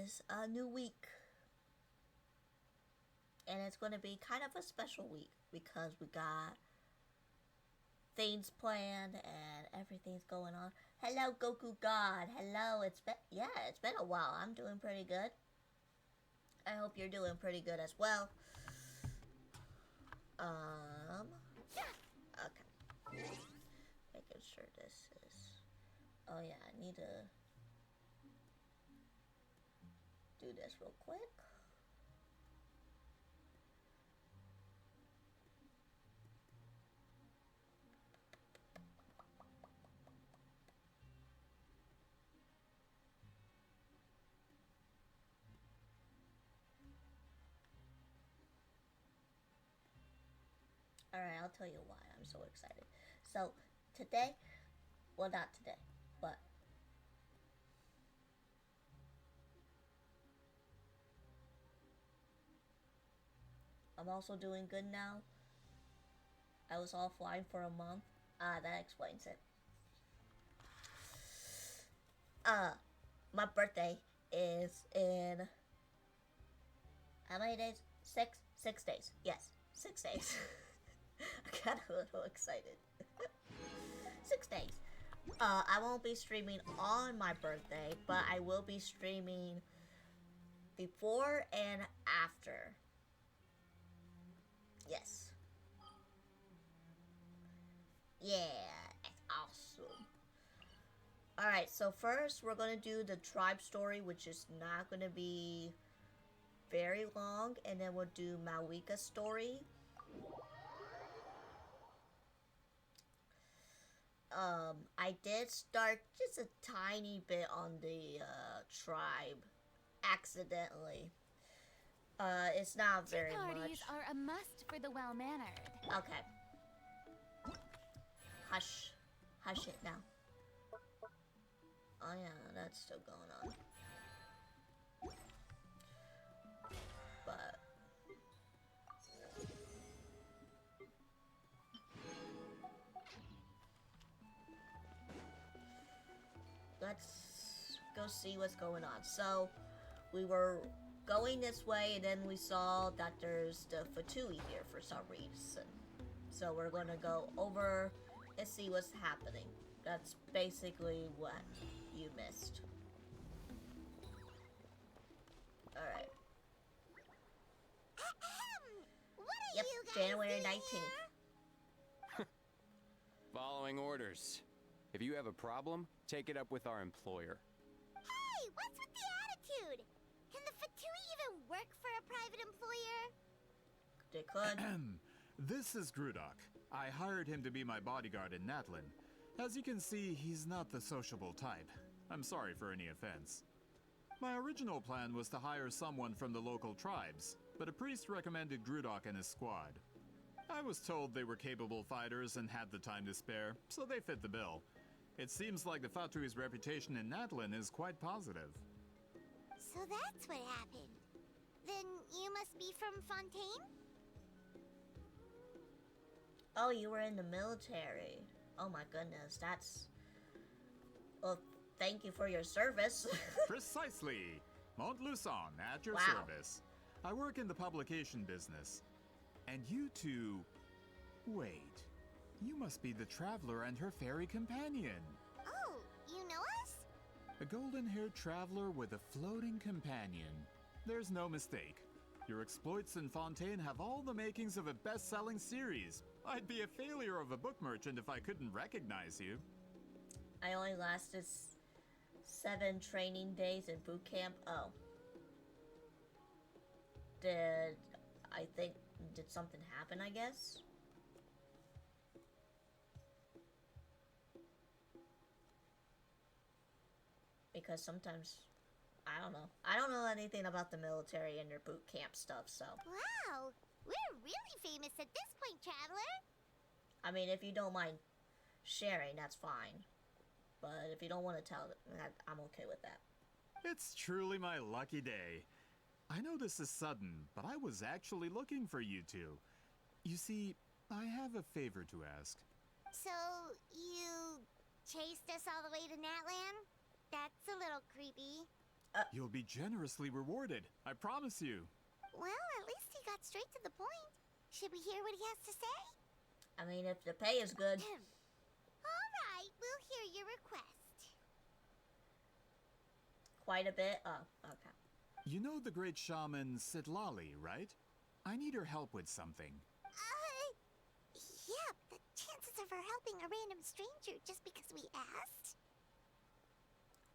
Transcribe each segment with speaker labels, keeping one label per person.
Speaker 1: is a new week. And it's going to be kind of a special week because we got things planned and everything's going on. Hello, Goku God. Hello. It's been a while. I'm doing pretty good. I hope you're doing pretty good as well. Okay. Making sure this is. Oh yeah, I need to do this real quick. Alright, I'll tell you why I'm so excited. So, today, well, not today, but I'm also doing good now. I was offline for a month. That explains it. My birthday is in how many days? 6 days. Yes, 6 days. I got a little excited. 6 days. I won't be streaming on my birthday, but I will be streaming before and after. Yes. Yeah, it's awesome. Alright, so first we're gonna do the tribe story, which is not gonna be very long, and then we'll do Mauvika story. I did start just a tiny bit on the tribe accidentally. It's not very much.
Speaker 2: Parties are a must for the well-mannered.
Speaker 1: Okay. Hush. Hush it now. Oh yeah, that's still going on. But let's go see what's going on. So we were going this way and then we saw that there's the Fatui here for some reason. So we're gonna go over and see what's happening. That's basically what you missed. Alright.
Speaker 3: What are
Speaker 1: Yep,
Speaker 3: you guys
Speaker 1: January
Speaker 3: doing
Speaker 1: 19th.
Speaker 4: Following orders. If you have a problem, take it up with our employer.
Speaker 3: Hey, what's with the attitude? Can the Fatui even work for a private employer?
Speaker 1: They could.
Speaker 5: This is Grudok. I hired him to be my bodyguard in Natlin. As you can see, he's not the sociable type. I'm sorry for any offense. My original plan was to hire someone from the local tribes, but a priest recommended Grudok and his squad. I was told they were capable fighters and had the time to spare, so they fit the bill. It seems like the Fatui's reputation in Natlin is quite positive.
Speaker 3: So that's what happened. Then you must be from Fontaine?
Speaker 1: Oh, you were in the military. Oh my goodness, that's... Well, thank you for your service.
Speaker 5: Precisely! Montluçon, at your
Speaker 1: Wow.
Speaker 5: service. I work in the publication business. And you two... Wait. You must be the traveler and her fairy companion.
Speaker 3: Oh, you know us?
Speaker 5: A golden-haired traveler with a floating companion. There's no mistake. Your exploits in Fontaine have all the makings of a best-selling series. I'd be a failure of a book merchant if I couldn't recognize you.
Speaker 1: I only lasted 7 training days in boot camp. Oh. Did something happen, I guess? Because sometimes, I don't know. I don't know anything about the military and their boot camp stuff, so.
Speaker 3: Wow, we're really famous at this point, Traveler.
Speaker 1: I mean, if you don't mind sharing, that's fine. But if you don't want to tell, I'm okay with that.
Speaker 5: It's truly my lucky day. I know this is sudden, but I was actually looking for you two. You see, I have a favor to ask.
Speaker 3: So, you chased us all the way to Natlan? That's a little creepy.
Speaker 5: You'll be generously rewarded, I promise you.
Speaker 3: Well, at least he got straight to the point. Should we hear what he has to say?
Speaker 1: I mean, if the pay is good.
Speaker 3: All right, we'll hear your request.
Speaker 1: Quite a bit. Oh, okay.
Speaker 5: You know the great shaman Sitlali, right? I need her help with something.
Speaker 3: Yeah, the chances of her helping a random stranger just because we asked?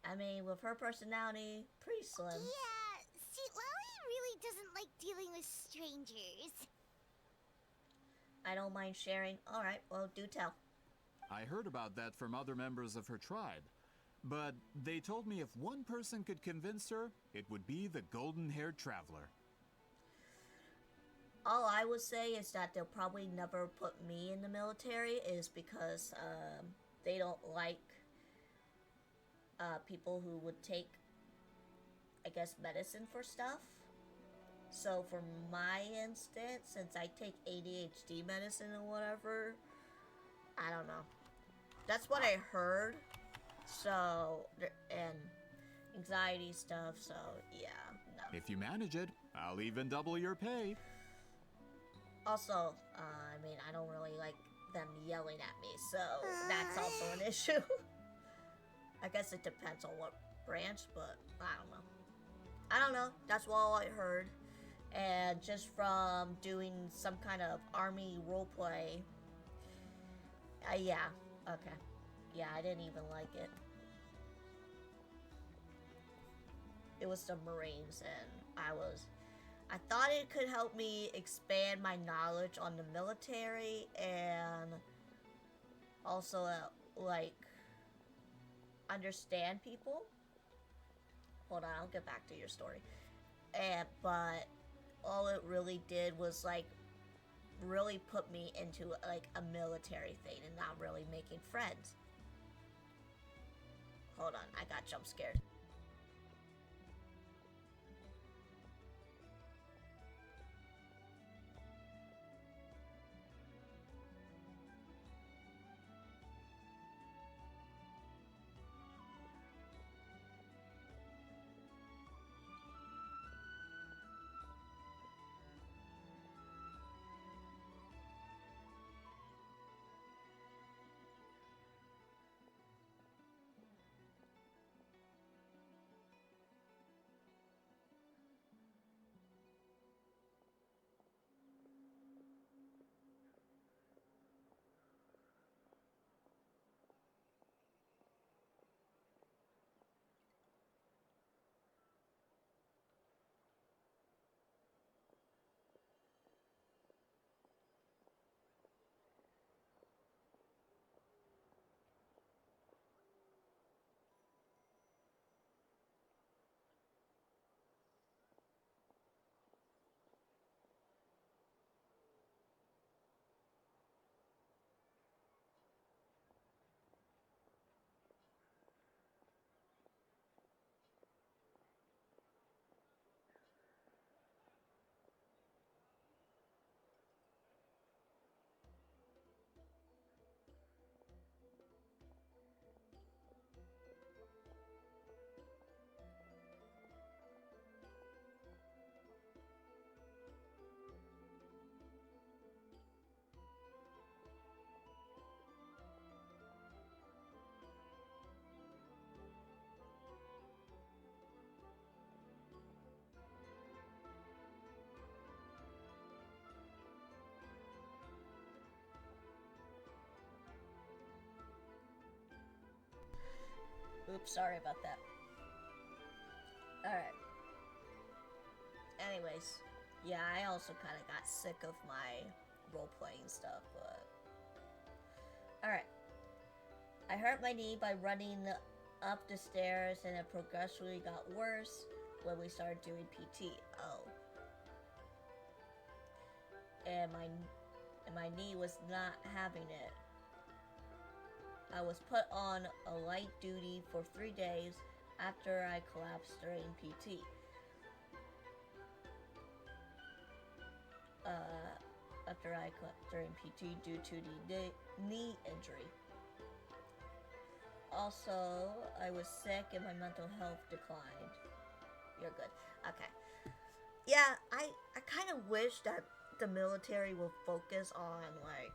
Speaker 1: I mean, with her personality, pretty slim.
Speaker 3: Yeah, see, Lolly really doesn't like dealing with strangers.
Speaker 1: I don't mind sharing. Alright, well, do tell.
Speaker 5: I heard about that from other members of her tribe. But they told me if one person could convince her, it would be the golden-haired traveler.
Speaker 1: All I would say is that they'll probably never put me in the military is because they don't like people who would take, I guess, medicine for stuff. So for my instance, since I take ADHD medicine or whatever, I don't know. That's what I heard. So, and anxiety stuff, so yeah, no.
Speaker 5: If you manage it, I'll even double your pay.
Speaker 1: Also, I mean, I don't really like them yelling at me, so that's also an issue. I guess it depends on what branch, but I don't know. That's all I heard. And just from doing some kind of army roleplay, yeah, okay. Yeah, I didn't even like it. It was the Marines, and I thought it could help me expand my knowledge on the military and also, like, understand people. Hold on, I'll get back to your story. But all it really did was, like, really put me into, like, a military thing and not really making friends. Hold on, I got jump scared. Oops, sorry about that. Alright. Anyways, yeah, I also kind of got sick of my role-playing stuff, but... Alright. I hurt my knee by running up the stairs, and it progressively got worse when we started doing PT. Oh. And my knee was not having it. I was put on a light duty for 3 days after I collapsed during PT. During PT due to the knee injury. Also, I was sick and my mental health declined. you're good. Okay. Yeah, I kind of wish that the military will focus on like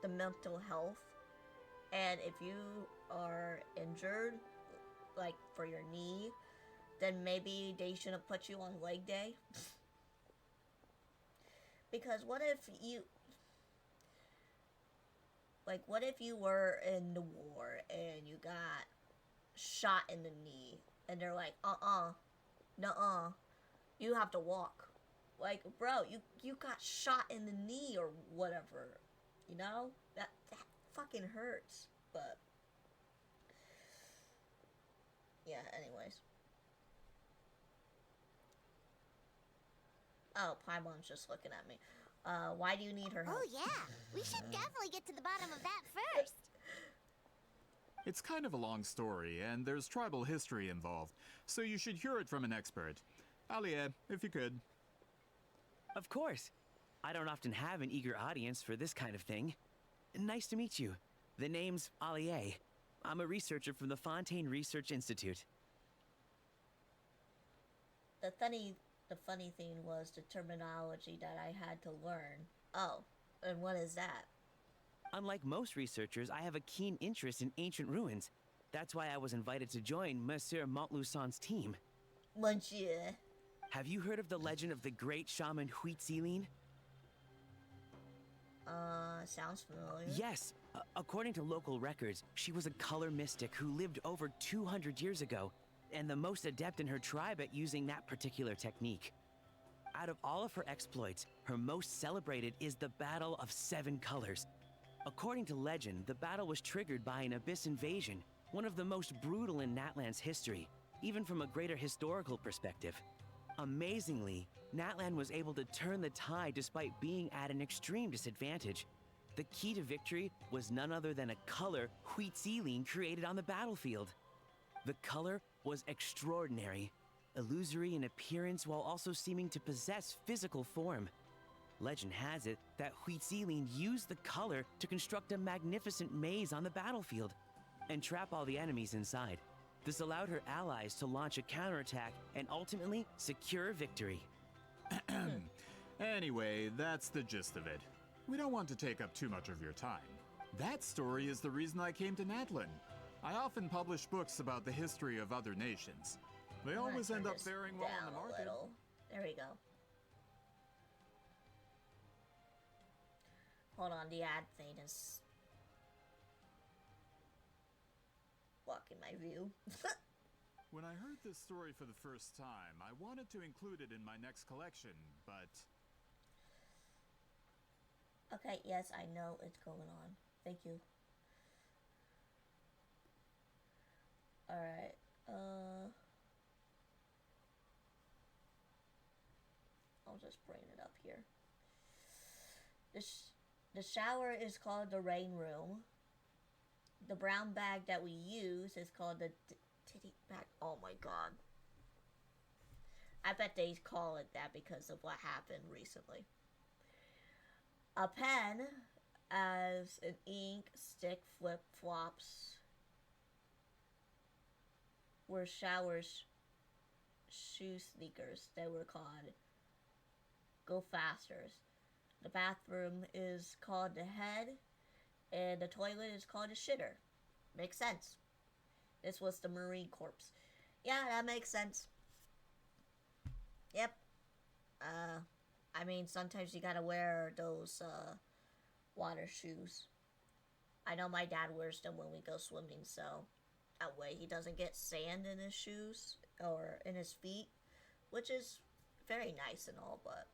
Speaker 1: the mental health, and if you are injured, like for your knee, then maybe they shouldn't put you on leg day. Because what if you were in the war and you got shot in the knee and they're like, nuh-uh, you have to walk. Like, bro, you got shot in the knee or whatever. You know? That fucking hurts. But yeah, anyways. Oh, Paimon's just looking at me. Why do you need her help?
Speaker 3: Oh yeah, we should definitely get to the bottom of that first.
Speaker 5: It's kind of a long story, and there's tribal history involved, so you should hear it from an expert. Alia, if you could.
Speaker 6: Of course. I don't often have an eager audience for this kind of thing. Nice to meet you. The name's Alie. I'm a researcher from the Fontaine Research Institute.
Speaker 1: The funny thing was the terminology that I had to learn. Oh, and what is that?
Speaker 6: Unlike most researchers, I have a keen interest in ancient ruins. That's why I was invited to join Monsieur Montluçon's team.
Speaker 1: Monsieur.
Speaker 6: Have you heard of the legend of the great shaman Huitzilin?
Speaker 1: Sounds familiar.
Speaker 6: Yes. According to local records, she was a color mystic who lived over 200 years ago, and the most adept in her tribe at using that particular technique. Out of all of her exploits, her most celebrated is the Battle of Seven Colors. According to legend, the battle was triggered by an abyss invasion, one of the most brutal in Natlan's history, even from a greater historical perspective. Amazingly, Natlan was able to turn the tide despite being at an extreme disadvantage. The key to victory was none other than a color Huitzilin created on the battlefield. The color was extraordinary, illusory in appearance while also seeming to possess physical form. Legend has it that Huitzilin used the color to construct a magnificent maze on the battlefield and trap all the enemies inside. This allowed her allies to launch a counterattack and ultimately secure victory.
Speaker 5: Anyway, that's the gist of it. We don't want to take up too much of your time. That story is the reason I came to Natlin. I often publish books about the history of other nations. They always end up faring well on the market.
Speaker 1: Little. There we go. Hold on, the ad thing is blocking my view.
Speaker 5: When I heard this story for the first time, I wanted to include it in my next collection, but...
Speaker 1: Okay, yes, I know it's going on. Thank you. Alright, I'll just bring it up here. The shower is called the rain room. The brown bag that we use is called the titty bag. Oh my god. I bet they call it that because of what happened recently. A pen as an ink stick flip-flops were showers shoe sneakers. They were called go fasters. The bathroom is called the head, and the toilet is called a shitter. Makes sense. This was the Marine Corps. Yeah, that makes sense. Yep. I mean, sometimes you gotta wear those, water shoes. I know my dad wears them when we go swimming, so that way he doesn't get sand in his shoes or in his feet, which is very nice and all, but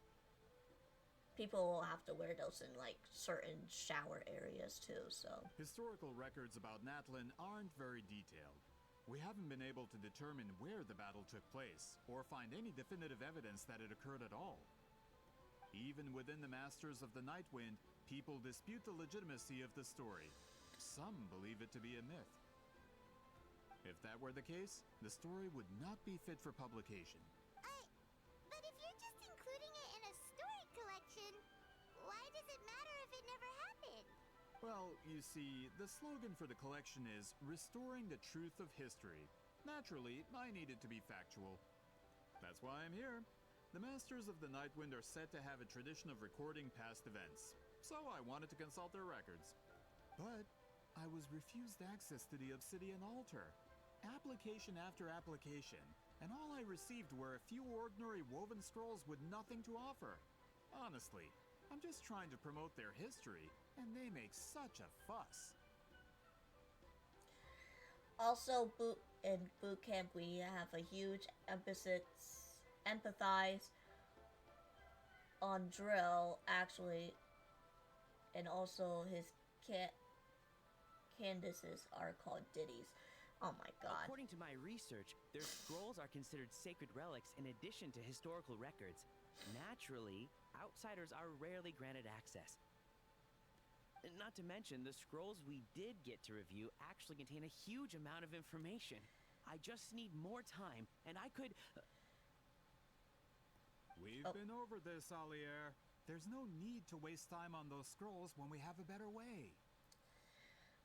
Speaker 1: people will have to wear those in, like, certain shower areas, too, so.
Speaker 5: Historical records about Natlin aren't very detailed. We haven't been able to determine where the battle took place, or find any definitive evidence that it occurred at all. Even within the Masters of the Nightwind, people dispute the legitimacy of the story. Some believe it to be a myth. If that were the case, the story would not be fit for publication.
Speaker 3: But if you're just including it in a story collection, why does it matter if it never happened?
Speaker 5: Well, you see, the slogan for the collection is Restoring the Truth of History. Naturally, I need it to be factual. That's why I'm here. The Masters of the Nightwind are said to have a tradition of recording past events, so I wanted to consult their records. But I was refused access to the Obsidian Altar. Application after application, and all I received were a few ordinary woven scrolls with nothing to offer. Honestly, I'm just trying to promote their history, and they make such a fuss.
Speaker 1: Also, in boot camp, we have a huge empathize on drill, actually, and also his Candaces are called ditties. Oh my god.
Speaker 6: According to my research, their scrolls are considered sacred relics in addition to historical records. Naturally, outsiders are rarely granted access. Not to mention, the scrolls we did get to review actually contain a huge amount of information. I just need more time, and I could...
Speaker 5: We've been over this, Alier. There's no need to waste time on those scrolls when we have a better way.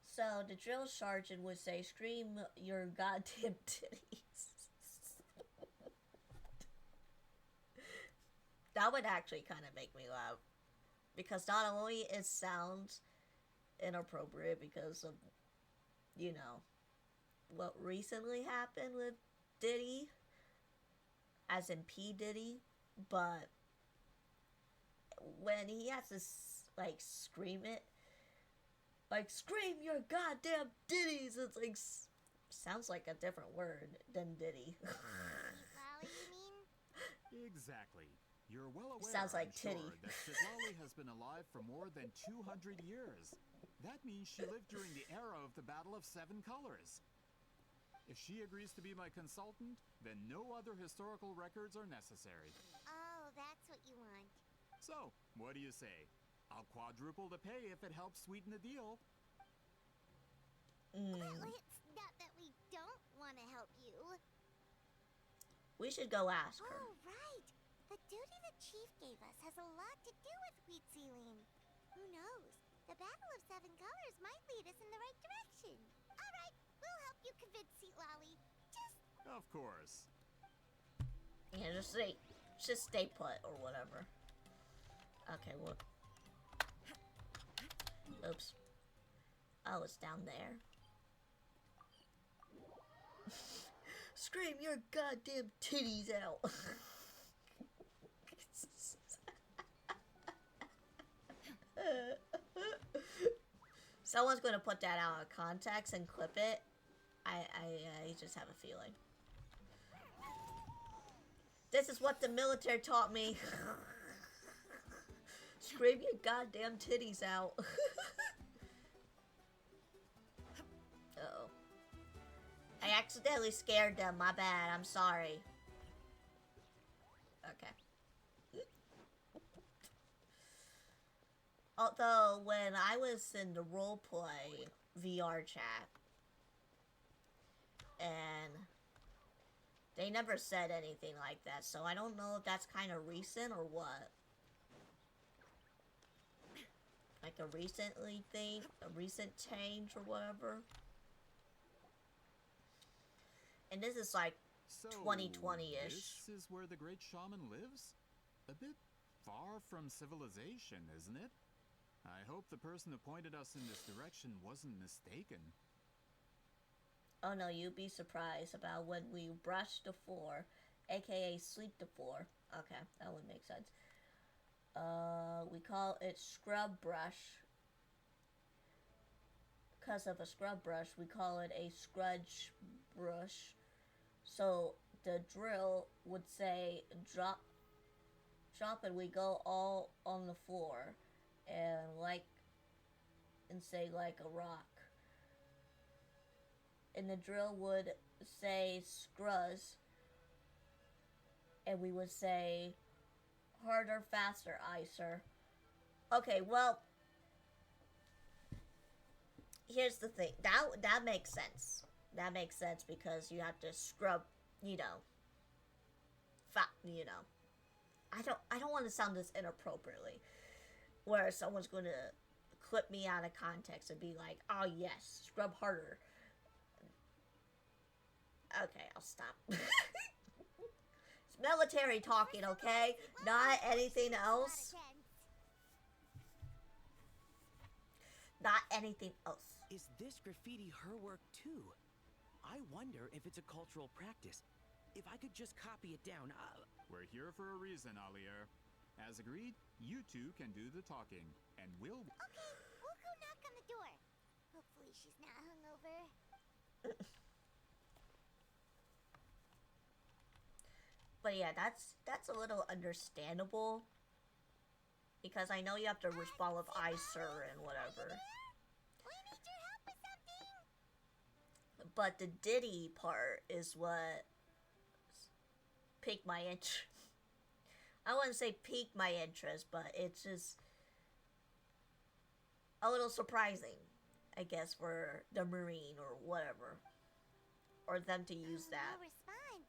Speaker 1: So, the drill sergeant would say, scream your goddamn titties. That would actually kind of make me laugh. Because not only it sounds inappropriate because of, you know, what recently happened with Diddy, as in P. Diddy, but when he has to, like, scream it, like, scream your goddamn ditties, it's like, sounds like a different word than Diddy.
Speaker 3: Lolly, you mean?
Speaker 5: Exactly. You're well aware,
Speaker 1: Sounds like
Speaker 5: I'm sure,
Speaker 1: titty.
Speaker 5: that Shitlali has been alive for more than 200 years. That means she lived during the era of the Battle of Seven Colors. If she agrees to be my consultant, then no other historical records are necessary.
Speaker 3: Oh, that's what you want.
Speaker 5: So, what do you say? I'll quadruple the pay if it helps sweeten the deal.
Speaker 3: Well, it's not that we don't want to help you.
Speaker 1: We should go ask her.
Speaker 3: Oh, right. The duty the chief gave us has a lot to do with wheat sealing. Who knows? The Battle of Seven Colors might lead us in the right direction. All right, we'll help you convince Seat Lolly. Just...
Speaker 5: Of course.
Speaker 1: Yeah, just stay put or whatever. Okay, well. Oops. Oh, it's down there. Scream your goddamn titties out. Someone's gonna put that out of context and clip it. I just have a feeling. This is what the military taught me. Scream your goddamn titties out. Uh-oh. I accidentally scared them. My bad. I'm sorry. Okay. Although, when I was in the roleplay VR chat, and they never said anything like that, so I don't know if that's kind of recent or what. Like a recent change or whatever. And this is like
Speaker 5: So,
Speaker 1: 2020-ish.
Speaker 5: This is where the great shaman lives? A bit far from civilization, isn't it? I hope the person who pointed us in this direction wasn't mistaken.
Speaker 1: Oh no, you'd be surprised about when we brush the floor, aka sweep the floor. Okay, that would make sense. We call it scrub brush. Because of a scrub brush, we call it a scrudge brush. So the drill would say drop and we go all on the floor and say like a rock. And the drill would say scruzz, and we would say harder, faster, aye, sir. Okay, well, here's the thing. That makes sense. That makes sense because you have to scrub, you know. I don't want to sound this inappropriately, where someone's going to clip me out of context and be like, "Oh yes, scrub harder." Okay, I'll stop. It's military talking, okay? Not anything else. Not anything else.
Speaker 6: Is this graffiti her work too? I wonder if it's a cultural practice. If I could just copy it down,
Speaker 5: We're here for a reason, Alier. As agreed, you two can do the talking, and we'll...
Speaker 3: Okay, we'll go knock on the door. Hopefully she's not hungover.
Speaker 1: But yeah, that's a little understandable. Because I know you have to respond with I, sir, and whatever.
Speaker 3: We need your help with something.
Speaker 1: But the Diddy part is what piqued my interest. I wouldn't say piqued my interest, but it's just a little surprising, I guess, for the Marine or whatever. Or them to use that.
Speaker 3: No response.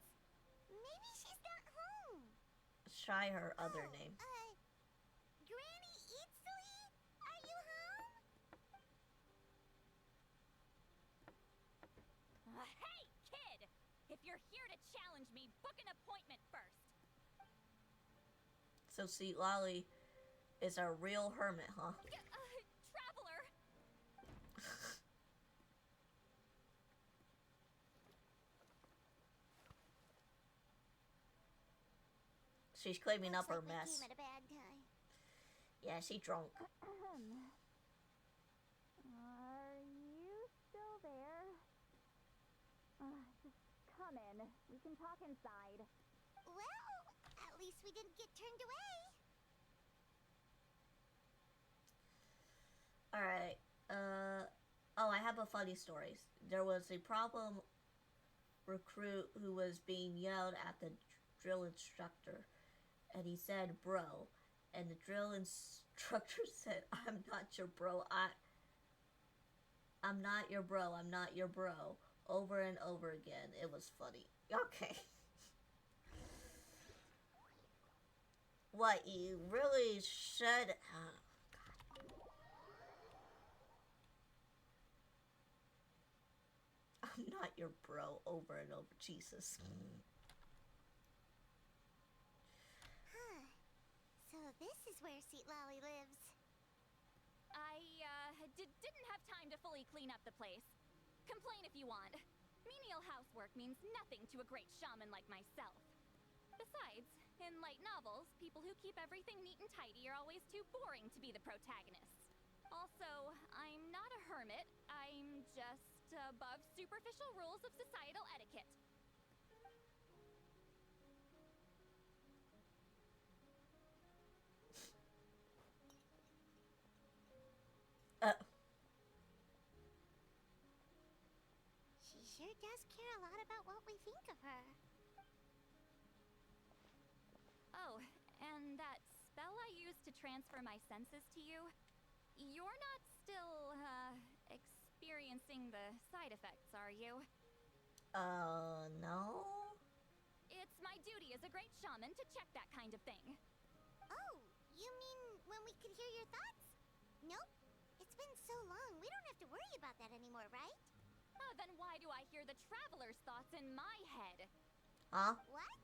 Speaker 3: Maybe she's not home.
Speaker 1: Try her other name.
Speaker 3: Granny Eatsley? Are you home?
Speaker 2: Hey, kid! If you're here to challenge me, book an appointment first.
Speaker 1: So Sweet Lolly is a real hermit, huh?
Speaker 2: Traveler!
Speaker 1: She's cleaning up her
Speaker 3: Looks like we
Speaker 1: mess.
Speaker 3: came at a bad time.
Speaker 1: Yeah, she drunk.
Speaker 2: Are you still there? Just come in. We can talk inside.
Speaker 3: Well, at least we didn't get turned away.
Speaker 1: Alright, oh, I have a funny story. There was a problem recruit who was being yelled at the drill instructor, and he said, bro, and the drill instructor said, I'm not your bro, I'm not your bro, I'm not your bro, over and over again. It was funny. Okay. What, you really should... I'm not your bro, over and over. Jesus.
Speaker 3: Huh. So this is where Sweet Lolly lives.
Speaker 2: I, didn't have time to fully clean up the place. Complain if you want. Menial housework means nothing to a great shaman like myself. Besides, in light novels, people who keep everything neat and tidy are always too boring to be the protagonists. Also, I'm not a hermit. I'm just above superficial rules of societal etiquette.
Speaker 3: She sure does care a lot about what we think of her.
Speaker 2: Oh, and that spell I used to transfer my senses to you, you're not still, experiencing the side effects, are you?
Speaker 1: No?
Speaker 2: It's my duty as a great shaman to check that kind of thing.
Speaker 3: Oh, you mean when we could hear your thoughts? Nope. It's been so long, we don't have to worry about that anymore, right?
Speaker 2: Oh, then why do I hear the traveler's thoughts in my head?
Speaker 1: Huh?
Speaker 3: What?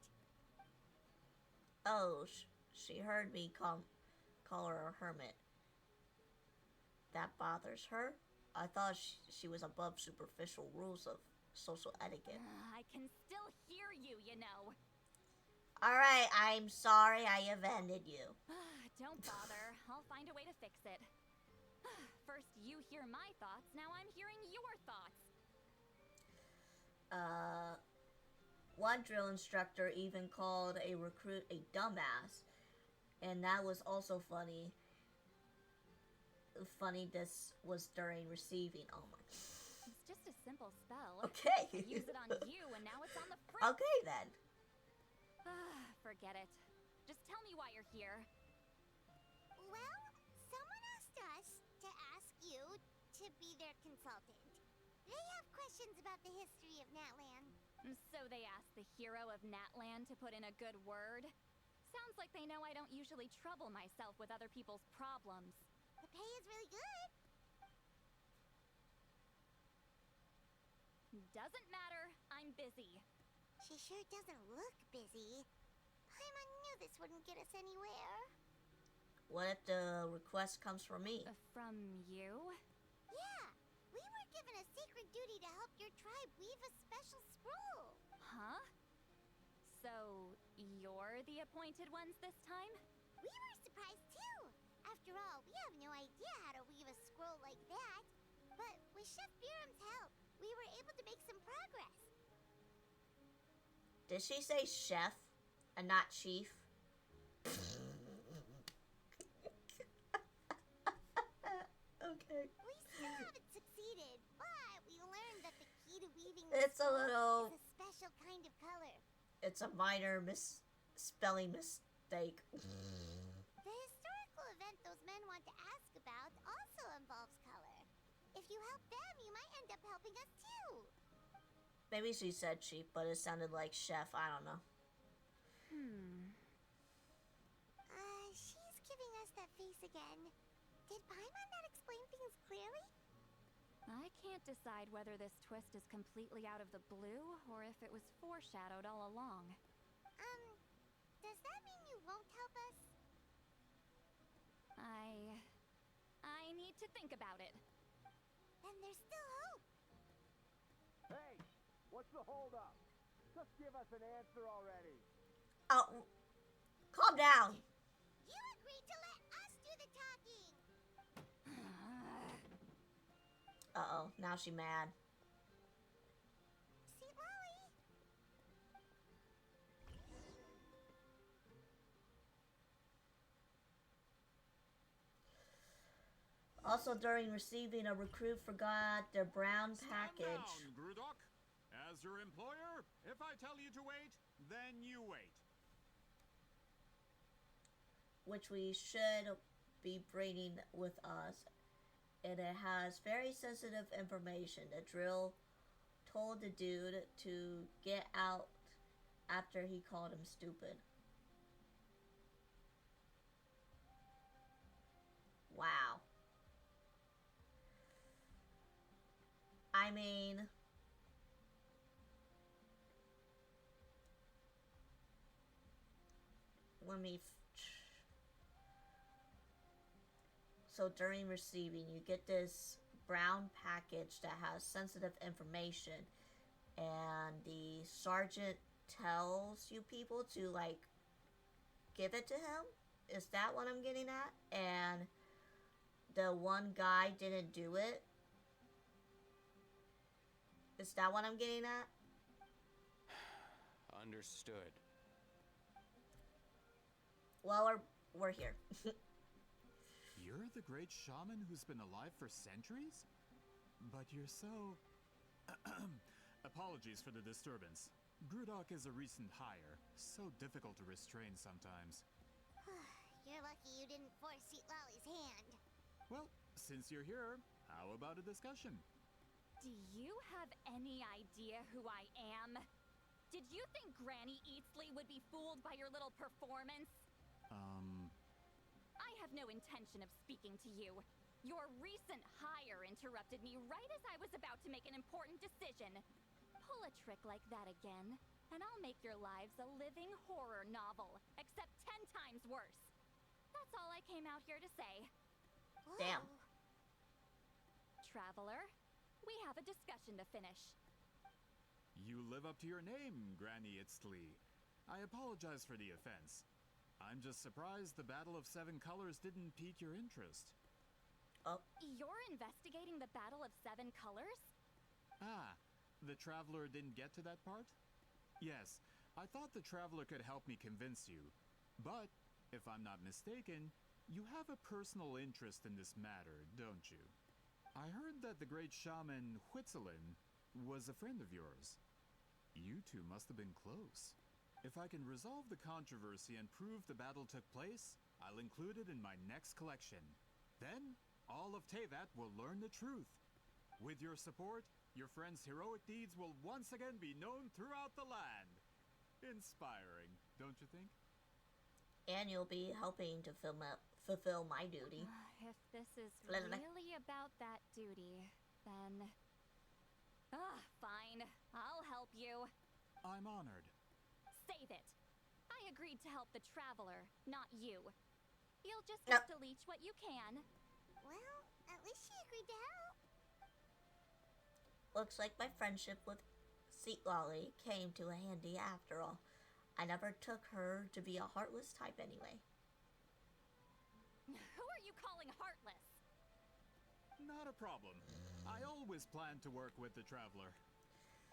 Speaker 1: Oh, she heard me call her a hermit. That bothers her? I thought she was above superficial rules of social etiquette.
Speaker 2: I can still hear you, you know.
Speaker 1: Alright, I'm sorry I offended you.
Speaker 2: Don't bother. I'll find a way to fix it. First you hear my thoughts, now I'm hearing your thoughts.
Speaker 1: One drill instructor even called a recruit a dumbass. And that was also funny. This was during receiving. Oh my.
Speaker 2: It's just a simple spell.
Speaker 1: Okay.
Speaker 2: I use it on you, and now it's on the friend.
Speaker 1: Okay then.
Speaker 2: Forget it. Just tell me why you're here.
Speaker 3: Well, someone asked us to ask you to be their consultant. They have questions about the history of Natlan.
Speaker 2: So they asked the hero of Natlan to put in a good word? Sounds like they know I don't usually trouble myself with other people's problems.
Speaker 3: The pay is really good.
Speaker 2: Doesn't matter. I'm busy.
Speaker 3: She sure doesn't look busy. Paimon knew this wouldn't get us anywhere.
Speaker 1: What if the request comes from me?
Speaker 2: From you?
Speaker 3: Yeah, we were given a sacred duty to help your tribe weave a special scroll.
Speaker 2: Huh? So, you're the appointed ones this time?
Speaker 3: We were surprised too. After all, we have no idea how to weave a scroll like that. But with Chef Biram's help, we were able to make some progress.
Speaker 1: Did she say chef and not chief? Okay.
Speaker 3: We still haven't succeeded, but we learned that the key to weaving
Speaker 1: It's a
Speaker 3: scroll
Speaker 1: little-
Speaker 3: is a special kind of color.
Speaker 1: It's a minor spelling mistake.
Speaker 3: The historical event those men want to ask about also involves color. If you help them, you might end up helping us too.
Speaker 1: Maybe she said chief, but it sounded like chef. I don't know.
Speaker 3: She's giving us that face again. Did Paimon not explain things clearly?
Speaker 2: I can't decide whether this twist is completely out of the blue or if it was foreshadowed all along.
Speaker 3: Does that mean you won't help us?
Speaker 2: I need to think about it.
Speaker 3: Then there's still hope.
Speaker 7: Hey, what's the holdup? Just give us an answer already.
Speaker 1: Oh, calm down.
Speaker 3: You agreed to let us do the talking.
Speaker 1: Uh-oh, now she mad.
Speaker 3: Sweet Lolly.
Speaker 1: Also, during receiving, a recruit forgot their brown package.
Speaker 5: Stand down, Grudok. As your employer, if I tell you to wait, then you wait.
Speaker 1: Which we should be bringing with us. And it has very sensitive information. The drill told the dude to get out after he called him stupid. Wow. I mean, let me. So during receiving, you get this brown package that has sensitive information, and the sergeant tells you people to like give it to him. Is that what I'm getting at? And the one guy didn't do it. Is that what I'm getting at?
Speaker 4: Understood.
Speaker 1: Well, we're here.
Speaker 5: You're the great shaman who's been alive for centuries? But you're so... Apologies for the disturbance. Grudok is a recent hire, so difficult to restrain sometimes.
Speaker 3: You're lucky you didn't force Sweet Lolly's hand.
Speaker 5: Well, since you're here, how about a discussion?
Speaker 2: Do you have any idea who I am? Did you think Granny Eatsley would be fooled by your little performance? I have no intention of speaking to you. Your recent hire interrupted me right as I was about to make an important decision. Pull a trick like that again, and I'll make your lives a living horror novel, except 10 times worse. That's all I came out here to say.
Speaker 3: Whoa.
Speaker 1: Damn.
Speaker 2: Traveler, we have a discussion to finish.
Speaker 5: You live up to your name, Granny Itztli. I apologize for the offense. I'm just surprised the Battle of Seven Colors didn't pique your interest.
Speaker 2: You're investigating the Battle of Seven Colors?
Speaker 5: Ah, the Traveler didn't get to that part? Yes, I thought the Traveler could help me convince you. But, if I'm not mistaken, you have a personal interest in this matter, don't you? I heard that the great shaman Huitzilin was a friend of yours. You two must have been close. If I can resolve the controversy and prove the battle took place, I'll include it in my next collection. Then, all of Teyvat will learn the truth. With your support, your friend's heroic deeds will once again be known throughout the land. Inspiring, don't you think?
Speaker 1: And you'll be helping to fulfill my duty.
Speaker 2: If this is
Speaker 1: Let-
Speaker 2: really about that duty, then... fine. I'll help you.
Speaker 5: I'm honored.
Speaker 2: Save it. I agreed to help the traveler, not you. You'll just
Speaker 1: No.
Speaker 2: have to leech what you can.
Speaker 3: Well, at least she agreed to help.
Speaker 1: Looks like my friendship with Seat Lolly came to a handy after all. I never took her to be a heartless type anyway.
Speaker 2: Who are you calling heartless?
Speaker 5: Not a problem. I always planned to work with the Traveler.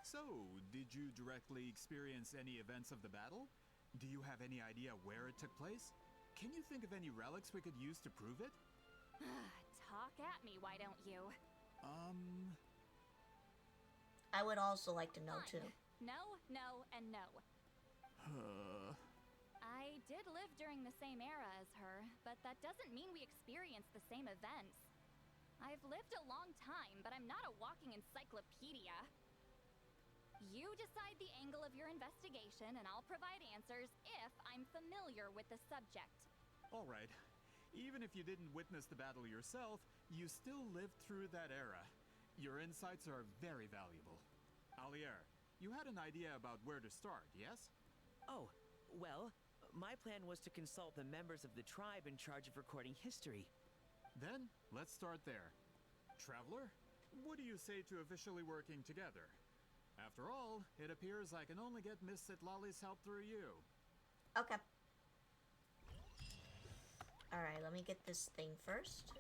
Speaker 5: So, did you directly experience any events of the battle? Do you have any idea where it took place? Can you think of any relics we could use to prove it?
Speaker 2: Talk at me, why don't you?
Speaker 1: I would also like to know
Speaker 2: Fine.
Speaker 1: too.
Speaker 2: No, no, and no. I did live during the same era as her, but that doesn't mean we experienced the same events. I've lived a long time, but I'm not a walking encyclopedia. You decide the angle of your investigation, and I'll provide answers if I'm familiar with the subject.
Speaker 5: All right. Even if you didn't witness the battle yourself, you still lived through that era. Your insights are very valuable. Alier, you had an idea about where to start, yes?
Speaker 6: Oh, well, my plan was to consult the members of the tribe in charge of recording history.
Speaker 5: Then, let's start there. Traveler, what do you say to officially working together? After all, it appears I can only get Miss Sitlali's help through you.
Speaker 1: Okay. Alright, let me get this thing first.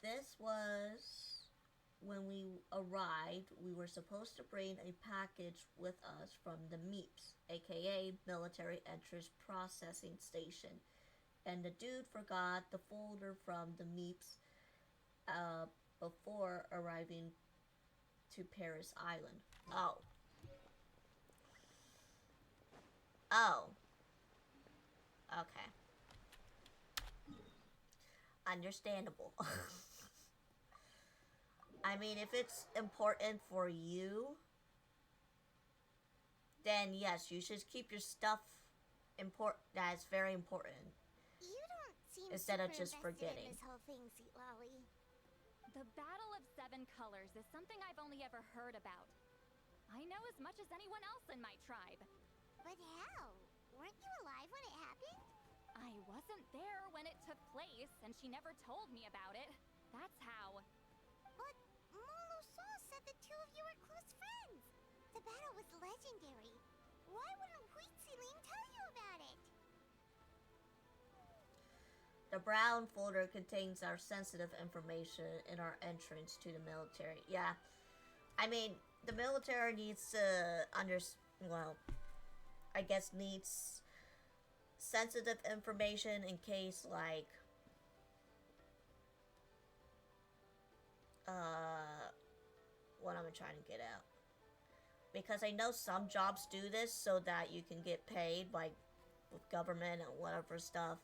Speaker 1: This was when we arrived. We were supposed to bring a package with us from the MEEPS, aka Military Entrance Processing Station. And the dude forgot the folder from the MEEPS before arriving to Paris Island. Oh. Oh. Okay. Understandable. I mean, if it's important for you, then yes, you should keep your stuff that's very important.
Speaker 3: You don't seem
Speaker 1: Instead of
Speaker 3: super
Speaker 1: just
Speaker 3: invested
Speaker 1: forgetting.
Speaker 3: in this whole thing, Seat Lolly.
Speaker 2: The Battle of Seven Colors is something I've only ever heard about. I know as much as anyone else in my tribe.
Speaker 3: But how? Weren't you alive when it happened?
Speaker 2: I wasn't there when it took place, and she never told me about it. That's how.
Speaker 3: But Molo Sol said the two of you were close friends. The battle was legendary. Why wouldn't Huitziling tell you about it?
Speaker 1: The brown folder contains our sensitive information in our entrance to the military. Yeah. I mean, the military needs to I guess needs sensitive information in case, like, what am I trying to get at? Because I know some jobs do this so that you can get paid, like, with government and whatever stuff.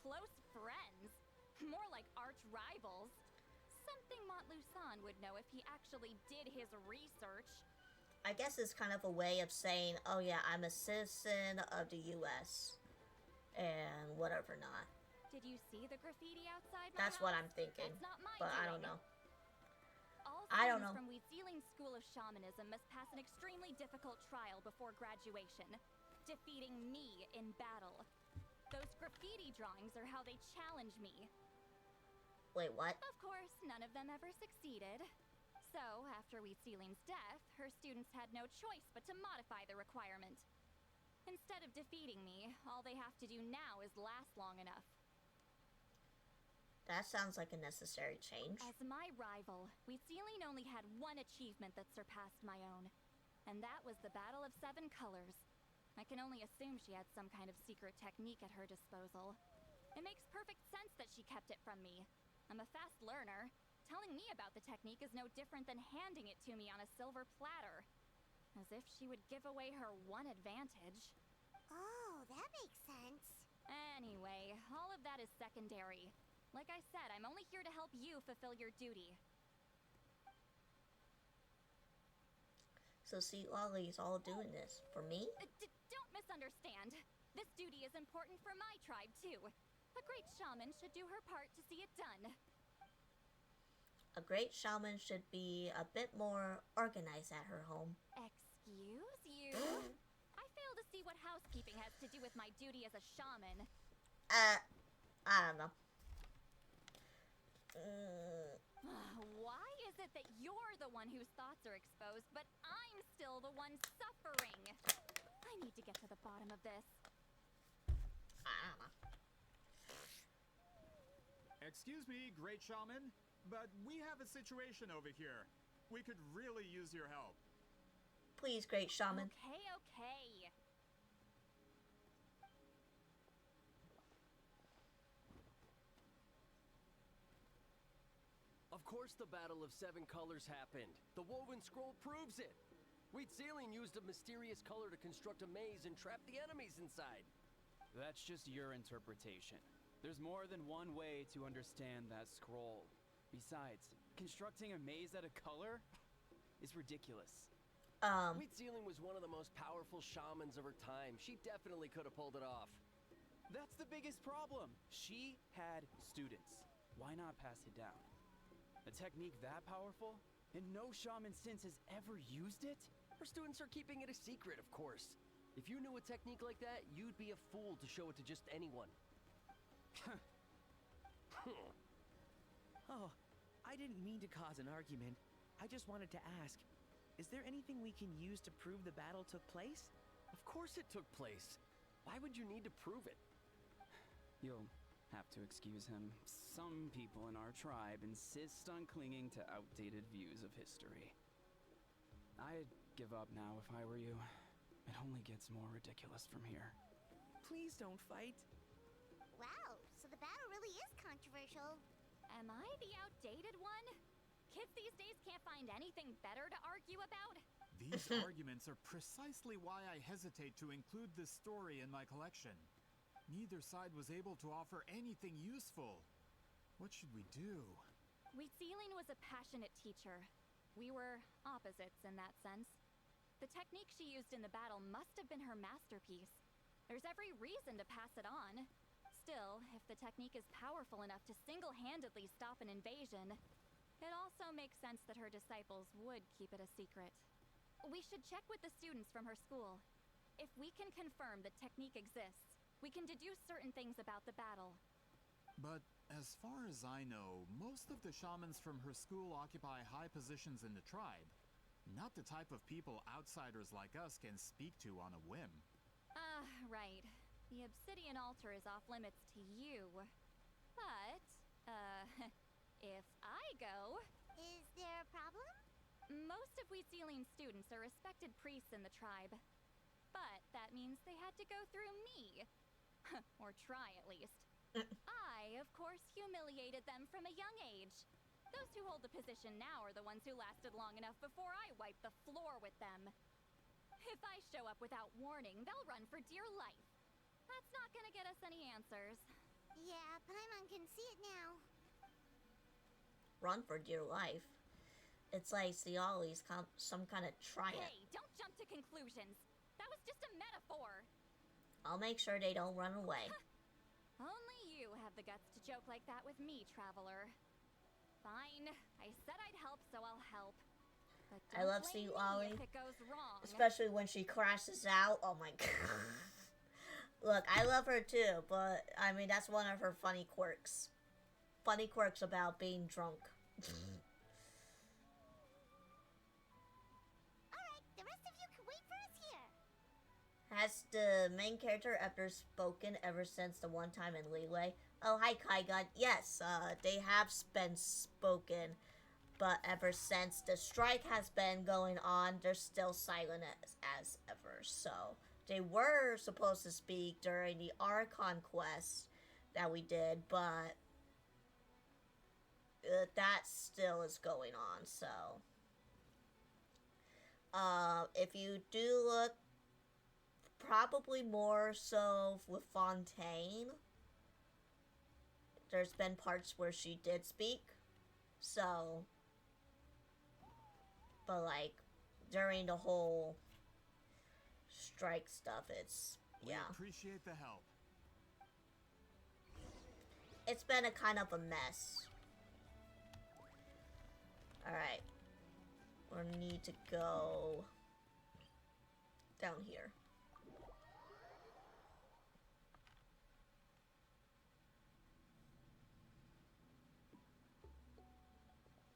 Speaker 2: Close friends? More like arch rivals. Something Montluçon would know if he actually did his research.
Speaker 1: I guess it's kind of a way of saying, oh yeah, I'm a citizen of the US. And whatever not.
Speaker 2: Did you see the graffiti outside my
Speaker 1: That's what
Speaker 2: house?
Speaker 1: I'm thinking.
Speaker 2: That's not my
Speaker 1: But I
Speaker 2: doing.
Speaker 1: don't know.
Speaker 2: All
Speaker 1: I don't
Speaker 2: students
Speaker 1: know.
Speaker 2: from Huitziling School of Shamanism must pass an extremely difficult trial before graduation, defeating me in battle. Those graffiti drawings are how they challenge me.
Speaker 1: Wait, what?
Speaker 2: Of course, none of them ever succeeded. So, after Huitziling's death, her students had no choice but to modify the requirement. Instead of defeating me, all they have to do now is last long enough.
Speaker 1: That sounds like a necessary change.
Speaker 2: As my rival, Huitziling only had one achievement that surpassed my own. And that was the Battle of Seven Colors. I can only assume she had some kind of secret technique at her disposal. It makes perfect sense that she kept it from me. I'm a fast learner. Telling me about the technique is no different than handing it to me on a silver platter. As if she would give away her one advantage.
Speaker 3: Oh, that makes sense.
Speaker 2: Anyway, all of that is secondary. Like I said, I'm only here to help you fulfill your duty.
Speaker 1: So see, Lolly's all doing this for me?
Speaker 2: Don't misunderstand. This duty is important for my tribe, too. A great shaman should do her part to see it done.
Speaker 1: a great shaman should be a bit more organized at her home.
Speaker 2: Excuse you? I fail to see what housekeeping has to do with my duty as a shaman.
Speaker 1: I don't know.
Speaker 2: Why is it that you're the one whose thoughts are exposed, but I'm still the one suffering? I need to get to the bottom of this.
Speaker 1: I don't know.
Speaker 5: Excuse me, great shaman, but we have a situation over here. We could really use your help.
Speaker 1: Please, great shaman.
Speaker 2: Okay.
Speaker 8: Of course the Battle of Seven Colors happened. The woven scroll proves it. Wheat Ceiling used a mysterious color to construct a maze and trap the enemies inside.
Speaker 9: That's just your interpretation. There's more than one way to understand that scroll. Besides, constructing a maze out of color is ridiculous.
Speaker 8: Wheat Ceiling was one of the most powerful shamans of her time. She definitely could have pulled it off.
Speaker 9: That's the biggest problem. She had students. Why not pass it down? A technique that powerful? And no shaman since has ever used it?
Speaker 8: Her students are keeping it a secret, of course. If you knew a technique like that, you'd be a fool to show it to just anyone.
Speaker 6: Oh, I didn't mean to cause an argument. I just wanted to ask, is there anything we can use to prove the battle took place?
Speaker 8: Of course it took place. Why would you need to prove it?
Speaker 9: You'll have to excuse him. Some people in our tribe insist on clinging to outdated views of history. I'd give up now if I were you. It only gets more ridiculous from here.
Speaker 6: Please don't fight.
Speaker 3: Wow, so the battle really is controversial.
Speaker 2: Am I the outdated one? Kids these days can't find anything better to argue about?
Speaker 5: These arguments are precisely why I hesitate to include this story in my collection. Neither side was able to offer anything useful. What should we do?
Speaker 2: Wheat Ceiling was a passionate teacher. We were opposites in that sense. The technique she used in the battle must have been her masterpiece. There's every reason to pass it on. Still, if the technique is powerful enough to single-handedly stop an invasion, it also makes sense that her disciples would keep it a secret. We should check with the students from her school. If we can confirm the technique exists, we can deduce certain things about the battle.
Speaker 5: But as far as I know, most of the shamans from her school occupy high positions in the tribe. Not the type of people outsiders like us can speak to on a whim.
Speaker 2: Right. The obsidian altar is off limits to you. But, if I go...
Speaker 3: Is there a problem?
Speaker 2: Most of Wheat Ceiling students are respected priests in the tribe. But that means they had to go through me. Or try, at least. I, of course, humiliated them from a young age. Those who hold the position now are the ones who lasted long enough before I wiped the floor with them. If I show up without warning, they'll run for dear life. That's not gonna get us any answers.
Speaker 3: Yeah, Paimon can see it now.
Speaker 1: Run for dear life. It's like Cialis some kind of triumph.
Speaker 2: Hey, don't jump to conclusions. That was just a metaphor.
Speaker 1: I'll make sure they don't run away.
Speaker 2: Only you have the guts to joke like that with me, traveler. Fine. I said I'd help, so I'll help. But
Speaker 1: I
Speaker 2: don't
Speaker 1: love
Speaker 2: blame
Speaker 1: Cialis,
Speaker 2: me if it goes wrong.
Speaker 1: especially when she crashes out. Oh my god. Look, I love her too, but I mean that's one of her funny quirks. Funny quirks about being drunk.
Speaker 3: Alright, the rest of you can wait for us here.
Speaker 1: Has the main character ever spoken ever since the one time in Leeway? Oh, hi, Kaigon. Yes, they have been spoken, but ever since the strike has been going on, they're still silent as ever. So, they were supposed to speak during the Archon quest that we did, but that still is going on, so. If you do look, probably more so with Fontaine, there's been parts where she did speak, so, but like, during the whole strike stuff, it's,
Speaker 5: We
Speaker 1: yeah.
Speaker 5: appreciate the help.
Speaker 1: It's been a kind of a mess. Alright. We need to go down here.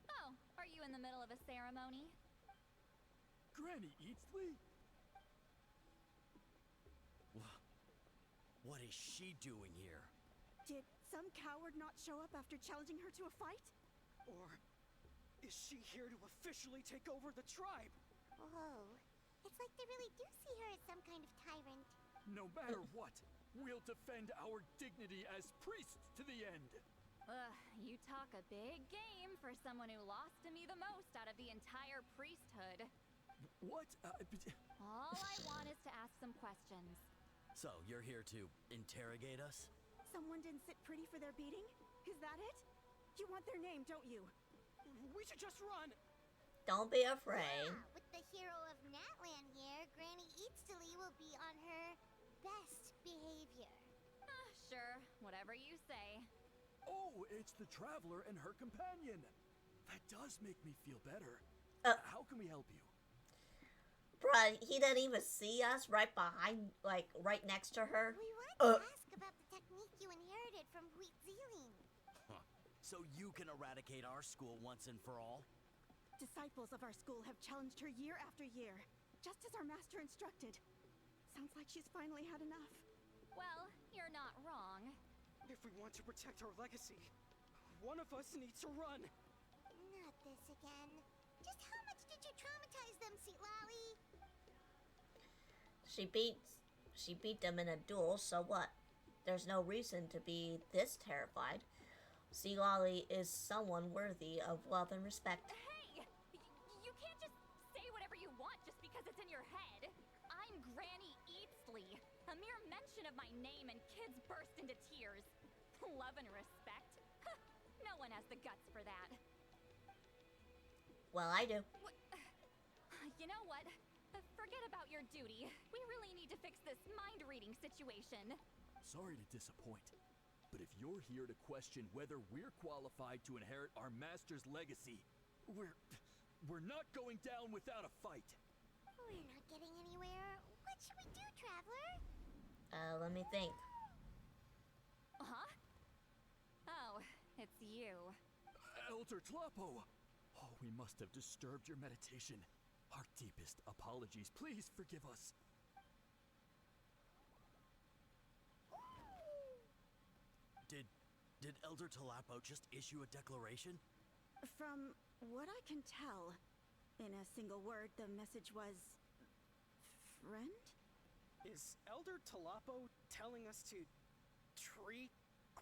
Speaker 2: Oh, are you in the middle of a ceremony?
Speaker 10: Granny Eatsley?
Speaker 8: What is she doing here?
Speaker 11: Did some coward not show up after challenging her to a fight?
Speaker 10: Or is she here to officially take over the tribe?
Speaker 3: Whoa. It's like they really do see her as some kind of tyrant.
Speaker 10: No matter what, we'll defend our dignity as priests to the end.
Speaker 2: Ugh, you talk a big game for someone who lost to me the most out of the entire priesthood.
Speaker 10: What?
Speaker 2: All I want is to ask some questions.
Speaker 8: So, you're here to interrogate us?
Speaker 11: Someone didn't sit pretty for their beating? Is that it? You want their name, don't you?
Speaker 10: We should just run!
Speaker 1: Don't be afraid.
Speaker 3: Yeah, with the hero of Natland here, Granny Eatsley will be on her best behavior.
Speaker 2: Sure, whatever you say.
Speaker 10: Oh, it's the traveler and her companion. That does make me feel better. How can we help you?
Speaker 1: Bruh, he didn't even see us right behind, like, right next to her.
Speaker 3: We wanted to ask about the technique you inherited from Huitziling.
Speaker 8: Huh. So you can eradicate our school once and for all?
Speaker 11: Disciples of our school have challenged her year after year, just as our master instructed. Sounds like she's finally had enough.
Speaker 2: Well, you're not wrong.
Speaker 10: If we want to protect our legacy, one of us needs to run.
Speaker 3: Not this again. Just how much did you traumatize them, Seatlally?
Speaker 1: She beat them in a duel, so what? There's no reason to be this terrified. Sealali is someone worthy of love and respect.
Speaker 2: Hey! You can't just say whatever you want just because it's in your head. I'm Granny Eatsley. A mere mention of my name and kids burst into tears. Love and respect? No one has the guts for that.
Speaker 1: Well, I do.
Speaker 2: You know what? Forget about your duty. We really need to fix this mind-reading situation.
Speaker 10: Sorry to disappoint, but if you're here to question whether we're qualified to inherit our master's legacy, we're not going down without a fight.
Speaker 3: We're not getting anywhere. What should we do, Traveler?
Speaker 1: Let me think.
Speaker 2: Huh? Oh, it's you.
Speaker 10: Elder Tlapo! Oh, we must have disturbed your meditation. Our deepest apologies. Please forgive us.
Speaker 8: Did Elder Tlapo just issue a declaration?
Speaker 11: From what I can tell, in a single word, the message was... friend?
Speaker 10: Is Elder Tlapo telling us to treat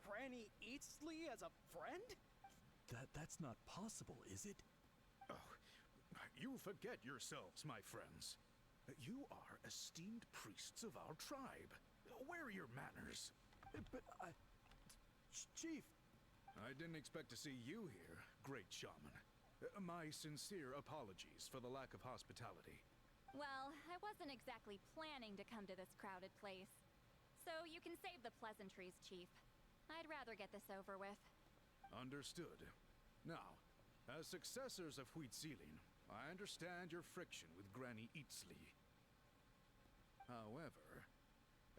Speaker 10: Granny Eatsley as a friend? That's not possible, is it?
Speaker 12: Oh, you forget yourselves, my friends. You are esteemed priests of our tribe. Where are your manners?
Speaker 10: But Chief!
Speaker 12: I didn't expect to see you here, great shaman. My sincere apologies for the lack of hospitality.
Speaker 2: Well, I wasn't exactly planning to come to this crowded place. So you can save the pleasantries, Chief. I'd rather get this over with.
Speaker 12: Understood. Now, as successors of Huitziling, I understand your friction with Granny Eatsley. However,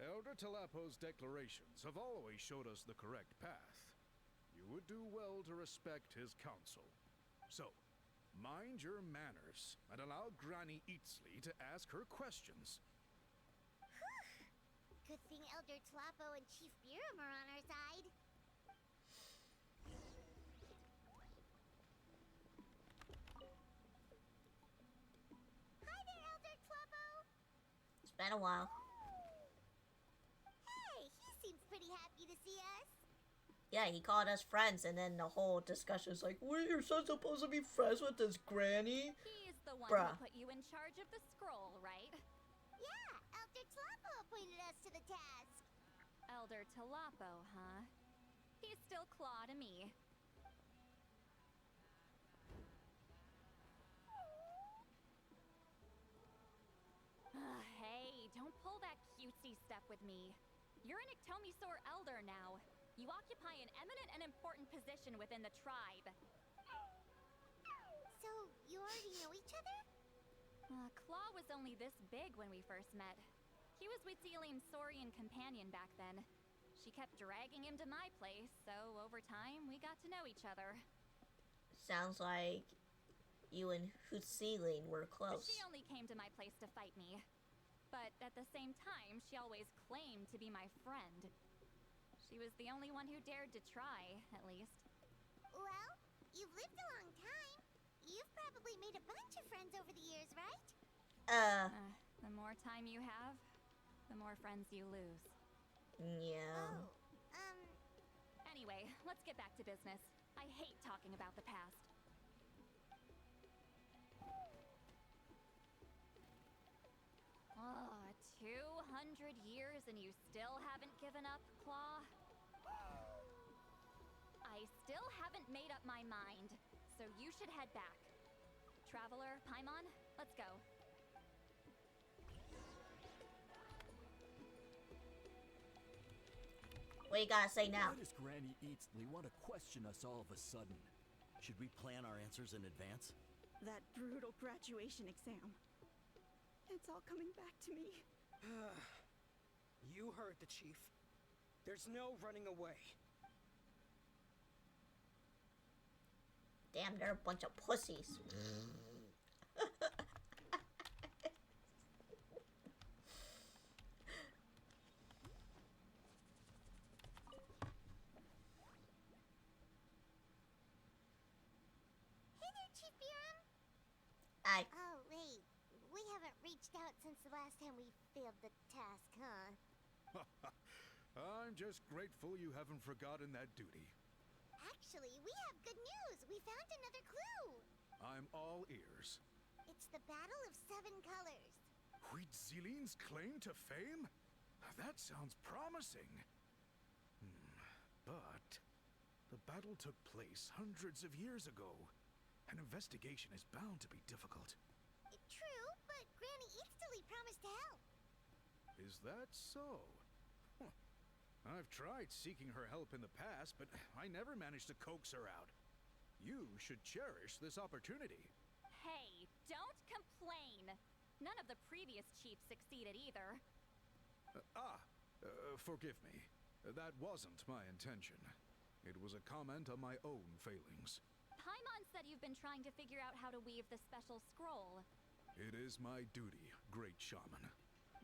Speaker 12: Elder Tlapo's declarations have always showed us the correct path. You would do well to respect his counsel. So, mind your manners and allow Granny Eatsley to ask her questions.
Speaker 3: Good thing Elder Tlapo and Chief Biram are on our side. Hi there, Elder Tlapo!
Speaker 1: It's been a while.
Speaker 3: Hey, he seems pretty happy to see us.
Speaker 1: Yeah, he called us friends, and then the whole discussion's like, "Were your son supposed to be friends with this granny?"
Speaker 2: He's the one
Speaker 1: Bruh.
Speaker 2: who put you in charge of the scroll, right?
Speaker 3: Yeah, Elder Tlapo appointed us to the task.
Speaker 2: Elder Tlapo, huh? He's still Claw to me. Hey, don't pull that cutesy stuff with me. You're an Iktomi-Sor elder now. You occupy an eminent and important position within the tribe.
Speaker 3: So, you already know each other?
Speaker 2: Claw was only this big when we first met. He was Witzelim's Saurian companion back then. She kept dragging him to my place, so over time, we got to know each other.
Speaker 1: Sounds like you and Witzelim were close.
Speaker 2: She only came to my place to fight me. But at the same time, she always claimed to be my friend. She was the only one who dared to try, at least.
Speaker 3: Well, you've lived a long time. You've probably made a bunch of friends over the years, right?
Speaker 2: The more time you have, the more friends you lose.
Speaker 1: Yeah.
Speaker 2: Anyway, let's get back to business. I hate talking about the past. 200 years and you still haven't given up, Claw? I still haven't made up my mind, so you should head back. Traveler, Paimon, let's go.
Speaker 1: What you gotta say now?
Speaker 10: Why does Granny Eatsley want to question us all of a sudden? Should we plan our answers in advance?
Speaker 11: That brutal graduation exam. It's all coming back to me.
Speaker 13: You heard the chief. There's no running away.
Speaker 1: Damn, they're a bunch of pussies. Aye.
Speaker 3: Oh, wait. We haven't reached out since the last time we failed the task, huh?
Speaker 12: I'm just grateful you haven't forgotten that duty.
Speaker 3: Actually, we have good news. We found another clue.
Speaker 12: I'm all ears.
Speaker 3: It's the Battle of Seven Colors.
Speaker 12: Wheatzelin's claim to fame? That sounds promising. But the battle took place hundreds of years ago. An investigation is bound to be difficult.
Speaker 3: True, but Granny Eatsley promised to help.
Speaker 12: Is that so? Huh. I've tried seeking her help in the past, but I never managed to coax her out. You should cherish this opportunity.
Speaker 2: Hey, don't complain. None of the previous chiefs succeeded either.
Speaker 12: Forgive me. That wasn't my intention. It was a comment on my own failings.
Speaker 2: Paimon said you've been trying to figure out how to weave the special scroll.
Speaker 12: It is my duty, great shaman.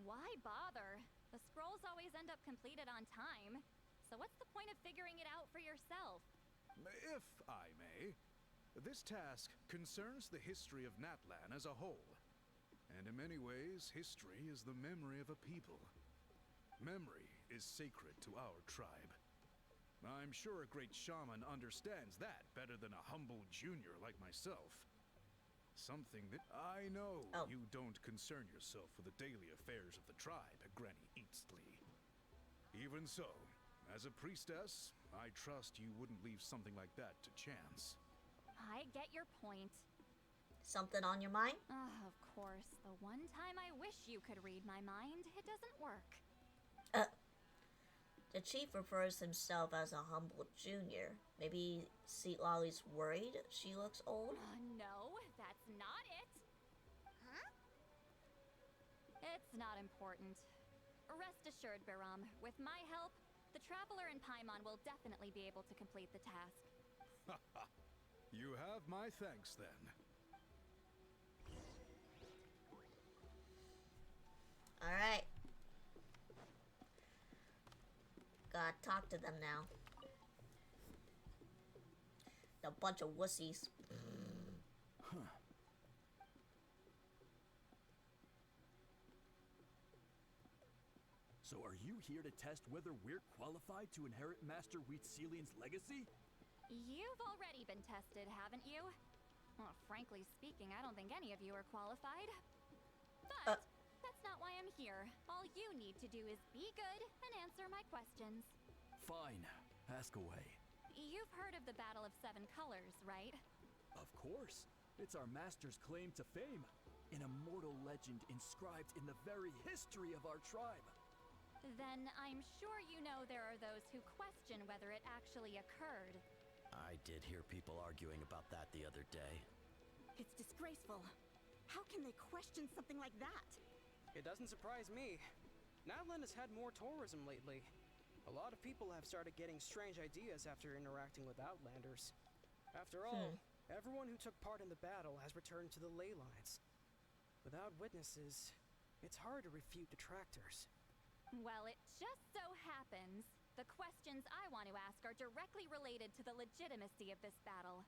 Speaker 2: Why bother? The scrolls always end up completed on time. So what's the point of figuring it out for yourself?
Speaker 12: If I may, this task concerns the history of Natlan as a whole. And in many ways, history is the memory of a people. Memory is sacred to our tribe. I'm sure a great shaman understands that better than a humble junior like myself. Something that I know you don't concern yourself with the daily affairs of the tribe, Granny Eatsley. Even so, as a priestess, I trust you wouldn't leave something like that to chance.
Speaker 2: I get your point.
Speaker 1: Something on your mind?
Speaker 2: Of course. The one time I wish you could read my mind, it doesn't work.
Speaker 1: The chief refers himself as a humble junior. Maybe Seat Lolly's worried she looks old?
Speaker 2: No, that's not it.
Speaker 3: Huh?
Speaker 2: It's not important. Rest assured, Biram, with my help, the Traveler and Paimon will definitely be able to complete the task.
Speaker 12: You have my thanks then.
Speaker 1: Alright. Gotta talk to them now. A bunch of wussies.
Speaker 10: So are you here to test whether we're qualified to inherit Master Wheatzelin's legacy?
Speaker 2: You've already been tested, haven't you? Well, frankly speaking, I don't think any of you are qualified. But that's not why I'm here. All you need to do is be good and answer my questions.
Speaker 10: Fine. Ask away.
Speaker 2: You've heard of the Battle of Seven Colors, right?
Speaker 10: Of course. It's our master's claim to fame. An immortal legend inscribed in the very history of our tribe.
Speaker 2: Then I'm sure you know there are those who question whether it actually occurred.
Speaker 14: I did hear people arguing about that the other day.
Speaker 11: It's disgraceful. How can they question something like that?
Speaker 13: It doesn't surprise me. Natlan has had more tourism lately. A lot of people have started getting strange ideas after interacting with Outlanders. After all, everyone who took part in the battle has returned to the ley lines. Without witnesses, it's hard to refute detractors.
Speaker 2: Well, it just so happens the questions I want to ask are directly related to the legitimacy of this battle.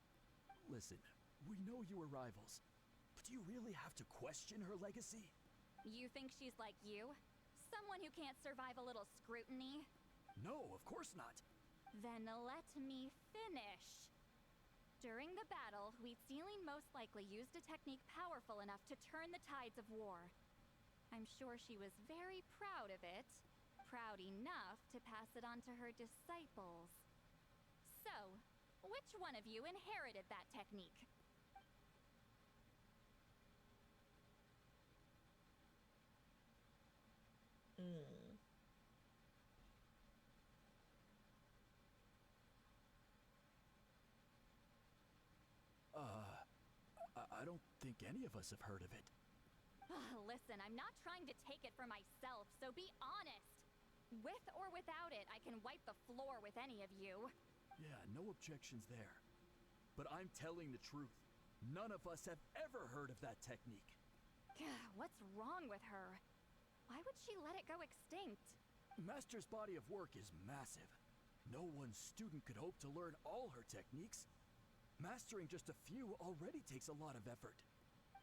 Speaker 10: Listen, we know you are rivals, but do you really have to question her legacy?
Speaker 2: You think she's like you? Someone who can't survive a little scrutiny?
Speaker 10: No, of course not.
Speaker 2: Then let me finish. During the battle, Wheatsealing most likely used a technique powerful enough to turn the tides of war. I'm sure she was very proud of it, proud enough to pass it on to her disciples. So, which one of you inherited that technique?
Speaker 10: I don't think any of us have heard of it.
Speaker 2: Listen, I'm not trying to take it for myself, so be honest. With or without it, I can wipe the floor with any of you.
Speaker 10: Yeah, no objections there. But I'm telling the truth. None of us have ever heard of that technique.
Speaker 2: What's wrong with her? Why would she let it go extinct?
Speaker 10: Master's body of work is massive. No one student could hope to learn all her techniques. Mastering just a few already takes a lot of effort.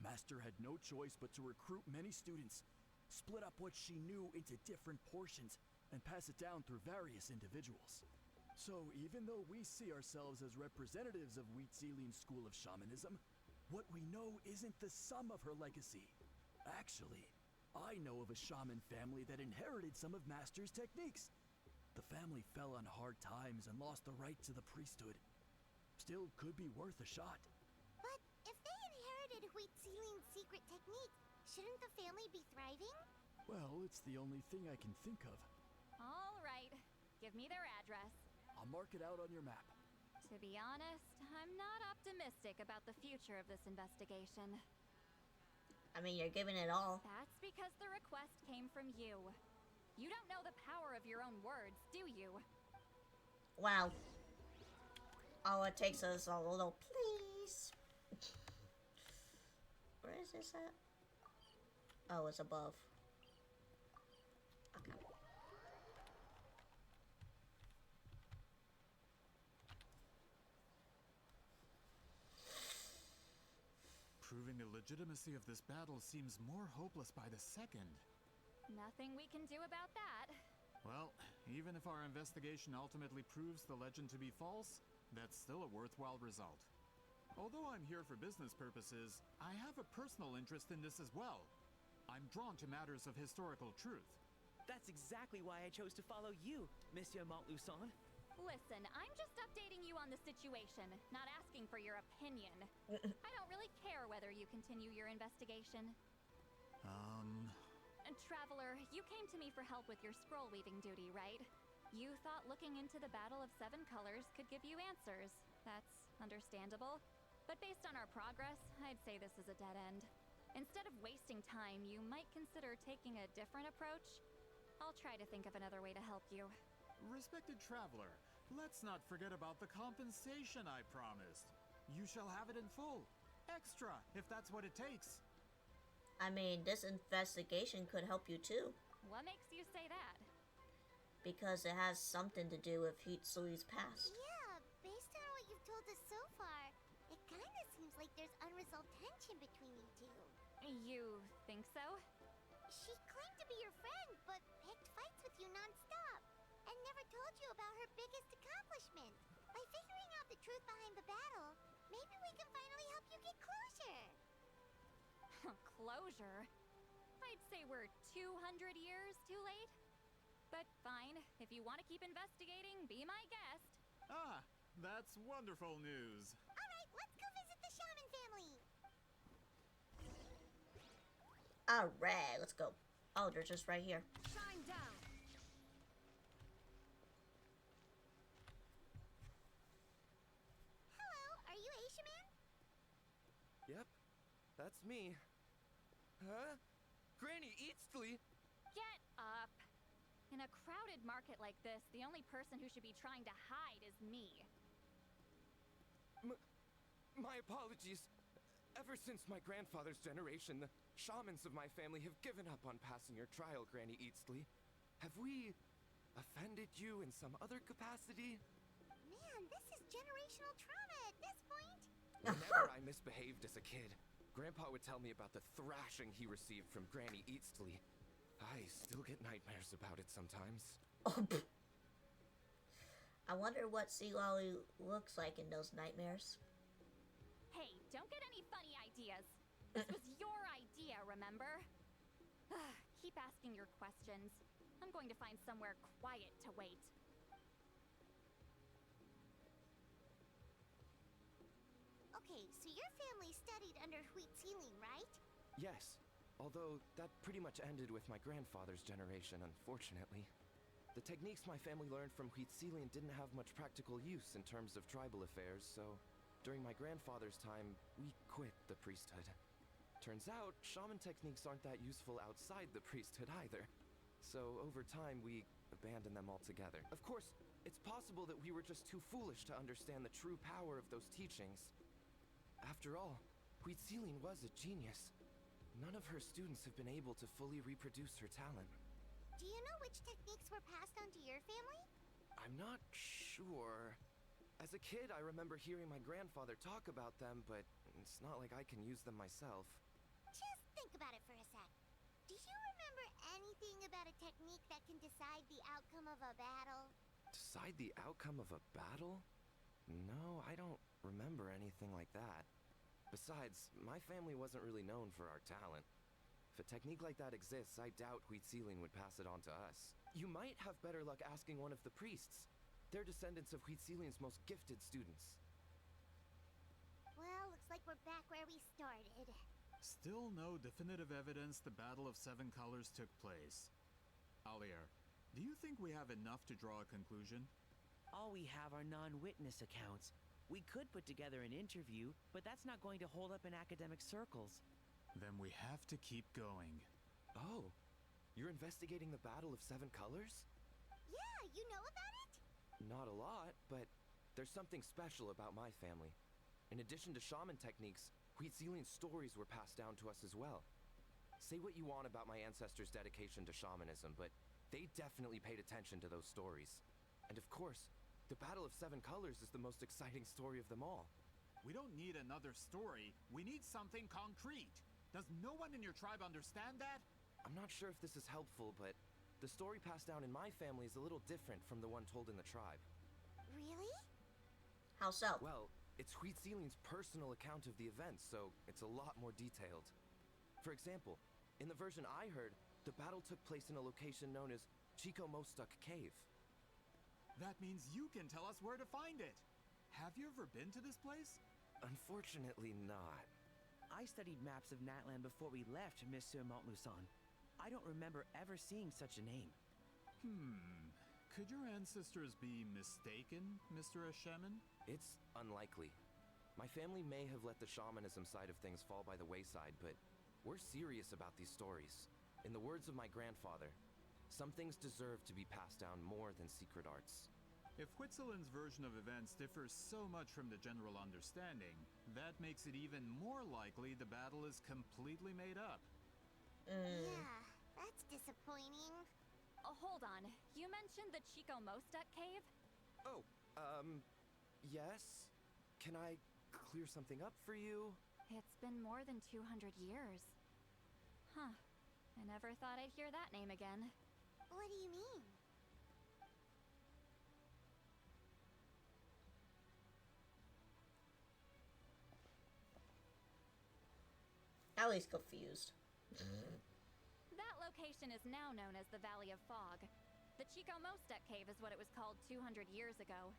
Speaker 10: Master had no choice but to recruit many students, split up what she knew into different portions, and pass it down through various individuals. So even though we see ourselves as representatives of Wheatsealing's school of shamanism, what we know isn't the sum of her legacy. Actually, I know of a shaman family that inherited some of Master's techniques. The family fell on hard times and lost the right to the priesthood. Still could be worth a shot.
Speaker 3: But if they inherited Wheatsealing's secret technique, shouldn't the family be thriving?
Speaker 10: Well, it's the only thing I can think of.
Speaker 2: All right, give me their address.
Speaker 10: I'll mark it out on your map.
Speaker 2: To be honest, I'm not optimistic about the future of this investigation.
Speaker 1: I mean, you're giving it all.
Speaker 2: That's because the request came from you. You don't know the power of your own words, do you?
Speaker 1: Wow. All it takes is a little please. Where is this at? Oh, it's above. Okay.
Speaker 5: Proving the legitimacy of this battle seems more hopeless by the second.
Speaker 2: Nothing we can do about that.
Speaker 5: Well, even if our investigation ultimately proves the legend to be false, that's still a worthwhile result. Although I'm here for business purposes, I have a personal interest in this as well. I'm drawn to matters of historical truth.
Speaker 6: That's exactly why I chose to follow you, Monsieur Montluçon.
Speaker 2: Listen, I'm just updating you on the situation, not asking for your opinion. I don't really care whether you continue your investigation. And Traveler, you came to me for help with your scroll weaving duty, right? You thought looking into the Battle of Seven Colors could give you answers. That's understandable. But based on our progress, I'd say this is a dead end. Instead of wasting time, you might consider taking a different approach. I'll try to think of another way to help you.
Speaker 5: Respected traveler, let's not forget about the compensation I promised. You shall have it in full. Extra, if that's what it takes.
Speaker 1: I mean, this investigation could help you too.
Speaker 2: What makes you say that?
Speaker 1: Because it has something to do with Hitsui's past.
Speaker 3: Yeah, based on what you've told us so far, it kinda seems like there's unresolved tension between you two.
Speaker 2: You think so?
Speaker 3: She claimed to be your friend, but picked fights with you non-stop, and never told you about her biggest accomplishment. By figuring out the truth behind the battle, maybe we can finally help you get closure.
Speaker 2: Closure? I'd say we're 200 years too late. But fine, if you want to keep investigating, be my guest.
Speaker 5: Ah, that's wonderful news.
Speaker 3: Alright, let's go visit the shaman family.
Speaker 1: Alright, let's go. Oh, they're just right here.
Speaker 11: Shine down.
Speaker 3: Hello, are you a shaman?
Speaker 8: Yep,
Speaker 14: That's me. Huh? Granny Eastly?
Speaker 2: Get up! In a crowded market like this, the only person who should be trying to hide is me.
Speaker 14: My apologies. Ever since my grandfather's generation, the shamans of my family have given up on passing your trial, Granny Eastly. Have we offended you in some other capacity?
Speaker 3: Man, this is generational trauma at this point.
Speaker 14: Whenever I misbehaved as a kid, Grandpa would tell me about the thrashing he received from Granny Eastly. I still get nightmares about it sometimes.
Speaker 1: I wonder what Sea Lolly looks like in those nightmares.
Speaker 2: Hey, don't get any funny ideas. This was your idea, remember? Keep asking your questions. I'm going to find somewhere quiet to wait.
Speaker 3: Okay, so your family studied under Huitzilin, right?
Speaker 14: Yes, although that pretty much ended with my grandfather's generation, unfortunately. The techniques my family learned from Huitzilin didn't have much practical use in terms of tribal affairs, so during my grandfather's time, we quit the priesthood. Turns out, shaman techniques aren't that useful outside the priesthood either. So over time, we abandoned them altogether. Of course, it's possible that we were just too foolish to understand the true power of those teachings. After all, Huitzilin was a genius. None of her students have been able to fully reproduce her talent.
Speaker 3: Do you know which techniques were passed on to your family?
Speaker 14: I'm not sure. As a kid, I remember hearing my grandfather talk about them, but it's not like I can use them myself.
Speaker 3: Just think about it for a sec. Do you remember anything about a technique that can decide the outcome of a battle?
Speaker 14: Decide the outcome of a battle? No, I don't remember anything like that. Besides, my family wasn't really known for our talent. If a technique like that exists, I doubt Huitzilin would pass it on to us. You might have better luck asking one of the priests. They're descendants of Huitzilin's most gifted students.
Speaker 3: Well, looks like we're back where we started.
Speaker 5: Still no definitive evidence the Battle of Seven Colors took place. Alier, do you think we have enough to draw a conclusion?
Speaker 6: All we have are non-witness accounts. We could put together an interview, but that's not going to hold up in academic circles.
Speaker 5: Then we have to keep going.
Speaker 14: Oh, you're investigating the Battle of Seven Colors?
Speaker 3: Yeah, you know about it?
Speaker 14: Not a lot, but there's something special about my family. In addition to shaman techniques, Huitzilin's stories were passed down to us as well. Say what you want about my ancestors' dedication to shamanism, but they definitely paid attention to those stories. And of course, the Battle of Seven Colors is the most exciting story of them all.
Speaker 5: We don't need another story. We need something concrete. Does no one in your tribe understand that?
Speaker 14: I'm not sure if this is helpful, but the story passed down in my family is a little different from the one told in the tribe.
Speaker 3: Really?
Speaker 1: How so?
Speaker 14: Well, it's Huitzilin's personal account of the events, so it's a lot more detailed. For example, in the version I heard, the battle took place in a location known as Chico Mostuk Cave.
Speaker 5: That means you can tell us where to find it. Have you ever been to this place?
Speaker 14: Unfortunately not.
Speaker 6: I studied maps of Natland before we left, Monsieur Montluçon. I don't remember ever seeing such a name.
Speaker 5: Could your ancestors be mistaken, Mr. Shaman?
Speaker 14: It's unlikely. My family may have let the shamanism side of things fall by the wayside, but we're serious about these stories. In the words of my grandfather, some things deserve to be passed down more than secret arts.
Speaker 5: If Huitzilin's version of events differs so much from the general understanding, that makes it even more likely the battle is completely made up.
Speaker 3: Yeah, that's disappointing.
Speaker 2: Hold on. You mentioned the Chico Mostuk cave?
Speaker 14: Oh, yes? Can I clear something up for you?
Speaker 2: It's been more than 200 years. Huh. I never thought I'd hear that name again.
Speaker 3: What do you mean?
Speaker 1: Allie's confused.
Speaker 2: That location is now known as the Valley of Fog. The Chico Mostuk cave is what it was called 200 years ago.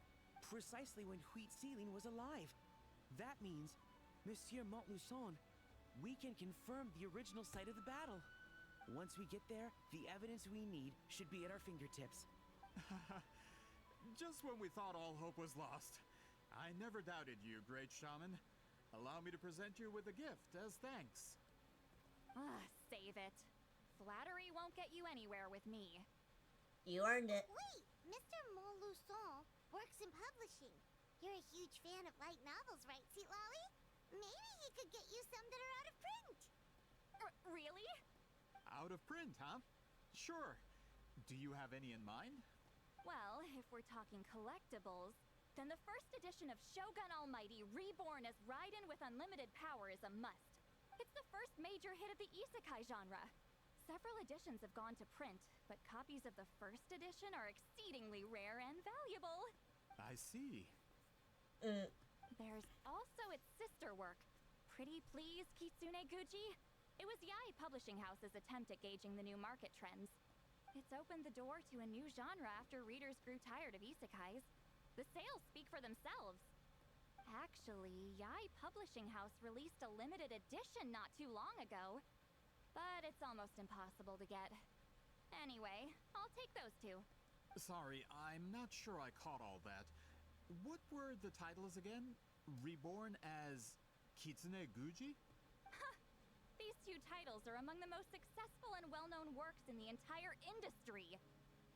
Speaker 6: Precisely when Huitzilin was alive. That means, Monsieur Montluçon, we can confirm the original site of the battle. Once we get there, the evidence we need should be at our fingertips.
Speaker 5: Just when we thought all hope was lost. I never doubted you, great shaman. Allow me to present you with a gift as thanks.
Speaker 2: Save it. Flattery won't get you anywhere with me.
Speaker 1: You earned it.
Speaker 3: Wait, Mr. Montluçon works in publishing. You're a huge fan of light novels, right, Sweet Lolly? Maybe he could get you some that are out of print.
Speaker 2: Really?
Speaker 5: Out of print, huh? Sure. Do you have any in mind?
Speaker 2: Well, if we're talking collectibles, then the first edition of Shogun Almighty Reborn as Raiden with Unlimited Power is a must. It's the first major hit of the isekai genre. Several editions have gone to print, but copies of the first edition are exceedingly rare and valuable.
Speaker 5: I see.
Speaker 2: There's also its sister work, Pretty Please Kitsune Guji. It was Yai Publishing House's attempt at gauging the new market trends. It's opened the door to a new genre after readers grew tired of isekais. The sales speak for themselves. Actually, Yai Publishing House released a limited edition not too long ago, but it's almost impossible to get. Anyway, I'll take those two.
Speaker 5: Sorry, I'm not sure I caught all that. What were the titles again? Reborn as Kitsune Guji?
Speaker 2: These two titles are among the most successful and well-known works in the entire industry.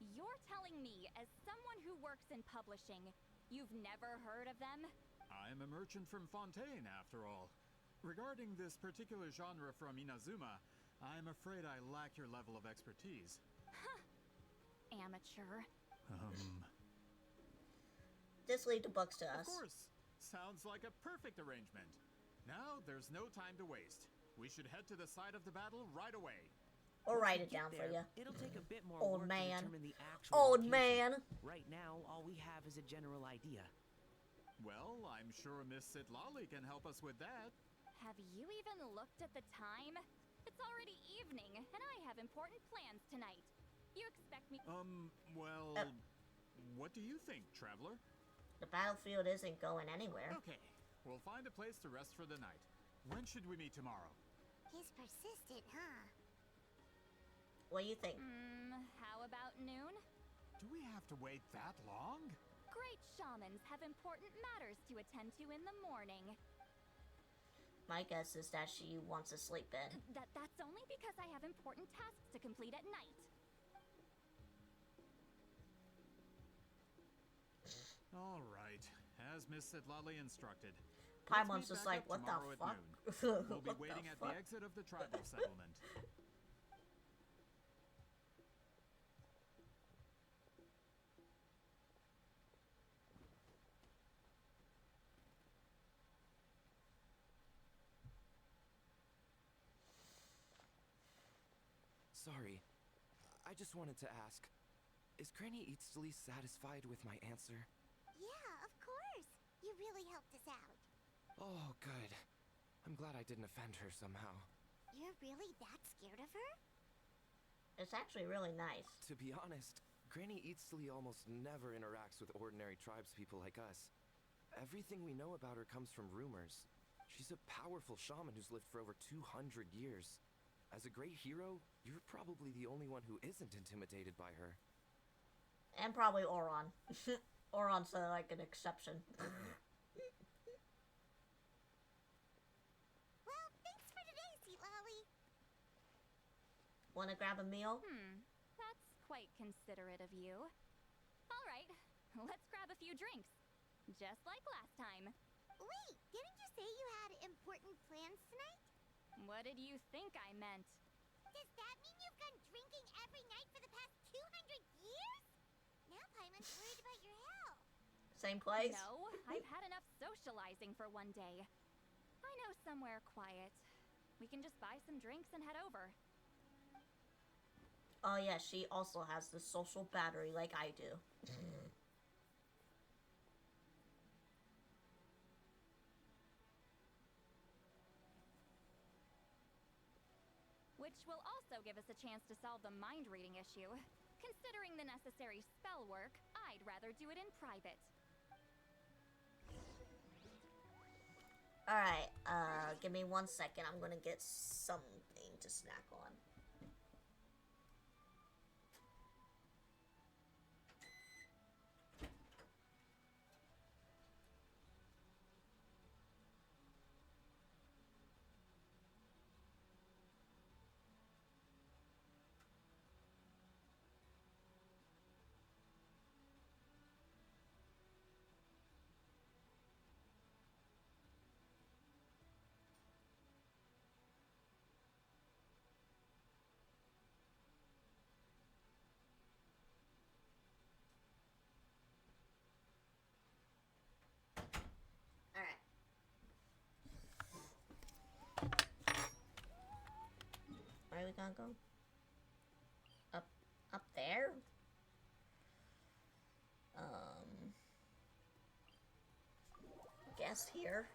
Speaker 2: You're telling me, as someone who works in publishing, you've never heard of them?
Speaker 5: I'm a merchant from Fontaine, after all. Regarding this particular genre from Inazuma, I'm afraid I lack your level of expertise.
Speaker 2: Amateur.
Speaker 1: Just leave the books to us.
Speaker 5: Of course. Sounds like a perfect arrangement. Now, there's no time to waste. We should head to the site of the battle right away.
Speaker 1: Or write it down for you.
Speaker 6: It'll take a bit more
Speaker 1: Old
Speaker 6: work
Speaker 1: man.
Speaker 6: to determine the actual
Speaker 1: Old
Speaker 6: location.
Speaker 1: man.
Speaker 6: Right now, all we have is a general idea.
Speaker 5: Well, I'm sure Miss Sitlali can help us with that.
Speaker 2: Have you even looked at the time? It's already evening, and I have important plans tonight. You expect me—
Speaker 5: well, what do you think, traveler?
Speaker 1: The battlefield isn't going anywhere.
Speaker 5: Okay, we'll find a place to rest for the night. When should we meet tomorrow?
Speaker 3: He's persistent, huh?
Speaker 1: What do you think?
Speaker 2: How about noon?
Speaker 5: Do we have to wait that long?
Speaker 2: Great shamans have important matters to attend to in the morning.
Speaker 1: My guess is that she wants to sleep in.
Speaker 2: That's only because I have important tasks to complete at night.
Speaker 5: All right, as Miss Sitlali instructed.
Speaker 1: Paimon's just like, what the fuck?
Speaker 5: We'll be waiting at the exit of the tribal settlement.
Speaker 14: Sorry. I just wanted to ask, is Granny Eatsley satisfied with my answer?
Speaker 3: Yeah, of course. You really helped us out.
Speaker 14: Oh, good. I'm glad I didn't offend her somehow.
Speaker 3: You're really that scared of her?
Speaker 1: It's actually really nice.
Speaker 14: To be honest, Granny Eatsley almost never interacts with ordinary tribespeople like us. Everything we know about her comes from rumors. She's a powerful shaman who's lived for over 200 years. As a great hero, you're probably the only one who isn't intimidated by her.
Speaker 1: And probably Oron. Oron's like an exception.
Speaker 3: Well, thanks for today, Sweet Lolly.
Speaker 1: Wanna grab a meal?
Speaker 2: That's quite considerate of you. All right, let's grab a few drinks. Just like last time.
Speaker 3: Wait, didn't you say you had important plans tonight?
Speaker 2: What did you think I meant?
Speaker 3: Does that mean you've gone drinking every night for the past 200 years? Now Paimon's worried about your health.
Speaker 1: Same place?
Speaker 2: No, I've had enough socializing for one day. I know somewhere quiet. We can just buy some drinks and head over.
Speaker 1: Oh yeah, she also has the social battery like I do.
Speaker 2: Which will also give us a chance to solve the mind reading issue. Considering the necessary spell work, I'd rather do it in private.
Speaker 1: Alright, give me 1 second. I'm gonna get something to snack on. we gotta go? Up there? Guess here.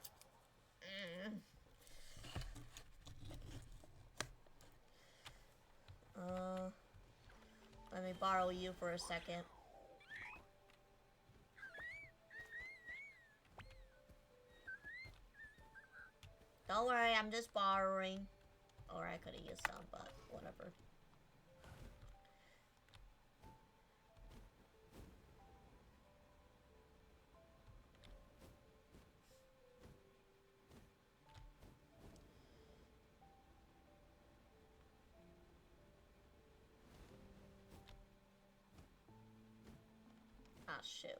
Speaker 1: Let me borrow you for a second. Don't worry, I'm just borrowing. Or I could have used some, but whatever. Ah, shoot.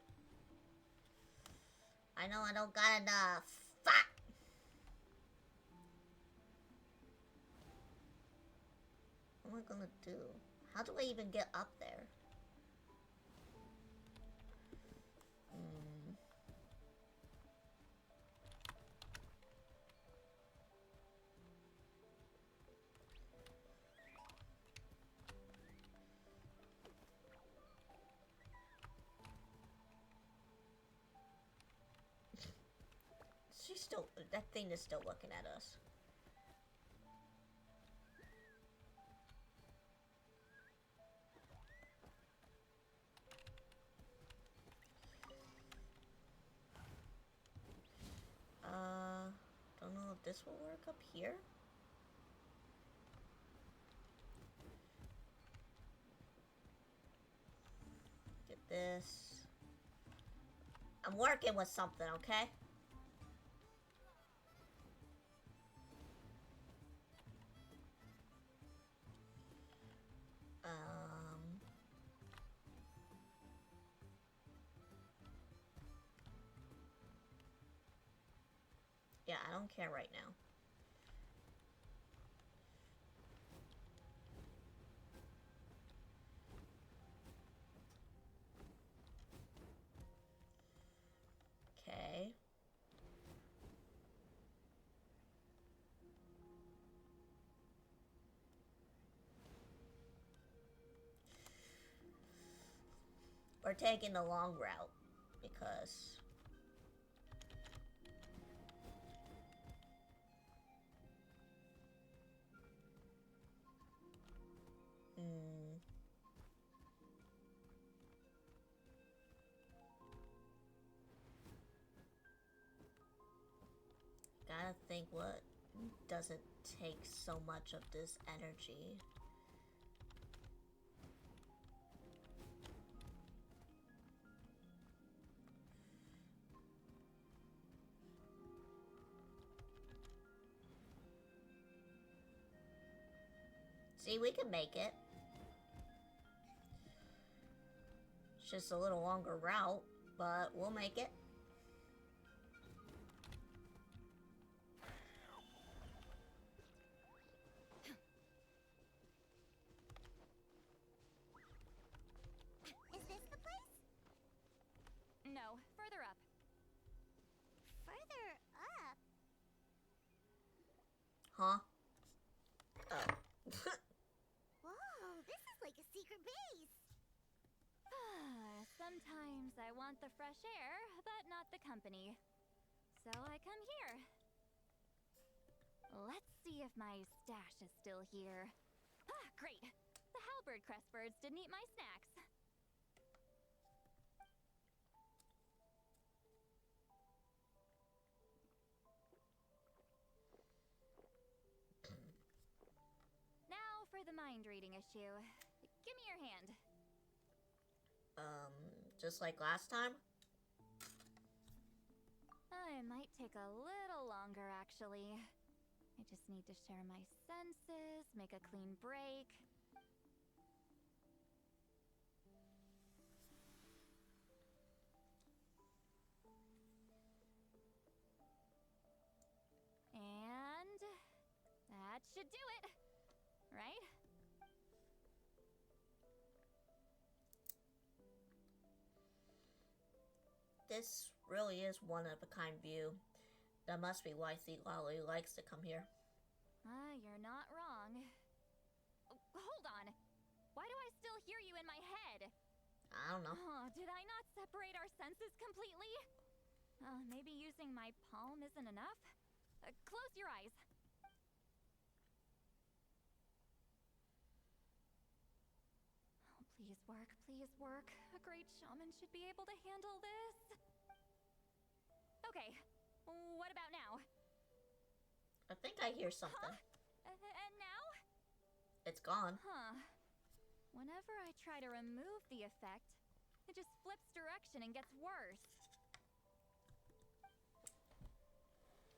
Speaker 1: I know I don't got enough. Fuck! What am I gonna do? How do I even get up there? She's still, that thing is still looking at us. Don't know if this will work up here. Get this. I'm working with something, okay? Yeah, I don't care right now. Okay. We're taking the long route because gotta think what doesn't take so much of this energy. See, we can make it. It's just a little longer route, but we'll make it.
Speaker 3: Is this the place?
Speaker 2: No, further up.
Speaker 3: Further up?
Speaker 1: Huh? Oh.
Speaker 3: Whoa, this is like a secret base.
Speaker 2: Sometimes I want the fresh air, but not the company. So I come here. Let's see if my stash is still here. Ah, great! The halberd crest birds didn't eat my snacks. Now for the mind reading issue. Give me your hand.
Speaker 1: Just like last time?
Speaker 2: It might take a little longer, actually. I just need to share my senses, make a clean break. And that should do it, right?
Speaker 1: This really is one-of-a-kind view. That must be why Lolly likes to come here.
Speaker 2: You're not wrong. in my head?
Speaker 1: I don't know.
Speaker 2: Oh, did I not separate our senses completely? Maybe using my palm isn't enough? Close your eyes. Oh, please work, please work. A great shaman should be able to handle this. Okay, what about now?
Speaker 1: I think I hear something.
Speaker 2: And now?
Speaker 1: It's gone.
Speaker 2: Huh. Whenever I try to remove the effect, it just flips direction and gets worse.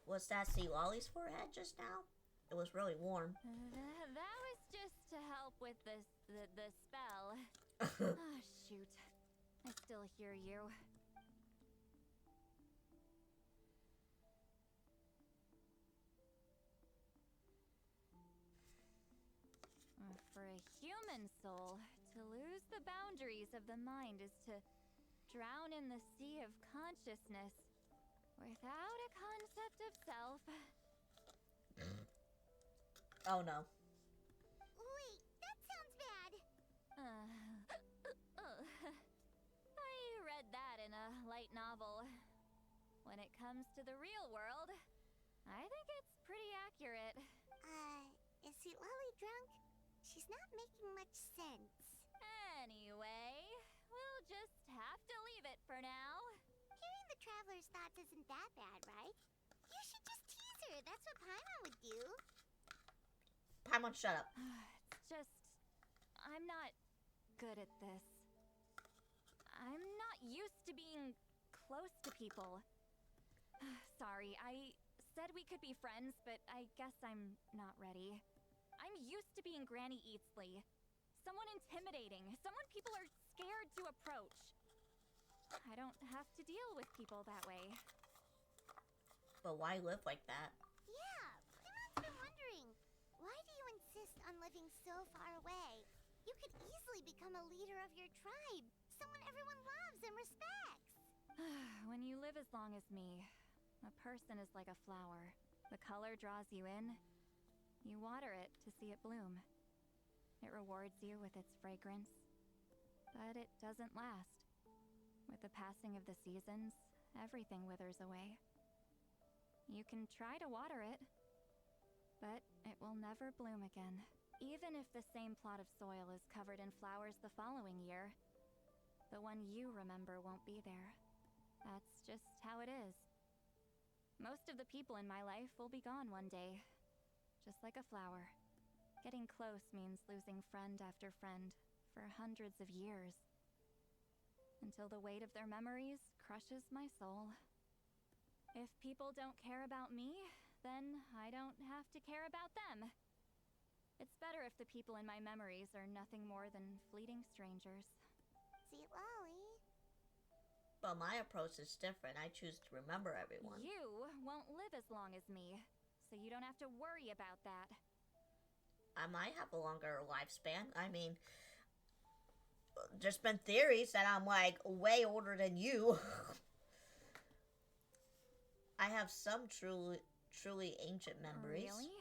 Speaker 1: Was that Sea Lolly's forehead just now? It was really warm.
Speaker 2: That was just to help with the spell. Oh, shoot. I still hear you. For a human soul, to lose the boundaries of the mind is to drown in the sea of consciousness without a concept of self.
Speaker 1: Oh no.
Speaker 3: Wait, that sounds bad.
Speaker 2: I read that in a light novel. When it comes to the real world, I think it's pretty accurate.
Speaker 3: Is Lolly drunk? She's not making much sense.
Speaker 2: Anyway, we'll just have to leave it for now.
Speaker 3: Hearing the traveler's thoughts isn't that bad, right? You should just tease her. That's what Paimon would do.
Speaker 1: Paimon, shut up.
Speaker 2: It's just... I'm not good at this. I'm not used to being close to people. Sorry, I said we could be friends, but I guess I'm not ready. I'm used to being Granny Eatsley. Someone intimidating, someone people are scared to approach. I don't have to deal with people that way.
Speaker 1: But why live like that?
Speaker 3: Yeah, Paimon's been wondering. Why do you insist on living so far away? You could easily become a leader of your tribe. Someone everyone loves and respects.
Speaker 2: When you live as long as me, a person is like a flower. The color draws you in. You water it to see it bloom. It rewards you with its fragrance. But it doesn't last. With the passing of the seasons, everything withers away. You can try to water it, but it will never bloom again. Even if the same plot of soil is covered in flowers the following year, the one you remember won't be there. That's just how it is. Most of the people in my life will be gone one day. Just like a flower. Getting close means losing friend after friend for hundreds of years. Until the weight of their memories crushes my soul. If people don't care about me, then I don't have to care about them. It's better if the people in my memories are nothing more than fleeting strangers.
Speaker 3: See, Lolly.
Speaker 1: But my approach is different. I choose to remember everyone.
Speaker 2: You won't live as long as me, so you don't have to worry about that.
Speaker 1: I might have a longer lifespan. I mean, there's been theories that I'm like way older than you. I have some truly ancient memories.
Speaker 2: Really?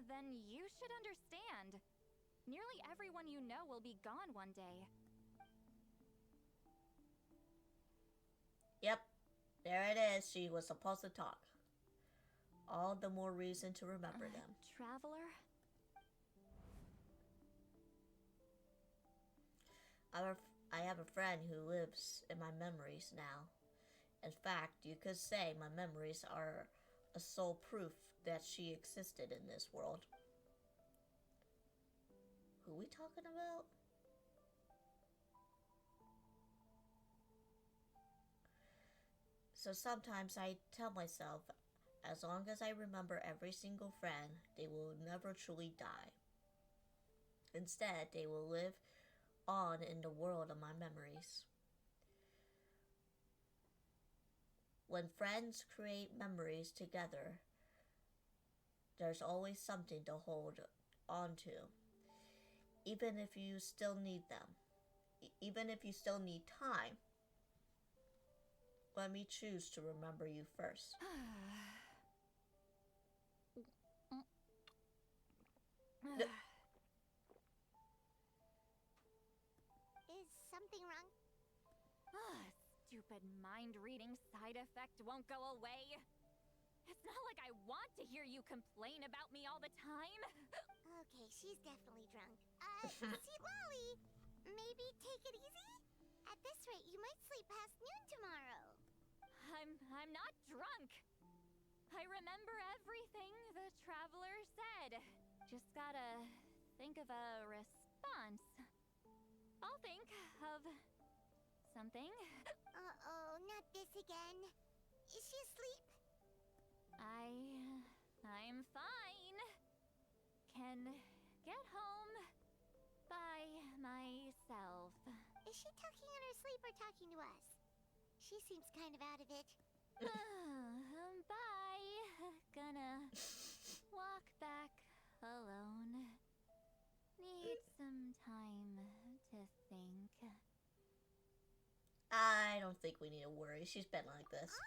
Speaker 2: Then you should understand. Nearly everyone you know will be gone one day.
Speaker 1: Yep, there it is. She was supposed to talk. All the more reason to remember them.
Speaker 2: Traveler?
Speaker 1: I have a friend who lives in my memories now. In fact, you could say my memories are a sole proof that she existed in this world. Who we talking about? So sometimes I tell myself, as long as I remember every single friend, they will never truly die. Instead, they will live on in the world of my memories. When friends create memories together, there's always something to hold on to. Even if you still need them. Even if you still need time. Let me choose to remember you first.
Speaker 3: something wrong?
Speaker 2: Stupid mind-reading side effect won't go away. It's not like I want to hear you complain about me all the time.
Speaker 3: Okay, she's definitely drunk. See, Lolly, maybe take it easy? At this rate, you might sleep past noon tomorrow.
Speaker 2: I'm not drunk. I remember everything the traveler said. Just gotta think of a response. I'll think of something.
Speaker 3: Uh-oh, not this again. Is she asleep?
Speaker 2: I'm fine. Can get home by myself.
Speaker 3: Is she talking in her sleep or talking to us? She seems kind of out of it.
Speaker 2: Bye. Gonna walk back alone. Need some time to think.
Speaker 1: I don't think we need to worry. She's been like this.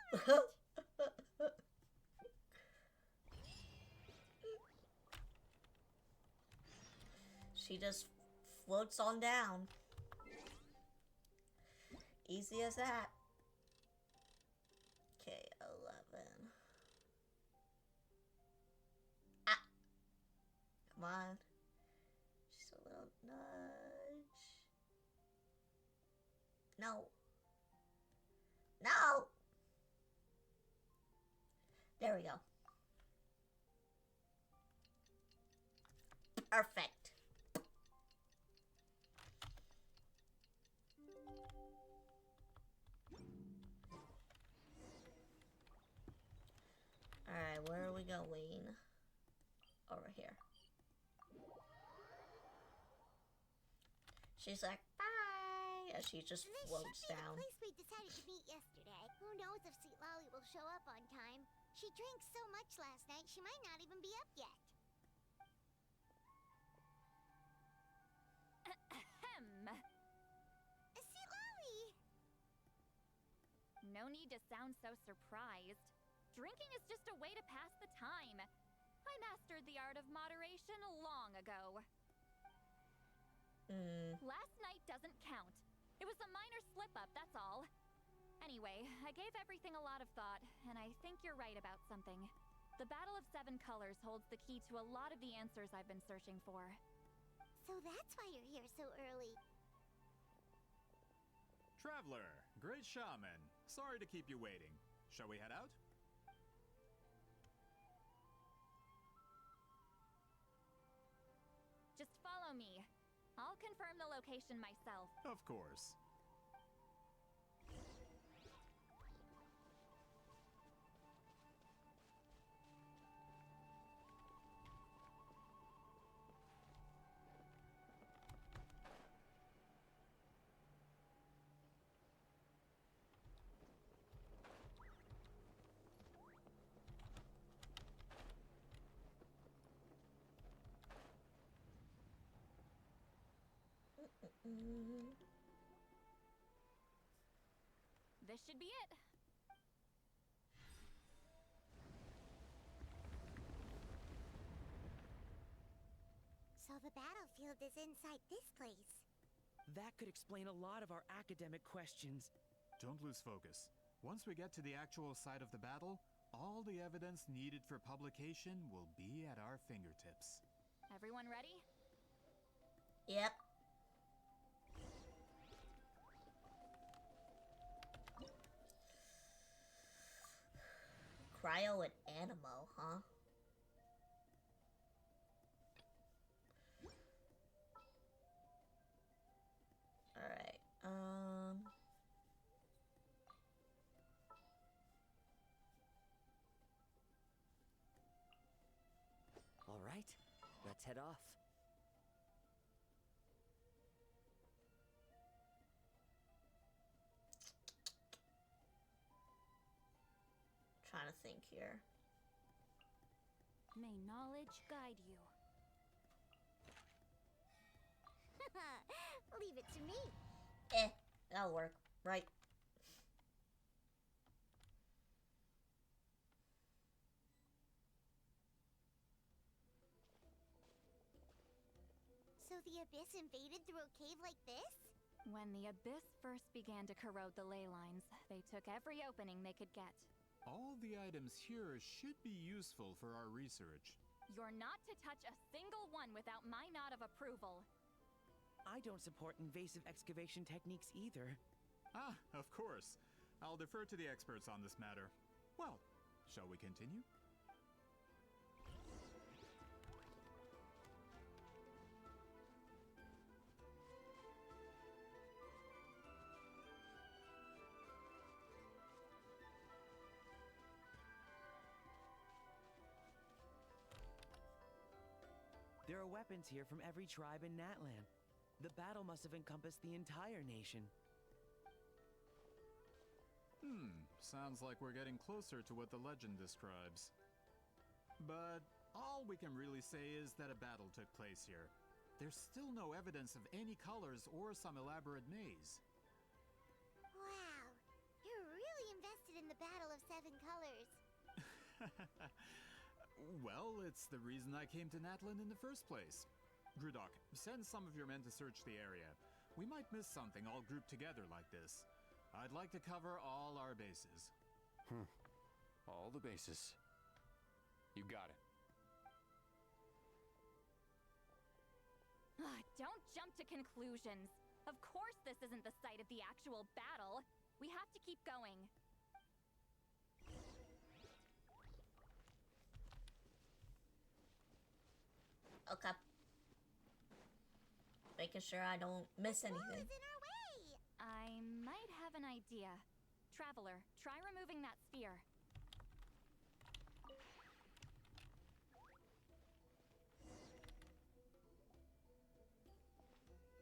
Speaker 1: She just floats on down. Easy as that. Okay, 11. Ah! Come on. Just a little nudge. No. No! There we go. Perfect. Alright, where are we going? Over here. She's like, bye! As she just floats down.
Speaker 3: This should be the place we decided to meet yesterday. Who knows if Sweet Lolly will show up on time. She drank so much last night, she might not even be up yet.
Speaker 2: Ahem.
Speaker 3: Sweet Lolly!
Speaker 2: No need to sound so surprised. Drinking is just a way to pass the time. I mastered the art of moderation long ago. Last night doesn't count. It was a minor slip-up, that's all. Anyway, I gave everything a lot of thought, and I think you're right about something. The Battle of Seven Colors holds the key to a lot of the answers I've been searching for.
Speaker 3: So that's why you're here so early.
Speaker 5: Traveler, great shaman. Sorry to keep you waiting. Shall we head out?
Speaker 2: Just follow me. I'll confirm the location myself.
Speaker 5: Of course.
Speaker 2: This should be it.
Speaker 3: So the battlefield is inside this place.
Speaker 6: That could explain a lot of our academic questions.
Speaker 5: Don't lose focus. Once we get to the actual site of the battle, all the evidence needed for publication will be at our fingertips.
Speaker 2: Everyone ready?
Speaker 1: Yep. Cryo and Animo, huh? Alright,
Speaker 15: All right, let's head off.
Speaker 1: Trying to think here.
Speaker 2: May knowledge guide you.
Speaker 3: Leave it to me.
Speaker 1: That'll work, right?
Speaker 3: So the Abyss invaded through a cave like this?
Speaker 2: When the Abyss first began to corrode the ley lines, they took every opening they could get.
Speaker 5: All the items here should be useful for our research.
Speaker 2: You're not to touch a single one without my nod of approval.
Speaker 6: I don't support invasive excavation techniques either.
Speaker 5: Ah, of course. I'll defer to the experts on this matter. Well, shall we continue?
Speaker 6: There are weapons here from every tribe in Natland. The battle must have encompassed the entire nation.
Speaker 5: Sounds like we're getting closer to what the legend describes. But all we can really say is that a battle took place here. There's still no evidence of any colors or some elaborate maze.
Speaker 3: Wow, you're really invested in the Battle of Seven Colors.
Speaker 5: Well, it's the reason I came to Natland in the first place. Grudok, send some of your men to search the area. We might miss something all grouped together like this. I'd like to cover all our bases.
Speaker 4: All the bases. You got it.
Speaker 2: Don't jump to conclusions. Of course this isn't the site of the actual battle. We have to keep going.
Speaker 1: Okay. Making sure I don't miss anything.
Speaker 3: Wall is in our way!
Speaker 2: I might have an idea. Traveler, try removing that sphere.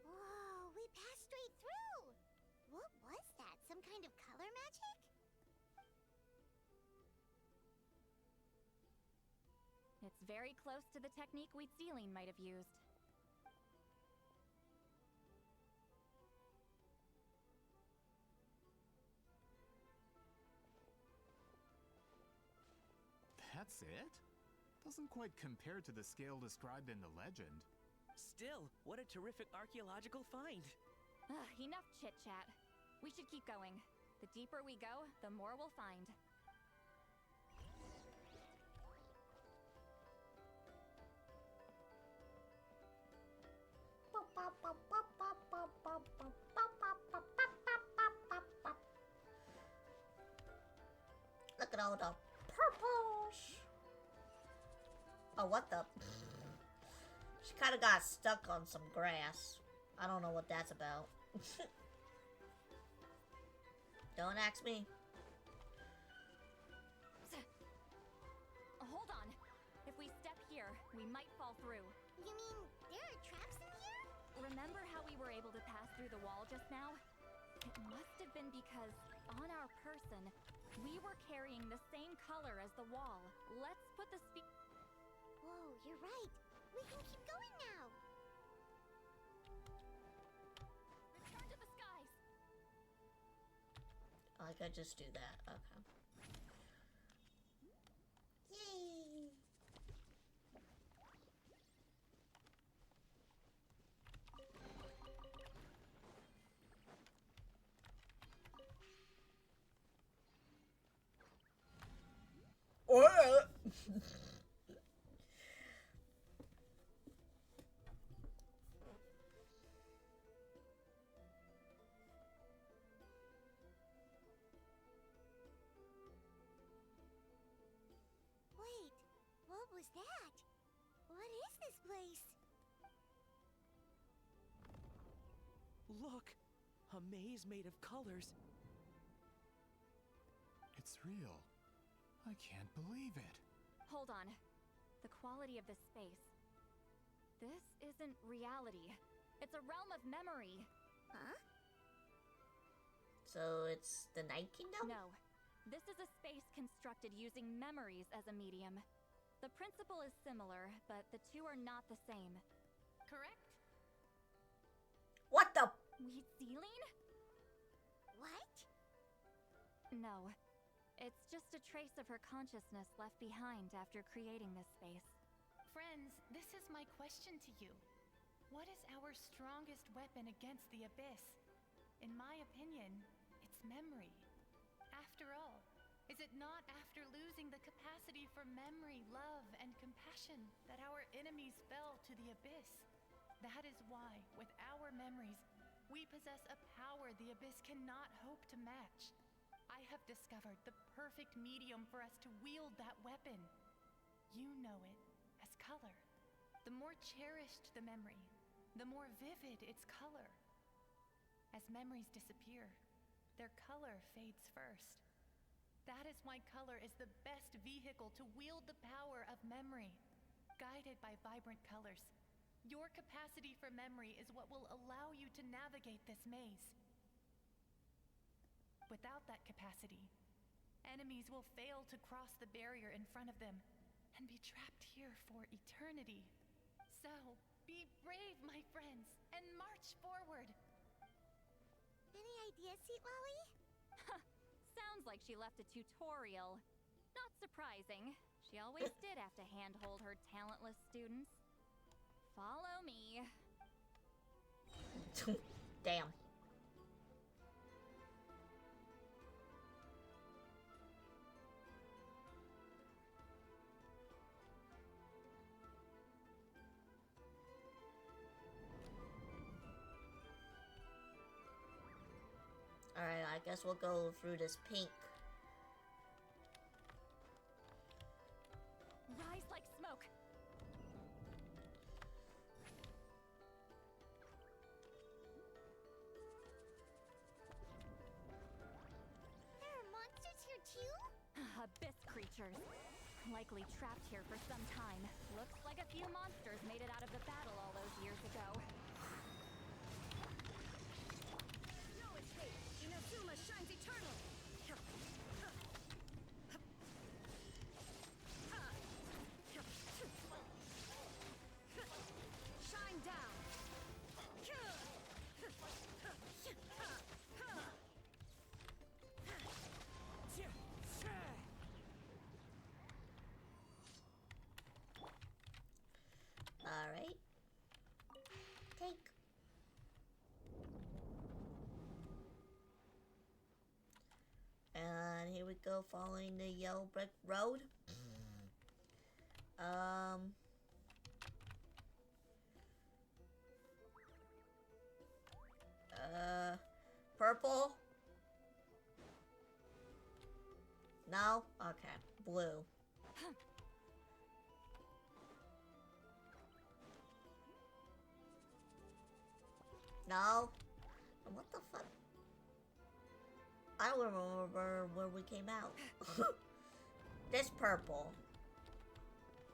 Speaker 3: Whoa, we passed straight through! What was that? Some kind of color magic?
Speaker 2: It's very close to the technique Wheatsealing might have used.
Speaker 5: That's it? Doesn't quite compare to the scale described in the legend.
Speaker 6: Still, what a terrific archaeological find.
Speaker 2: Enough chit-chat. We should keep going. The deeper we go, the more we'll find.
Speaker 1: Look at all the purples. Oh, what the? She kind of got stuck on some grass. I don't know what that's about. Don't ask me.
Speaker 2: Hold on. If we step here, we might fall through.
Speaker 3: You mean there are traps in here?
Speaker 2: Remember how we were able to pass through the wall just now? It must have been because, on our person, we were carrying the same color as the wall. Let's put the
Speaker 3: Whoa, you're right. We can keep going now.
Speaker 2: Return to the skies.
Speaker 1: I could just do that. Okay. Yay!
Speaker 3: Wait, what was that? What is this place?
Speaker 6: Look! A maze made of colors.
Speaker 5: It's real. I can't believe it.
Speaker 2: Hold on. The quality of this space. This isn't reality. It's a realm of memory.
Speaker 3: Huh?
Speaker 1: So it's the Night Kingdom?
Speaker 2: No. This is a space constructed using memories as a medium. The principle is similar, but the two are not the same. Correct?
Speaker 1: What the?
Speaker 2: Wheatsealing?
Speaker 3: What?
Speaker 2: No. It's just a trace of her consciousness left behind after creating this space.
Speaker 16: Friends, this is my question to you. What is our strongest weapon against the Abyss? In my opinion, it's memory. After all, is it not after losing the capacity for memory, love, and compassion that our enemies fell to the abyss? That is why, with our memories, we possess a power the abyss cannot hope to match. I have discovered the perfect medium for us to wield that weapon. You know it as color. The more cherished the memory, the more vivid its color. As memories disappear, their color fades first. That is why color is the best vehicle to wield the power of memory. Guided by vibrant colors, your capacity for memory is what will allow you to navigate this maze. Without that capacity, enemies will fail to cross the barrier in front of them and be trapped here for eternity. So, be brave, my friends, and march forward.
Speaker 3: Any ideas, Sweet Lolly?
Speaker 2: Sounds like she left a tutorial. Not surprising. She always did have to handhold her talentless students. Follow me.
Speaker 1: Damn. Alright, I guess we'll go through this pink.
Speaker 2: Rise like smoke.
Speaker 3: There are monsters here too?
Speaker 2: Abyss creatures. Likely trapped here for some time. Looks like a few monsters made it out of the battle all those years ago.
Speaker 11: No escape! Inazuma shines eternal! Shine down!
Speaker 1: Alright. Take. And here we go, following the yellow brick road. Purple? No? Okay. Blue. No? What the fuck? I don't remember where we came out. This purple.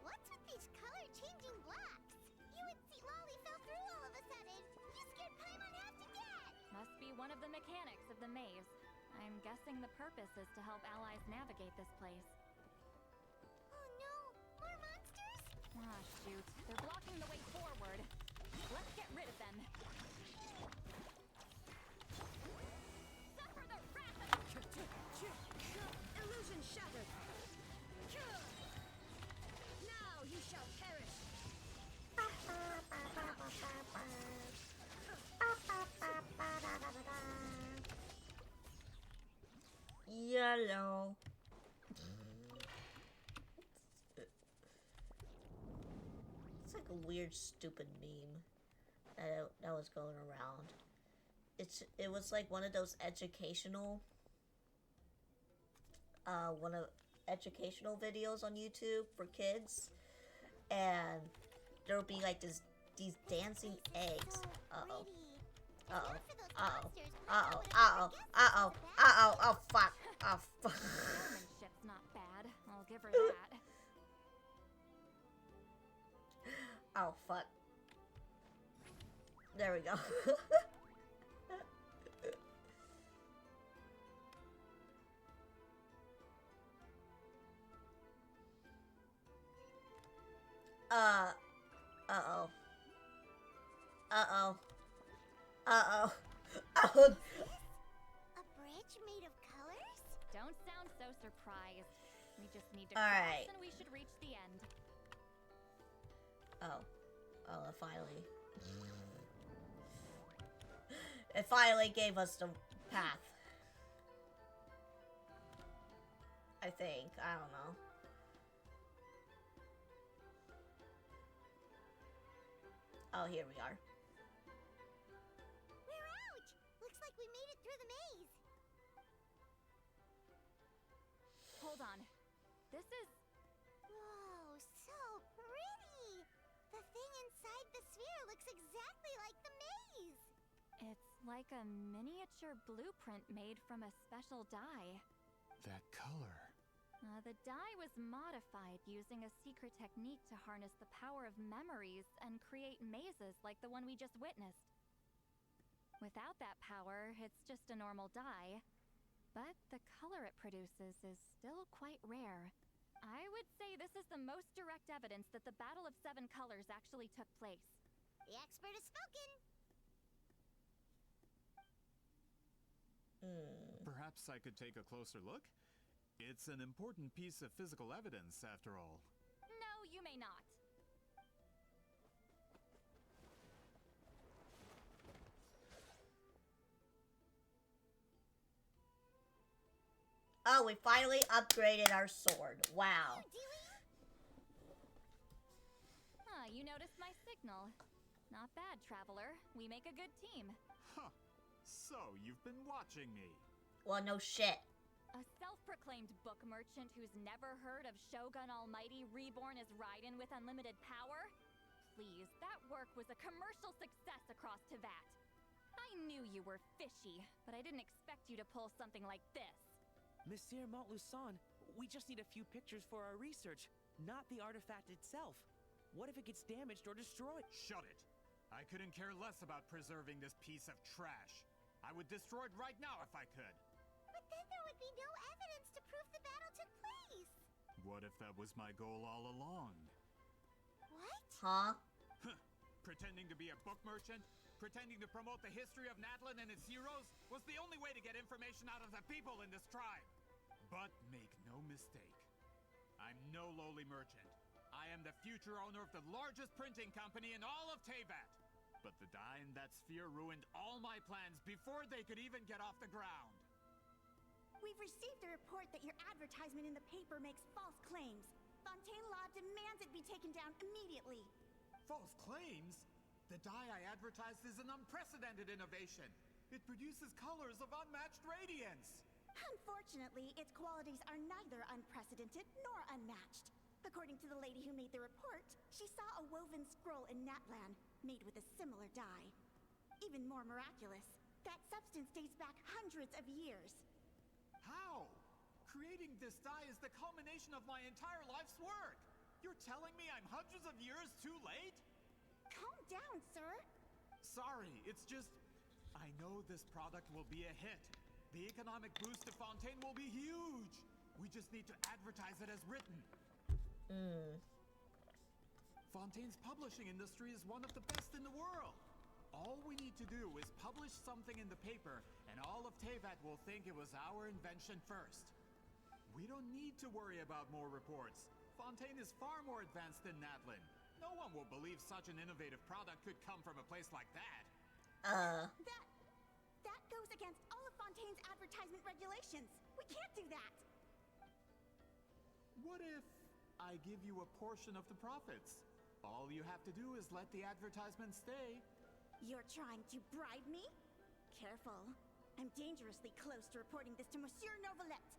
Speaker 3: What's with these color-changing blocks? You and Sweet Lolly fell through all of a sudden. You scared Paimon half to death.
Speaker 2: Must be one of the mechanics of the maze. I'm guessing the purpose is to help allies navigate this place.
Speaker 3: Oh no, more monsters?
Speaker 2: Ah, shoot. They're blocking the way forward. Let's get rid of them. Suffer the wrath of...
Speaker 11: Illusion shattered! Now you shall perish!
Speaker 1: Yellow. It's like a weird, stupid meme that was going around. It was like one of those educational videos on YouTube for kids, and there would be like these dancing eggs. Uh-oh. Uh-oh. Uh-oh. Uh-oh. Uh-oh. Uh-oh. Uh-oh. Oh, fuck. Oh, fuck.
Speaker 2: Ship's not bad. I'll give her that.
Speaker 1: Oh, fuck. There we go. Uh-oh. Uh-oh. Uh-oh. Oh.
Speaker 3: A bridge made of colors?
Speaker 2: Don't sound so surprised. We just need to
Speaker 1: All
Speaker 2: cross
Speaker 1: right.
Speaker 2: and we should reach the end.
Speaker 1: Oh. Oh, finally. It finally gave us the path. I think. I don't know. Oh, here we are.
Speaker 3: We're out! Looks like we made it through the maze.
Speaker 2: Hold on. This is...
Speaker 3: Whoa, so pretty! The thing inside the sphere looks exactly like the maze!
Speaker 2: It's like a miniature blueprint made from a special dye.
Speaker 5: That color.
Speaker 2: The dye was modified using a secret technique to harness the power of memories and create mazes like the one we just witnessed. Without that power, it's just a normal dye. But the color it produces is still quite rare. I would say this is the most direct evidence that the Battle of Seven Colors actually took place.
Speaker 3: The expert has spoken!
Speaker 5: Perhaps I could take a closer look? It's an important piece of physical evidence, after all.
Speaker 2: No, you may not.
Speaker 1: Oh, we finally upgraded our sword. Wow.
Speaker 2: You noticed my signal. Not bad, Traveler. We make a good team.
Speaker 5: Huh. So, you've been watching me.
Speaker 1: Well, no shit.
Speaker 2: A self-proclaimed book merchant who's never heard of Shogun Almighty reborn as Raiden with unlimited power? Please, that work was a commercial success across Teyvat. I knew you were fishy, but I didn't expect you to pull something like this.
Speaker 6: Monsieur Montluçon, we just need a few pictures for our research, not the artifact itself. What if it gets damaged or destroyed?
Speaker 5: Shut it! I couldn't care less about preserving this piece of trash. I would destroy it right now if I could.
Speaker 3: But then there would be no evidence to prove the battle took place!
Speaker 5: What if that was my goal all along?
Speaker 3: What?
Speaker 1: Huh?
Speaker 5: Pretending to be a book merchant, pretending to promote the history of Natlan and its heroes, was the only way to get information out of the people in this tribe. But make no mistake, I'm no lowly merchant. I am the future owner of the largest printing company in all of Teyvat. But the dye in that sphere ruined all my plans before they could even get off the ground.
Speaker 11: We've received a report that your advertisement in the paper makes false claims. Fontaine Law demands it be taken down immediately.
Speaker 5: False claims? The dye I advertised is an unprecedented innovation. It produces colors of unmatched radiance.
Speaker 11: Unfortunately, its qualities are neither unprecedented nor unmatched. According to the lady who made the report, she saw a woven scroll in Natlan made with a similar dye. Even more miraculous, that substance dates back hundreds of years.
Speaker 5: How? Creating this dye is the culmination of my entire life's work. You're telling me I'm hundreds of years too late?
Speaker 11: Calm down, sir.
Speaker 5: Sorry, it's just... I know this product will be a hit. The economic boost to Fontaine will be huge. We just need to advertise it as written. Fontaine's publishing industry is one of the best in the world. All we need to do is publish something in the paper, and all of Teyvat will think it was our invention first. We don't need to worry about more reports. Fontaine is far more advanced than Natlan. No one will believe such an innovative product could come from a place like that.
Speaker 11: That goes against all of Fontaine's advertisement regulations. We can't do that.
Speaker 5: What if I give you a portion of the profits? All you have to do is let the advertisement stay.
Speaker 11: You're trying to bribe me? Careful. I'm dangerously close to reporting this to Monsieur Novelette.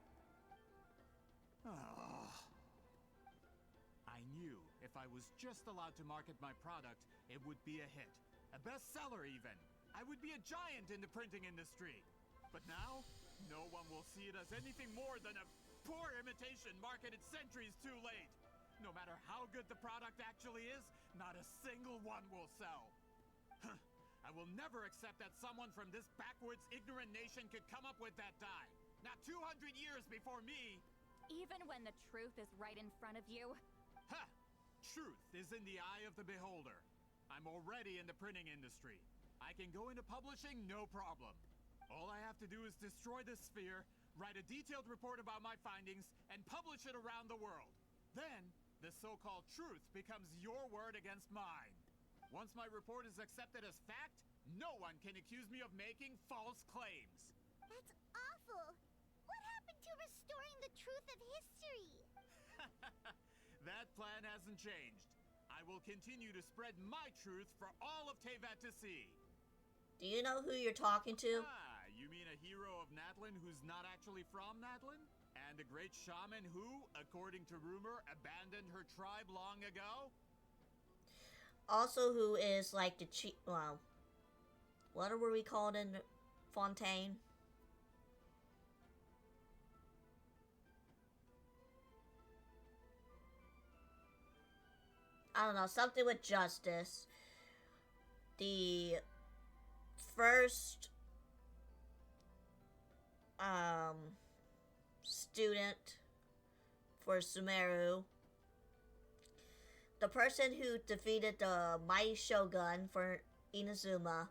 Speaker 5: I knew if I was just allowed to market my product, it would be a hit. A bestseller even. I would be a giant in the printing industry. But now, no one will see it as anything more than a poor imitation marketed centuries too late. No matter how good the product actually is, not a single one will sell. I will never accept that someone from this backwoods, ignorant nation could come up with that dye. Not 200 years before me.
Speaker 2: Even when the truth is right in front of you?
Speaker 5: Ha! Truth is in the eye of the beholder. I'm already in the printing industry. I can go into publishing, no problem. All I have to do is destroy this sphere, write a detailed report about my findings, and publish it around the world. Then, the so-called truth becomes your word against mine. Once my report is accepted as fact, No one can accuse me of making false claims.
Speaker 3: That's awful. What happened to restoring the truth of history?
Speaker 5: That plan hasn't changed. I will continue to spread my truth for all of Teyvat to see.
Speaker 1: Do you know who you're talking to?
Speaker 5: Ah, you mean a hero of Natlin who's not actually from Natlin? And a great shaman who, according to rumor, abandoned her tribe long ago?
Speaker 1: Also, who is like the chief? Well, what were we called in Fontaine? I don't know, something with justice. The first student for Sumeru. The person who defeated the mighty shogun for Inazuma.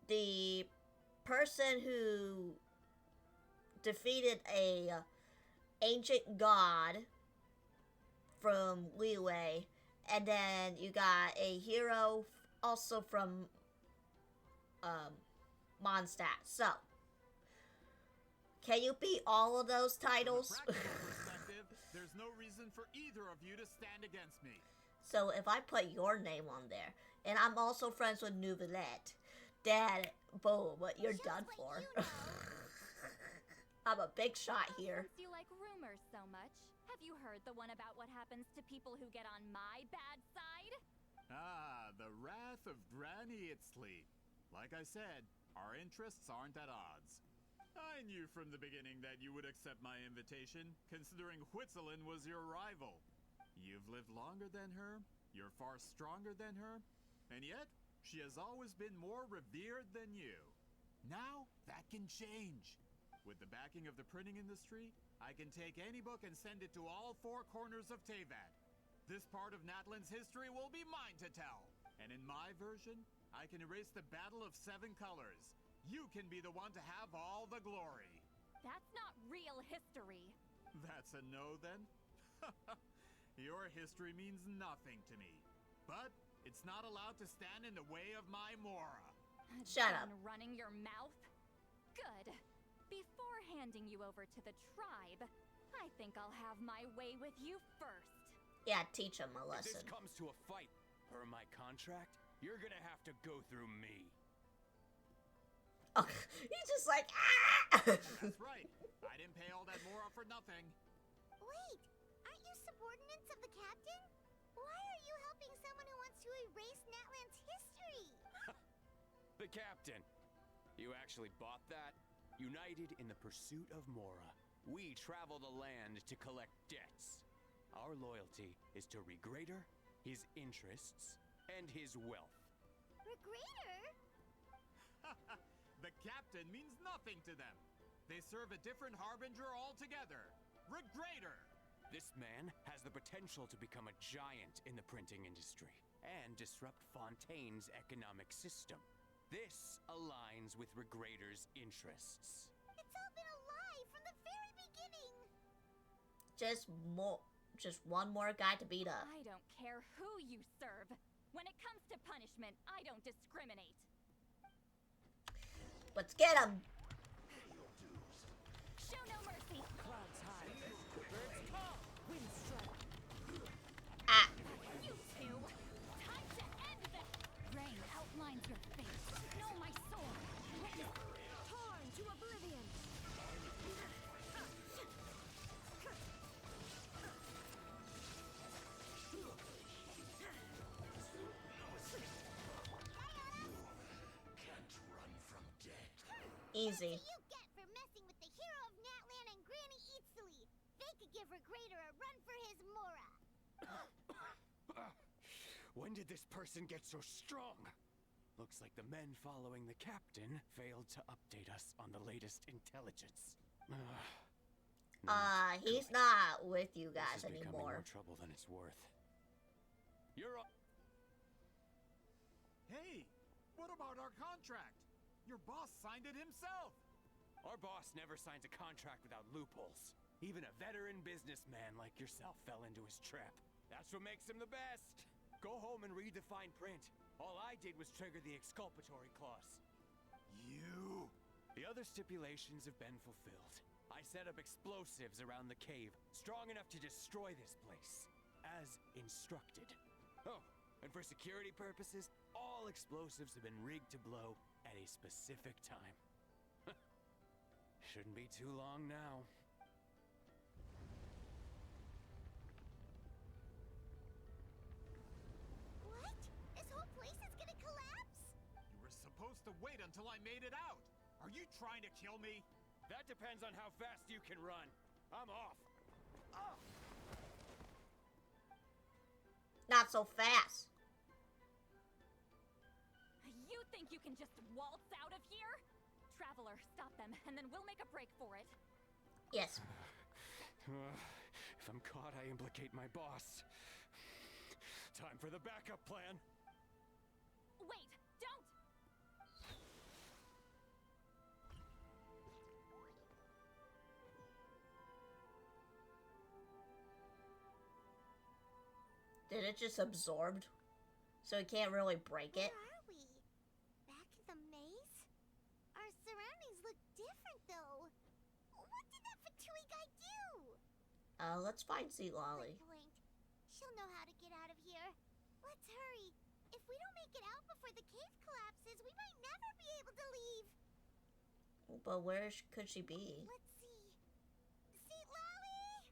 Speaker 1: The person who defeated a ancient god from Liyue, and then you got a hero also from Mondstadt. So, can you beat all of those titles?
Speaker 5: From a practical perspective, there's no reason for either of you to stand against me.
Speaker 1: So if I put your name on there, and I'm also friends with Nouvellette, then boom, you're done for. I'm a big shot here.
Speaker 2: Since you like rumors so much, have you heard the one about what happens to people who get on my bad side?
Speaker 5: Ah, the wrath of Granny Itzli. Like I said, our interests aren't at odds. I knew from the beginning that you would accept my invitation, considering Huitzilin was your rival. You've lived longer than her, you're far stronger than her, and yet, she has always been more revered than you. Now, that can change. With the backing of the printing industry, I can take any book and send it to all four corners of Teyvat. This part of Natlin's history will be mine to tell. And in my version, I can erase the Battle of Seven Colors. You can be the one to have all the glory.
Speaker 2: That's not real history.
Speaker 5: That's a no, then? Your history means nothing to me. But it's not allowed to stand in the way of my Mora.
Speaker 1: Shut up.
Speaker 2: Running your mouth? Good. Before handing you over to the tribe, I think I'll have my way with you first.
Speaker 1: Yeah, teach him a
Speaker 4: If
Speaker 1: lesson.
Speaker 4: this comes to a fight, per my contract, you're gonna have to go through me.
Speaker 1: Oh, he's just like, ah!
Speaker 5: That's right. I didn't pay all that Mora for nothing.
Speaker 3: Wait, aren't you subordinates of the captain? Why are you helping someone who wants to erase Natland's history?
Speaker 4: The captain. You actually bought that? United in the pursuit of Mora, we travel the land to collect debts. Our loyalty is to Regrader, his interests, and his wealth.
Speaker 3: Regrader?
Speaker 5: The captain means nothing to them. They serve a different harbinger altogether. Regrader!
Speaker 4: This man has the potential to become a giant in the printing industry and disrupt Fontaine's economic system. This aligns with Regrader's interests.
Speaker 3: It's all been a lie from the very beginning.
Speaker 1: Just one more guy to beat up.
Speaker 2: I don't care who you serve. When it comes to punishment, I don't discriminate.
Speaker 1: Let's get him.
Speaker 2: Show no mercy.
Speaker 8: Clouds high, birds call, wind strike.
Speaker 1: Ah.
Speaker 2: You two. Time to end this. Rain outlines your face. Know my sword. Witness.
Speaker 3: Torn to oblivion.
Speaker 1: Easy.
Speaker 3: What do you get for messing with the hero of Natlan and Granny Itzli? They could give Regrader a run for his Mora.
Speaker 4: When did this person get so strong? Looks like the men following the captain failed to update us on the latest intelligence.
Speaker 1: He's not with you guys
Speaker 4: This is becoming
Speaker 1: anymore.
Speaker 4: more trouble than it's worth. You're all...
Speaker 5: Hey, what about our contract? Your boss signed it himself.
Speaker 4: Our boss never signs a contract without loopholes. Even a veteran businessman like yourself fell into his trap. That's what makes him the best. Go home and read the fine print. All I did was trigger the exculpatory clause.
Speaker 5: You...
Speaker 4: The other stipulations have been fulfilled. I set up explosives around the cave, strong enough to destroy this place, as instructed. Oh, and for security purposes, all explosives have been rigged to blow at a specific time. Shouldn't be too long now.
Speaker 3: What? This whole place is gonna collapse?
Speaker 5: You were supposed to wait until I made it out. Are you trying to kill me?
Speaker 4: That depends on how fast you can run. I'm off. Oh.
Speaker 1: Not so fast.
Speaker 2: You think you can just waltz out of here? Traveler, stop them, and then we'll make a break for it.
Speaker 1: Yes.
Speaker 4: If I'm caught, I implicate my boss. Time for the backup plan.
Speaker 2: Wait, don't!
Speaker 1: Did it just absorbed? So he can't really break it?
Speaker 3: Where are we? Back in the maze? Our surroundings look different, though. What did that Fatui guy do?
Speaker 1: Let's find Seat Lolly.
Speaker 3: Good point. She'll know how to get out of here. Let's hurry. If we don't make it out before the cave collapses, we might never be able to leave.
Speaker 1: But where could she be?
Speaker 3: Let's see. Seat Lolly!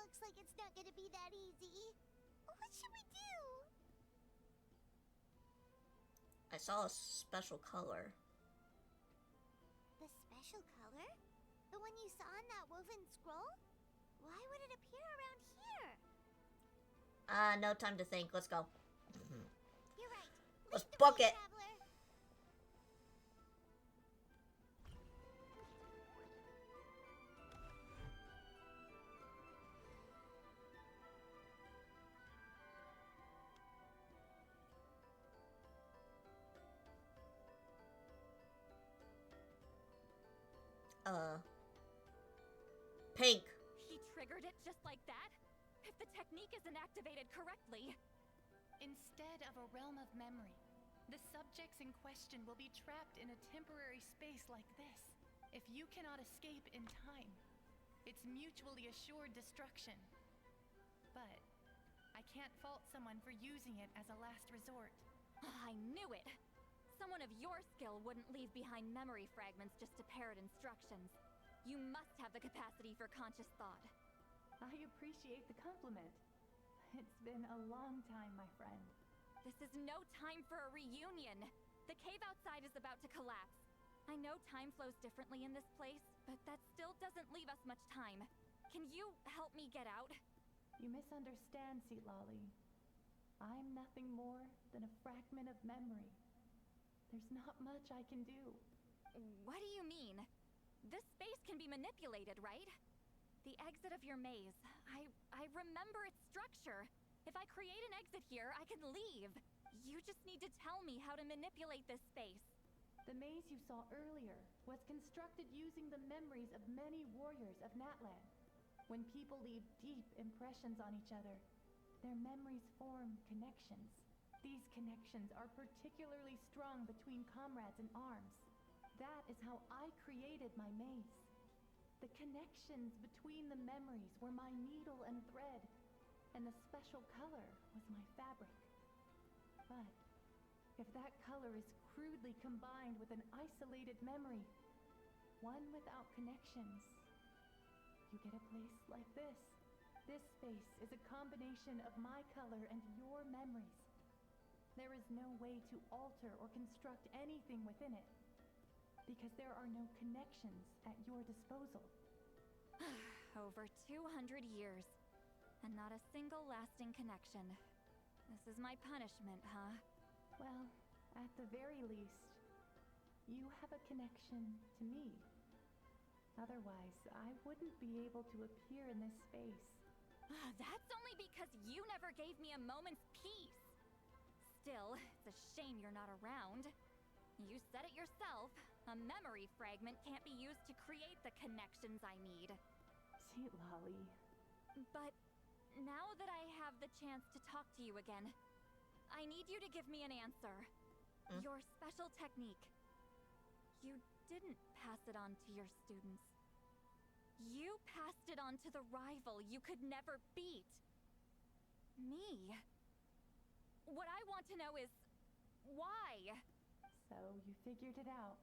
Speaker 3: Looks like it's not gonna be that easy. What should we do?
Speaker 1: I saw a special color.
Speaker 3: The special color? The one you saw in that woven scroll? Why would it appear around here?
Speaker 1: No time to think. Let's go.
Speaker 3: You're right.
Speaker 1: Let's book it.
Speaker 3: Traveler.
Speaker 1: Pink.
Speaker 2: He triggered it just like that? If the technique isn't activated correctly...
Speaker 16: Instead of a realm of memory, the subjects in question will be trapped in a temporary space like this. If you cannot escape in time, it's mutually assured destruction. But I can't fault someone for using it as a last resort.
Speaker 2: I knew it! Someone of your skill wouldn't leave behind memory fragments just to parrot instructions. You must have the capacity for conscious thought.
Speaker 16: I appreciate the compliment. It's been a long time, my friend.
Speaker 2: This is no time for a reunion. The cave outside is about to collapse. I know time flows differently in this place, but that still doesn't leave us much time. Can you help me get out?
Speaker 16: You misunderstand, Seat Lolly. I'm nothing more than a fragment of memory. There's not much I can do.
Speaker 2: What do you mean? This space can be manipulated, right? The exit of your maze. I remember its structure. If I create an exit here, I can leave. You just need to tell me how to manipulate this space.
Speaker 16: The maze you saw earlier was constructed using the memories of many warriors of Natland. When people leave deep impressions on each other, their memories form connections. These connections are particularly strong between comrades in arms. That is how I created my maze. The connections between the memories were my needle and thread, and the special color was my fabric. But if that color is crudely combined with an isolated memory, one without connections, you get a place like this. This space is a combination of my color and your memories. There is no way to alter or construct anything within it, because there are no connections at your disposal.
Speaker 2: Over 200 years, and not a single lasting connection. This is my punishment, huh?
Speaker 16: Well, at the very least, you have a connection to me. Otherwise, I wouldn't be able to appear in this space.
Speaker 2: That's only because you never gave me a moment's peace. Still, it's a shame you're not around. You said it yourself. A memory fragment can't be used to create the connections I need.
Speaker 16: Seat Lolly.
Speaker 2: But Now that I have the chance to talk to you again, I need you to give me an answer. Your special technique. You didn't pass it on to your students. You passed it on to the rival you could never beat. Me. What I want to know is, why?
Speaker 16: So you figured it out.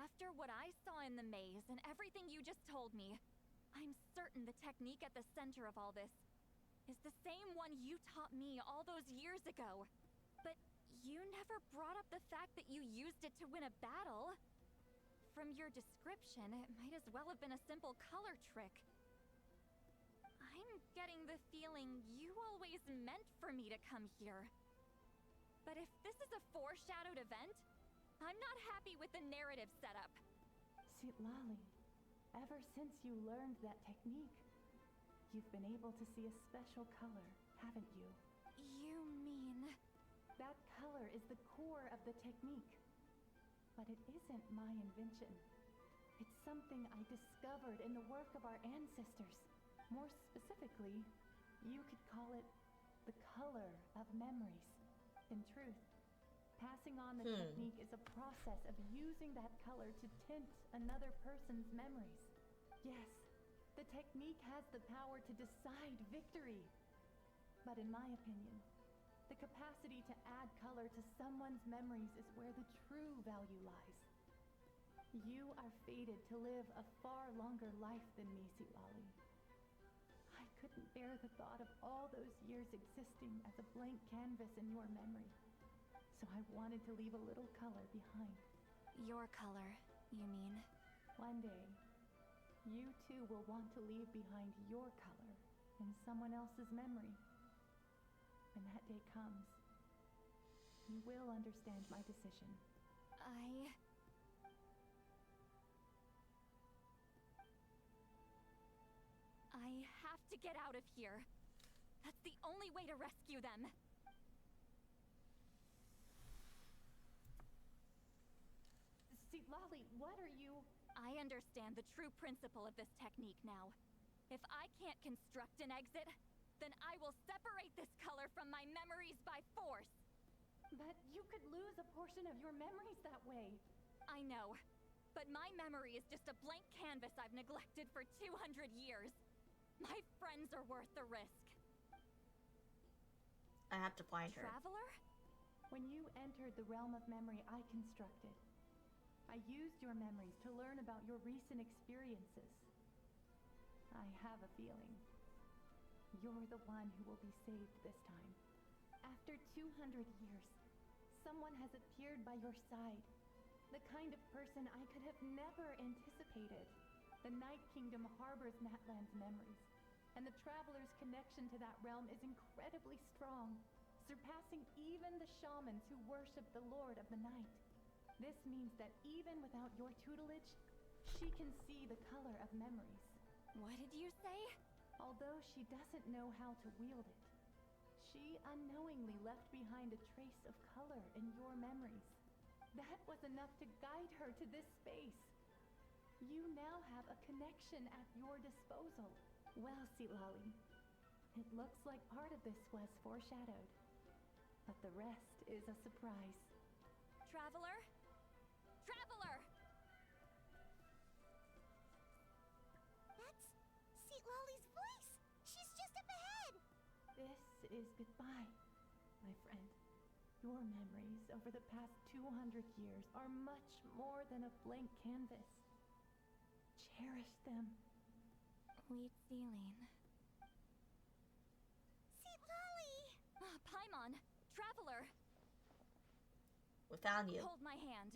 Speaker 2: After what I saw in the maze and everything you just told me, I'm certain the technique at the center of all this is the same one you taught me all those years ago. But you never brought up the fact that you used it to win a battle. From your description, it might as well have been a simple color trick. I'm getting the feeling you always meant for me to come here. But if this is a foreshadowed event, I'm not happy with the narrative setup.
Speaker 16: Citlali, ever since you learned that technique, you've been able to see a special color, haven't you?
Speaker 2: You mean...
Speaker 16: That color is the core of the technique. But it isn't my invention. It's something I discovered in the work of our ancestors. More specifically, you could call it the color of memories. In truth, passing on the technique is a process of using that color to tint another person's memories. Yes, the technique has the power to decide victory. But in my opinion, the capacity to add color to someone's memories is where the true value lies. You are fated to live a far longer life than me, Citlali. I couldn't bear the thought of all those years existing as a blank canvas in your memory. So I wanted to leave a little color behind.
Speaker 2: Your color, you mean?
Speaker 16: One day, you too will want to leave behind your color in someone else's memory. When that day comes, you will understand my decision.
Speaker 2: I have to get out of here. That's the only way to rescue them.
Speaker 16: Citlali, what are you...
Speaker 2: I understand the true principle of this technique now. If I can't construct an exit, then I will separate this color from my memories by force.
Speaker 16: But you could lose a portion of your memories that way.
Speaker 2: I know, but my memory is just a blank canvas I've neglected for 200 years. My friends are worth the risk.
Speaker 1: I have to find her.
Speaker 2: Traveler?
Speaker 16: When you entered the realm of memory I constructed, I used your memories to learn about your recent experiences. I have a feeling you're the one who will be saved this time. After 200 years, someone has appeared by your side. The kind of person I could have never anticipated. The Night Kingdom harbors Natlan's memories, and the Traveler's connection to that realm is incredibly strong, surpassing even the shamans who worship the Lord of the Night. This means that even without your tutelage, she can see the color of memories.
Speaker 2: What did you say?
Speaker 16: Although she doesn't know how to wield it, she unknowingly left behind a trace of color in your memories. That was enough to guide her to this space. You now have a connection at your disposal. Well, Citlali, it looks like part of this was foreshadowed, but the rest is a surprise.
Speaker 2: Traveler? Traveler!
Speaker 3: That's Citlali's voice! She's just up ahead!
Speaker 16: This is goodbye, my friend. Your memories over the past 200 years are much more than a blank canvas. Cherish them.
Speaker 2: Wheat Celine.
Speaker 3: Citlali!
Speaker 2: Paimon! Traveler!
Speaker 1: We found you.
Speaker 2: Hold my hand.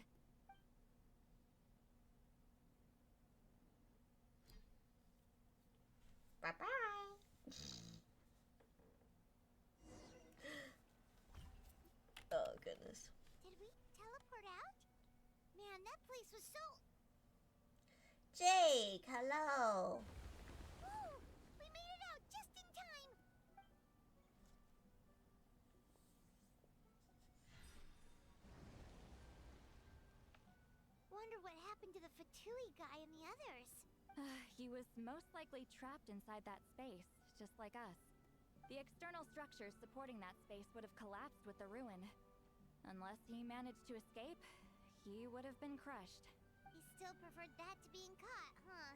Speaker 1: Bye-bye. Oh, goodness.
Speaker 3: Did we teleport out? Man, that place was so...
Speaker 1: Jake, hello.
Speaker 3: Woo! We made it out just in time! Wonder what happened to the Fatui guy and the others.
Speaker 2: He was most likely trapped inside that space, just like us. The external structures supporting that space would have collapsed with the ruin. Unless he managed to escape, he would have been crushed.
Speaker 3: He still preferred that to being caught, huh?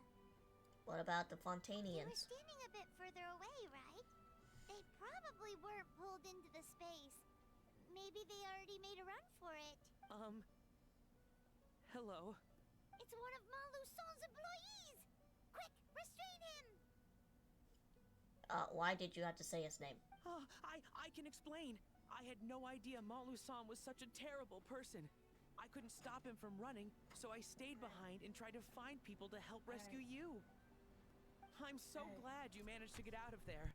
Speaker 1: What about the
Speaker 3: They were
Speaker 1: Fontanians?
Speaker 3: standing a bit further away, right? They probably weren't pulled into the space. Maybe they already made a run for it.
Speaker 6: Hello?
Speaker 3: It's one of Maluson's employees! Quick, restrain him!
Speaker 1: Why did you have to say his name?
Speaker 6: I can explain. I had no idea Malusan was such a terrible person. I couldn't stop him from running, so I stayed behind and tried to find people to help rescue you. I'm so glad you managed to get out of there.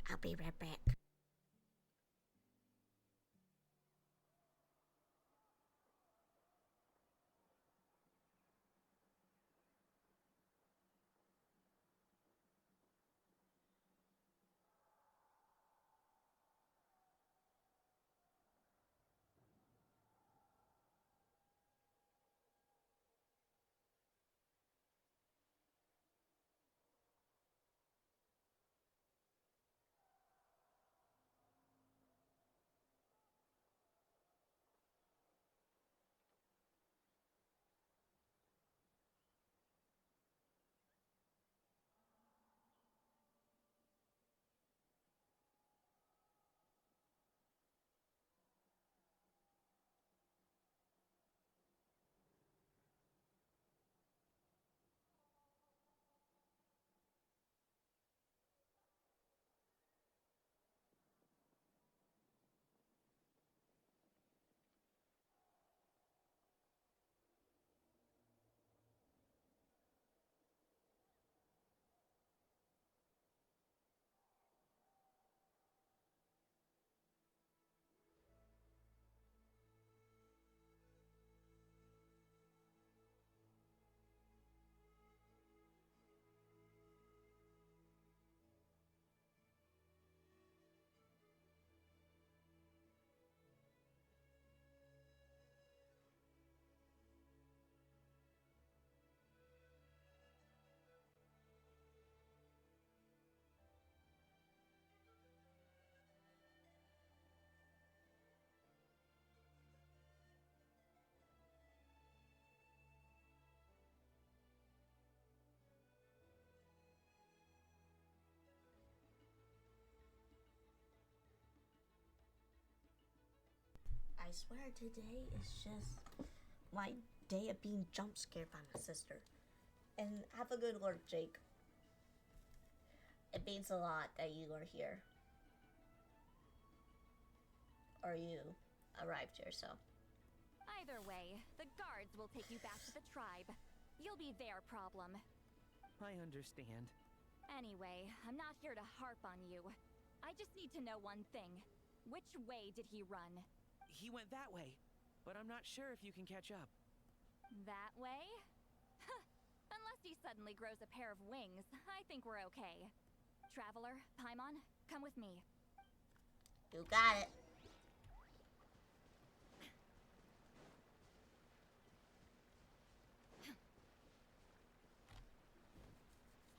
Speaker 1: I'll be right back. I swear today is just my day of being jump scared by my sister. And have a good work, Jake. It means a lot that you are here. Or you arrived here, so.
Speaker 2: Either way, the guards will take you back to the tribe. You'll be their problem.
Speaker 6: I understand.
Speaker 2: Anyway, I'm not here to harp on you. I just need to know one thing. Which way did he run?
Speaker 6: He went that way, but I'm not sure if you can catch up.
Speaker 2: That way? Huh. Unless he suddenly grows a pair of wings, I think we're okay. Traveler, Paimon, come with me.
Speaker 1: You got it.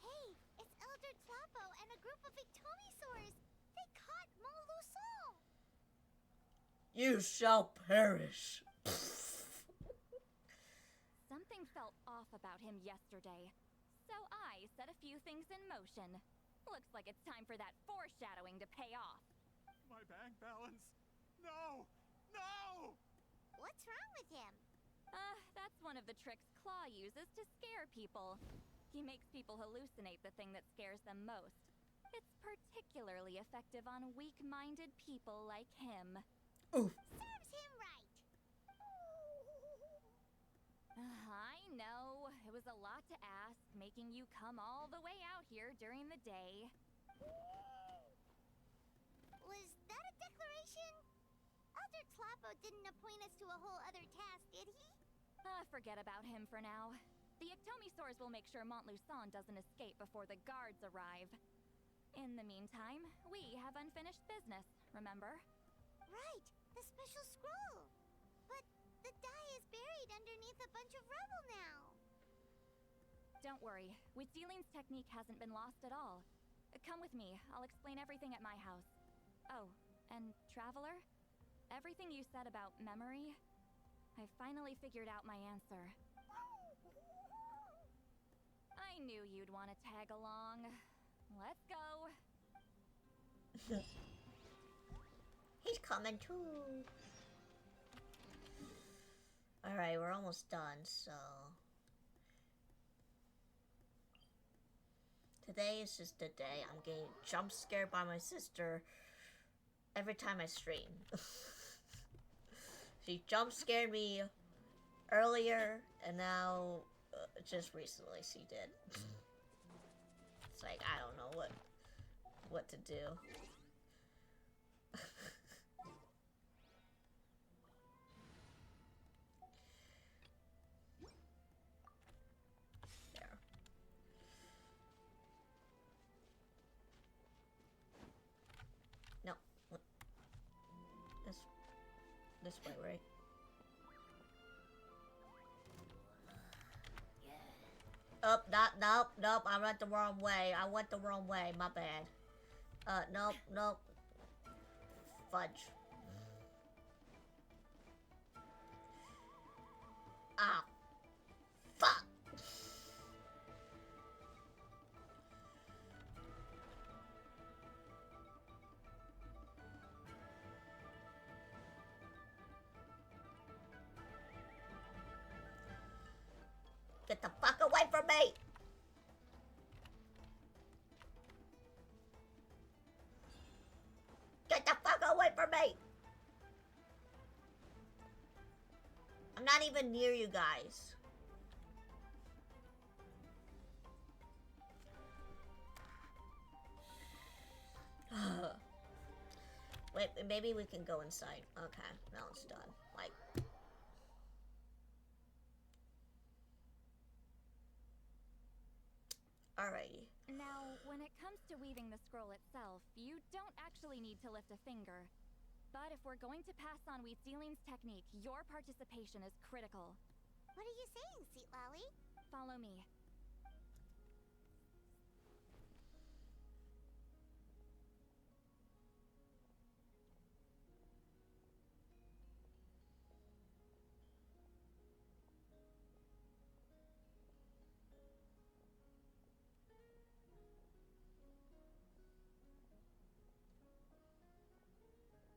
Speaker 3: Hey, it's Elder Tlapo and a group of Victomisaurs! They caught Malusol!
Speaker 1: You shall perish.
Speaker 2: Something felt off about him yesterday, so I set a few things in motion. Looks like it's time for that foreshadowing to pay off.
Speaker 5: My bank balance. No! No!
Speaker 3: What's wrong with him?
Speaker 2: That's one of the tricks Claw uses to scare people. He makes people hallucinate the thing that scares them most. It's particularly effective on weak-minded people like him.
Speaker 1: Oof.
Speaker 3: Serves him right!
Speaker 2: I know. It was a lot to ask, making you come all the way out here during the day.
Speaker 3: Was that a declaration? didn't appoint us to a whole other task, did he?
Speaker 2: Forget about him for now. The Ectomisaurs will make sure Montluçon doesn't escape before the guards arrive. In the meantime, we have unfinished business, remember?
Speaker 3: Right, the special scroll. But the die is buried underneath a bunch of rubble now.
Speaker 2: Don't worry, Witzeline's technique hasn't been lost at all. Come with me, I'll explain everything at my house. Oh, and Traveler? Everything you said about memory, I finally figured out my answer. I knew you'd want to tag along. Let's go.
Speaker 1: He's coming too. Alright, we're almost done, so... Today is just a day. I'm getting jump scared by my sister every time I stream. She jump scared me earlier, and now just recently she did. It's like I don't know what to do. There. No. This way, right? Oh, nope, I went the wrong way. I went the wrong way, my bad. Nope. Fudge. Ah. Fuck. Get the fuck away from me! Get the fuck away from me! I'm not even near you guys. Wait, maybe we can go inside. Okay, now it's done. Like... Alrighty.
Speaker 2: Now, when it comes to weaving the scroll itself, you don't actually need to lift a finger. But if we're going to pass on Witzeline's technique, your participation is critical.
Speaker 3: What are you saying, Sweet Lolly?
Speaker 2: Follow me.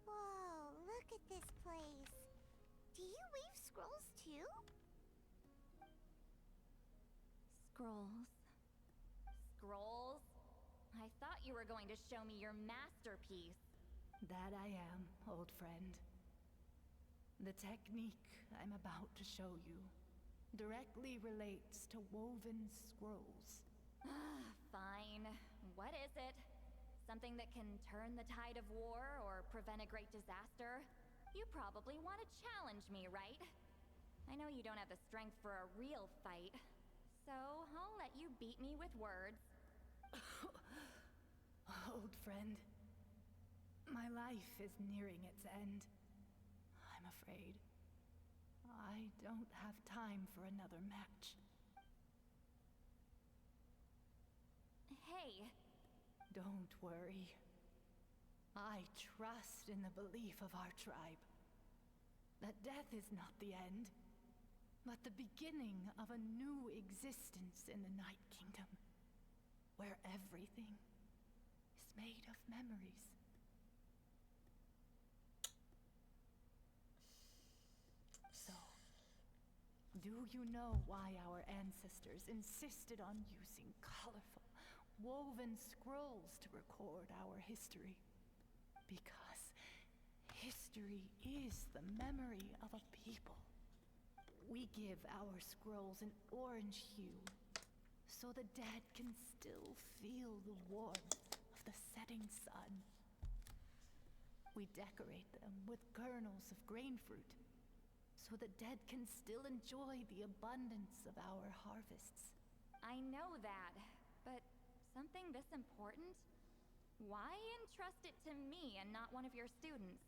Speaker 3: Whoa, look at this place. Do you weave scrolls too?
Speaker 2: Scrolls. Scrolls? I thought you were going to show me your masterpiece.
Speaker 16: That I am, old friend. The technique I'm about to show you directly relates to woven scrolls.
Speaker 2: Fine. What is it? Something that can turn the tide of war or prevent a great disaster? You probably want to challenge me, right? I know you don't have the strength for a real fight, so I'll let you beat me with words.
Speaker 16: Old friend, my life is nearing its end. I'm afraid I don't have time for another match.
Speaker 2: Hey.
Speaker 16: Don't worry. I trust in the belief of our tribe that death is not the end, but the beginning of a new existence in the Night Kingdom, where everything is made of memories. So, do you know why our ancestors insisted on using colorful, woven scrolls to record our history? Because history is the memory of a people. We give our scrolls an orange hue, so the dead can still feel the warmth of the setting sun. We decorate them with kernels of grain fruit, so the dead can still enjoy the abundance of our harvests.
Speaker 2: I know that, but something this important? Why entrust it to me and not one of your students?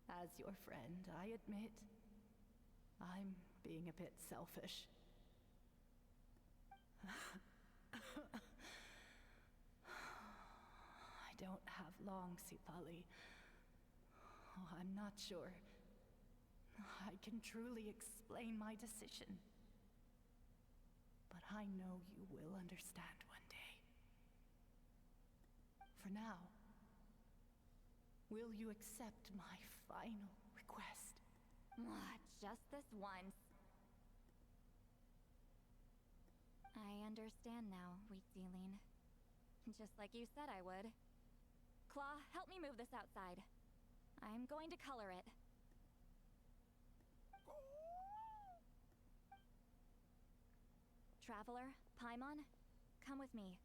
Speaker 16: As your friend, I admit, I'm being a bit selfish. I don't have long, Sipali. Oh, I'm not sure I can truly explain my decision. But I know you will understand one day. For now, will you accept my final request?
Speaker 2: Just this once. I understand now, Wheatsealine. Just like you said I would. Claw, help me move this outside. I'm going to color it. Traveler, Paimon, come with me.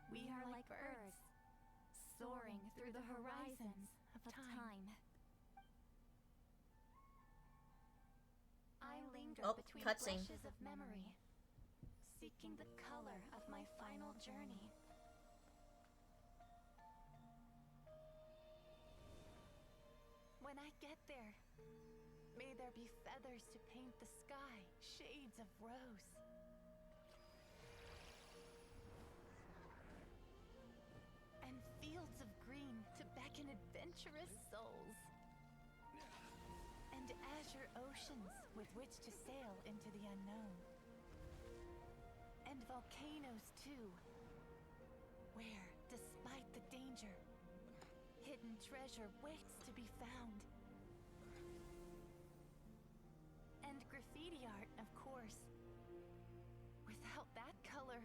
Speaker 16: We are like birds, soaring through the horizons of time. I linger between flashes of memory, seeking the color of my final journey. When I get there, may there be feathers to paint the sky, shades of rose. And fields of green to beckon adventurous souls. And azure oceans with which to sail into the unknown. And volcanoes too, where, despite the danger, hidden treasure waits to be found. And graffiti art, of course. Without that color,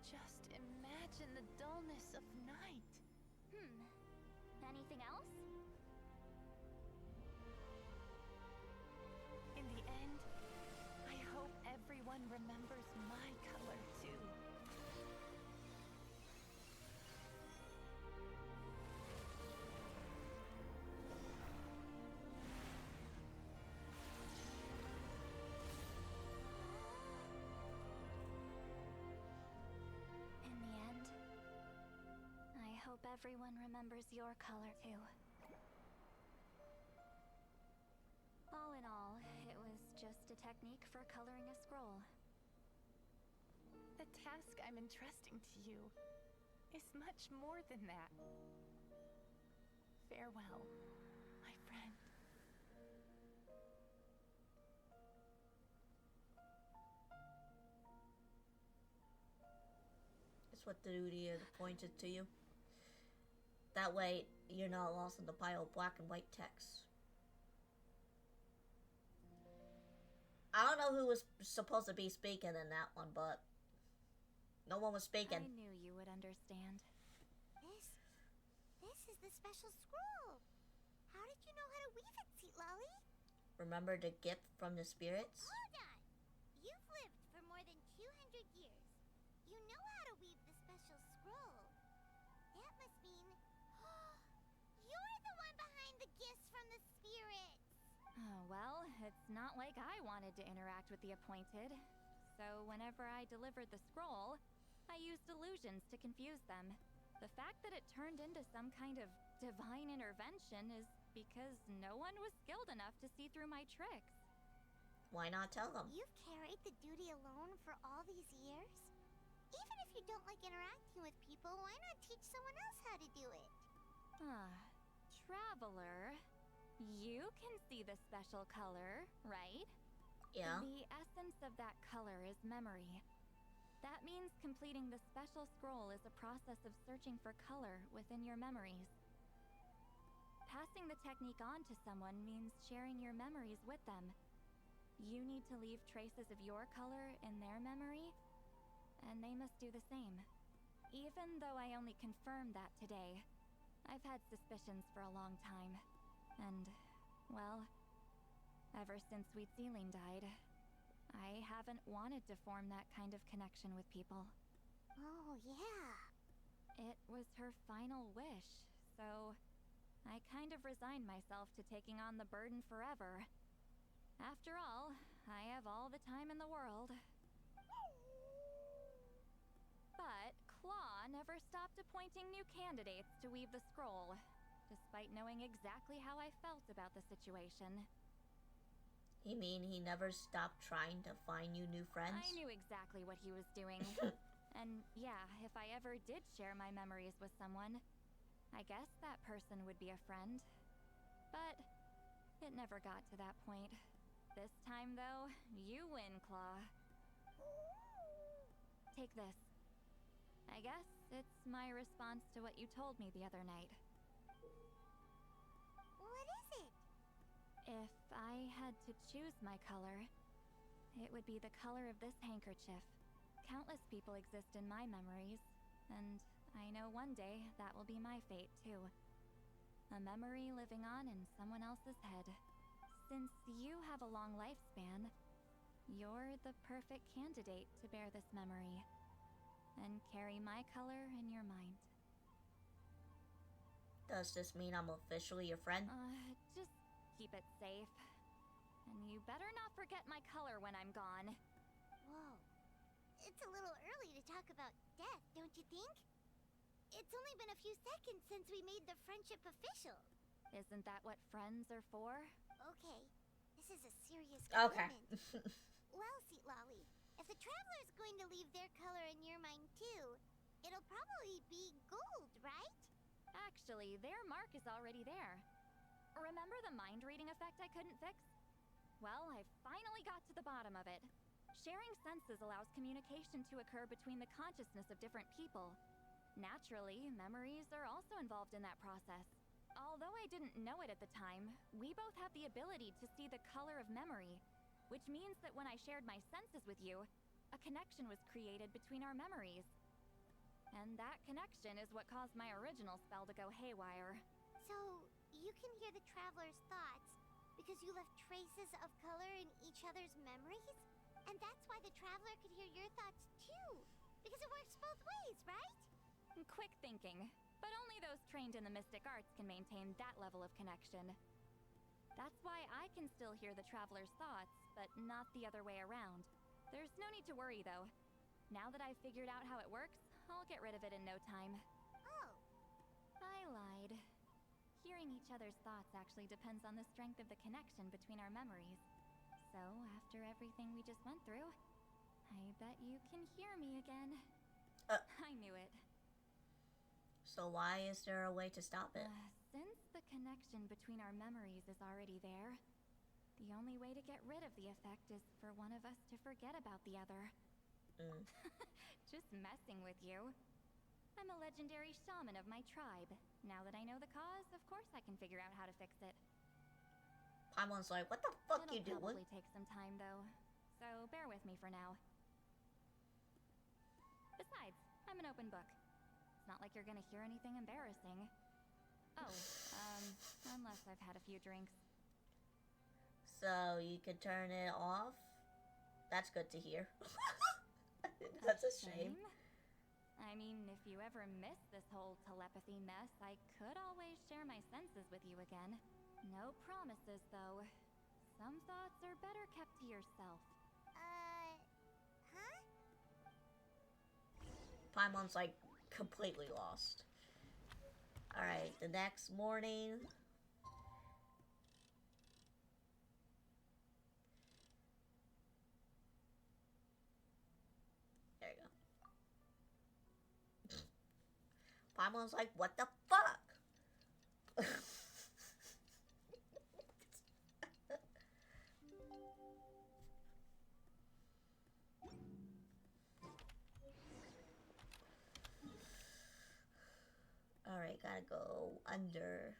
Speaker 16: just imagine the dullness of night.
Speaker 2: Anything else?
Speaker 16: In the end, I hope everyone remembers my color too.
Speaker 2: In the end, I hope everyone remembers your color too. All in all, it was just a technique for coloring a scroll.
Speaker 16: The task I'm entrusting to you is much more than that. Farewell, my friend.
Speaker 1: It's what the duty is pointed to you. That way, you're not lost in the pile of black and white text. I don't know who was supposed to be speaking in that one, but no one was speaking.
Speaker 2: I knew you would understand.
Speaker 3: This is the special scroll. How did you know how to weave it, Seat Lolly?
Speaker 1: Remember the gift from the spirits?
Speaker 3: Hold on. You've lived for more than 200 years. You know how to weave the special scroll. That must mean you're the one behind the gifts from the spirits.
Speaker 2: Oh, well, it's not like I wanted to interact with the appointed. So whenever I delivered the scroll, I used illusions to confuse them. The fact that it turned into some kind of divine intervention is because no one was skilled enough to see through my tricks.
Speaker 1: Why not tell them?
Speaker 3: You've carried the duty alone for all these years? Even if you don't like interacting with people, why not teach someone else how to do it?
Speaker 2: Traveler, you can see the special color, right?
Speaker 1: Yeah.
Speaker 2: The essence of that color is memory. That means completing the special scroll is a process of searching for color within your memories. Passing the technique on to someone means sharing your memories with them. You need to leave traces of your color in their memory, and they must do the same. Even though I only confirmed that today, I've had suspicions for a long time. And, well, ever since Sweet Celine died, I haven't wanted to form that kind of connection with people.
Speaker 3: Oh, yeah.
Speaker 2: It was her final wish, so I kind of resigned myself to taking on the burden forever. After all, I have all the time in the world. But Claw never stopped appointing new candidates to weave the scroll, despite knowing exactly how I felt about the situation.
Speaker 1: You mean he never stopped trying to find you new friends?
Speaker 2: I knew exactly what he was doing. And yeah, if I ever did share my memories with someone, I guess that person would be a friend. But it never got to that point. This time, though, you win, Claw. Take this. I guess it's my response to what you told me the other night.
Speaker 3: What is it?
Speaker 2: If I had to choose my color, it would be the color of this handkerchief. Countless people exist in my memories, and I know one day that will be my fate, too. A memory living on in someone else's head. Since you have a long lifespan, you're the perfect candidate to bear this memory and carry my color in your mind.
Speaker 1: Does this mean I'm officially your friend?
Speaker 2: Just keep it safe. And you better not forget my color when I'm gone.
Speaker 3: Whoa. It's a little early to talk about death, don't you think? It's only been a few seconds since we made the friendship official.
Speaker 2: Isn't that what friends are for?
Speaker 3: Okay, this is a serious
Speaker 1: Okay.
Speaker 3: commitment. Well, Seat Lolly, if the Traveler's going to leave their color in your mind too, it'll probably be gold, right?
Speaker 2: Actually, their mark is already there. Remember the mind reading effect I couldn't fix? Well, I finally got to the bottom of it. Sharing senses allows communication to occur between the consciousness of different people. Naturally, memories are also involved in that process. Although I didn't know it at the time, we both have the ability to see the color of memory, which means that when I shared my senses with you, a connection was created between our memories. And that connection is what caused my original spell to go haywire.
Speaker 3: So, you can hear the Traveler's thoughts because you left traces of color in each other's memories? And that's why the Traveler could hear your thoughts too, because it works both ways, right?
Speaker 2: Quick thinking, but only those trained in the mystic arts can maintain that level of connection. That's why I can still hear the Traveler's thoughts, but not the other way around. There's no need to worry, though. Now that I've figured out how it works, I'll get rid of it in no time.
Speaker 3: Oh.
Speaker 2: I lied. Hearing each other's thoughts actually depends on the strength of the connection between our memories. So, after everything we just went through, I bet you can hear me again. I knew it.
Speaker 1: So why is there a way to stop it?
Speaker 2: Since the connection between our memories is already there, the only way to get rid of the effect is for one of us to forget about the other. Just messing with you. I'm a legendary shaman of my tribe. Now that I know the cause, of course I can figure out how to fix it.
Speaker 1: Paimon's like, what the fuck you
Speaker 2: It'll
Speaker 1: doing?
Speaker 2: probably take some time, though. So bear with me for now. Besides, I'm an open book. It's not like you're gonna hear anything embarrassing. Oh, unless I've had a few drinks.
Speaker 1: So you could turn it off? That's good to hear. That's a shame.
Speaker 2: I mean, if you ever miss this whole telepathy mess, I could always share my senses with you again. No promises, though. Some thoughts are better kept to yourself.
Speaker 3: Huh?
Speaker 1: Paimon's like completely lost. Alright, the next morning. There you go. Paimon's like, what the fuck? Okay, gotta go under.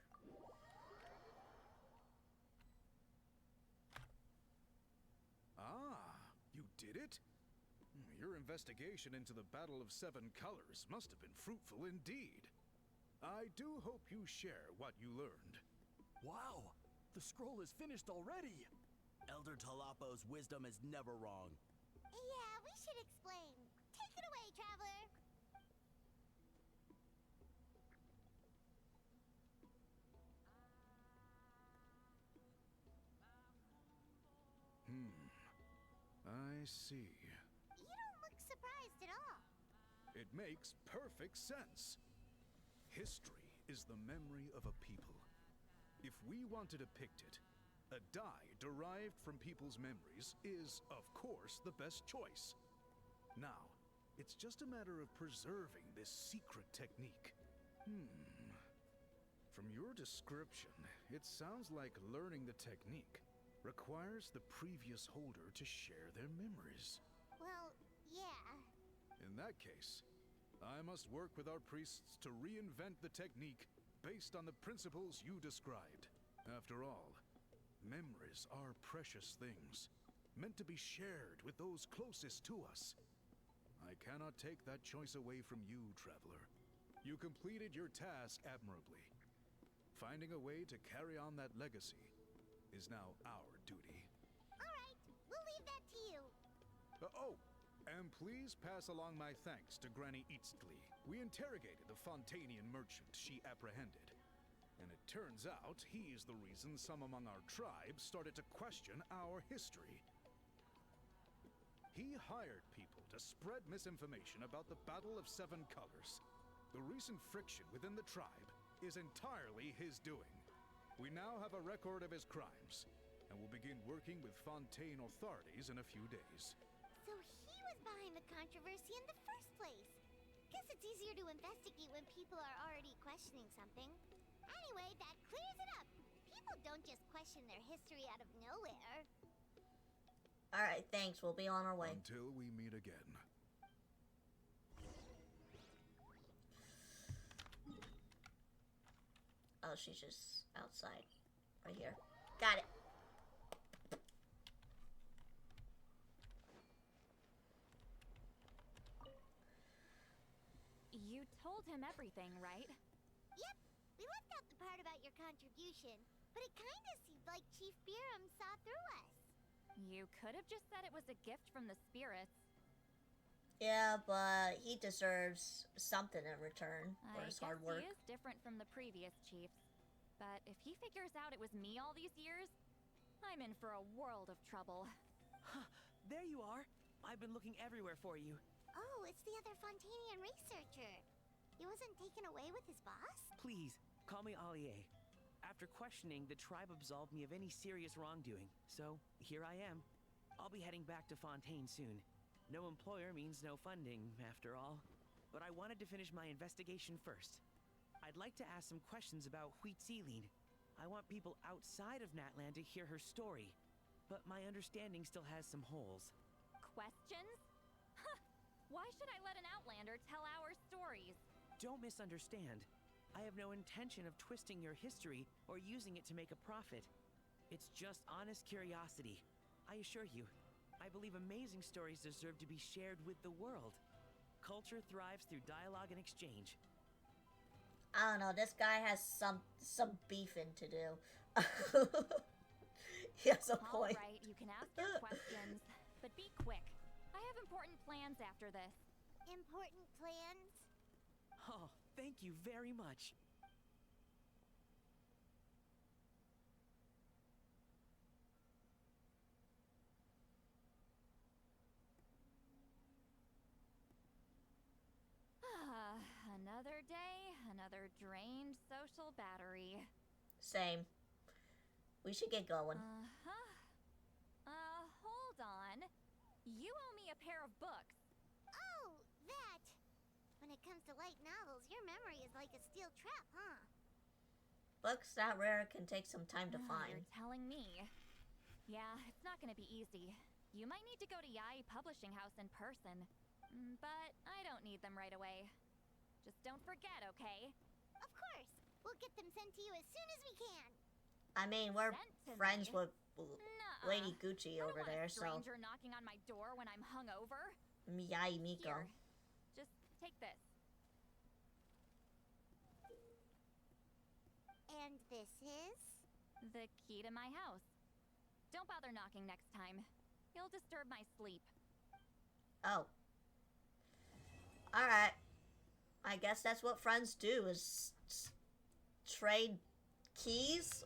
Speaker 12: Ah, you did it? Your investigation into the Battle of Seven Colors must have been fruitful indeed. I do hope you share what you learned.
Speaker 10: Wow! The scroll is finished already!
Speaker 17: Elder Talapo's wisdom is never wrong.
Speaker 3: Yeah, we should explain. Take it away, Traveler.
Speaker 12: I see.
Speaker 3: You don't look surprised at all.
Speaker 12: It makes perfect sense. History is the memory of a people. If we want to depict it, a die derived from people's memories is, of course, the best choice. Now, it's just a matter of preserving this secret technique. From your description, it sounds like learning the technique requires the previous holder to share their memories.
Speaker 3: Well, yeah.
Speaker 12: In that case, I must work with our priests to reinvent the technique based on the principles you described. After all, memories are precious things, meant to be shared with those closest to us. I cannot take that choice away from you, Traveler. You completed your task admirably. Finding a way to carry on that legacy is now our duty.
Speaker 3: All right, we'll leave that to you.
Speaker 12: And please pass along my thanks to Granny Eastly. We interrogated the Fontanian merchant she apprehended. And it turns out he's the reason some among our tribes started to question our history. He hired people to spread misinformation about the Battle of Seven Colors. The recent friction within the tribe is entirely his doing. We now have a record of his crimes, and will begin working with Fontaine authorities in a few days.
Speaker 3: So he was behind the controversy in the first place. Guess it's easier to investigate when people are already questioning something. Anyway, that clears it up. People don't just question their history out of nowhere.
Speaker 1: Alright, thanks. We'll be on our way.
Speaker 12: Until we meet again.
Speaker 1: Oh, she's just outside. Right here. Got it.
Speaker 2: You told him everything, right?
Speaker 3: Yep, we left out the part about your contribution, but it kinda seemed like Chief Biram saw through us.
Speaker 2: You could have just said it was a gift from the spirits.
Speaker 1: Yeah, but he deserves something in return for his hard work.
Speaker 2: He is different from the previous chiefs. But if he figures out it was me all these years, I'm in for a world of trouble.
Speaker 6: Huh, there you are. I've been looking everywhere for you.
Speaker 3: Oh, it's the other Fontanian researcher. He wasn't taken away with his boss?
Speaker 6: Please, call me Allier. After questioning, the tribe absolved me of any serious wrongdoing. So, here I am. I'll be heading back to Fontaine soon. No employer means no funding, after all. But I wanted to finish my investigation first. I'd like to ask some questions about Huitziline. I want people outside of Natland to hear her story. But my understanding still has some holes.
Speaker 2: Questions? Huh! Why should I let an Outlander tell our stories?
Speaker 6: Don't misunderstand. I have no intention of twisting your history or using it to make a profit. It's just honest curiosity. I assure you, I believe amazing stories deserve to be shared with the world. Culture thrives through dialogue and exchange.
Speaker 1: I don't know, this guy has some beefing to do. He has a point.
Speaker 2: Alright, you can ask your questions, but be quick. I have important plans after this.
Speaker 3: Important plans?
Speaker 6: Oh, thank you very much.
Speaker 2: Another day, another drained social battery.
Speaker 1: Same. We should get going.
Speaker 2: Hold on. You owe me a pair of books.
Speaker 3: Oh, that. When it comes to light novels, your memory is like a steel trap, huh?
Speaker 1: Books that rare can take some time to find.
Speaker 2: You're telling me. Yeah, it's not gonna be easy. You might need to go to Yai Publishing House in person. But I don't need them right away. Just don't forget, okay?
Speaker 3: Of course. We'll get them sent to you as soon as we can.
Speaker 1: I mean, we're
Speaker 2: Sent to
Speaker 1: friends
Speaker 2: me?
Speaker 1: with
Speaker 2: Nuh-uh.
Speaker 1: Lady Gucci
Speaker 2: I don't
Speaker 1: over
Speaker 2: want
Speaker 1: there,
Speaker 2: a
Speaker 1: so
Speaker 2: stranger knocking on my door when I'm hungover.
Speaker 1: Miyai Miko.
Speaker 2: Here, just take this.
Speaker 3: And this is?
Speaker 2: The key to my house. Don't bother knocking next time. You'll disturb my sleep.
Speaker 1: Oh. Alright. I guess that's what friends do, is trade keys?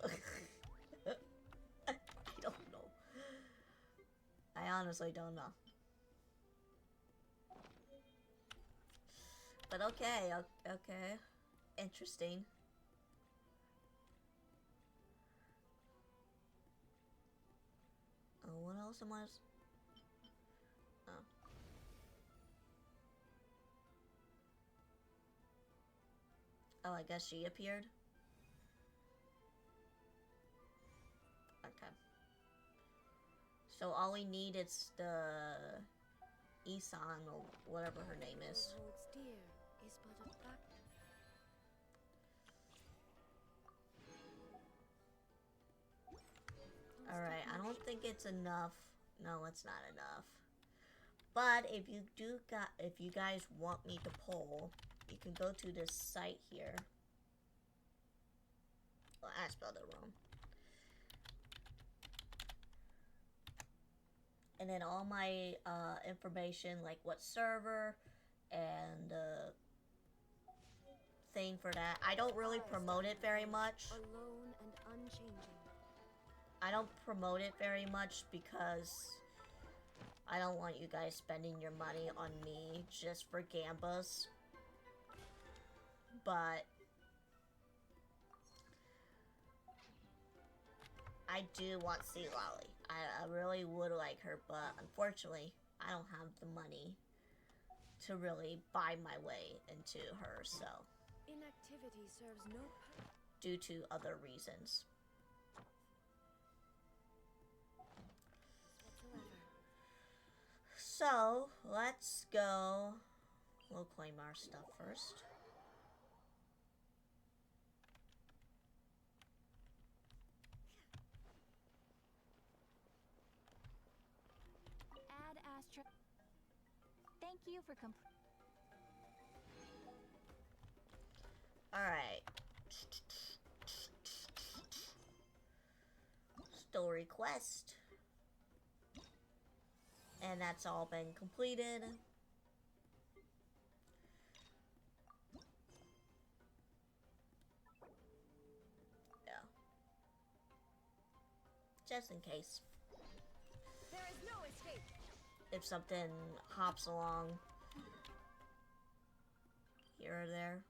Speaker 1: I don't know. I honestly don't know. But okay, okay. Interesting. Oh, what else am I... Oh. Oh, I guess she appeared? Okay. So all we need is the... Isan, or whatever her name is. Alright, I don't think it's enough. No, it's not enough. But if you guys want me to pull, you can go to this site here. Well, I spelled it wrong. And then all my information, like what server and thing for that. I don't really promote it very much.
Speaker 18: Alone and unchanging.
Speaker 1: I don't promote it very much because I don't want you guys spending your money on me just for gambas. But I do want C. Lolly. I really would like her, but unfortunately, I don't have the money to really buy my way into her, so.
Speaker 18: Inactivity serves no purpose.
Speaker 1: Due to other reasons. So, let's go. We'll claim our stuff first.
Speaker 2: Add Astra. Thank you for
Speaker 1: Alright. Story quest. And that's all been completed. Yeah. Just in case.
Speaker 18: There is no escape.
Speaker 1: If something hops along here or there.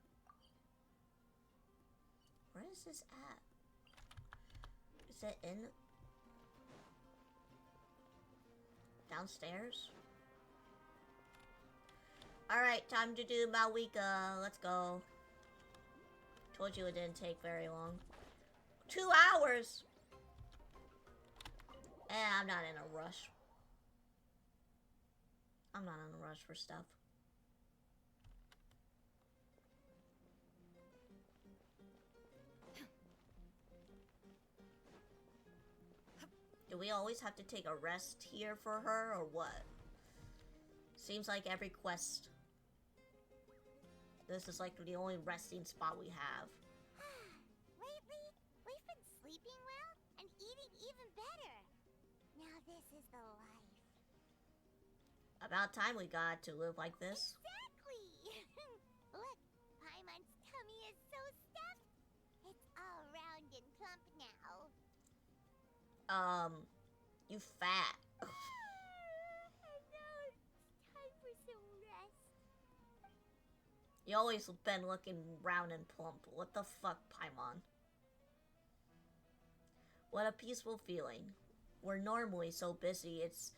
Speaker 1: Where is this at? Is it in? Downstairs? Alright, time to do Mauvika. Let's go. Told you it didn't take very long. 2 hours! I'm not in a rush. I'm not in a rush for stuff. Do we always have to take a rest here for her, or what? Seems like every quest. This is like the only resting spot we have.
Speaker 3: Lately, we've been sleeping well and eating even better. Now this is the life.
Speaker 1: About time we got to live like this.
Speaker 3: Exactly! Look, Paimon's tummy is so stuffed. It's all round and plump now.
Speaker 1: You fat.
Speaker 3: I know, it's time for some rest.
Speaker 1: You always been looking round and plump. What the fuck, Paimon? What a peaceful feeling. We're normally so busy, it's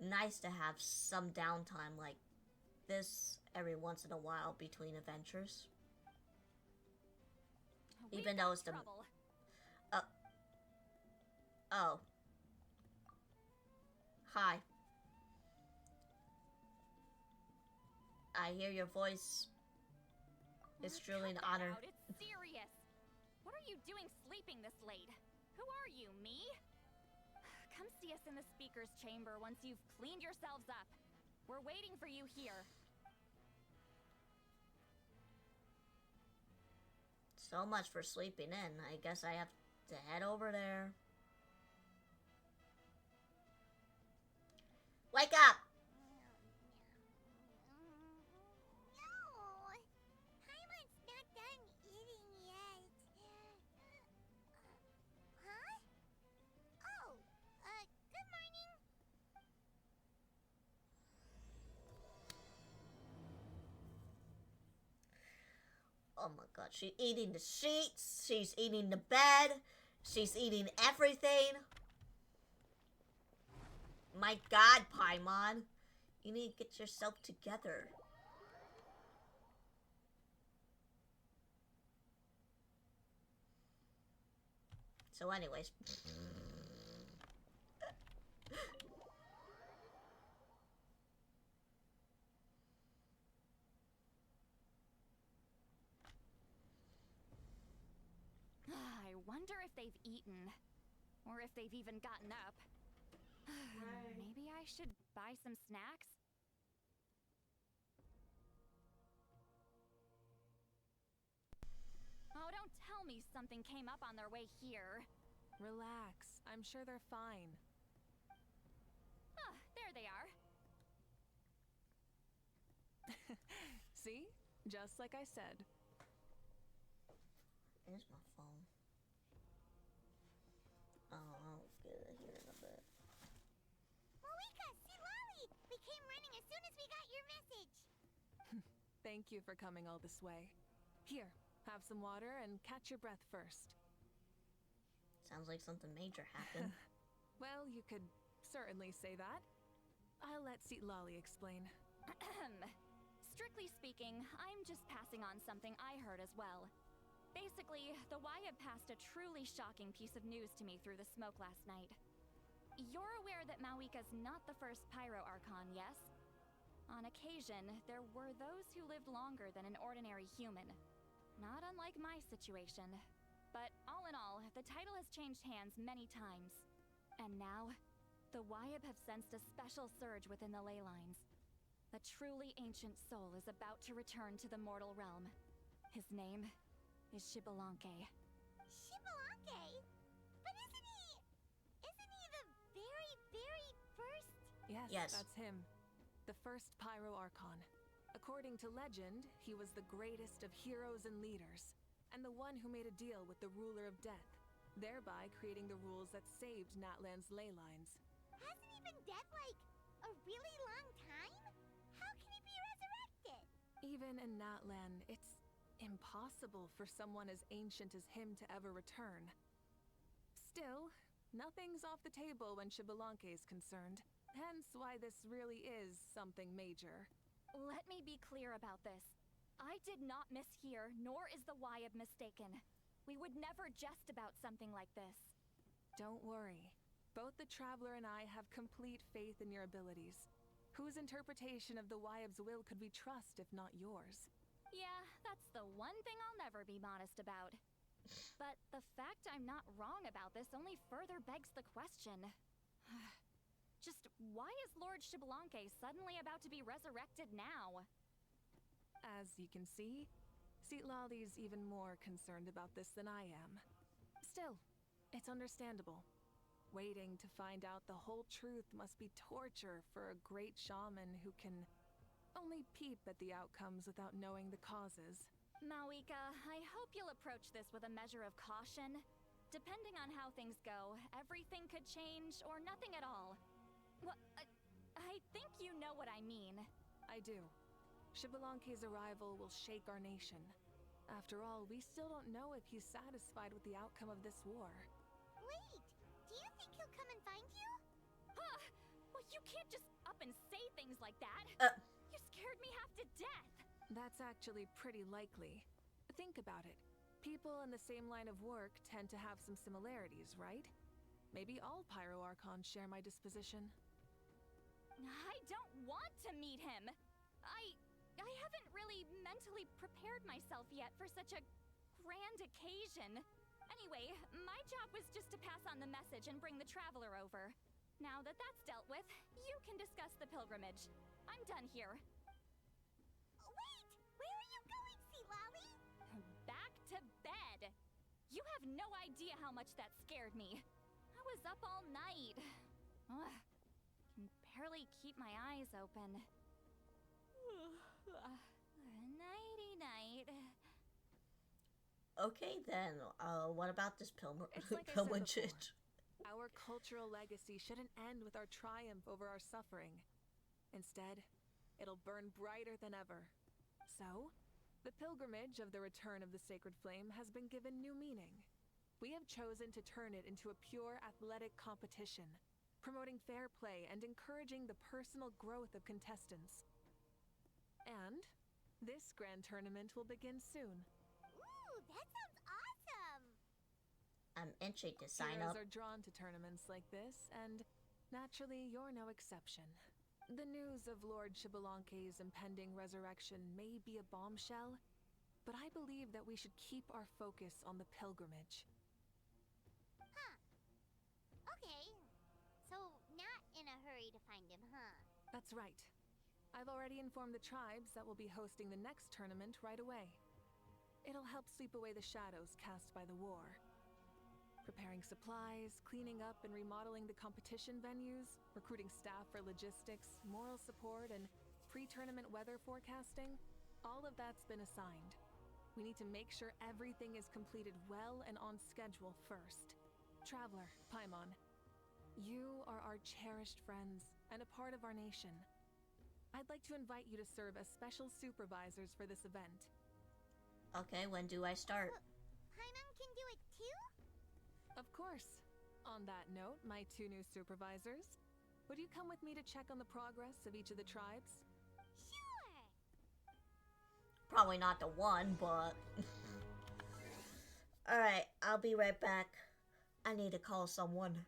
Speaker 1: nice to have some downtime like this every once in a while between adventures. Even though it's the... Oh. Hi. I hear your voice. It's truly an honor.
Speaker 2: serious. What are you doing sleeping this late? Who are you, me? Come see us in the speaker's chamber once you've cleaned yourselves up. We're waiting for you here.
Speaker 1: So much for sleeping in. I guess I have to head over there. Wake up!
Speaker 3: No! Paimon's not done eating yet. Huh? Oh, good morning.
Speaker 1: Oh my god, she's eating the sheets, she's eating the bed, she's eating everything. My god, Paimon. You need to get yourself together. So anyways.
Speaker 2: I wonder if they've eaten. Or if they've even gotten up. Maybe I should buy some snacks? Oh, don't tell me something came up on their way here.
Speaker 19: Relax. I'm sure they're fine.
Speaker 2: Ah, there they are.
Speaker 19: See? Just like I said.
Speaker 1: Here's my phone. Oh, I'll get it here in a bit.
Speaker 3: Mauvika, see Lolly! We came running as soon as we got your message.
Speaker 19: Thank you for coming all this way. Here, have some water and catch your breath first.
Speaker 1: Sounds like something major happened.
Speaker 19: Well, you could certainly say that. I'll let Lolly explain.
Speaker 2: Strictly speaking, I'm just passing on something I heard as well. Basically, the Wyab passed a truly shocking piece of news to me through the smoke last night. You're aware that Mauvika's not the first Pyro Archon, yes? On occasion, there were those who lived longer than an ordinary human. Not unlike my situation. But all in all, the title has changed hands many times. And now, the Wyab have sensed a special surge within the ley lines. A truly ancient soul is about to return to the mortal realm. His name is Xbalanque.
Speaker 3: Xbalanque? But isn't he the very, very first?
Speaker 19: Yes, that's him. The first Pyro Archon. According to legend, he was the greatest of heroes and leaders, and the one who made a deal with the ruler of death, thereby creating the rules that saved Natlan's ley lines.
Speaker 3: Hasn't he been dead like a really long time? How can he be resurrected?
Speaker 19: Even in Natlan, it's impossible for someone as ancient as him to ever return. Still, nothing's off the table when Xbalanque is concerned, hence why this really is something major.
Speaker 2: Let me be clear about this. I did not mishear, nor is the Wyab mistaken. We would never jest about something like this.
Speaker 19: Don't worry. Both the Traveler and I have complete faith in your abilities. Whose interpretation of the Wyab's will could we trust if not yours?
Speaker 2: Yeah, that's the one thing I'll never be modest about. But the fact I'm not wrong about this only further begs the question. Just why is Lord Xbalanque suddenly about to be resurrected now?
Speaker 19: As you can see, Lolly's even more concerned about this than I am. Still, it's understandable. Waiting to find out the whole truth must be torture for a great shaman who can only peep at the outcomes without knowing the causes.
Speaker 2: Mauvika, I hope you'll approach this with a measure of caution. Depending on how things go, everything could change or nothing at all. Well, I think you know what I mean.
Speaker 19: I do. Xbalanque's arrival will shake our nation. After all, we still don't know if he's satisfied with the outcome of this war.
Speaker 3: Wait, do you think he'll come and find you?
Speaker 2: Huh? Well, you can't just up and say things like that. You scared me half to death.
Speaker 19: That's actually pretty likely. Think about it. People in the same line of work tend to have some similarities, right? Maybe all Pyro Archons share my disposition.
Speaker 2: I don't want to meet him. I haven't really mentally prepared myself yet for such a grand occasion. Anyway, my job was just to pass on the message and bring the traveler over. Now that that's dealt with, you can discuss the pilgrimage. I'm done here.
Speaker 3: Wait! Where are you going, Sea Lolly?
Speaker 2: Back to bed. You have no idea how much that scared me. I was up all night. Ugh. Can barely keep my eyes open. Nighty-night.
Speaker 1: Okay then, what about this
Speaker 19: It's like I said
Speaker 1: pilgrimage?
Speaker 19: before, our cultural legacy shouldn't end with our triumph over our suffering. Instead, it'll burn brighter than ever. So, the pilgrimage of the return of the sacred flame has been given new meaning. We have chosen to turn it into a pure athletic competition, promoting fair play and encouraging the personal growth of contestants. And this grand tournament will begin soon.
Speaker 3: Ooh, that sounds awesome!
Speaker 1: I'm entering to sign up.
Speaker 19: Heroes are drawn to tournaments like this, and naturally, you're no exception. The news of Lord Xbalanque's impending resurrection may be a bombshell, but I believe that we should keep our focus on the pilgrimage.
Speaker 3: Huh. Okay. So, not in a hurry to find him, huh?
Speaker 19: That's right. I've already informed the tribes that will be hosting the next tournament right away. It'll help sweep away the shadows cast by the war. Preparing supplies, cleaning up and remodeling the competition venues, recruiting staff for logistics, moral support, and pre-tournament weather forecasting, all of that's been assigned. We need to make sure everything is completed well and on schedule first. Traveler, Paimon, you are our cherished friends and a part of our nation. I'd like to invite you to serve as special supervisors for this event.
Speaker 1: Okay, when do I start?
Speaker 3: Paimon can do it too?
Speaker 19: Of course. On that note, my two new supervisors, would you come with me to check on the progress of each of the tribes?
Speaker 3: Sure!
Speaker 1: Probably not the one, but... Alright, I'll be right back. I need to call someone.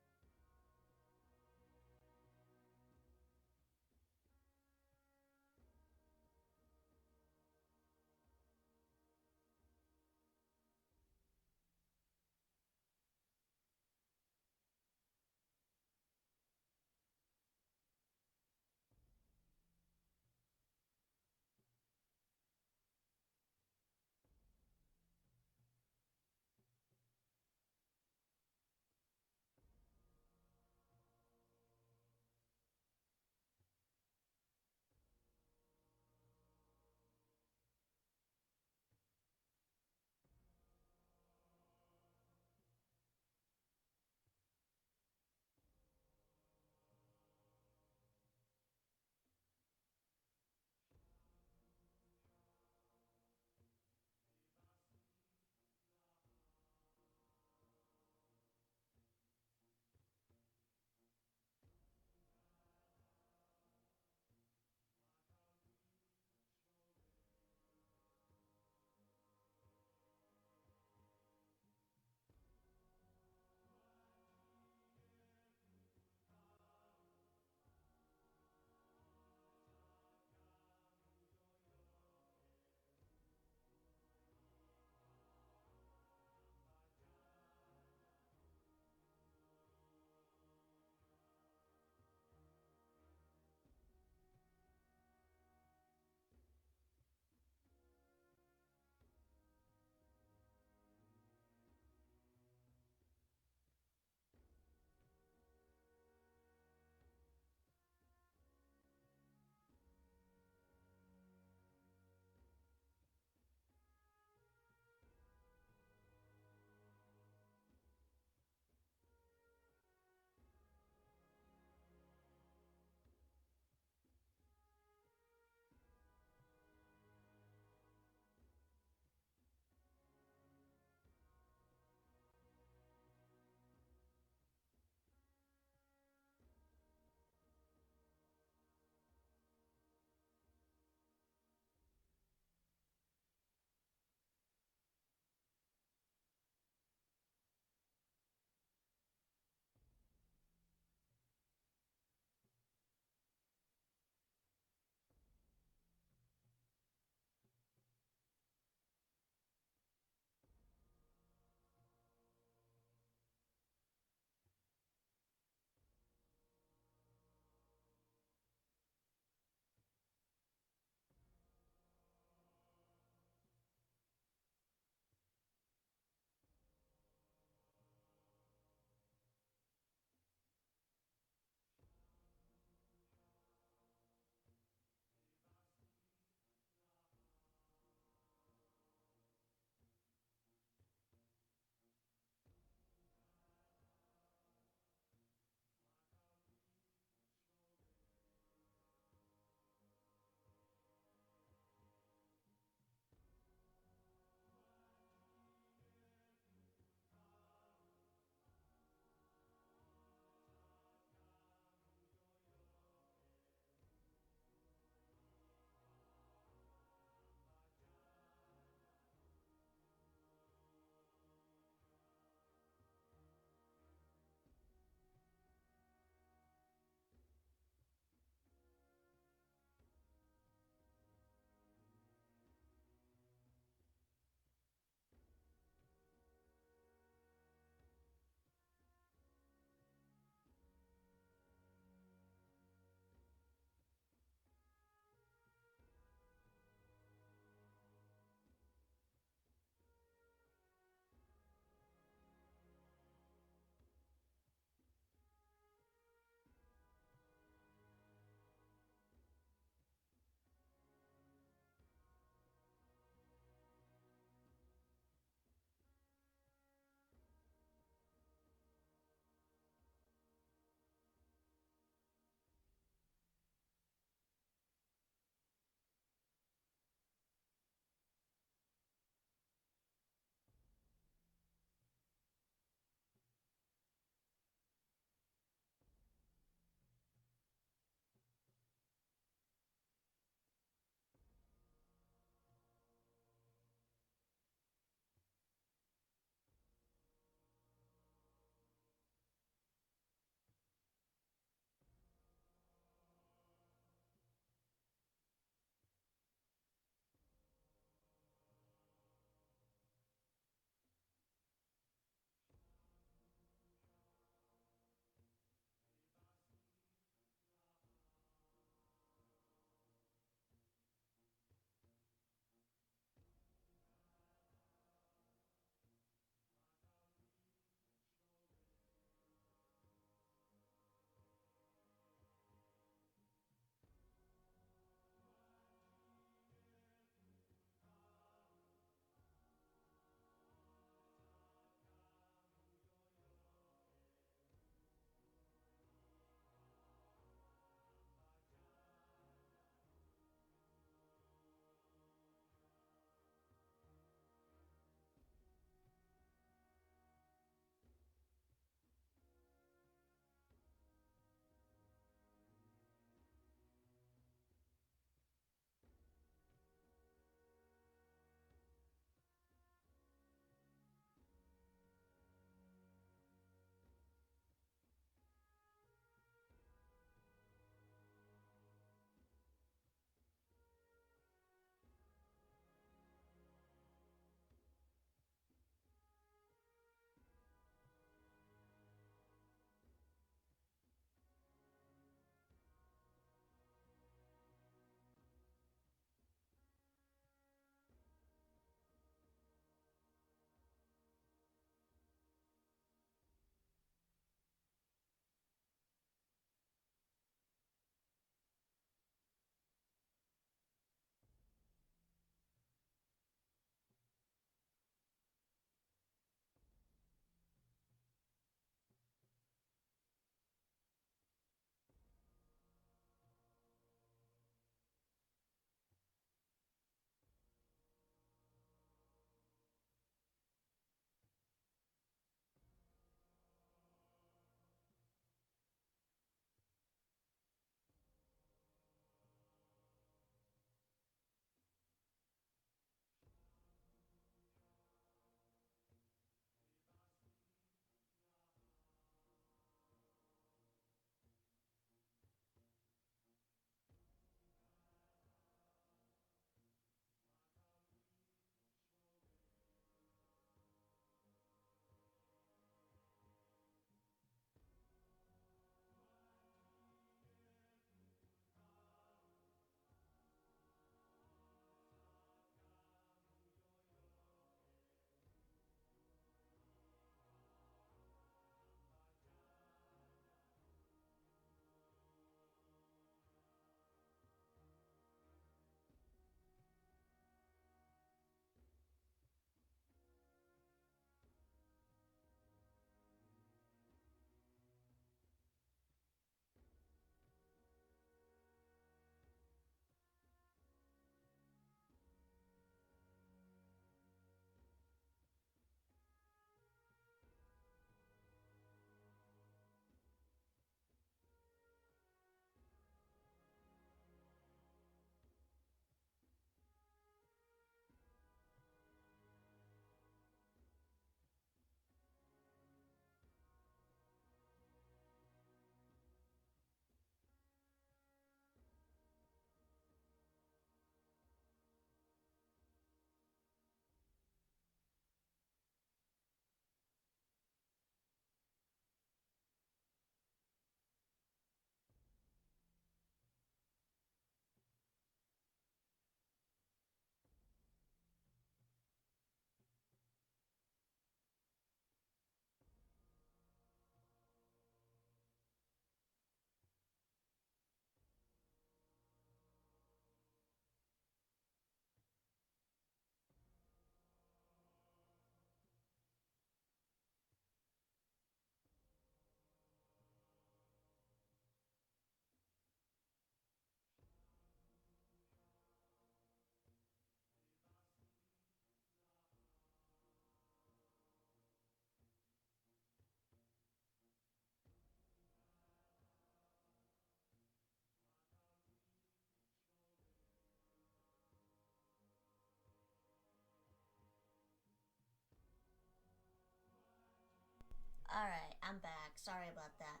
Speaker 1: Alright, I'm back. Sorry about that.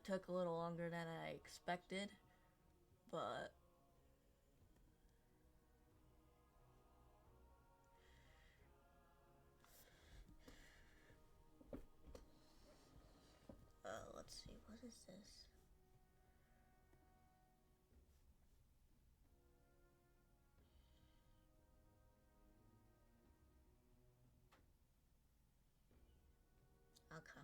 Speaker 1: Took a little longer than I expected, but let's see, what is this? Okay.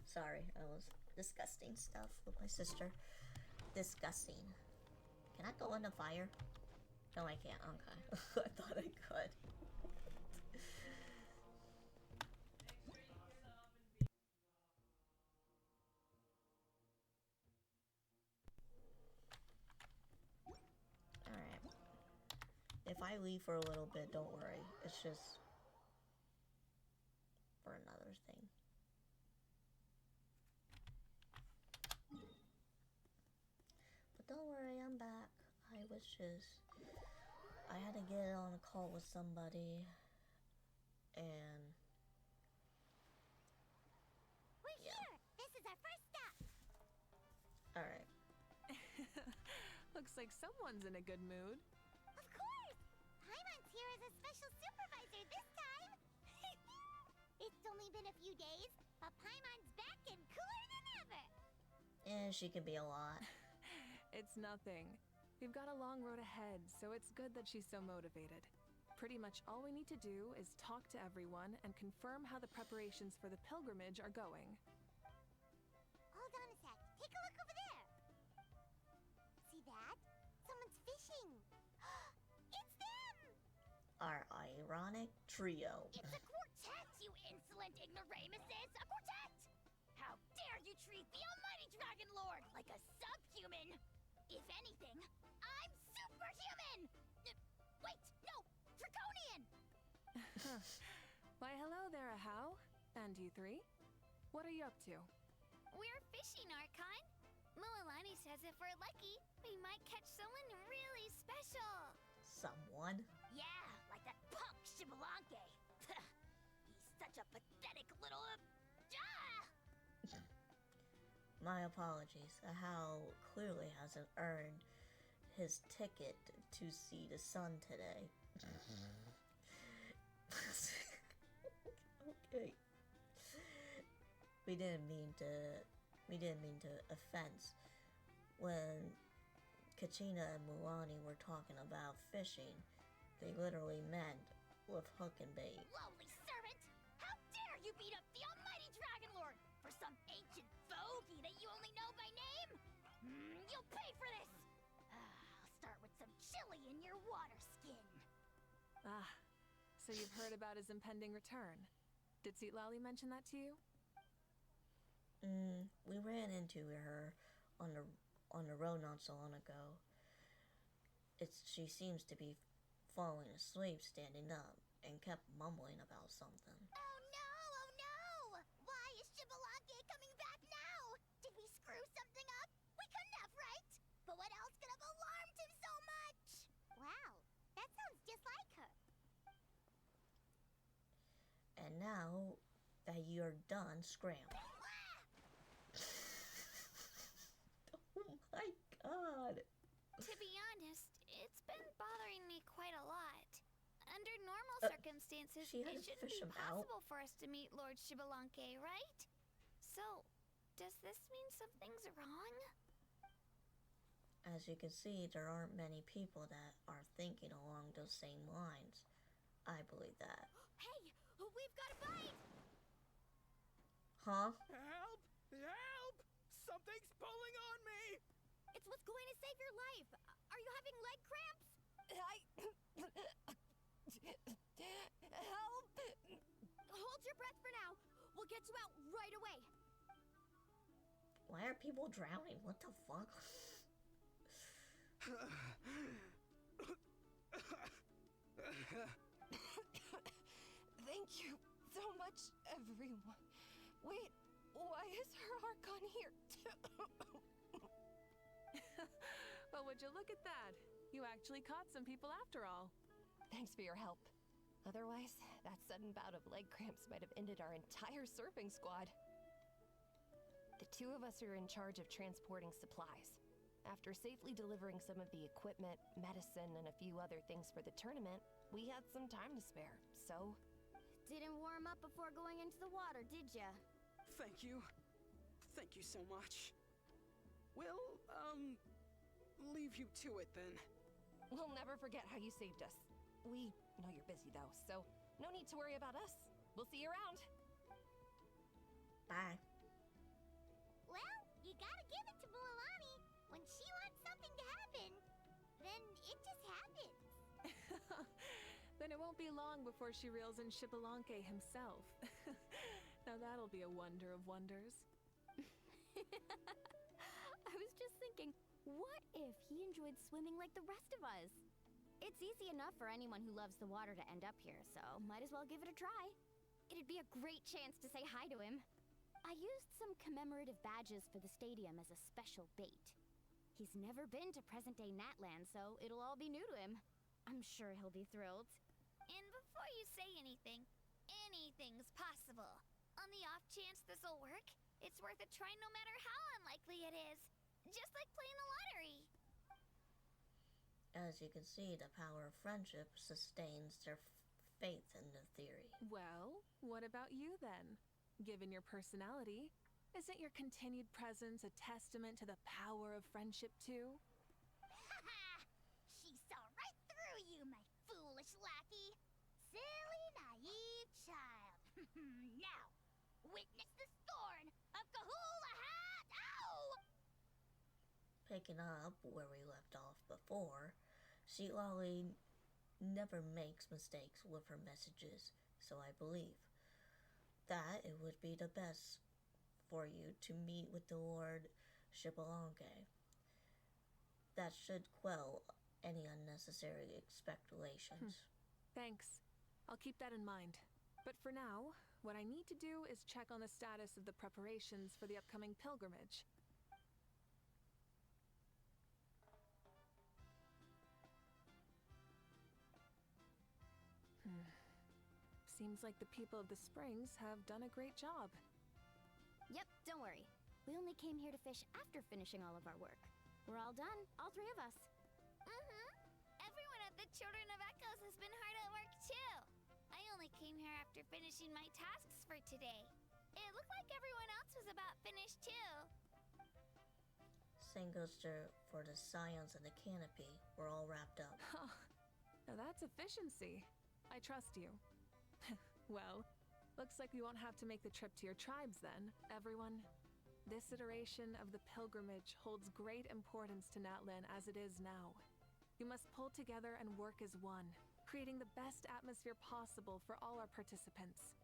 Speaker 1: Sorry, I was discussing stuff with my sister. Disgusting. Can I go in the fire? No, I can't. Okay. I thought I could. Alright. If I leave for a little bit, don't worry. It's just for another thing. But don't worry, I'm back. I had to get on a call with somebody, and
Speaker 3: We're here! This is our first stop!
Speaker 1: alright.
Speaker 19: Looks like someone's in a good mood.
Speaker 3: Of course! Paimon's here as a special supervisor this time! It's only been a few days, but Paimon's back and cooler than ever!
Speaker 1: And she can be a lot.
Speaker 19: It's nothing. We've got a long road ahead, so it's good that she's so motivated. Pretty much all we need to do is talk to everyone and confirm how the preparations for the pilgrimage are going.
Speaker 3: Hold on a sec. Take a look over there. See that? Someone's fishing. It's them!
Speaker 1: Our ironic trio.
Speaker 2: It's a quartet, you insolent ignoramuses! A quartet! How dare you treat the almighty Dragon Lord like a subhuman! If anything, I'm superhuman! Wait, no! Draconian!
Speaker 19: Why, hello there, Ahau. And you three? What are you up to?
Speaker 2: We're fishing, Archon. Mualani says if we're lucky, we might catch someone really special.
Speaker 1: Someone?
Speaker 2: Yeah, like that punk Shibalanke. He's such a pathetic little...
Speaker 1: My apologies. Ahau clearly hasn't earned his ticket to see the sun today. Okay. We didn't mean to offense. When Kachina and Mulani were talking about fishing, they literally meant with hook and bait.
Speaker 2: Lowly servant! How dare you beat up the almighty Dragon Lord for some ancient bogey that you only know by name? You'll pay for this! I'll start with some chili in your water skin.
Speaker 19: Ah, so you've heard about his impending return. Did Lali mention that to you?
Speaker 1: We ran into her on the road not so long ago. She seems to be falling asleep standing up and kept mumbling about something.
Speaker 3: Oh no! Why is Shibalanke coming back now? Did we screw something up? We couldn't have, right? But what else could have alarmed him so much? Wow, that sounds just like her.
Speaker 1: And now that you're done, scram. Oh my god.
Speaker 2: To be honest, it's been bothering me quite a lot. Under normal circumstances,
Speaker 1: she had
Speaker 2: it
Speaker 1: to
Speaker 2: shouldn't
Speaker 1: fish
Speaker 2: be
Speaker 1: him out.
Speaker 2: possible for us to meet Lord Shibalanke, right? So, does this mean something's wrong?
Speaker 1: As you can see, there aren't many people that are thinking along those same lines. I believe that.
Speaker 2: Hey, we've got a bite!
Speaker 1: Huh?
Speaker 8: Help! Help! Something's pulling on me!
Speaker 2: It's what's going to save your life. Are you having leg cramps?
Speaker 18: Help!
Speaker 2: Hold your breath for now. We'll get you out right away.
Speaker 1: Why are people drowning? What the fuck?
Speaker 18: Thank you so much, everyone. Wait, why is her Archon here too?
Speaker 19: Well, would you look at that? You actually caught some people after all.
Speaker 18: Thanks for your help. Otherwise, that sudden bout of leg cramps might have ended our entire surfing squad. The two of us are in charge of transporting supplies. After safely delivering some of the equipment, medicine, and a few other things for the tournament, we had some time to spare, so...
Speaker 2: Didn't warm up before going into the water, did ya?
Speaker 13: Thank you. Thank you so much. We'll, leave you to it then.
Speaker 18: We'll never forget how you saved us. We know you're busy though, so no need to worry about us. We'll see you around.
Speaker 1: Bye.
Speaker 3: Well, you gotta give it to Mualani. When she wants something to happen, then it just happens.
Speaker 19: Then it won't be long before she reels in Shibalanke himself. Now that'll be a wonder of wonders.
Speaker 2: I was just thinking, what if he enjoyed swimming like the rest of us? It's easy enough for anyone who loves the water to end up here, so might as well give it a try. It'd be a great chance to say hi to him. I used some commemorative badges for the stadium as a special bait. He's never been to present-day Natland, so it'll all be new to him. I'm sure he'll be thrilled. And before you say anything, anything's possible. On the off chance this'll work, it's worth a try no matter how unlikely it is. Just like playing the lottery.
Speaker 1: As you can see, the power of friendship sustains their faith in the theory.
Speaker 19: Well, what about you then? Given your personality, isn't your continued presence a testament to the power of friendship too?
Speaker 3: Haha! She saw right through you, my foolish lackey. witness the scorn of Kahulahat! Ow!
Speaker 1: Picking up where we left off before, Sweet Lolly never makes mistakes with her messages, so I believe that it would be the best for you to meet with the Lord Shibalanke. That should quell any unnecessary speculations.
Speaker 19: Thanks. I'll keep that in mind. But for now, what I need to do is check on the status of the preparations for the upcoming pilgrimage. Seems like the people of the Springs have done a great job.
Speaker 20: Yep, don't worry. We only came here to fish after finishing all of our work. We're all done, all three of us.
Speaker 3: Everyone at the Children of Echoes has been hard at work too. I only came here after finishing my tasks for today. It looked like everyone else was about finished too.
Speaker 1: Same goes for the Scions and the Canopy. We're all wrapped up.
Speaker 19: Now that's efficiency. I trust you. Well, looks like we won't have to make the trip to your tribes then, everyone. This iteration of the pilgrimage holds great importance to Natlin as it is now. We must pull together and work as one, creating the best atmosphere possible for all our participants.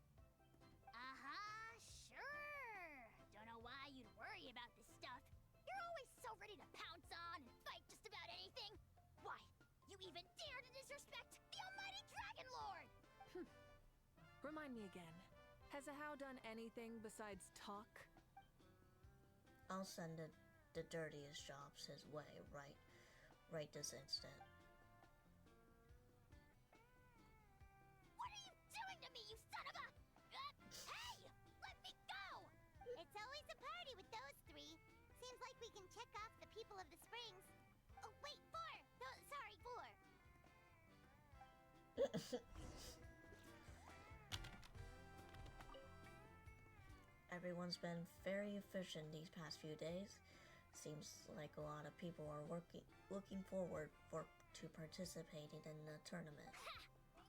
Speaker 3: Sure. Don't know why you'd worry about this stuff. You're always so ready to pounce on and fight just about anything. Why, you even dare to disrespect the almighty Dragon Lord!
Speaker 19: Remind me again, has Ahau done anything besides talk?
Speaker 1: I'll send the dirtiest jobs his way right this instant.
Speaker 3: What are you doing to me, you son of a... hey! Let me go! It's always a party with those three. Seems like we can check off the people of the Springs. Oh, wait, four! No, sorry, four.
Speaker 1: Everyone's been very efficient these past few days. Seems like a lot of people are looking forward to participating in the tournament.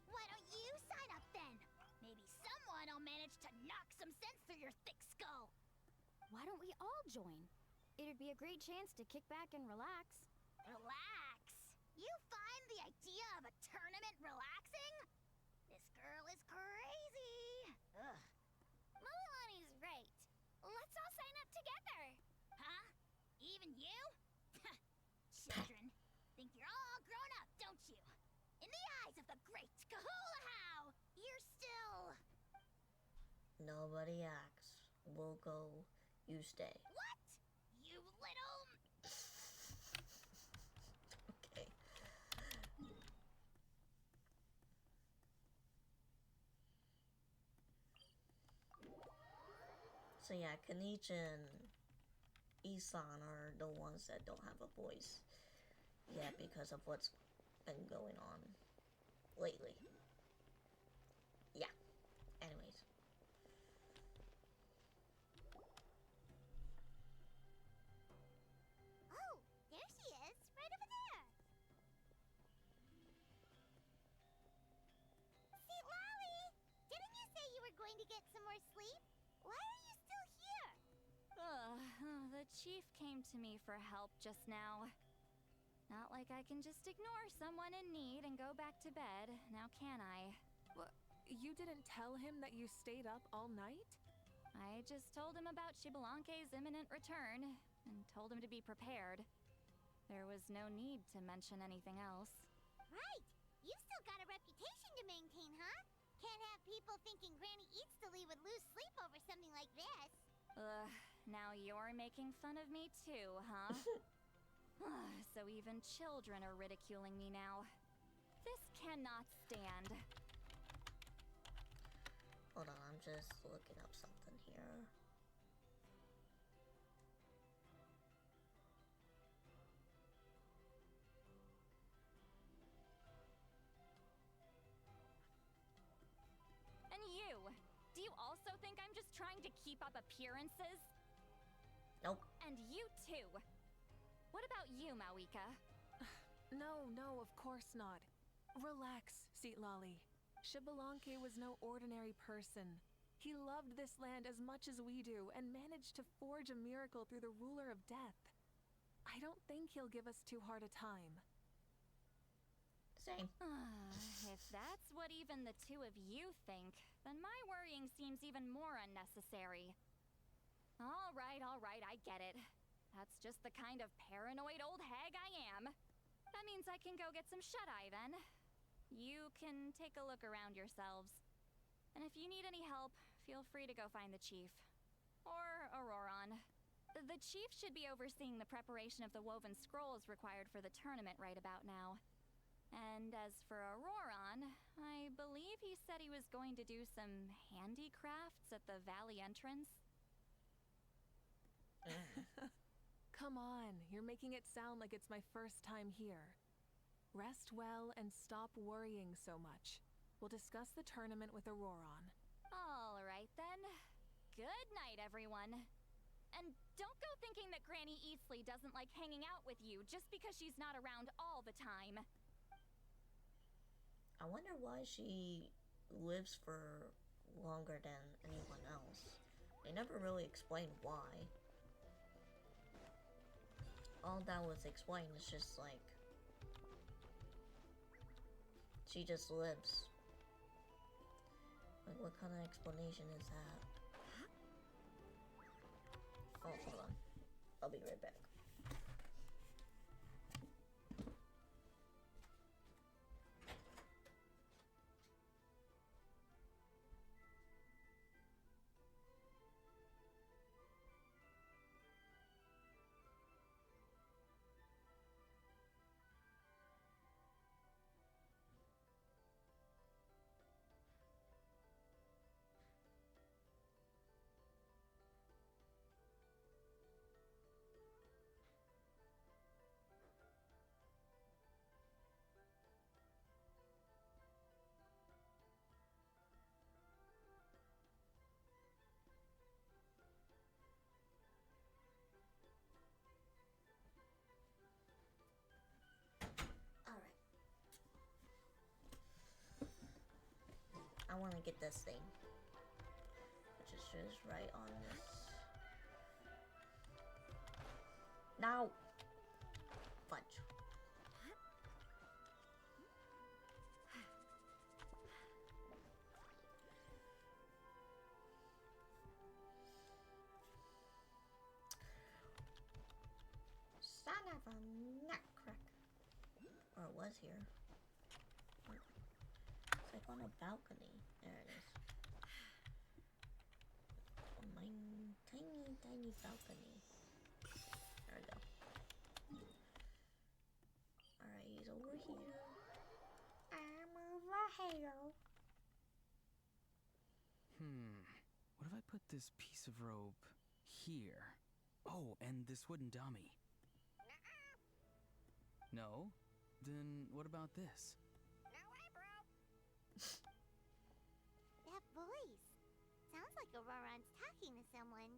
Speaker 3: Why don't you sign up then? Maybe someone will manage to knock some sense through your thick skull.
Speaker 20: Why don't we all join? It'd be a great chance to kick back and relax.
Speaker 3: Relax? You find the idea of a tournament relaxing? This girl is crazy. Ugh. Mulali's right. Let's all sign up together. Huh? Even you? Children, think you're all grown up, don't you? In the eyes of the great Kahulahau, you're still...
Speaker 1: Nobody acts. We'll go. You stay.
Speaker 3: What? You little...
Speaker 1: Okay. So yeah, Kanich and Isan are the ones that don't have a voice yet because of what's been going on lately. Yeah. Anyways.
Speaker 3: Oh, there she is, right over there. See, Lolly, didn't you say you were going to get some more sleep? Why are you still here?
Speaker 2: The chief came to me for help just now. Not like I can just ignore someone in need and go back to bed, now can I?
Speaker 19: You didn't tell him that you stayed up all night?
Speaker 2: I just told him about Shibalanke's imminent return, and told him to be prepared. There was no need to mention anything else.
Speaker 3: Right. You still got a reputation to maintain, huh? Can't have people thinking Granny Eatstily would lose sleep over something like this.
Speaker 2: Now you're making fun of me too, huh? So even children are ridiculing me now. This cannot stand.
Speaker 1: Hold on, I'm just looking up something here.
Speaker 2: And you! Do you also think I'm just trying to keep up appearances?
Speaker 1: Nope.
Speaker 2: And you too! What about you, Mauvika?
Speaker 19: No, of course not. Relax, Seat Lolly. Shibalanke was no ordinary person. He loved this land as much as we do and managed to forge a miracle through the ruler of death. I don't think he'll give us too hard a time.
Speaker 1: Same.
Speaker 2: If that's what even the two of you think, then my worrying seems even more unnecessary. All right, I get it. That's just the kind of paranoid old hag I am. That means I can go get some shut-eye then. You can take a look around yourselves. And if you need any help, feel free to go find the chief. Or Auroron. The chief should be overseeing the preparation of the woven scrolls required for the tournament right about now. And as for Auroron, I believe he said he was going to do some handicrafts at the valley entrance.
Speaker 19: Come on, you're making it sound like it's my first time here. Rest well and stop worrying so much. We'll discuss the tournament with Auroron.
Speaker 2: All right then. Good night, everyone. And don't go thinking that Granny Eastley doesn't like hanging out with you just because she's not around all the time.
Speaker 1: I wonder why she lives for longer than anyone else. They never really explained why. All that was explained is just like she just lives. Like, what kind of explanation is that? Oh, hold on. I'll be right back. I want to get this thing, which is just right on this. Now, fudge. Son of a nutcracker. Or it was here. It's like on a balcony. There it is. On my tiny, tiny balcony. There we go. Alright, he's over here. I'm over here.
Speaker 9: What if I put this piece of rope here? Oh, and this wooden dummy. No? Then what about this?
Speaker 3: That voice. Sounds like Auroron's talking to someone.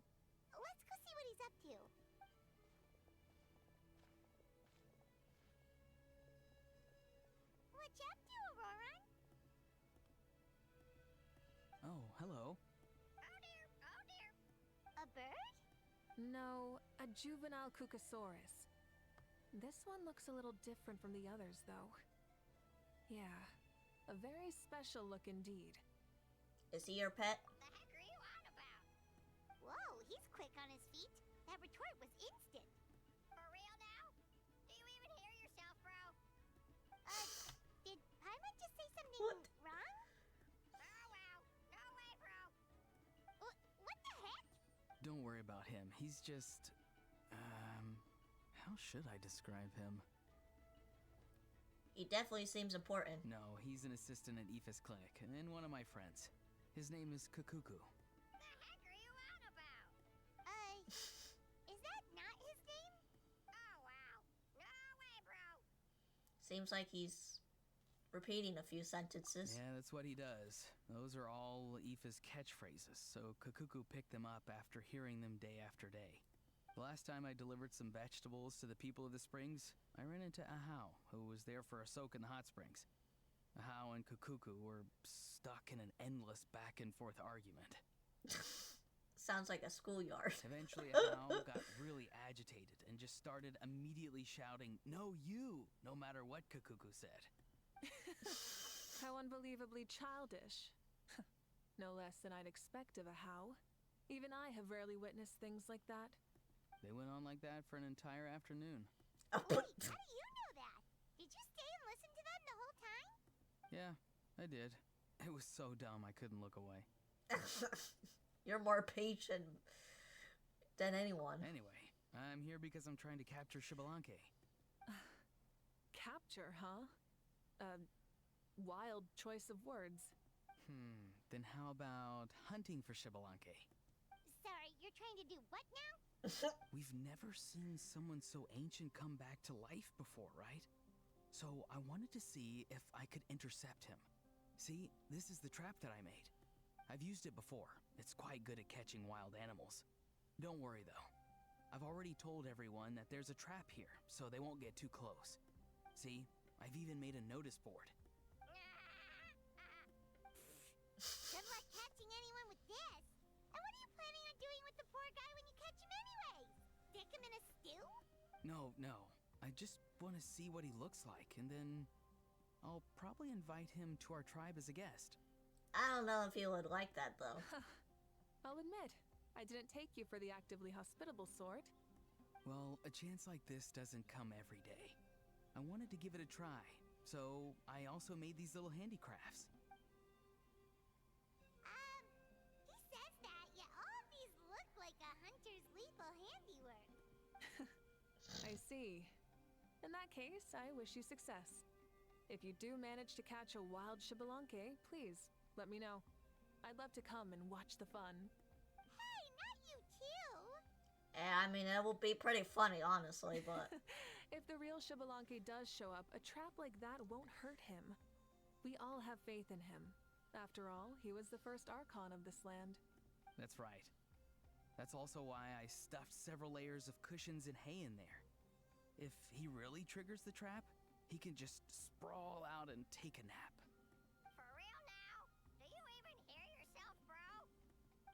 Speaker 3: Let's go see what he's up to. What you up to, Auroron?
Speaker 9: Oh, hello.
Speaker 3: Oh dear, oh dear. A bird?
Speaker 19: No, a juvenile Cucosaurus. This one looks a little different from the others, though. Yeah, a very special look indeed.
Speaker 1: Is he your pet?
Speaker 3: The heck are you on about? Whoa, he's quick on his feet. That retort was instant. For real now? Do you even hear yourself, bro? Did Paimon just say something wrong? Oh wow, no way, bro. What the heck?
Speaker 9: Don't worry about him. He's just... how should I describe him?
Speaker 1: He definitely seems important.
Speaker 9: No, he's an assistant at Aoife's clinic, and one of my friends. His name is Kukuku.
Speaker 3: The heck are you on about? Is that not his name? Oh wow, no way, bro.
Speaker 1: Seems like he's repeating a few sentences.
Speaker 9: Yeah, that's what he does. Those are all Aoife's catchphrases, so Kukuku picked them up after hearing them day after day. The last time I delivered some vegetables to the people of the springs, I ran into Ahau, who was there for a soak in the hot springs. Ahau and Kukuku were stuck in an endless endless back and forth argument.
Speaker 1: Sounds like a schoolyard.
Speaker 9: Eventually, Hao got really agitated and just started immediately shouting, "No, you!" no matter what Kakuku said.
Speaker 19: How unbelievably childish. No less than I'd expect of a Hao. Even I have rarely witnessed things like that.
Speaker 9: They went on like that for an entire afternoon.
Speaker 3: Wait, how do you know that? Did you stay and listen to them the whole time?
Speaker 9: Yeah, I did. It was so dumb I couldn't look away.
Speaker 1: You're more patient than anyone.
Speaker 9: Anyway, I'm here because I'm trying to capture Shibalanke.
Speaker 19: Capture, huh? Wild choice of words.
Speaker 9: Then how about hunting for Shibalanke?
Speaker 3: Sorry, you're trying to do what now?
Speaker 9: We've never seen someone so ancient come back to life before, right? So I wanted to see if I could intercept him. See, this is the trap that I made. I've used it before. It's quite good at catching wild animals. Don't worry though. I've already told everyone that there's a trap here, so they won't get too close. See, I've even made a notice board.
Speaker 3: Good luck catching anyone with this. And what are you planning on doing with the poor guy when you catch him anyways? Stick him in a stew?
Speaker 9: No. I just want to see what he looks like, and then I'll probably invite him to our tribe as a guest.
Speaker 1: I don't know if you would like that, though.
Speaker 19: I'll admit, I didn't take you for the actively hospitable sort.
Speaker 9: Well, a chance like this doesn't come every day. I wanted to give it a try, so I also made these little handicrafts.
Speaker 3: He says that, yet all of these look like a hunter's lethal handiwork.
Speaker 19: I see. In that case, I wish you success. If you do manage to catch a wild Shibalanke, please let me know. I'd love to come and watch the fun.
Speaker 3: Hey, not you too!
Speaker 1: Yeah, I mean, it will be pretty funny, honestly, but...
Speaker 19: If the real Shibalanke does show up, a trap like that won't hurt him. We all have faith in him. After all, he was the first Archon of this land.
Speaker 9: That's right. That's also why I stuffed several layers of cushions and hay in there. If he really triggers the trap, he can just sprawl out and take a nap.
Speaker 3: For real now? Do you even hear yourself, bro?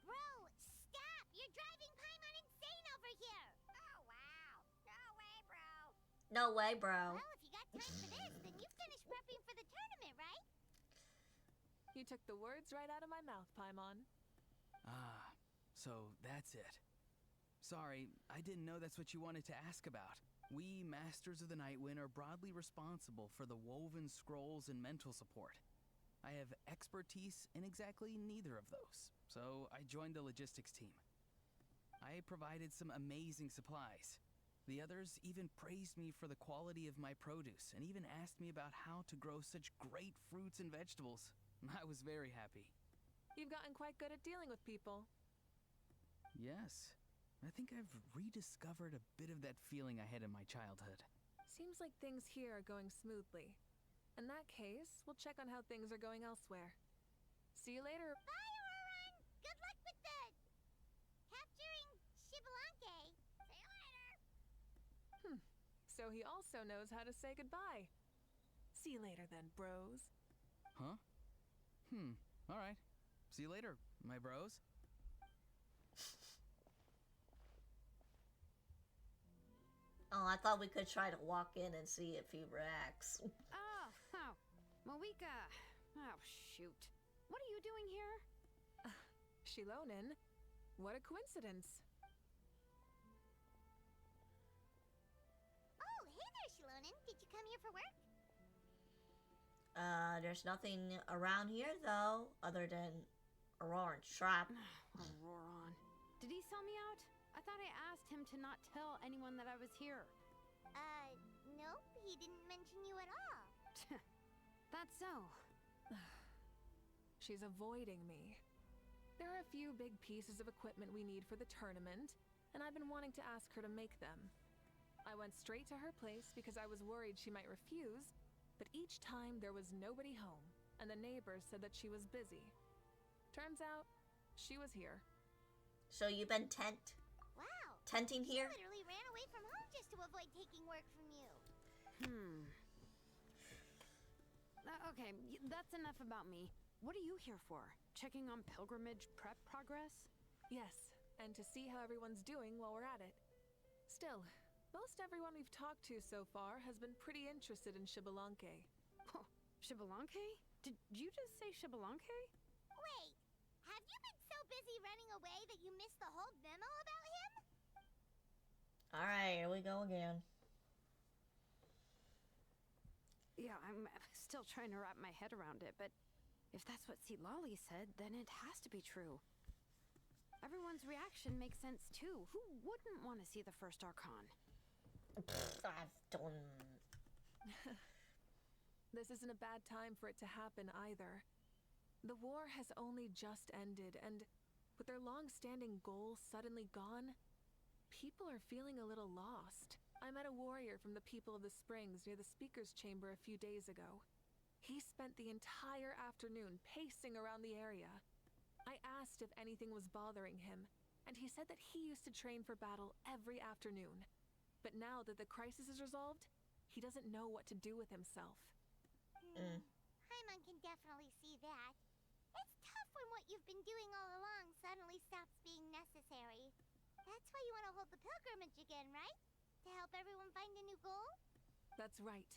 Speaker 3: Bro, stop! You're driving Paimon insane over here! Oh, wow. No way, bro.
Speaker 1: No way, bro.
Speaker 3: Well, if you got time for this, then you finished prepping for the tournament, right?
Speaker 19: You took the words right out of my mouth, Paimon.
Speaker 9: Ah, so that's it. Sorry, I didn't know that's what you wanted to ask about. We, Masters of the Nightwind, are broadly responsible for the woven scrolls and mental support. I have expertise in exactly neither of those, so I joined the logistics team. I provided some amazing supplies. The others even praised me for the quality of my produce and even asked me about how to grow such great fruits and vegetables. I was very happy.
Speaker 19: You've gotten quite good at dealing with people.
Speaker 9: Yes. I think I've rediscovered a bit of that feeling I had in my childhood.
Speaker 19: Seems like things here are going smoothly. In that case, we'll check on how things are going elsewhere. See you later.
Speaker 3: Bye, Auron! Good luck with the... capturing Shibalanke. See you later!
Speaker 19: So he also knows how to say goodbye. See you later then, bros.
Speaker 9: Huh? Alright. See you later, my bros.
Speaker 1: Oh, I thought we could try to walk in and see if he reacts.
Speaker 21: Oh, Mauvika. Oh, shoot. What are you doing here?
Speaker 19: Shilonin? What a coincidence.
Speaker 3: Oh, hey there, Shilonin. Did you come here for work?
Speaker 1: There's nothing around here, though, other than Auron's trap.
Speaker 21: Auron. Did he sell me out? I thought I asked him to not tell anyone that I was here.
Speaker 3: Nope. He didn't mention you at all.
Speaker 21: That's so.
Speaker 19: She's avoiding me. There are a few big pieces of equipment we need for the tournament, and I've been wanting to ask her to make them. I went straight to her place because I was worried she might refuse, but each time there was nobody home, and the neighbors said that she was busy. Turns out, she was here.
Speaker 1: So you've been
Speaker 3: Wow.
Speaker 1: tenting here?
Speaker 3: She literally ran away from home just to avoid taking work from you.
Speaker 21: Okay, that's enough about me. what are you here for? Checking on pilgrimage prep progress?
Speaker 19: Yes, and to see how everyone's doing while we're at it. Still, most everyone we've talked to so far has been pretty interested in Xbalanque.
Speaker 21: Oh, Xbalanque? Did you just say Xbalanque?
Speaker 3: Wait, have you been so busy running away that you missed the whole memo about him?
Speaker 1: Alright, here we go again.
Speaker 21: Yeah, I'm still trying to wrap my head around it, but if that's what Lolly said, then it has to be true. Everyone's reaction makes sense too. Who wouldn't want to see the first Archon?
Speaker 1: I've done...
Speaker 19: This isn't a bad time for it to happen either. The war has only just ended, and with their long-standing goals suddenly gone, people are feeling a little lost. I met a warrior from the People of the Springs near the Speaker's Chamber a few days ago. He spent the entire afternoon pacing around the area. I asked if anything was bothering him, and he said that he used to train for battle every afternoon. But now that the crisis is resolved, he doesn't know what to do with himself.
Speaker 3: Paimon can definitely see that. It's tough when what you've been doing all along suddenly stops being necessary. That's why you want to hold the pilgrimage again, right? To help everyone find a new goal?
Speaker 19: That's right.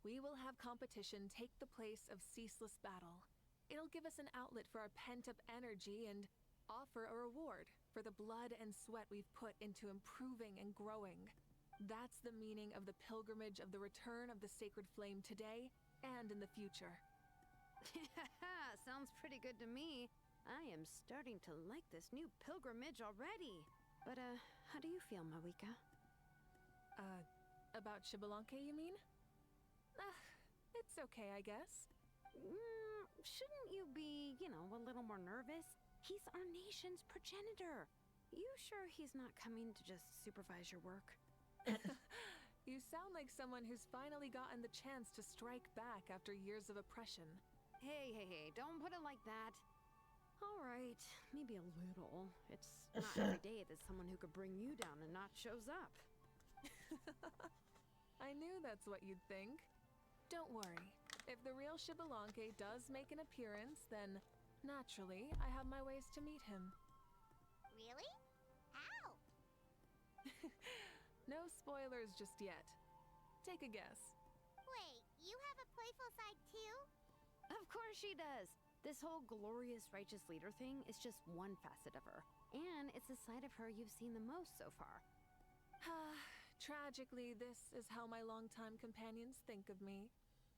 Speaker 19: We will have competition take the place of ceaseless battle. It'll give us an outlet for our pent-up energy and offer a reward for the blood and sweat we've put into improving and growing. That's the meaning of the pilgrimage of the return of the sacred flame today and in the future.
Speaker 21: Sounds pretty good to me. I am starting to like this new pilgrimage already. But, how do you feel, Mauvika?
Speaker 19: About Xbalanque, you mean? It's okay, I guess.
Speaker 21: Shouldn't you be, a little more nervous? He's our nation's progenitor. You sure he's not coming to just supervise your work?
Speaker 19: You sound like someone who's finally gotten the chance to strike back after years of oppression.
Speaker 21: Hey, don't put it like that. All right, maybe a little. It's not every day that someone who could bring you down a notch shows up.
Speaker 19: I knew that's what you'd think. Don't worry. If the real Xbalanque does make an appearance, then naturally I have my ways to meet him.
Speaker 3: Really? How?
Speaker 19: No spoilers just yet. Take a guess.
Speaker 3: Wait, you have a playful side too?
Speaker 21: Of course she does. This whole glorious righteous leader thing is just one facet of her. And it's the side of her you've seen the most so far.
Speaker 19: Tragically, this is how my longtime companions think of me.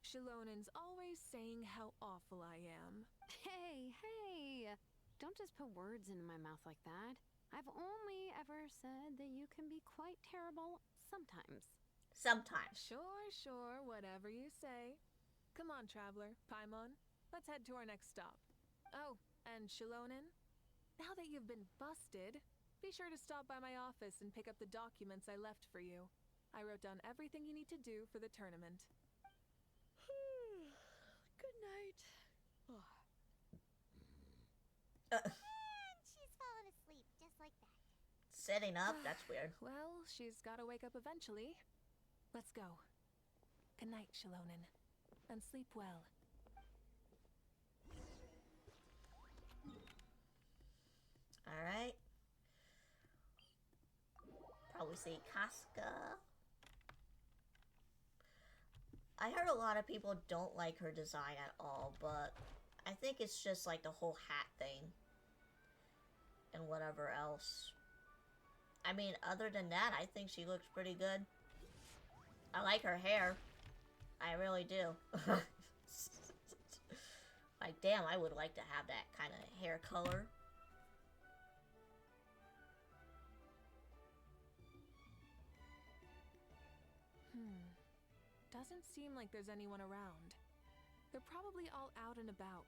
Speaker 19: Shilonin's always saying how awful I am.
Speaker 21: Hey! Don't just put words into my mouth like that. I've only ever said that you can be quite terrible sometimes.
Speaker 1: Sometimes.
Speaker 19: Sure, whatever you say. Come on, traveler, Paimon. Let's head to our next stop. Oh, and Shilonin, now that you've been busted, be sure to stop by my office and pick up the documents I left for you. I wrote down everything you need to do for the tournament.
Speaker 21: Good night.
Speaker 3: And she's fallen asleep, just like that.
Speaker 1: Sitting up? That's weird.
Speaker 19: Well, she's gotta wake up eventually. Let's go. Good night, Shilonin. And sleep well.
Speaker 1: Alright. Probably see Casca. I heard a lot of people don't like her design at all, but I think it's just like the whole hat thing. And whatever else. I mean, other than that, I think she looks pretty good. I like her hair. I really do. Like, damn, I would like to have that kind of hair color.
Speaker 19: Doesn't seem like there's anyone around. They're probably all out and about.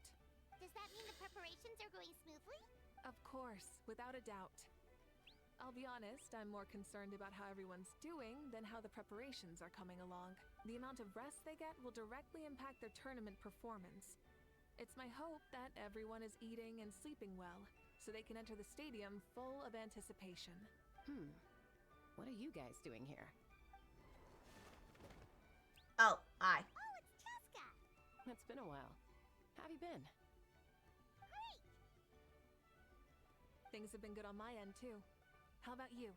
Speaker 3: Does that mean the preparations are going smoothly?
Speaker 19: Of course, without a doubt. I'll be honest, I'm more concerned about how everyone's doing than how the preparations are coming along. The amount of rest they get will directly impact their tournament performance. It's my hope that everyone is eating and sleeping well, so they can enter the stadium full of anticipation.
Speaker 21: What are you guys doing here?
Speaker 1: Oh, hi.
Speaker 3: Oh, it's Cheska!
Speaker 21: It's been a while. How have you been?
Speaker 19: Things have been good on my end, too. How about you?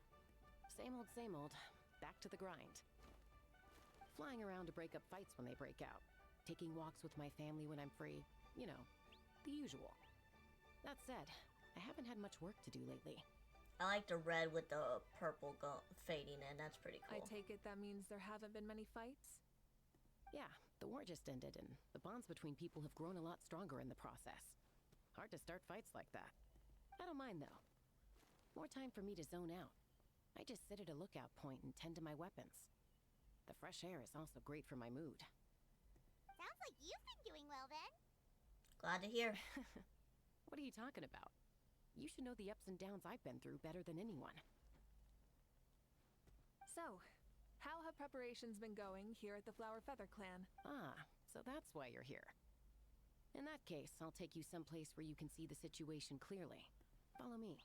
Speaker 7: Same old, same old. Back to the grind. Flying around to break up fights when they break out. Taking walks with my family when I'm free. You know, the usual. That said, I haven't had much work to do lately.
Speaker 1: I like the red with the purple fading in. That's pretty cool.
Speaker 19: I take it that means there haven't been many fights?
Speaker 7: Yeah, the war just ended, and the bonds between people have grown a lot stronger in the process. Hard to start fights like that. I don't mind, though. More time for me to zone out. I just sit at a lookout point and tend to my weapons. The fresh air is also great for my mood.
Speaker 3: Sounds like you've been doing well, then.
Speaker 1: Glad to hear.
Speaker 7: What are you talking about? You should know the ups and downs I've been through better than anyone.
Speaker 19: So, how have preparations been going here at the Flower Feather Clan?
Speaker 7: Ah, so that's why you're here. In that case, I'll take you someplace where you can see the situation clearly. Follow me.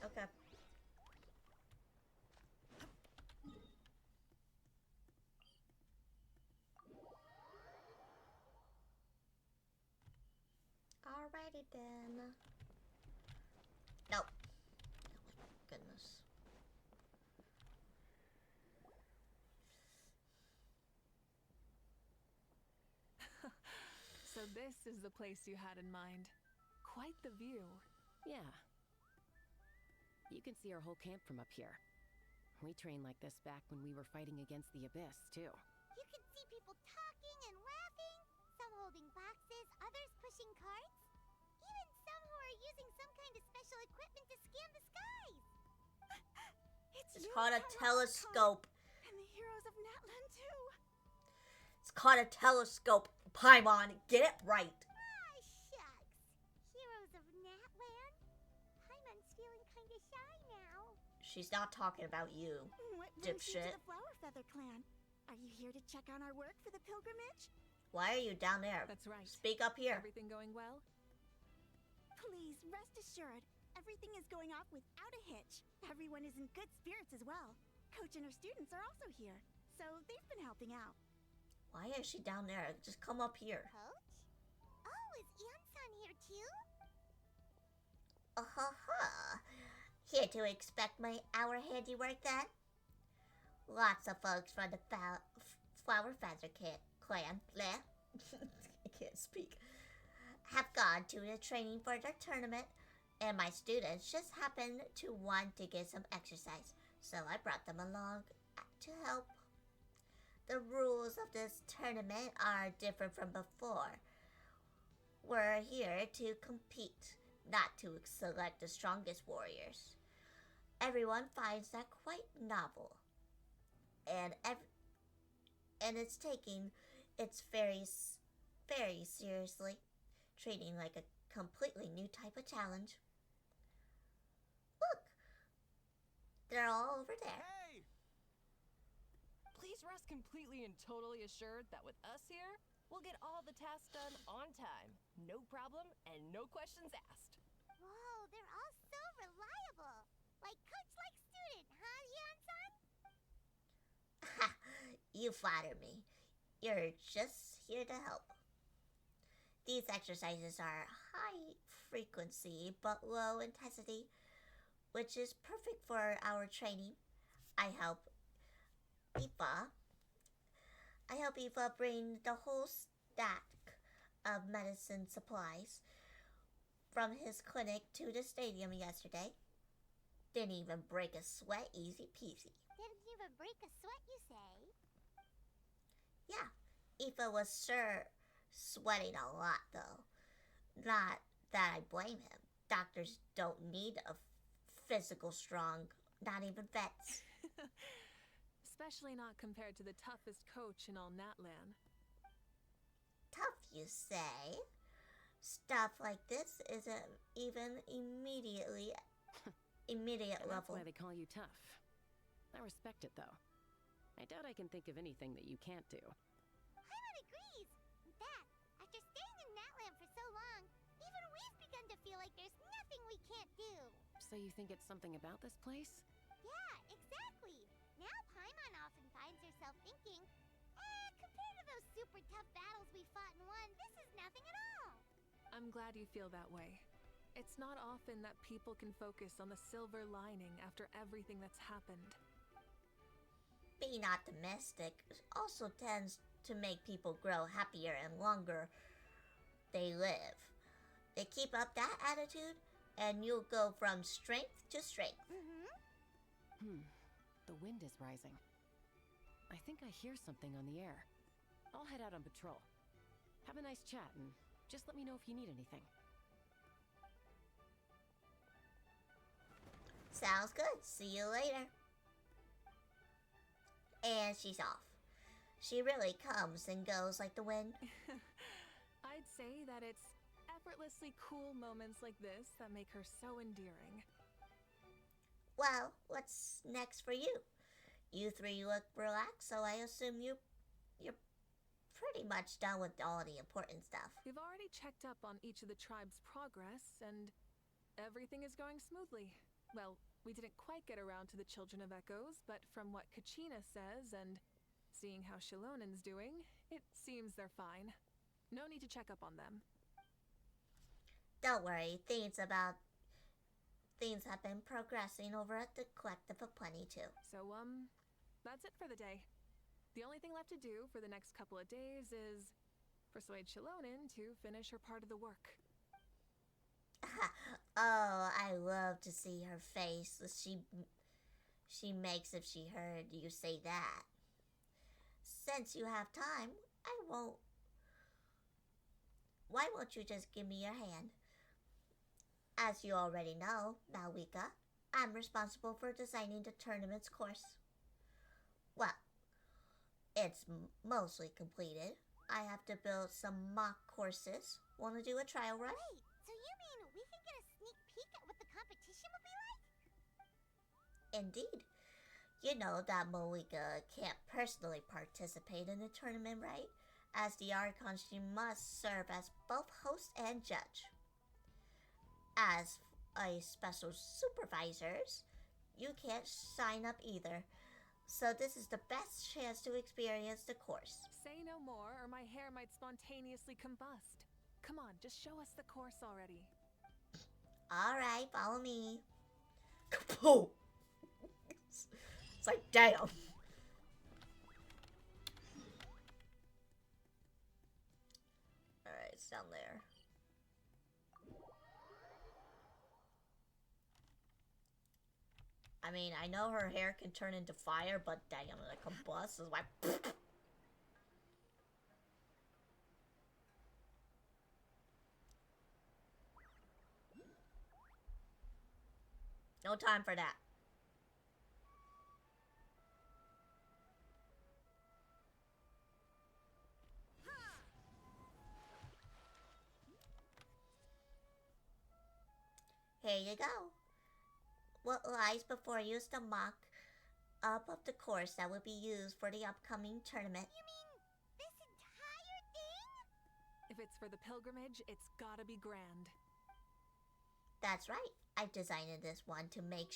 Speaker 1: Okay. Alrighty then. Nope. Oh my goodness.
Speaker 19: So this is the place you had in mind. Quite the view.
Speaker 7: Yeah. You can see our whole camp from up here. We trained like this back when we were fighting against the Abyss, too.
Speaker 3: You can see people talking and laughing, some holding boxes, others pushing carts. Even some who are using some kind of special equipment to scan the skies.
Speaker 1: It's called a telescope.
Speaker 11: And the heroes of Natland, too.
Speaker 1: It's called a telescope. Paimon, get it right.
Speaker 3: Ah, shucks. Heroes of Natland? Paimon's feeling kind of shy now.
Speaker 1: She's not talking about you,
Speaker 11: What brings you
Speaker 1: dipshit.
Speaker 11: to the Flower Feather Clan? Are you here to check on our work for the pilgrimage?
Speaker 1: Why are you down there?
Speaker 19: That's right.
Speaker 1: Speak up here.
Speaker 19: Everything going well?
Speaker 11: Please, rest assured, everything is going off without a hitch. Everyone is in good spirits as well. Coach and her students are also here, so they've been helping out.
Speaker 1: Why is she down there? Just come up here.
Speaker 3: Coach? Oh, is Ian-san here too?
Speaker 1: Here to inspect my hour handiwork then? Lots of folks from the Flower Feather Clan, bleh. I can't speak. Have gone to the training for their tournament, and my students just happened to want to get some exercise, so I brought them along to help. The rules of this tournament are different from before. We're here to compete, not to select the strongest warriors. Everyone finds that quite novel, and it's taking its very seriously, treating like a completely new type of challenge. Look, they're all over there.
Speaker 22: Hey! Please rest completely and totally assured that with us here, we'll get all the tasks done on time. No problem and no questions asked.
Speaker 3: Whoa, they're all so reliable. Like coach, like student, huh, Ian-san?
Speaker 1: Ha! You flatter me. You're just here to help. These exercises are high frequency but low intensity, which is perfect for our training. I help Aoife bring the whole stack of medicine supplies from his clinic to the stadium yesterday. Didn't even break a sweat, easy peasy.
Speaker 3: Didn't even break a sweat, you say?
Speaker 1: Yeah, Aoife was sure sweating a lot though. Not that I blame him. Doctors don't need a physical strong, not even vets.
Speaker 19: Especially not compared to the toughest coach in all Natland.
Speaker 1: Tough, you say? Stuff like this isn't even immediate
Speaker 7: And
Speaker 1: level.
Speaker 7: that's why they call you tough. I respect it, though. I doubt I can think of anything that you can't do.
Speaker 3: Paimon agrees. In fact, after staying in Natland for so long, even we've begun to feel like there's nothing we can't do.
Speaker 7: So you think it's something about this place?
Speaker 3: Yeah, exactly. Now Paimon often finds herself thinking, compared to those super tough battles we fought and won, this is nothing at all.
Speaker 19: I'm glad you feel that way. It's not often that people can focus on the silver lining after everything that's happened.
Speaker 1: Being optimistic also tends to make people grow happier and longer they live. They keep up that attitude, and you'll go from strength to strength.
Speaker 7: The wind is rising. I think I hear something on the air. I'll head out on patrol. Have a nice chat, and just let me know if you need anything.
Speaker 1: Sounds good. See you later. And she's off. She really comes and goes like the wind.
Speaker 19: I'd say that it's effortlessly cool moments like this that make her so endearing.
Speaker 1: Well, what's next for you? You three look relaxed, so I assume you're pretty much done with all the important stuff.
Speaker 19: We've already checked up on each of the tribe's progress, and everything is going smoothly. Well, we didn't quite get around to the Children of Echoes, but from what Kachina says and seeing how Shilonen's doing, it seems they're fine. No need to check up on them.
Speaker 1: Don't worry, things have been progressing over at the Collective of Plenty too.
Speaker 19: So, that's it for the day. The only thing left to do for the next couple of days is persuade Shilonen to finish her part of the work.
Speaker 1: Oh, I love to see her face she makes if she heard you say that. Since you have time, why won't you just give me your hand? As you already know, Mauvika, I'm responsible for designing the tournament's course. Well, it's mostly completed. I have to build some mock courses. Want to do a trial run?
Speaker 3: Wait, so you mean we can get a sneak peek at what the competition will be like?
Speaker 1: Indeed. You know that Mauvika can't personally participate in the tournament, right? As the Archon, she must serve as both host and judge. As a special supervisors, you can't sign up either. So this is the best chance to experience the course.
Speaker 19: Say no more, or my hair might spontaneously combust. Come on, just show us the course already.
Speaker 1: Alright, follow me. Kapoo! It's like, damn. Alright, it's down there. I mean, I know her hair can turn into fire, but damn, it combusts is like... No time for that. Here you go. What lies before you is the mock-up of the course that will be used for the upcoming tournament.
Speaker 3: You mean this entire thing?
Speaker 19: If it's for the pilgrimage, it's gotta be grand.
Speaker 1: That's right. I designed this one to make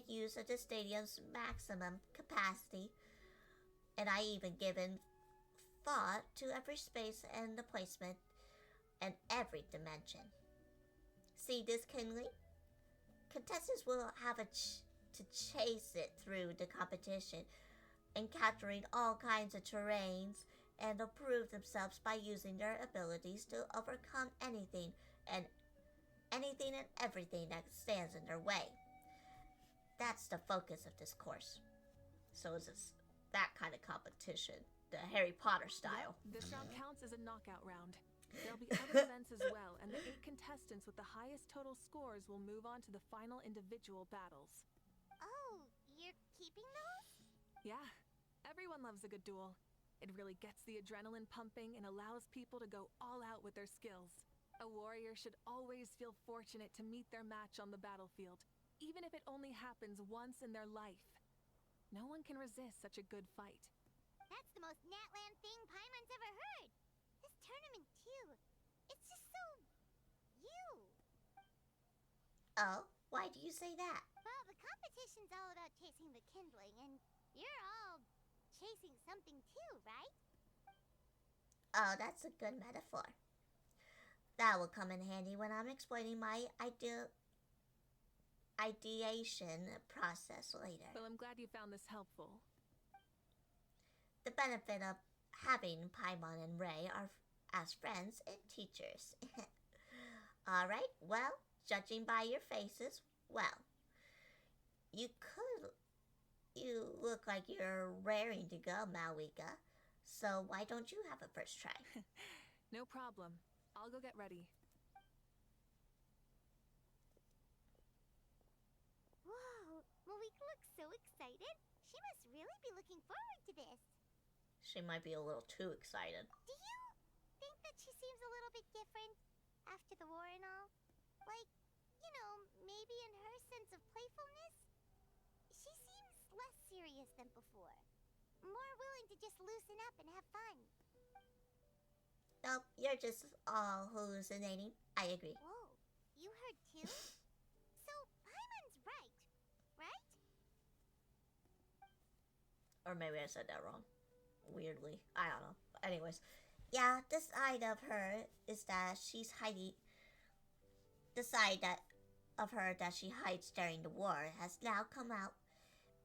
Speaker 1: use of the stadium's maximum capacity. And I even given thought to every space and the placement and every dimension. See this, Kinley? Contestants will have to chase it through the competition, encountering all kinds of terrains, and prove themselves by using their abilities to overcome anything and everything that stands in their way. That's the focus of this course. So it's that kind of competition, the Harry Potter style.
Speaker 19: Yep, this round counts as a knockout round. There'll be other events as well, and the 8 contestants with the highest total scores will move on to the final individual battles.
Speaker 3: Oh, you're keeping those?
Speaker 19: Yeah, everyone loves a good duel. It really gets the adrenaline pumping and allows people to go all out with their skills. A warrior should always feel fortunate to meet their match on the battlefield, even if it only happens once in their life. No one can resist such a good fight.
Speaker 3: That's the most Natland thing Paimon's ever heard. This tournament, too. It's just so... you.
Speaker 1: Oh, why do you say that?
Speaker 3: Well, the competition's all about chasing the kindling, and you're all chasing something too, right?
Speaker 1: Oh, that's a good metaphor. That will come in handy when I'm explaining my ideation process later.
Speaker 19: Well, I'm glad you found this helpful.
Speaker 1: The benefit of having Paimon and Ray are as friends and teachers. Alright, well, judging by your faces, well, you look like you're raring to go, Mauvika. So why don't you have a first try?
Speaker 19: No problem. I'll go get ready.
Speaker 3: Whoa, Mauvika looks so excited. She must really be looking forward to this.
Speaker 1: She might be a little too excited.
Speaker 3: Do you think that she seems a little bit different after the war and all? Like, you know, maybe in her sense of playfulness? She seems less serious than before. More willing to just loosen up and have fun.
Speaker 1: Nope, you're just all hallucinating. I agree.
Speaker 3: Whoa, you heard too? So, Paimon's right, right?
Speaker 1: Or maybe I said that wrong. Weirdly. I don't know. Anyways. Yeah, the side of her is that she's hiding. The side of her that she hides during the war has now come out.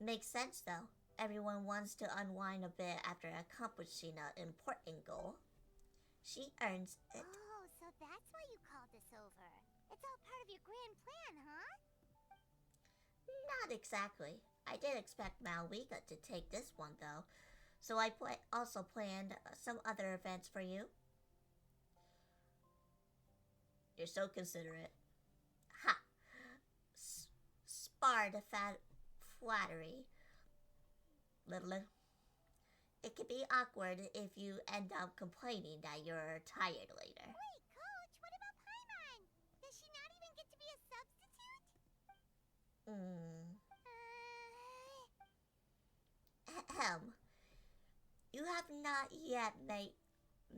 Speaker 1: Makes sense though. Everyone wants to unwind a bit after accomplishing an important goal. She earns it.
Speaker 3: Oh, so that's why you called us over. It's all part of your grand plan, huh?
Speaker 1: Not exactly. I did expect Mauvika to take this one though. So I also planned some other events for you. You're so considerate. Ha! Spar the flattery. Little. It could be awkward if you end up complaining that you're tired later.
Speaker 3: Wait, Coach, what about Paimon? Does she not even get to be a substitute?
Speaker 1: Ahem. You have not yet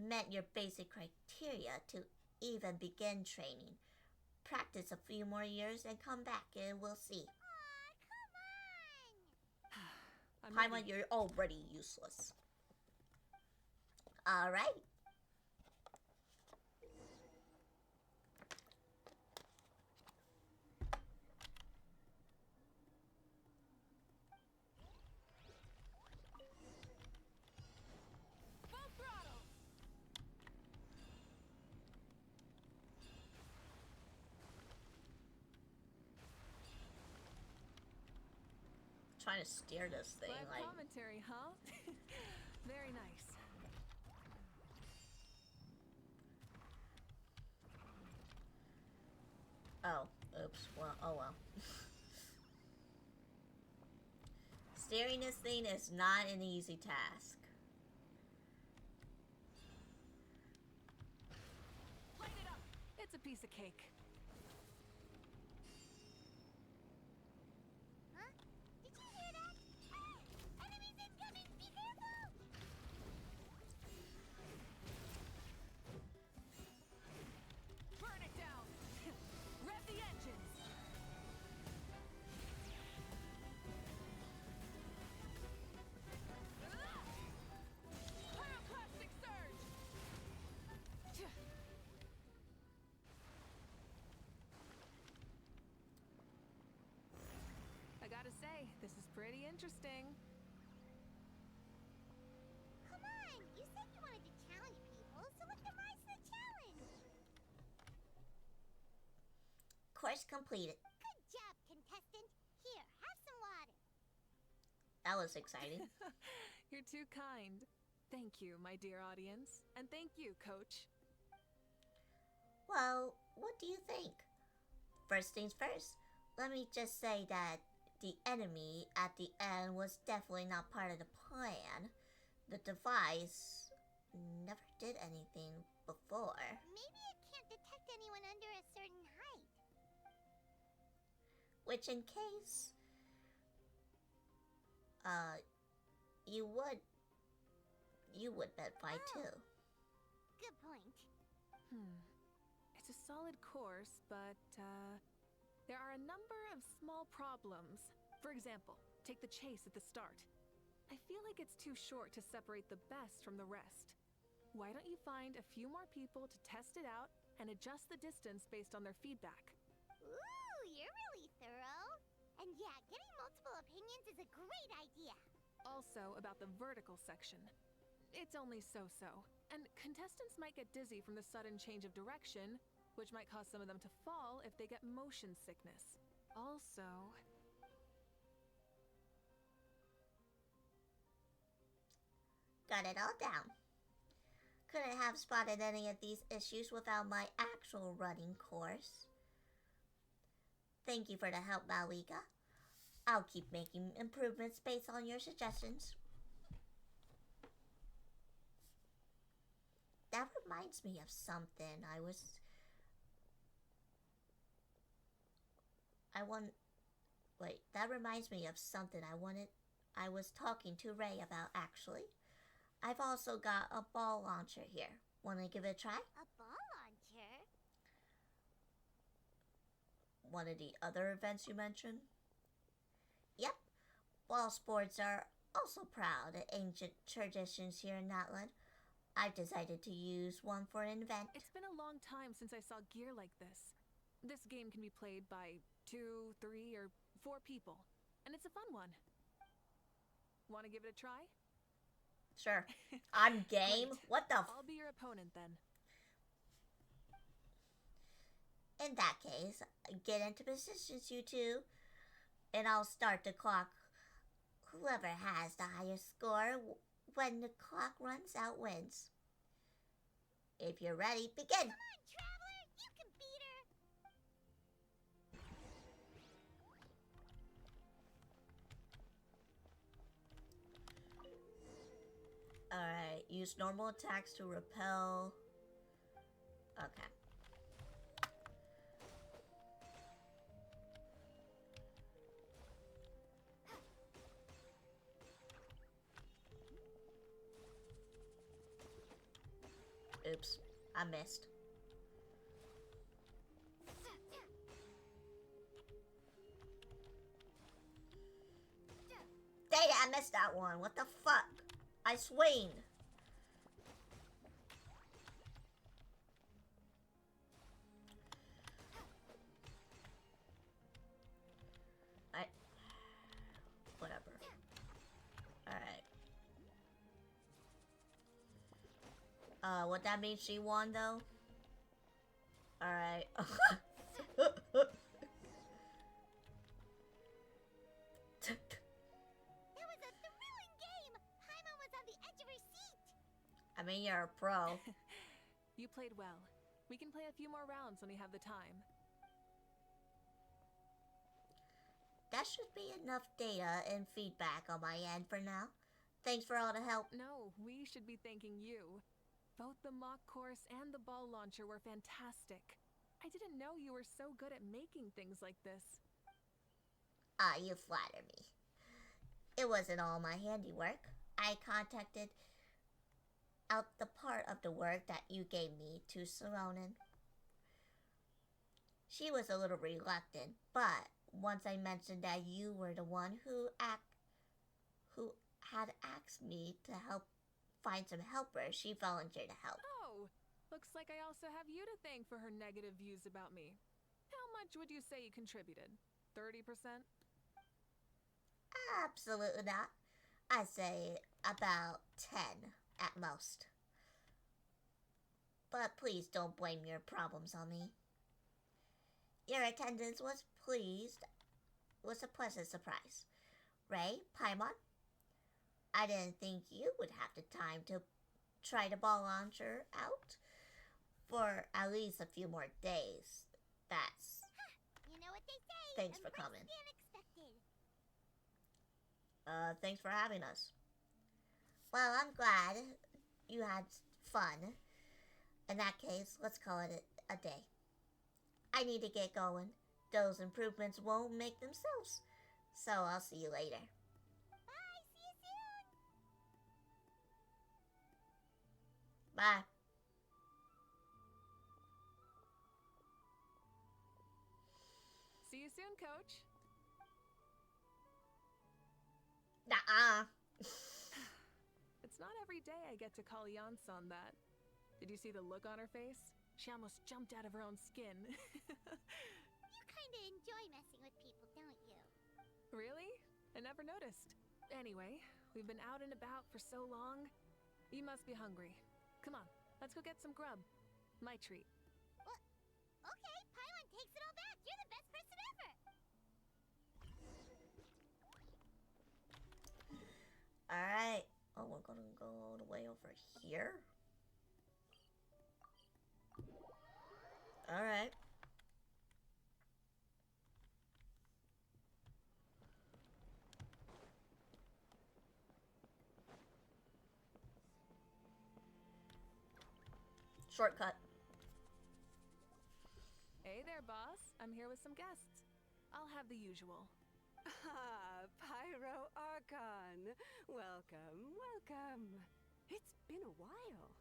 Speaker 1: met your basic criteria to even begin training. Practice a few more years and come back and we'll see. Paimon, you're already useless. Alright.
Speaker 19: Full throttle!
Speaker 1: Trying to steer this thing
Speaker 19: Live commentary, huh? Very nice.
Speaker 1: Oh, oops. Well, oh well. Steering this thing is not an easy task.
Speaker 19: Light it up. It's a piece of cake.
Speaker 3: Huh? Did you hear that? Ah! Enemies incoming! Be careful!
Speaker 19: Burn it down! Rev the engines! Pyroclastic surge! I gotta say, this is pretty interesting.
Speaker 3: Come on! You said you wanted to challenge people, so let them rise to the challenge!
Speaker 1: Course completed.
Speaker 3: Good job, contestant! Here, have some water!
Speaker 1: That was exciting.
Speaker 19: You're too kind. Thank you, my dear audience. And thank you, Coach.
Speaker 1: Well, what do you think? First things first, let me just say that the enemy at the end was definitely not part of the plan. The device never did anything before.
Speaker 3: Maybe it can't detect anyone under a certain height.
Speaker 1: Which in case, you would fight too.
Speaker 3: Good point.
Speaker 19: It's a solid course, but, there are a number of small problems. For example, take the chase at the start. I feel like it's too short to separate the best from the rest. Why don't you find a few more people to test it out and adjust the distance based on their feedback.
Speaker 3: Ooh, you're really thorough. And yeah, getting multiple opinions is a great idea.
Speaker 19: Also, about the vertical section. It's only so-so, and contestants might get dizzy from the sudden change of direction, which might cause some of them to fall if they get motion sickness. Also...
Speaker 1: Got it all down. Couldn't have spotted any of these issues without my actual running course. Thank you for the help, Mauvika. I'll keep making improvements based on your suggestions. That reminds me of something. That reminds me of something I was talking to Ray about, actually. I've also got a ball launcher here. Wanna give it a try?
Speaker 3: A ball launcher?
Speaker 1: One of the other events you mentioned? Yep. Ball sports are also proud of ancient traditions here in Nightwind. I've decided to use one for an event.
Speaker 19: It's been a long time since I saw gear like this. This game can be played by 2, 3, or 4 people, and it's a fun one. Want to give it a try?
Speaker 1: Sure. I'm game. What the
Speaker 19: I'll be your opponent then.
Speaker 1: In that case, get into positions, you two, and I'll start the clock. Whoever has the highest score when the clock runs out wins. If you're ready, begin!
Speaker 3: Come on, Traveler! You can beat her!
Speaker 1: Alright, use normal attacks to repel. Okay. Oops, I missed. Dang it, I missed that one. What the fuck? I swing. Whatever. Alright. Would that mean she won though? Alright.
Speaker 3: It was a thrilling game! Paimon was on the edge of her seat!
Speaker 1: I mean, you're a pro.
Speaker 19: You played well. We can play a few more rounds when we have the time.
Speaker 1: That should be enough data and feedback on my end for now. Thanks for all the help.
Speaker 19: No, we should be thanking you. Both the mock course and the ball launcher were fantastic. I didn't know you were so good at making things like this.
Speaker 1: Ah, you flatter me. It wasn't all my handiwork. I contacted out the part of the work that you gave me to Salonen. She was a little reluctant, but once I mentioned that you were the one who had asked me to help find some helpers, she volunteered to help.
Speaker 19: Oh, looks like I also have you to thank for her negative views about me. How much would you say you contributed? 30%?
Speaker 1: Absolutely not. I'd say about 10 at most. But please don't blame your problems on me. Your attendance was a pleasant surprise. Ray, Paimon, I didn't think you would have the time to try the ball launcher out for at least a few more days. That's...
Speaker 3: You know what they say.
Speaker 1: Thanks for coming.
Speaker 3: The unexpected.
Speaker 1: Thanks for having us. Well, I'm glad you had fun. In that case, let's call it a day. I need to get going. Those improvements won't make themselves. So I'll see you later.
Speaker 3: Bye, see you soon.
Speaker 1: Bye.
Speaker 19: See you soon, Coach.
Speaker 1: Nuh-uh.
Speaker 19: It's not every day I get to call Jansa on that. Did you see the look on her face? She almost jumped out of her own skin.
Speaker 3: You kinda enjoy messing with people, don't you?
Speaker 19: Really? I never noticed. Anyway, we've been out and about for so long. You must be hungry. Come on, let's go get some grub. My treat.
Speaker 3: Well, okay, Paimon takes it all back. You're the best person ever.
Speaker 1: Alright. Oh, we're gonna go all the way over here. Alright. Shortcut.
Speaker 19: Hey there, boss. I'm here with some guests. I'll have the usual.
Speaker 14: Ah, Pyro Archon. Welcome, welcome. It's been a while.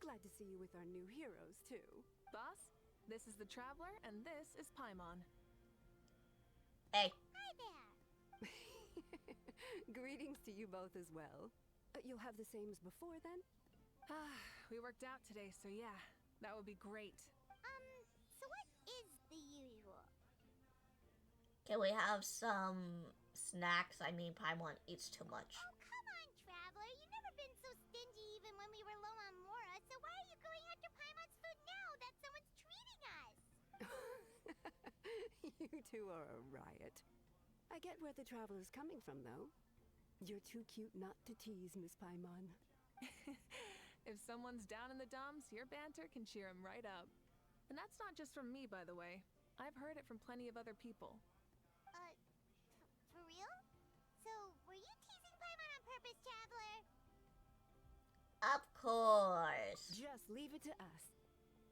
Speaker 14: Glad to see you with our new heroes, too.
Speaker 19: Boss, this is the Traveler, and this is Paimon.
Speaker 1: Hey.
Speaker 3: Hi there.
Speaker 14: Greetings to you both as well. You'll have the same as before, then?
Speaker 19: We worked out today, so yeah, that would be great.
Speaker 3: So what is the usual?
Speaker 1: Can we have some snacks? I mean, Paimon eats too much.
Speaker 3: Oh, come on, Traveler. You've never been so stingy even when we were low on Mora, so why are you going after Paimon's food now that someone's treating us?
Speaker 14: You two are a riot. I get where the Traveler's coming from, though. You're too cute not to tease, Miss Paimon.
Speaker 19: If someone's down in the dumps, your banter can cheer him right up. And that's not just from me, by the way. I've heard it from plenty of other people.
Speaker 3: For real? So, were you teasing Paimon on purpose, Traveler?
Speaker 1: Of course.
Speaker 14: Just leave it to us.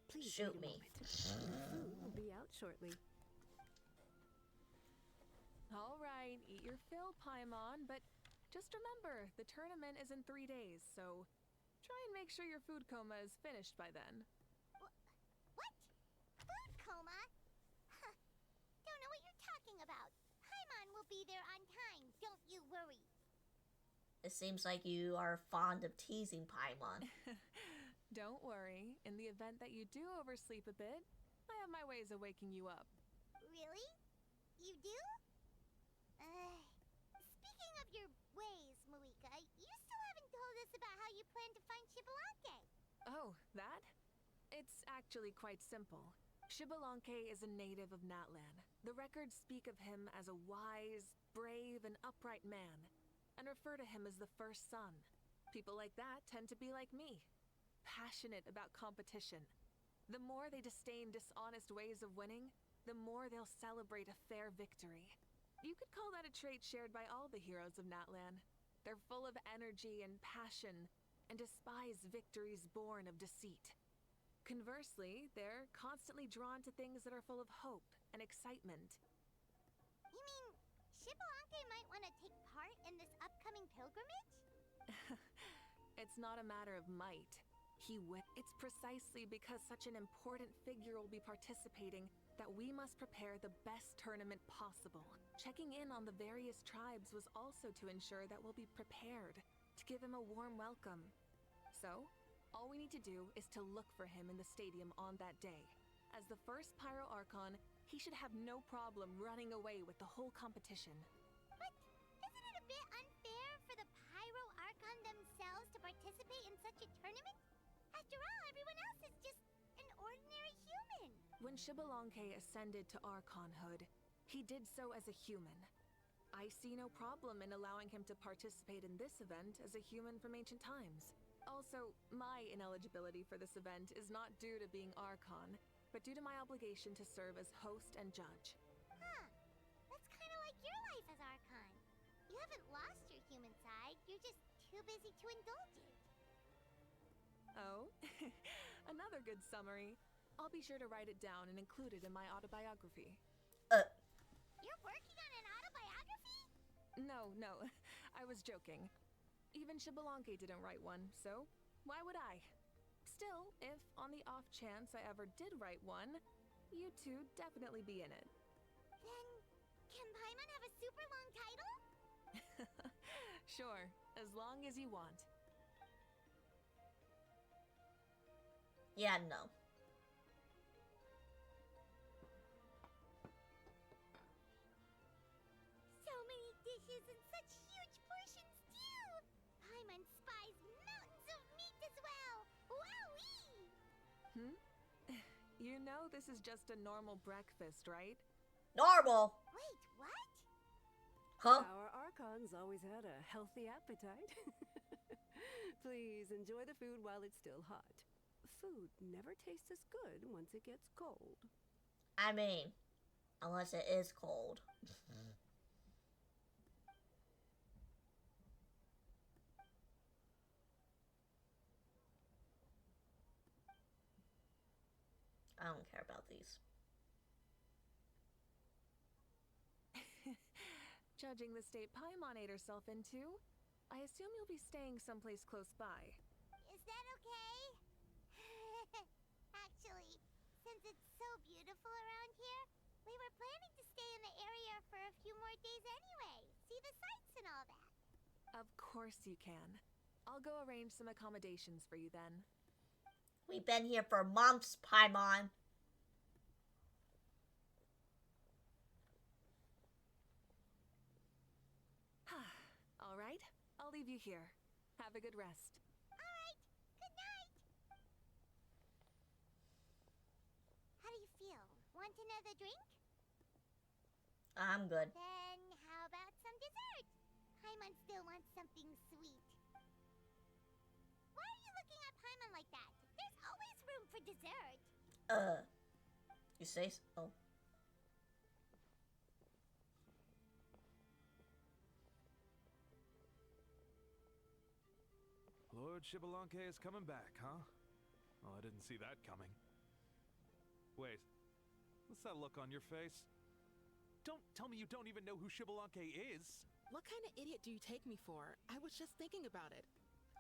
Speaker 14: Please
Speaker 1: shoot
Speaker 14: wait a
Speaker 1: me.
Speaker 14: moment. Food will be out shortly.
Speaker 19: All right, eat your fill, Paimon, but just remember, the tournament is in 3 days, so try and make sure your food coma is finished by then.
Speaker 3: What? Food coma? Huh. Don't know what you're talking about. Paimon will be there on time, don't you worry.
Speaker 1: It seems like you are fond of teasing Paimon.
Speaker 19: Don't worry, in the event that you do oversleep a bit, I have my ways of waking you up.
Speaker 3: Really? You do? Speaking of your ways, Mauvika, you still haven't told us about how you plan to find Shibalanke.
Speaker 19: Oh, that? It's actually quite simple. Shibalanke is a native of Natlan. The records speak of him as a wise, brave, and upright man, and refer to him as the first son. People like that tend to be like me, passionate about competition. The more they disdain dishonest ways of winning, the more they'll celebrate a fair victory. You could call that a trait shared by all the heroes of Natlan. They're full of energy and passion, and despise victories born of deceit. Conversely, they're constantly drawn to things that are full of hope and excitement.
Speaker 3: You mean Shibalanke might want to take part in this upcoming pilgrimage?
Speaker 19: It's not a matter of might. It's precisely because such an important figure will be participating that we must prepare the best tournament possible. Checking in on the various tribes was also to ensure that we'll be prepared to give him a warm welcome. So, all we need to do is to look for him in the stadium on that day. As the first Pyro Archon, he should have no problem running away with the whole competition.
Speaker 3: But isn't it a bit unfair for the Pyro Archon themselves to participate in such a tournament? After all, everyone else is just an ordinary human.
Speaker 19: When Shibalanke ascended to Archonhood, he did so as a human. I see no problem in allowing him to participate in this event as a human from ancient times. Also, my ineligibility for this event is not due to being Archon, but due to my obligation to serve as host and judge.
Speaker 3: Huh. That's kind of like your life as Archon. You haven't lost your human side, you're just too busy to indulge it.
Speaker 19: Oh, another good summary. I'll be sure to write it down and include it in my autobiography.
Speaker 3: You're working on an autobiography?
Speaker 19: No, I was joking. Even Shibalanke didn't write one, so why would I? Still, if on the off chance I ever did write one, you two definitely be in it.
Speaker 3: Then, can Paimon have a super long title?
Speaker 19: Sure, as long as you want.
Speaker 1: Yeah, no.
Speaker 3: dishes and such huge portions, too! Paimon spies mountains of meat as well! Wowee!
Speaker 19: Hmm? You know this is just a normal breakfast, right?
Speaker 1: Normal?
Speaker 3: Wait, what?
Speaker 1: Huh?
Speaker 14: Our Archon's always had a healthy appetite. Please enjoy the food while it's still hot. Food never tastes as good once it gets cold.
Speaker 1: I mean, unless it is cold. I don't care about these.
Speaker 19: Judging the state Paimon ate herself into, I assume you'll be staying someplace close by.
Speaker 3: Is that okay? Actually, since it's so beautiful around here, we were planning to stay in the area for a few more days anyway. See the sights and all that.
Speaker 19: Of course you can. I'll go arrange some accommodations for you then.
Speaker 1: We've been here for months, Paimon.
Speaker 19: All right, I'll leave you here. Have a good rest.
Speaker 3: All right, good night. How do you feel? Want another drink?
Speaker 1: I'm good.
Speaker 3: Then how about some dessert? Paimon still wants something sweet. Why are you looking at Paimon like that? There's always room for dessert.
Speaker 1: You say so?
Speaker 4: Lord Shibalanke is coming back, huh? Well, I didn't see that coming. Wait, what's that look on your face? Don't tell me you don't even know who Shibalanke is!
Speaker 15: What kind of idiot do you take me for? I was just thinking about it.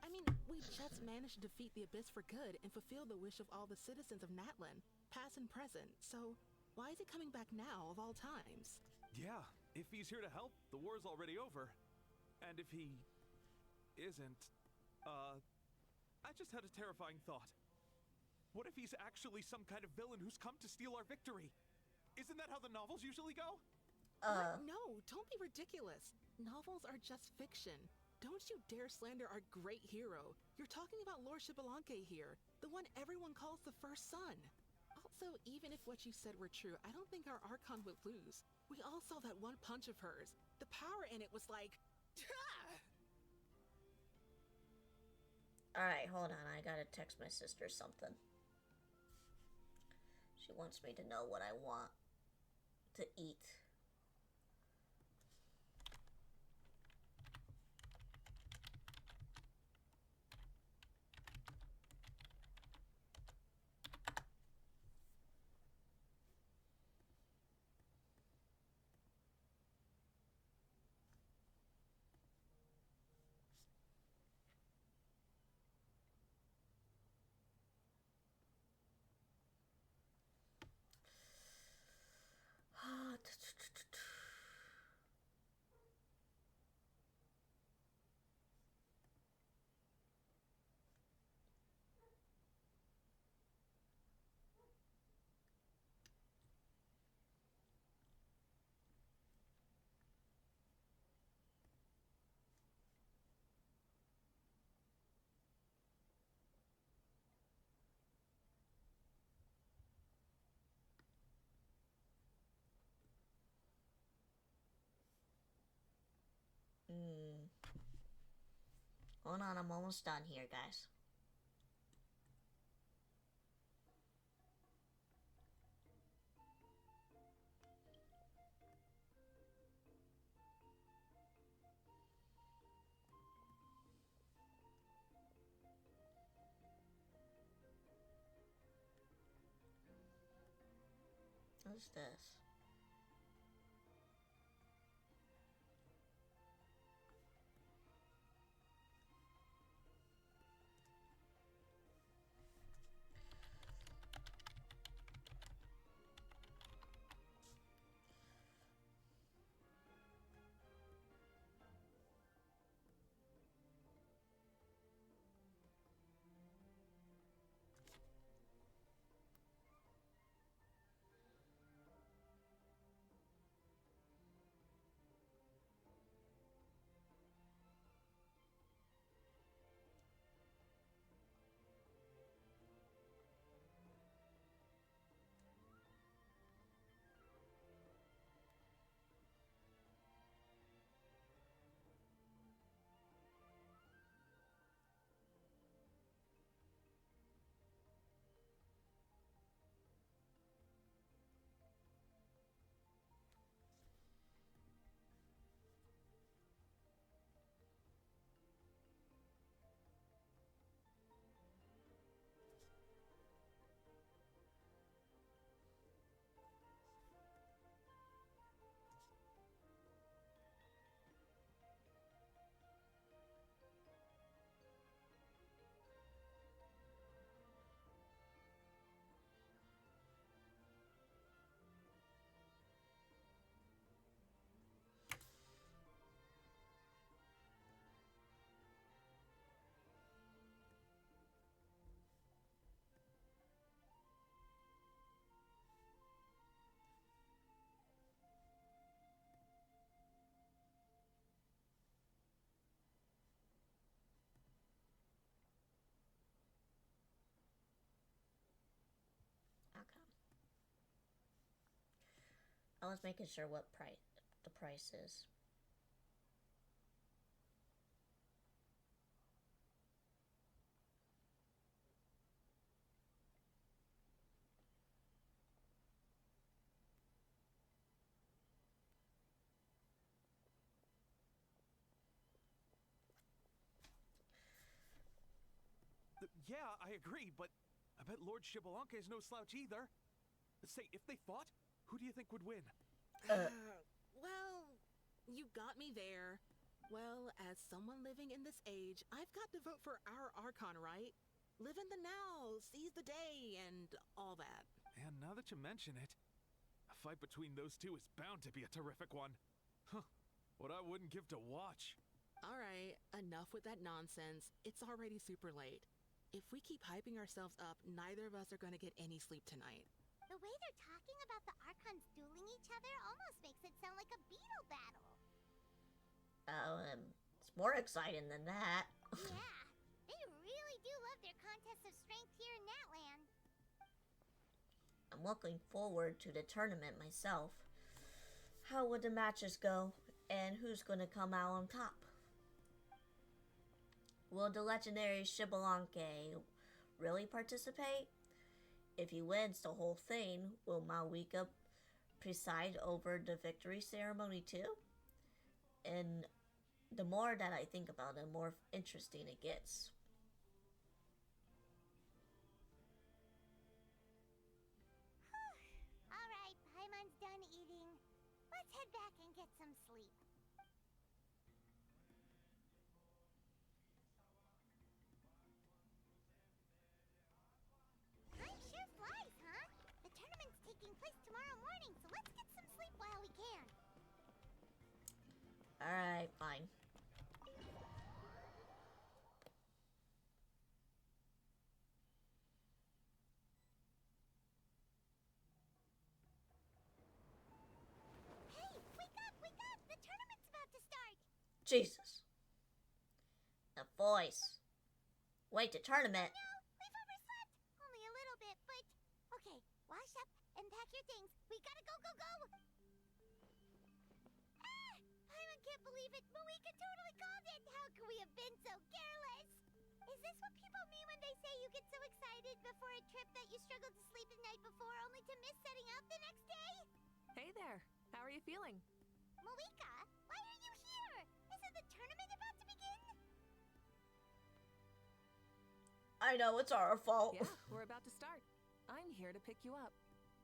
Speaker 15: I mean, we just managed to defeat the Abyss for good and fulfill the wish of all the citizens of Natlan, past and present, so why is he coming back now of all times?
Speaker 4: Yeah, if he's here to help, the war's already over. And if he isn't, I just had a terrifying thought. What if he's actually some kind of villain who's come to steal our victory? Isn't that how the novels usually go?
Speaker 15: What? No, don't be ridiculous. Novels are just fiction. Don't you dare slander our great hero. You're talking about Lord Shibalanke here, the one everyone calls the first son. Also, even if what you said were true, I don't think our Archon would lose. We all saw that one punch of hers. The power in it was like...
Speaker 1: Alright, hold on. I gotta text my sister something. She wants me to know what I want to eat. Hold on, I'm almost done here, guys. What's this? I was making sure what the price is.
Speaker 4: Yeah, I agree, but I bet Lord Xbalanque is no slouch either. Say, if they fought, who do you think would win?
Speaker 15: Well, you got me there. Well, as someone living in this age, I've got to vote for our Archon, right? Live in the now, seize the day, and all that.
Speaker 4: And now that you mention it, a fight between those two is bound to be a terrific one. Huh, what I wouldn't give to watch.
Speaker 15: All right, enough with that nonsense. It's already super late. If we keep hyping ourselves up, neither of us are going to get any sleep tonight.
Speaker 3: The way they're talking about the Archons dueling each other almost makes it sound like a beetle battle.
Speaker 1: It's more exciting than that.
Speaker 3: Yeah, they really do love their contests of strength here in Natland.
Speaker 1: I'm looking forward to the tournament myself. How would the matches go, and who's gonna come out on top? Will the legendary Xbalanque really participate? If he wins the whole thing, will Mauvika preside over the victory ceremony too? And the more that I think about it, the more interesting it gets.
Speaker 3: Alright, Paimon's done eating. Let's head back and get some sleep. Time sure flies, huh? The tournament's taking place tomorrow morning, so let's get some sleep while we can.
Speaker 1: Alright, fine.
Speaker 3: Hey, wake up, wake up! The tournament's about to start!
Speaker 1: Jesus. The voice. Wait, the tournament.
Speaker 3: No, we've overslept! Only a little bit, but... Okay, wash up and pack your things. We gotta go, go, go! Ah! Paimon can't believe it! Mauvika totally called it! How could we have been so careless? Is this what people mean when they say you get so excited before a trip that you struggle to sleep the night before only to miss setting out the next day?
Speaker 19: Hey there. How are you feeling?
Speaker 3: Mauvika, why are you here? Isn't the tournament about to begin?
Speaker 1: I know, it's our fault.
Speaker 19: Yeah, we're about to start. I'm here to pick you up.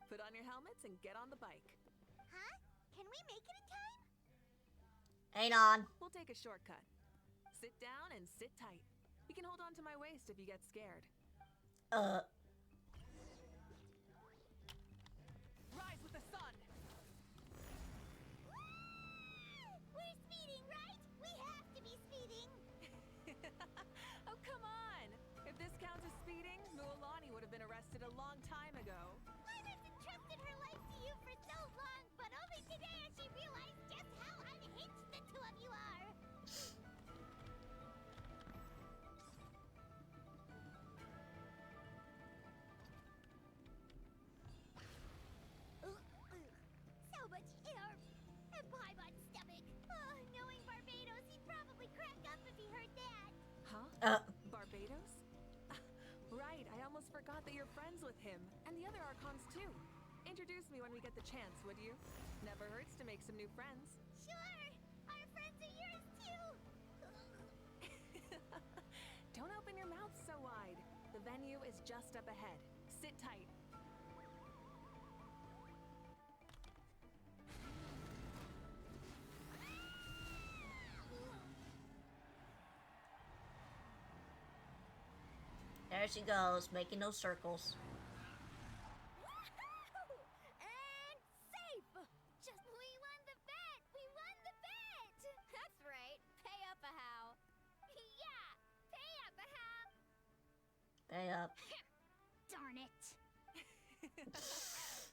Speaker 19: Put on your helmets and get on the bike.
Speaker 3: Huh? Can we make it in time?
Speaker 1: Hang on.
Speaker 19: We'll take a shortcut. Sit down and sit tight. You can hold on to my waist if you get scared. Rise with the sun!
Speaker 3: We're speeding, right? We have to be speeding!
Speaker 19: Oh, come on! If this counts as speeding, Mualani would have been arrested a long time ago.
Speaker 3: I've entrusted her life to you for so long, but only today has she realized just how unhinged the two of you are! So much air! And Paimon's stomach! Oh, knowing Barbados, he'd probably crack up if he heard that!
Speaker 19: Huh? Barbados? Right, I almost forgot that you're friends with him. And the other Archons, too. Introduce me when we get the chance, would you? Never hurts to make some new friends.
Speaker 3: Sure! Our friends are yours, too!
Speaker 19: Don't open your mouth so wide. The venue is just up ahead. Sit tight.
Speaker 1: There she goes, making those circles.
Speaker 3: And safe! Just we won the bet! We won the bet!
Speaker 20: That's right. Pay up a how.
Speaker 3: Yeah! Pay up a half!
Speaker 1: Pay up.
Speaker 3: Darn it!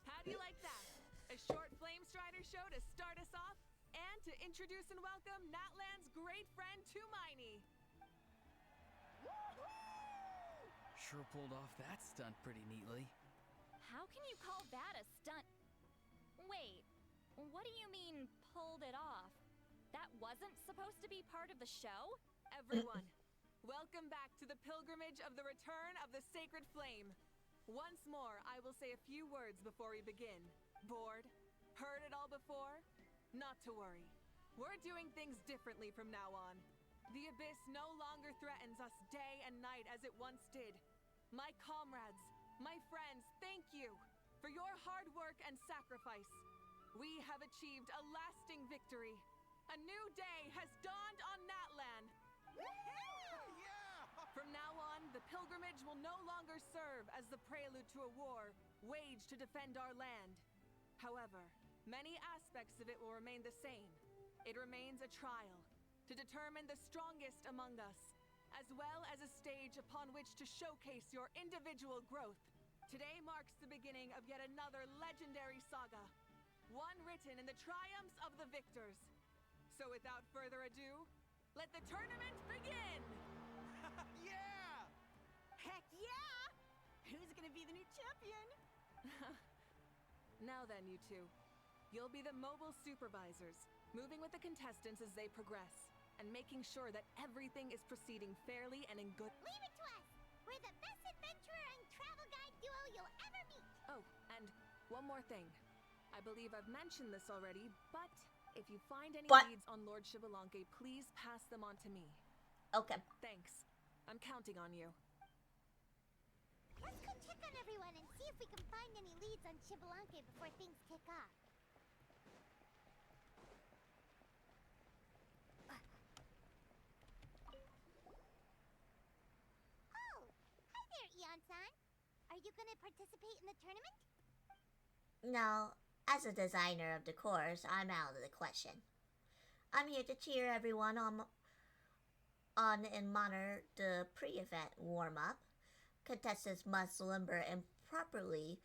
Speaker 19: How do you like that? A short Flame Strider show to start us off, and to introduce and welcome Natland's great friend Tumaini.
Speaker 9: Sure pulled off that stunt pretty neatly.
Speaker 2: How can you call that a stunt? Wait, do you mean, pulled it off? That wasn't supposed to be part of the show?
Speaker 19: Everyone, welcome back to the pilgrimage of the return of the sacred flame. Once more, I will say a few words before we begin. Bored? Heard it all before? Not to worry. We're doing things differently from now on. The abyss no longer threatens us day and night as it once did. My comrades, my friends, thank you for your hard work and sacrifice. We have achieved a lasting victory. A new day has dawned on Natlan. From now on, the pilgrimage will no longer serve as the prelude to a war waged to defend our land. However, many aspects of it will remain the same. It remains a trial to determine the strongest among us, as well as a stage upon which to showcase your individual growth. Today marks the beginning of yet another legendary saga, one written in the triumphs of the victors. So without further ado, let the tournament begin!
Speaker 13: Yeah!
Speaker 11: Heck yeah! Who's gonna be the new champion?
Speaker 19: Now then, you two. You'll be the mobile supervisors, moving with the contestants as they progress, and making sure that everything is proceeding fairly and in good—
Speaker 3: Leave it to us! We're the best adventurer and travel guide duo you'll ever meet!
Speaker 19: Oh, and one more thing. I believe I've mentioned this already, but if you find any leads on Lord Shibalanke, please pass them on to me.
Speaker 1: Okay.
Speaker 19: Thanks. I'm counting on you.
Speaker 3: Let's go check on everyone and see if we can find any leads on Shibalanke before things kick off. Oh, hi there, Eon-san. Are you gonna participate in the tournament?
Speaker 1: No, as a designer of the course, I'm out of the question. I'm here to cheer everyone on and monitor the pre-event warm-up. Contestants must limber up properly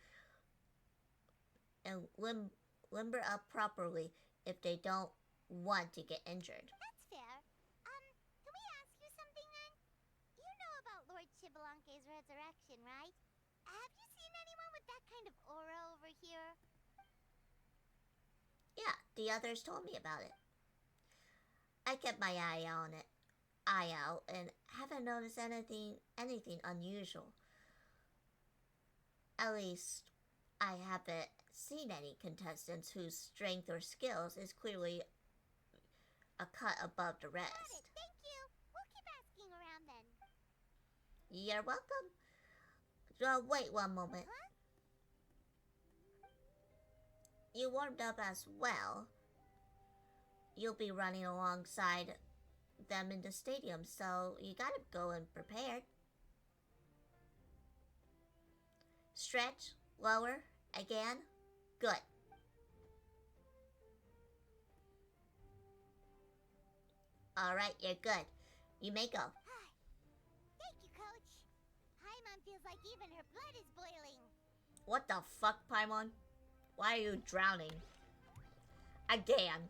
Speaker 1: if they don't want to get injured.
Speaker 3: That's fair. Can we ask you something then? You know about Lord Shibalanke's resurrection, right? Have you seen anyone with that kind of aura over here?
Speaker 1: Yeah, the others told me about it. I kept my eye out and haven't noticed anything unusual. At least, I haven't seen any contestants whose strength or skills is clearly a cut above the rest.
Speaker 3: Got it, thank you. We'll keep asking around then.
Speaker 1: You're welcome. Wait one moment.
Speaker 3: Huh?
Speaker 1: You warmed up as well. You'll be running alongside them in the stadium, so you gotta go in prepared. Stretch, lower, again. Good. Alright, you're good. You may go.
Speaker 3: Thank you, Coach. Paimon feels like even her blood is boiling.
Speaker 1: What the fuck, Paimon? Why are you drowning? Again.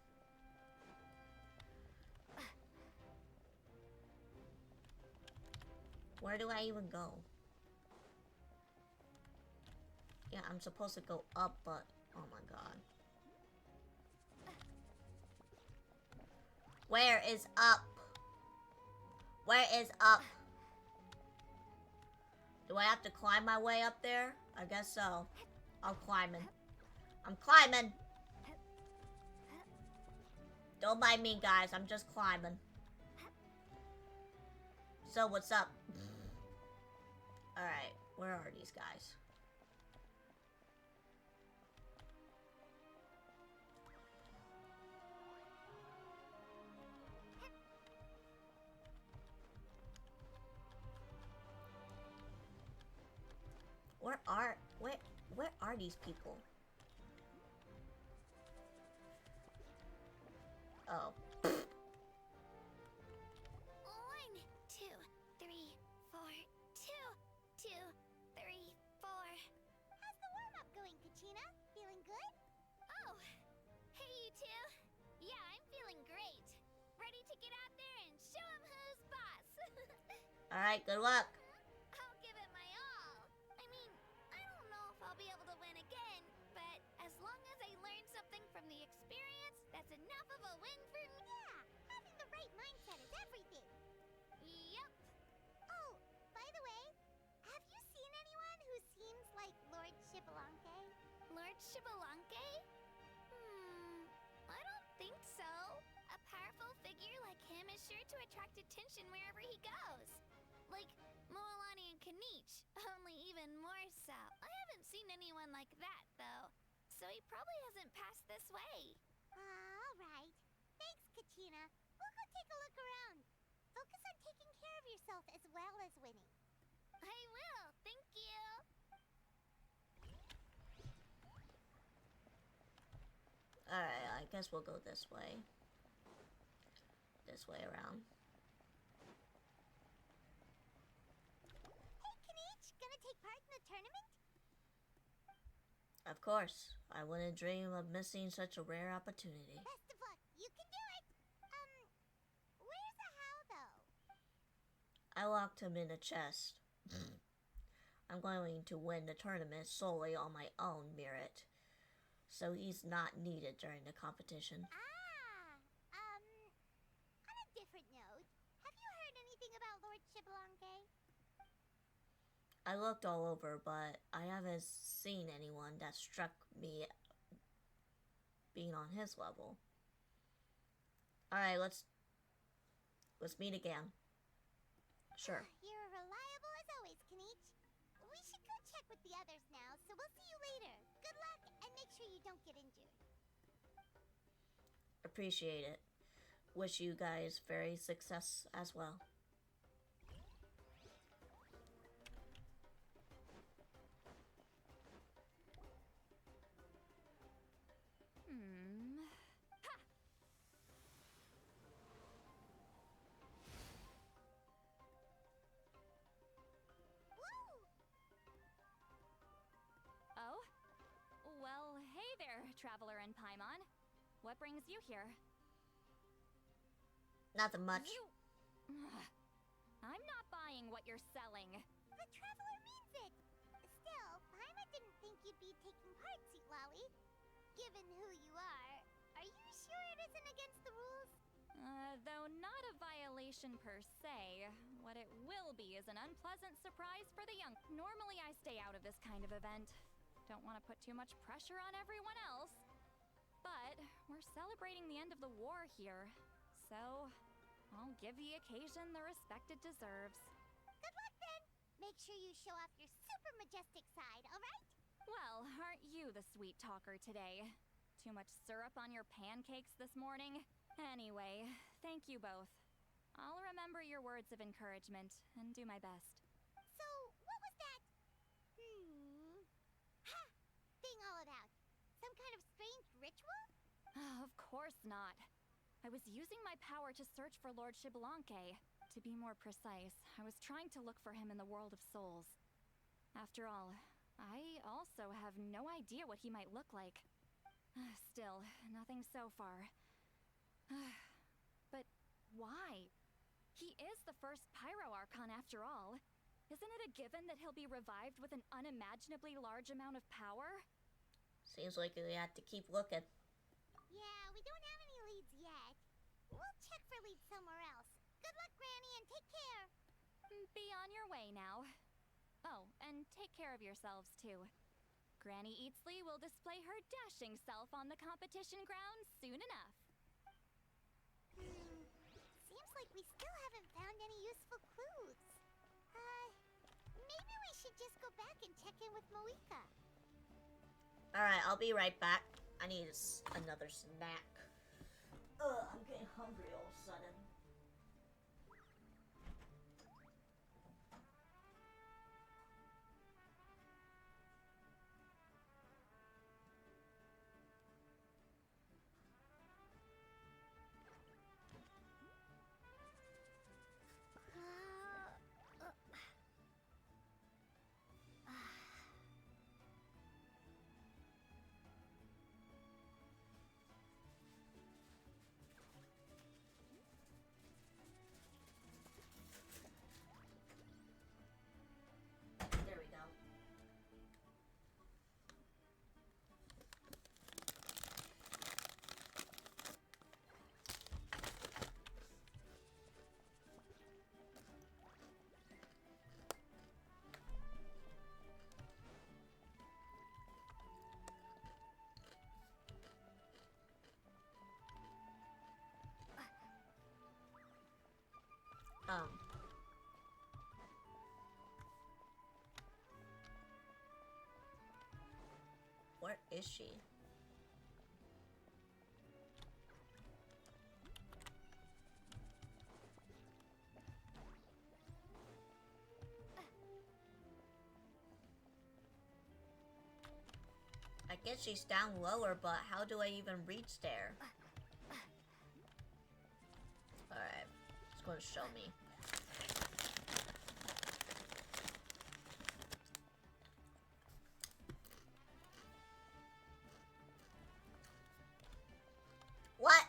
Speaker 1: Where do I even go? Yeah, I'm supposed to go up, but oh my god. Where is up? Where is up? Do I have to climb my way up there? I guess so. I'm climbing. I'm climbing. Don't mind me, guys. I'm just climbing. So, what's up? Alright, where are these guys? Where are these people? Oh.
Speaker 3: 1, 2, 3, 4, 2, 2, 3, 4. How's the warm-up going, Kachina? Feeling good?
Speaker 20: Oh, hey you two. Yeah, I'm feeling great. Ready to get out there and show 'em who's boss.
Speaker 1: Alright, good luck.
Speaker 20: I'll give it my all. I mean, I don't know if I'll be able to win again, but as long as I learn something from the experience, Shibalanke? I don't think so. A powerful figure like him is sure to attract attention wherever he goes. Like Moalani and Kanich, only even more so. I haven't seen anyone like that, though, so he probably hasn't passed this way.
Speaker 3: All right. Thanks, Katina. We'll go take a look around. Focus on taking care of yourself as well as winning.
Speaker 20: I will, thank you.
Speaker 1: Alright, I guess we'll go this way. This way around.
Speaker 3: Hey, Kanich, gonna take part in the tournament?
Speaker 1: Of course. I wouldn't dream of missing such a rare opportunity.
Speaker 3: Best of luck. You can do it. Where's the how, though?
Speaker 1: I locked him in a chest. I'm going to win the tournament solely on my own merit, so he's not needed during the competition.
Speaker 3: On a different note, have you heard anything about Lord Shibalanke?
Speaker 1: I looked all over, but I haven't seen anyone that struck me being on his level. Alright, let's meet again. Sure.
Speaker 3: You're reliable as always, Kanich. We should go check with the others now, so we'll see you later. Good luck, and make sure you don't get injured.
Speaker 1: Appreciate it. Wish you guys very success as well.
Speaker 2: Ha! Oh? Well, hey there, Traveler and Paimon. What brings you here?
Speaker 1: Nothing much.
Speaker 2: I'm not buying what you're selling.
Speaker 3: The Traveler means it. Still, Paimon didn't think you'd be taking part, Sweet Lolly. Given who you are you sure it isn't against the rules?
Speaker 2: Though not a violation per se, what it will be is an unpleasant surprise for the young. Normally I stay out of this kind of event. Don't want to put too much pressure on everyone else. But we're celebrating the end of the war here, so I'll give the occasion the respect it deserves.
Speaker 3: Good luck then. Make sure you show off your super majestic side, alright?
Speaker 2: Well, aren't you the sweet talker today? Too much syrup on your pancakes this morning? Anyway, thank you both. I'll remember your words of encouragement and do my best.
Speaker 3: So, what was that? Ha! Thing all about? Some kind of strange ritual?
Speaker 2: Of course not. I was using my power to search for Lord Shibalanke. To be more precise, I was trying to look for him in the world of souls. After all, I also have no idea what he might look like. Still, nothing so far. But why? He is the first Pyro Archon after all. Isn't it a given that he'll be revived with an unimaginably large amount of power?
Speaker 1: Seems like we have to keep looking.
Speaker 3: Yeah, we don't have any leads yet. We'll check for leads somewhere else. Good luck, Granny, and take care.
Speaker 2: Be on your way now. Oh, and take care of yourselves too. Granny Eatsley will display her dashing self on the competition grounds soon enough.
Speaker 3: Seems like we still haven't found any useful clues. Maybe we should just go back and check in with Mauvika.
Speaker 1: Alright, I'll be right back. I need another snack. Ugh, I'm getting hungry all of a sudden. Where is she? I guess she's down lower, but how do I even reach there? Alright, it's going to show me. What?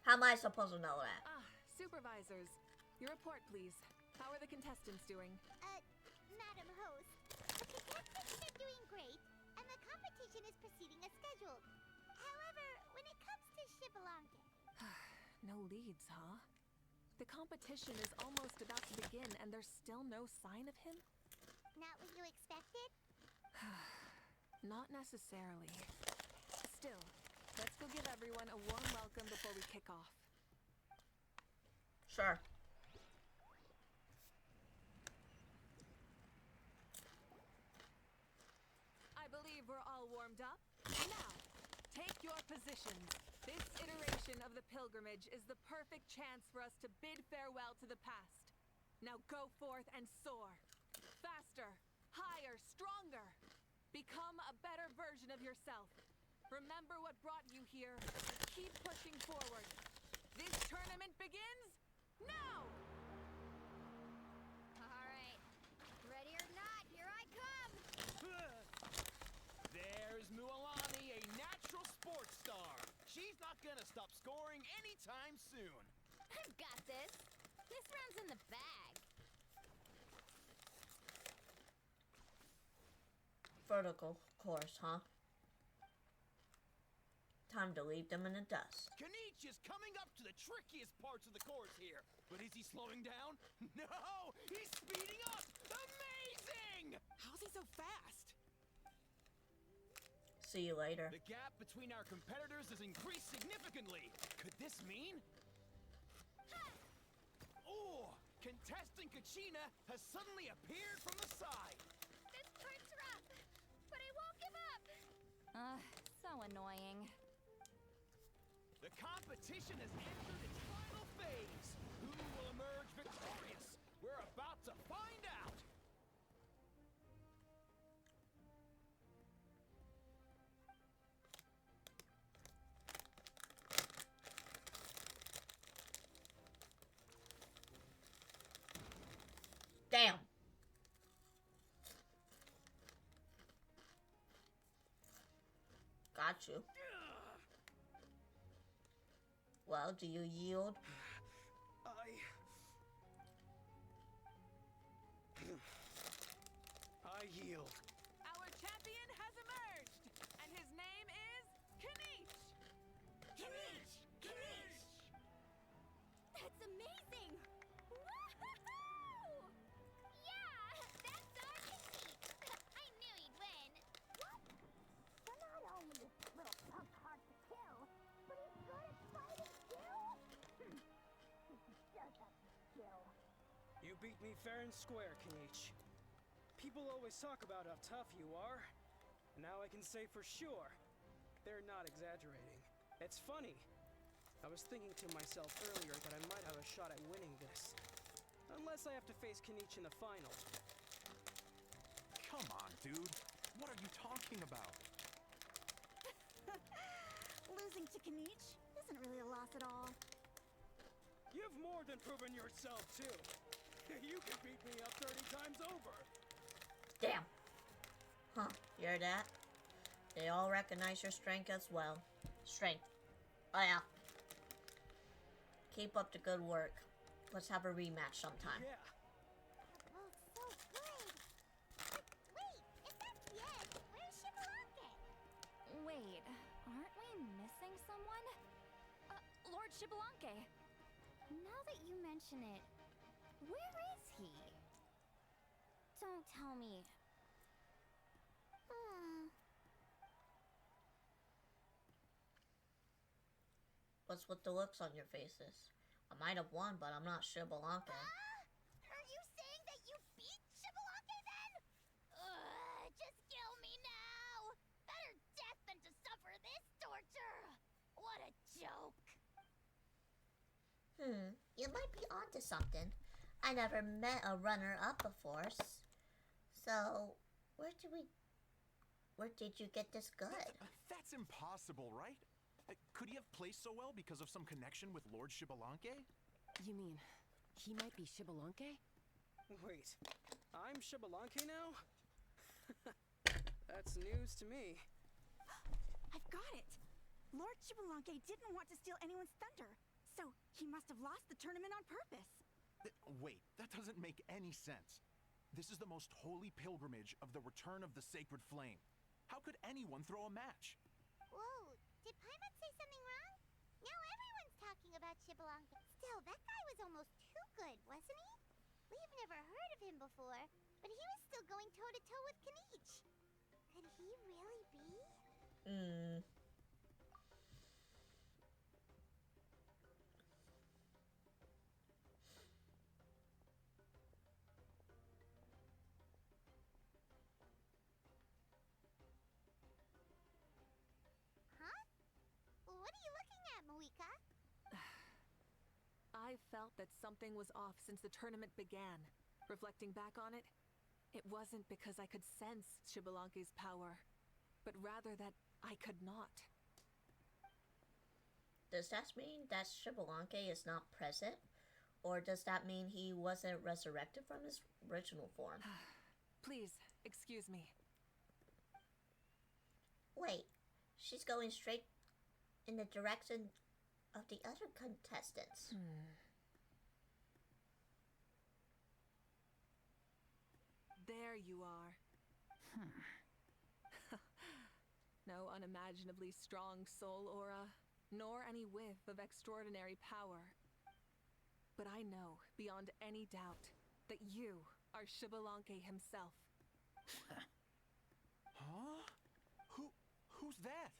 Speaker 1: How am I supposed to know that?
Speaker 19: Ah, supervisors. Your report, please. How are the contestants doing?
Speaker 3: Madam Host, the contestants are doing great, and the competition is proceeding as scheduled. However, when it comes to Shibalanke...
Speaker 19: No leads, huh? The competition is almost about to begin, and there's still no sign of him?
Speaker 3: Not what you expected?
Speaker 19: Not necessarily. Still, let's go give everyone a warm welcome before we kick off.
Speaker 1: Sure.
Speaker 19: I believe we're all warmed up. Now, take your positions. This iteration of the pilgrimage is the perfect chance for us to bid farewell to the past. Now go forth and soar. Faster, higher, stronger. Become a better version of yourself. Remember what brought you here. Keep pushing forward. This tournament begins now!
Speaker 2: Alright. Ready or not, here I come!
Speaker 8: There's Mualani, a natural sports star. She's not gonna stop scoring anytime soon.
Speaker 2: I've got this. This round's in the bag.
Speaker 1: Vertical course, huh? Time to leave them in the dust.
Speaker 8: Kanich is coming up to the trickiest parts of the course here. But is he slowing down? No! He's speeding up! Amazing!
Speaker 15: How's he so fast?
Speaker 1: See you later.
Speaker 8: The gap between our competitors has increased significantly. Could this mean? Oh! Contestant Kachina has suddenly appeared from the side.
Speaker 2: This part's rough, but I won't give up. So annoying.
Speaker 8: The competition has entered its final phase. Who will emerge victorious? We're about to find out.
Speaker 1: Damn. Got you. Well, do you yield?
Speaker 8: I yield.
Speaker 19: Our champion has emerged, and his name is Kanich!
Speaker 3: Kanich! Kanich! That's amazing!
Speaker 2: Woohoo! Yeah, that's our Kanich. I knew he'd win.
Speaker 3: What? So not only is this little punk hard to kill, but he's good at fighting too? This is just a skill.
Speaker 13: You beat me fair and square, Kanich. People always talk about how tough you are. Now I can say for sure, they're not exaggerating. It's funny. I was thinking to myself earlier that I might have a shot at winning this. Unless I have to face Kanich in the final.
Speaker 12: Come on, dude. What are you talking about?
Speaker 11: Losing to Kanich isn't really a loss at all.
Speaker 13: You've more than proven yourself, too. You can beat me up 30 times over.
Speaker 1: Damn. Huh, you heard that? They all recognize your strength as well. Strength. Oh yeah. Keep up the good work. Let's have a rematch sometime.
Speaker 13: Yeah.
Speaker 3: Oh, so good! But wait, if that's the end, where's Shibalanke?
Speaker 2: Wait, aren't we missing someone? Lord Shibalanke. Now that you mention it, where is he? Don't tell me.
Speaker 1: What's with the looks on your faces? I might have won, but I'm not Shibalanke. You might be onto something. I never met a runner-up before, so where did you get this good?
Speaker 5: That's impossible, right? Could he have placed so well because of some connection with Lord Shibalanke?
Speaker 7: You mean, he might be Shibalanke?
Speaker 13: Wait, I'm Shibalanke now? That's news to me.
Speaker 11: I've got it! Lord Shibalanke didn't want to steal anyone's thunder, so he must have lost the tournament on purpose.
Speaker 5: Wait, that doesn't make any sense. This is the most holy pilgrimage of the return of the sacred flame. How could anyone throw a match?
Speaker 3: Whoa, did Paimon say something wrong? Now everyone's talking about Shibalanka. Still, that guy was almost too good, wasn't he? We've never heard of him before, but he was still going toe-to-toe with Kanich. Could he really be? Huh? What are you looking at, Mauvika?
Speaker 19: I felt that something was off since the tournament began. Reflecting back on it, it wasn't because I could sense Shibalanke's power, but rather that I could not.
Speaker 1: Does that mean that Shibalanke is not present? Or does that mean he wasn't resurrected from his original form?
Speaker 19: Please, excuse me.
Speaker 1: Wait, she's going straight in the direction of the other contestants.
Speaker 19: There you are. No unimaginably strong soul aura, nor any whiff of extraordinary power. But I know, beyond any doubt, that you are Shibalanke himself.
Speaker 5: Huh? Who's that?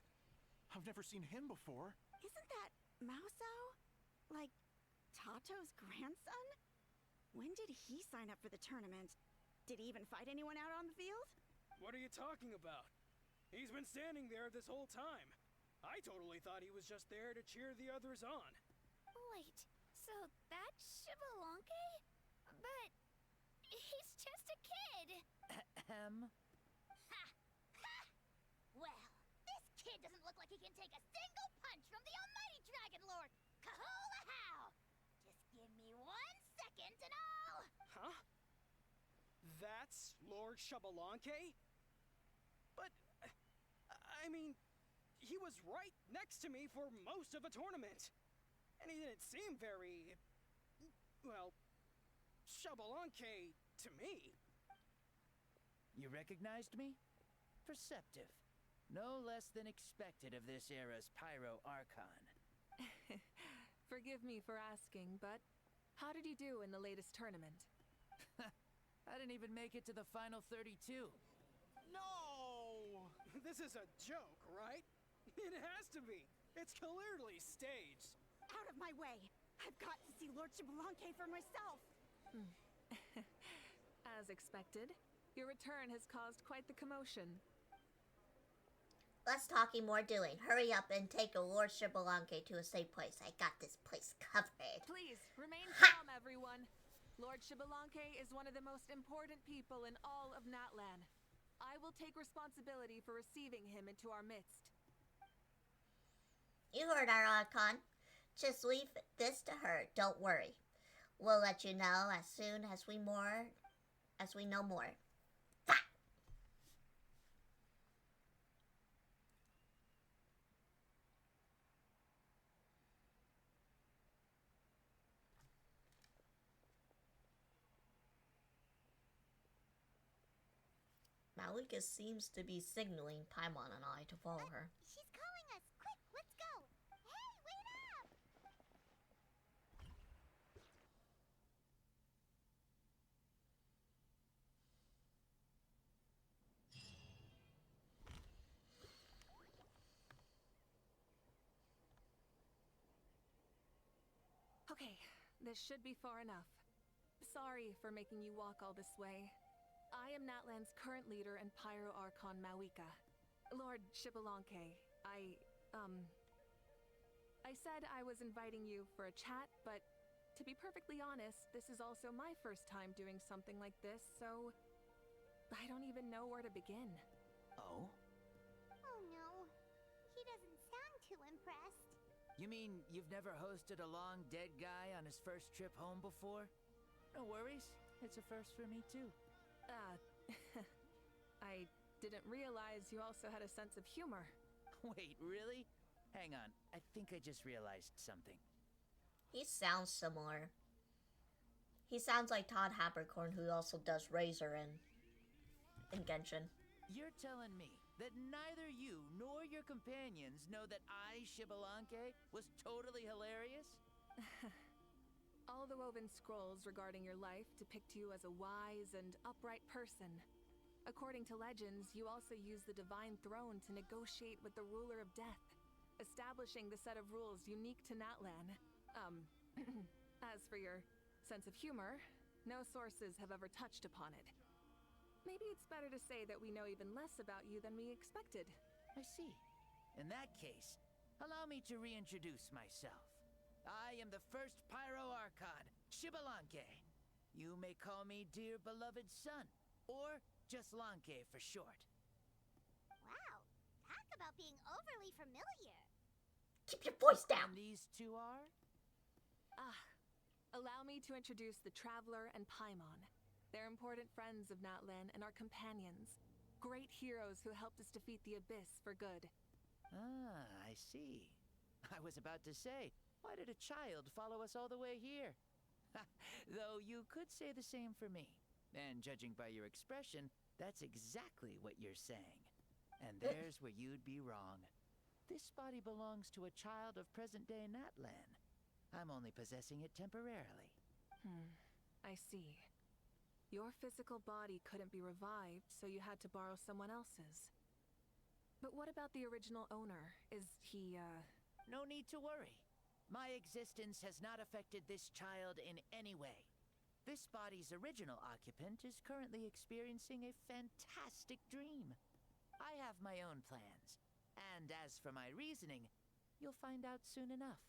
Speaker 5: I've never seen him before.
Speaker 11: Isn't that Mauso? Like, Tato's grandson? When did he sign up for the tournament? Did he even fight anyone out on the field?
Speaker 13: What are you talking about? He's been standing there this whole time. I totally thought he was just there to cheer the others on.
Speaker 2: Wait, so that's Shibalanke? But he's just a kid.
Speaker 3: Ha! Ha! Well, this kid doesn't look like he can take a single punch from the almighty Dragon Lord! Kahula how! Just give me 1 second and I'll...
Speaker 13: Huh? That's Lord Shibalanke? But, I mean, he was right next to me for most of a tournament. And he didn't seem very, well, Shibalanke to me.
Speaker 16: You recognized me? Perceptive. No less than expected of this era's Pyro Archon.
Speaker 19: Forgive me for asking, but how did you do in the latest tournament?
Speaker 16: I didn't even make it to the final 32.
Speaker 13: No! This is a joke, right? It has to be. It's clearly staged.
Speaker 11: Out of my way! I've got to see Lord Shibalanke for myself!
Speaker 19: As expected, your return has caused quite the commotion.
Speaker 1: Less talking, more doing. Hurry up and take a Lord Shibalanke to a safe place. I got this place covered.
Speaker 19: Please, remain calm, everyone. Lord Shibalanke is one of the most important people in all of Natlan. I will take responsibility for receiving him into our midst.
Speaker 1: You heard our Archon. Just leave this to her. Don't worry. We'll let you know as soon as we know more. Mauvika seems to be signaling Paimon and I to follow her.
Speaker 3: She's calling us! Quick, let's go! Hey, wait up!
Speaker 19: Okay, this should be far enough. Sorry for making you walk all this way. I am Natlan's current leader and Pyro Archon Mauvika. Lord Shibalanke, I said I was inviting you for a chat, but to be perfectly honest, this is also my first time doing something like this, so I don't even know where to begin.
Speaker 16: Oh?
Speaker 3: Oh no. He doesn't sound too impressed.
Speaker 16: You mean you've never hosted a long dead guy on his first trip home before? No worries. It's a first for me too.
Speaker 19: I didn't realize you also had a sense of humor.
Speaker 16: Wait, really? Hang on. I think I just realized something.
Speaker 1: He sounds similar. He sounds like Todd Habercorn, who also does Razor in Genshin.
Speaker 16: You're telling me that neither you nor your companions know that I, Shibalanke, was totally hilarious?
Speaker 19: All the woven scrolls regarding your life depict you as a wise and upright person. According to legends, you also use the Divine Throne to negotiate with the Ruler of Death, establishing the set of rules unique to Natlan. As for your sense of humor, no sources have ever touched upon it. Maybe it's better to say that we know even less about you than we expected.
Speaker 16: I see. In that case, allow me to reintroduce myself. I am the first Pyro Archon, Shibalanke. You may call me dear beloved son, or just Lanke for short.
Speaker 3: Wow, talk about being overly familiar.
Speaker 1: Keep your voice down!
Speaker 16: And these two are?
Speaker 19: Allow me to introduce the Traveler and Paimon. They're important friends of Natlan and our companions. Great heroes who helped us defeat the Abyss for good.
Speaker 16: Ah, I see. I was about to say, why did a child follow us all the way here? Though you could say the same for me. And judging by your expression, that's exactly what you're saying. And there's where you'd be wrong. This body belongs to a child of present-day Natlan. I'm only possessing it temporarily.
Speaker 19: I see. Your physical body couldn't be revived, so you had to borrow someone else's. But what about the original owner? Is he,
Speaker 16: No need to worry. My existence has not affected this child in any way. This body's original occupant is currently experiencing a fantastic dream. I have my own plans, and as for my reasoning, you'll find out soon enough.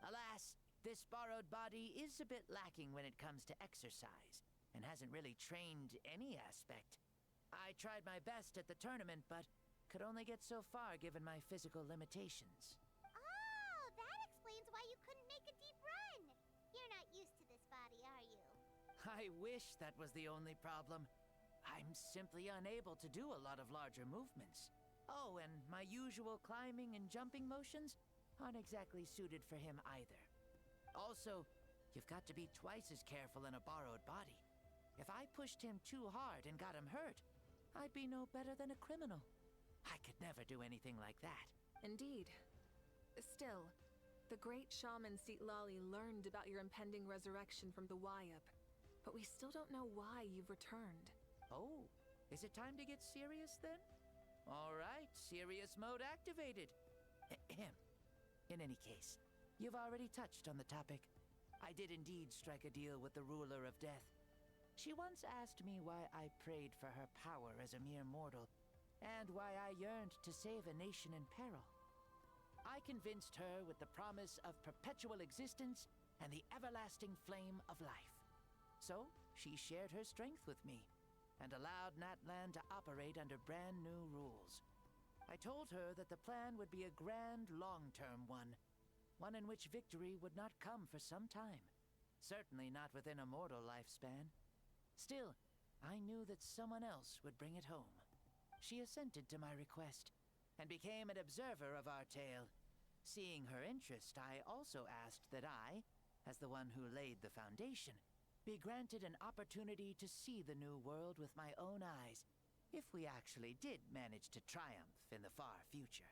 Speaker 16: Alas, this borrowed body is a bit lacking when it comes to exercise, and hasn't really trained any aspect. I tried my best at the tournament, but could only get so far given my physical limitations.
Speaker 3: Oh, that explains why you couldn't make a deep run. You're not used to this body, are you?
Speaker 16: I wish that was the only problem. I'm simply unable to do a lot of larger movements. Oh, and my usual climbing and jumping motions aren't exactly suited for him either. Also, you've got to be twice as careful in a borrowed body. If I pushed him too hard and got him hurt, I'd be no better than a criminal. I could never do anything like that.
Speaker 19: Indeed. Still, the great shaman Seatlali learned about your impending resurrection from the Wayup, but we still don't know why you've returned.
Speaker 16: Oh, is it time to get serious then? All right, serious mode activated. Ahem. In any case, you've already touched on the topic. I did indeed strike a deal with the Ruler of Death. She once asked me why I prayed for her power as a mere mortal, and why I yearned to save a nation in peril. I convinced her with the promise of perpetual existence and the everlasting flame of life. So, she shared her strength with me, and allowed Natlan to operate under brand new rules. I told her that the plan would be a grand, long-term one in which victory would not come for some time. Certainly not within a mortal lifespan. Still, I knew that someone else would bring it home. She assented to my request, and became an observer of our tale. Seeing her interest, I also asked that I, as the one who laid the foundation, be granted an opportunity to see the new world with my own eyes, if we actually did manage to triumph in the far future.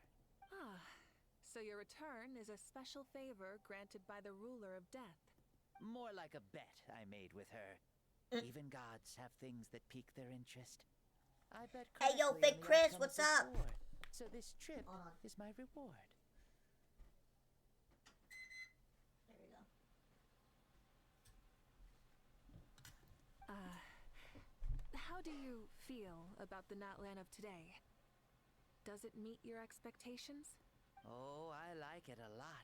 Speaker 19: So your return is a special favor granted by the Ruler of Death.
Speaker 16: More like a bet I made with her. Even gods have things that pique their interest. I bet
Speaker 1: Hey, yo,
Speaker 16: correctly
Speaker 1: Big
Speaker 16: on the
Speaker 1: Chris,
Speaker 16: outcome of
Speaker 1: what's
Speaker 16: this
Speaker 1: up?
Speaker 16: war. So this trip is my reward.
Speaker 1: There we go.
Speaker 19: How do you feel about the Natlan of today? Does it meet your expectations?
Speaker 16: Oh, I like it a lot.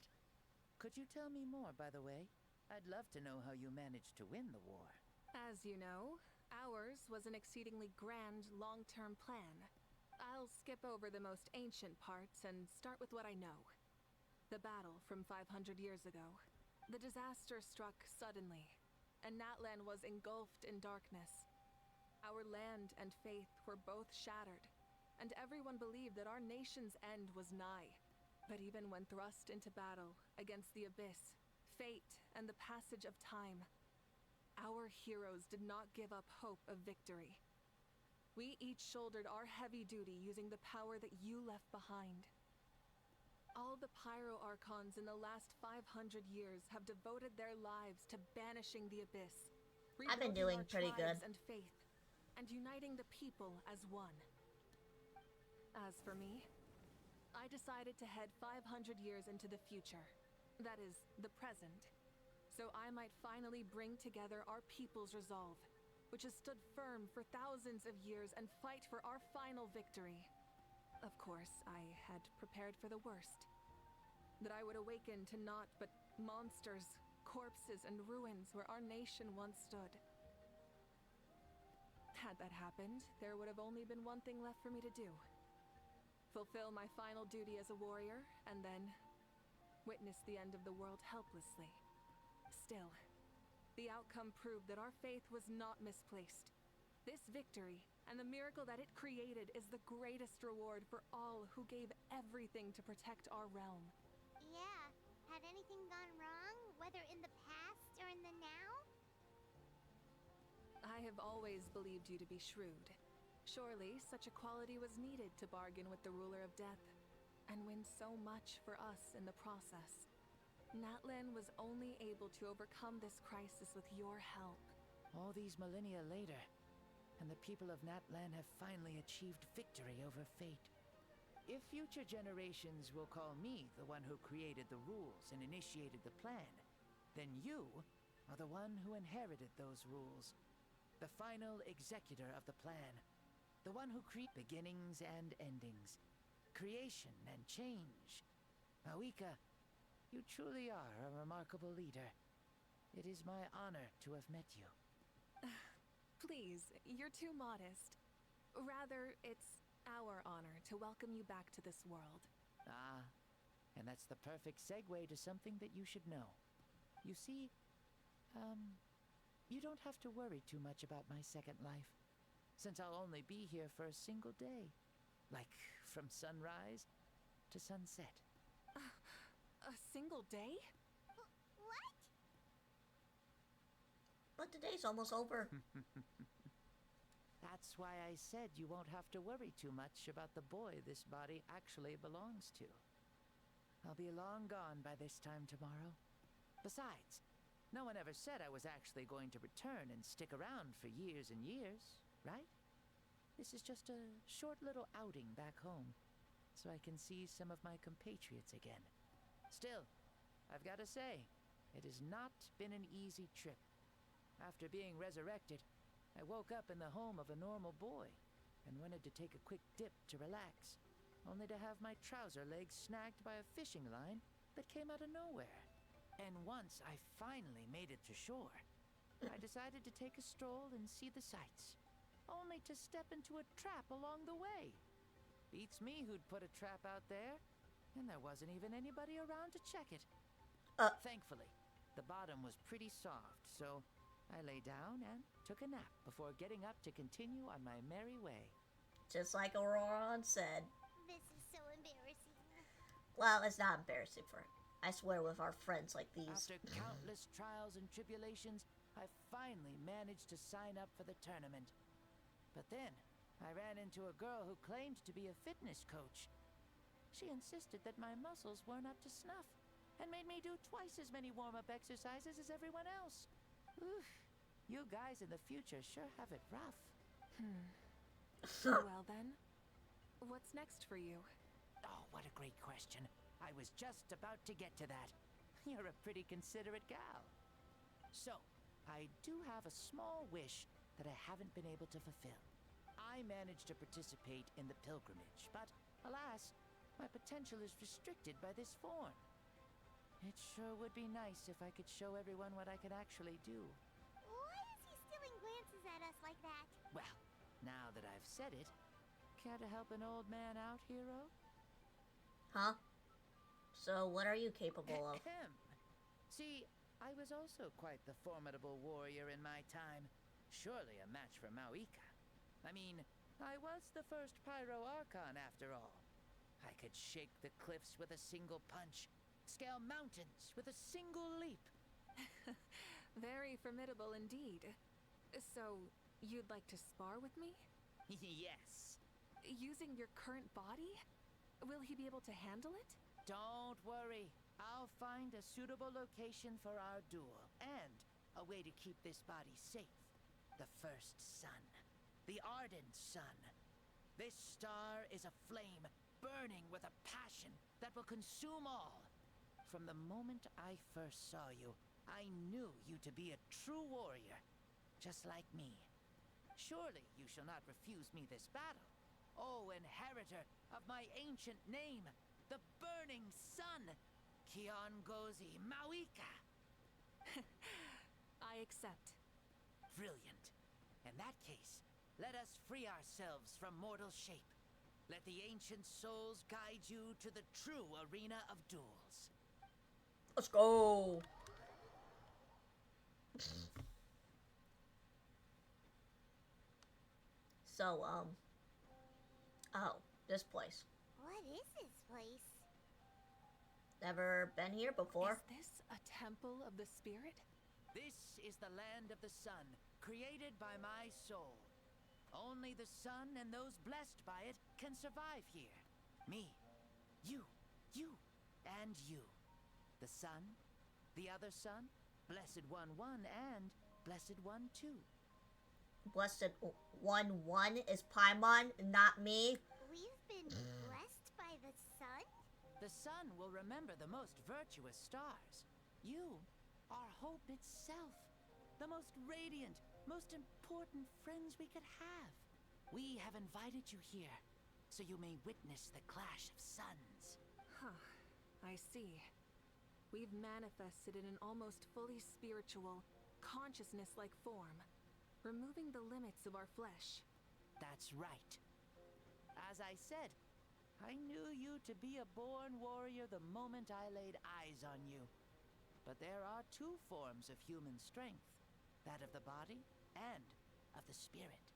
Speaker 16: Could you tell me more, by the way? I'd love to know how you managed to win the war.
Speaker 19: As you know, ours was an exceedingly grand, long-term plan. I'll skip over the most ancient parts and start with what I know. The battle from 500 years ago. The disaster struck suddenly, and Natlan was engulfed in darkness. Our land and faith were both shattered, and everyone believed that our nation's end was nigh. But even when thrust into battle against the abyss, fate, and the passage of time, our heroes did not give up hope of victory. We each shouldered our heavy duty using the power that you left behind. All the Pyro Archons in the last 500 years have devoted their lives to banishing the abyss,
Speaker 1: I've been doing
Speaker 19: our
Speaker 1: pretty good.
Speaker 19: tribes and faith, and uniting the people as one. As for me, I decided to head 500 years into the future, that is, the present, so I might finally bring together our people's resolve, which has stood firm for thousands of years, and fight for our final victory. Of course, I had prepared for the worst. That I would awaken to naught but monsters, corpses, and ruins where our nation once stood. Had that happened, there would have only been one thing left for me to do. Fulfill my final duty as a warrior, and then witness the end of the world helplessly. Still, the outcome proved that our faith was not misplaced. This victory, and the miracle that it created, is the greatest reward for all who gave everything to protect our realm.
Speaker 3: Yeah. Had anything gone wrong, whether in the past or in the now?
Speaker 19: I have always believed you to be shrewd. Surely, such a quality was needed to bargain with the ruler of death, and win so much for us in the process. Natlan was only able to overcome this crisis with your help.
Speaker 16: All these millennia later, and the people of Natlan have finally achieved victory over fate. If future generations will call me the one who created the rules and initiated the plan, then you are the one who inherited those rules. The final executor of the plan. The one who creates beginnings and endings. Creation and change. Mauvika, you truly are a remarkable leader. It is my honor to have met you.
Speaker 19: Please, you're too modest. Rather, it's our honor to welcome you back to this world.
Speaker 16: Ah, and that's the perfect segue to something that you should know. You see, you don't have to worry too much about my second life, since I'll only be here for a single day. Like, from sunrise to sunset.
Speaker 19: A single day?
Speaker 3: What?
Speaker 1: But the day's almost over.
Speaker 16: That's why I said you won't have to worry too much about the boy this body actually belongs to. I'll be long gone by this time tomorrow. Besides, no one ever said I was actually going to return and stick around for years and years, right? This is just a short little outing back home, so I can see some of my compatriots again. Still, I've got to say, it has not been an easy trip. After being resurrected, I woke up in the home of a normal boy and wanted to take a quick dip to relax, only to have my trouser legs snagged by a fishing line that came out of nowhere. And once I finally made it to shore, I decided to take a stroll and see the sights, only to step into a trap along the way. Beats me who'd put a trap out there, and there wasn't even anybody around to check it. Thankfully, the bottom was pretty soft, so I lay down and took a nap before getting up to continue on my merry way.
Speaker 1: Just like Auroron said.
Speaker 3: This is so embarrassing.
Speaker 1: Well, it's not embarrassing for him. I swear with our friends like these.
Speaker 16: After countless trials and tribulations, I finally managed to sign up for the tournament. But then, I ran into a girl who claimed to be a fitness coach. She insisted that my muscles weren't up to snuff, and made me do twice as many warm-up exercises as everyone else. Oof, you guys in the future sure have it rough.
Speaker 19: Well then, what's next for you?
Speaker 16: Oh, what a great question. I was just about to get to that. You're a pretty considerate gal. So, I do have a small wish that I haven't been able to fulfill. I managed to participate in the pilgrimage, but alas, my potential is restricted by this form. It sure would be nice if I could show everyone what I could actually do.
Speaker 3: Why is he stealing glances at us like that?
Speaker 16: Well, now that I've said it, care to help an old man out, hero?
Speaker 1: Huh? So, what are you capable of?
Speaker 16: See, I was also quite the formidable warrior in my time. Surely a match for Mauvika. I mean, I was the first Pyro Archon after all. I could shake the cliffs with a single punch, scale mountains with a single leap.
Speaker 19: Very formidable indeed. So, you'd like to spar with me?
Speaker 16: Yes.
Speaker 19: Using your current body? Will he be able to handle it?
Speaker 16: Don't worry. I'll find a suitable location for our duel, and a way to keep this body safe. The first sun. The ardent sun. This star is a flame, burning with a passion that will consume all. From the moment I first saw you, I knew you to be a true warrior, just like me. Surely you shall not refuse me this battle, O inheritor of my ancient name, the burning sun, Kiongozi Mauvika.
Speaker 19: I accept.
Speaker 16: Brilliant. In that case, let us free ourselves from mortal shape. Let the ancient souls guide you to the true arena of duels.
Speaker 1: Let's go! So, oh, this place.
Speaker 3: What is this place?
Speaker 1: Never been here before?
Speaker 19: Is this a temple of the spirit?
Speaker 16: This is the land of the sun, created by my soul. Only the sun and those blessed by it can survive here. Me, you, and you. The sun, the other sun, Blessed One 1, and Blessed One 2.
Speaker 1: Blessed 1 is Paimon, not me.
Speaker 3: We've been blessed by the sun?
Speaker 16: The sun will remember the most virtuous stars. You are hope itself. The most radiant, most important friends we could have. We have invited you here, so you may witness the clash of suns.
Speaker 19: Huh, I see. We've manifested in an almost fully spiritual, consciousness-like form, removing the limits of our flesh.
Speaker 16: That's right. As I said, I knew you to be a born warrior the moment I laid eyes on you. But there are two forms of human strength, that of the body and of the spirit.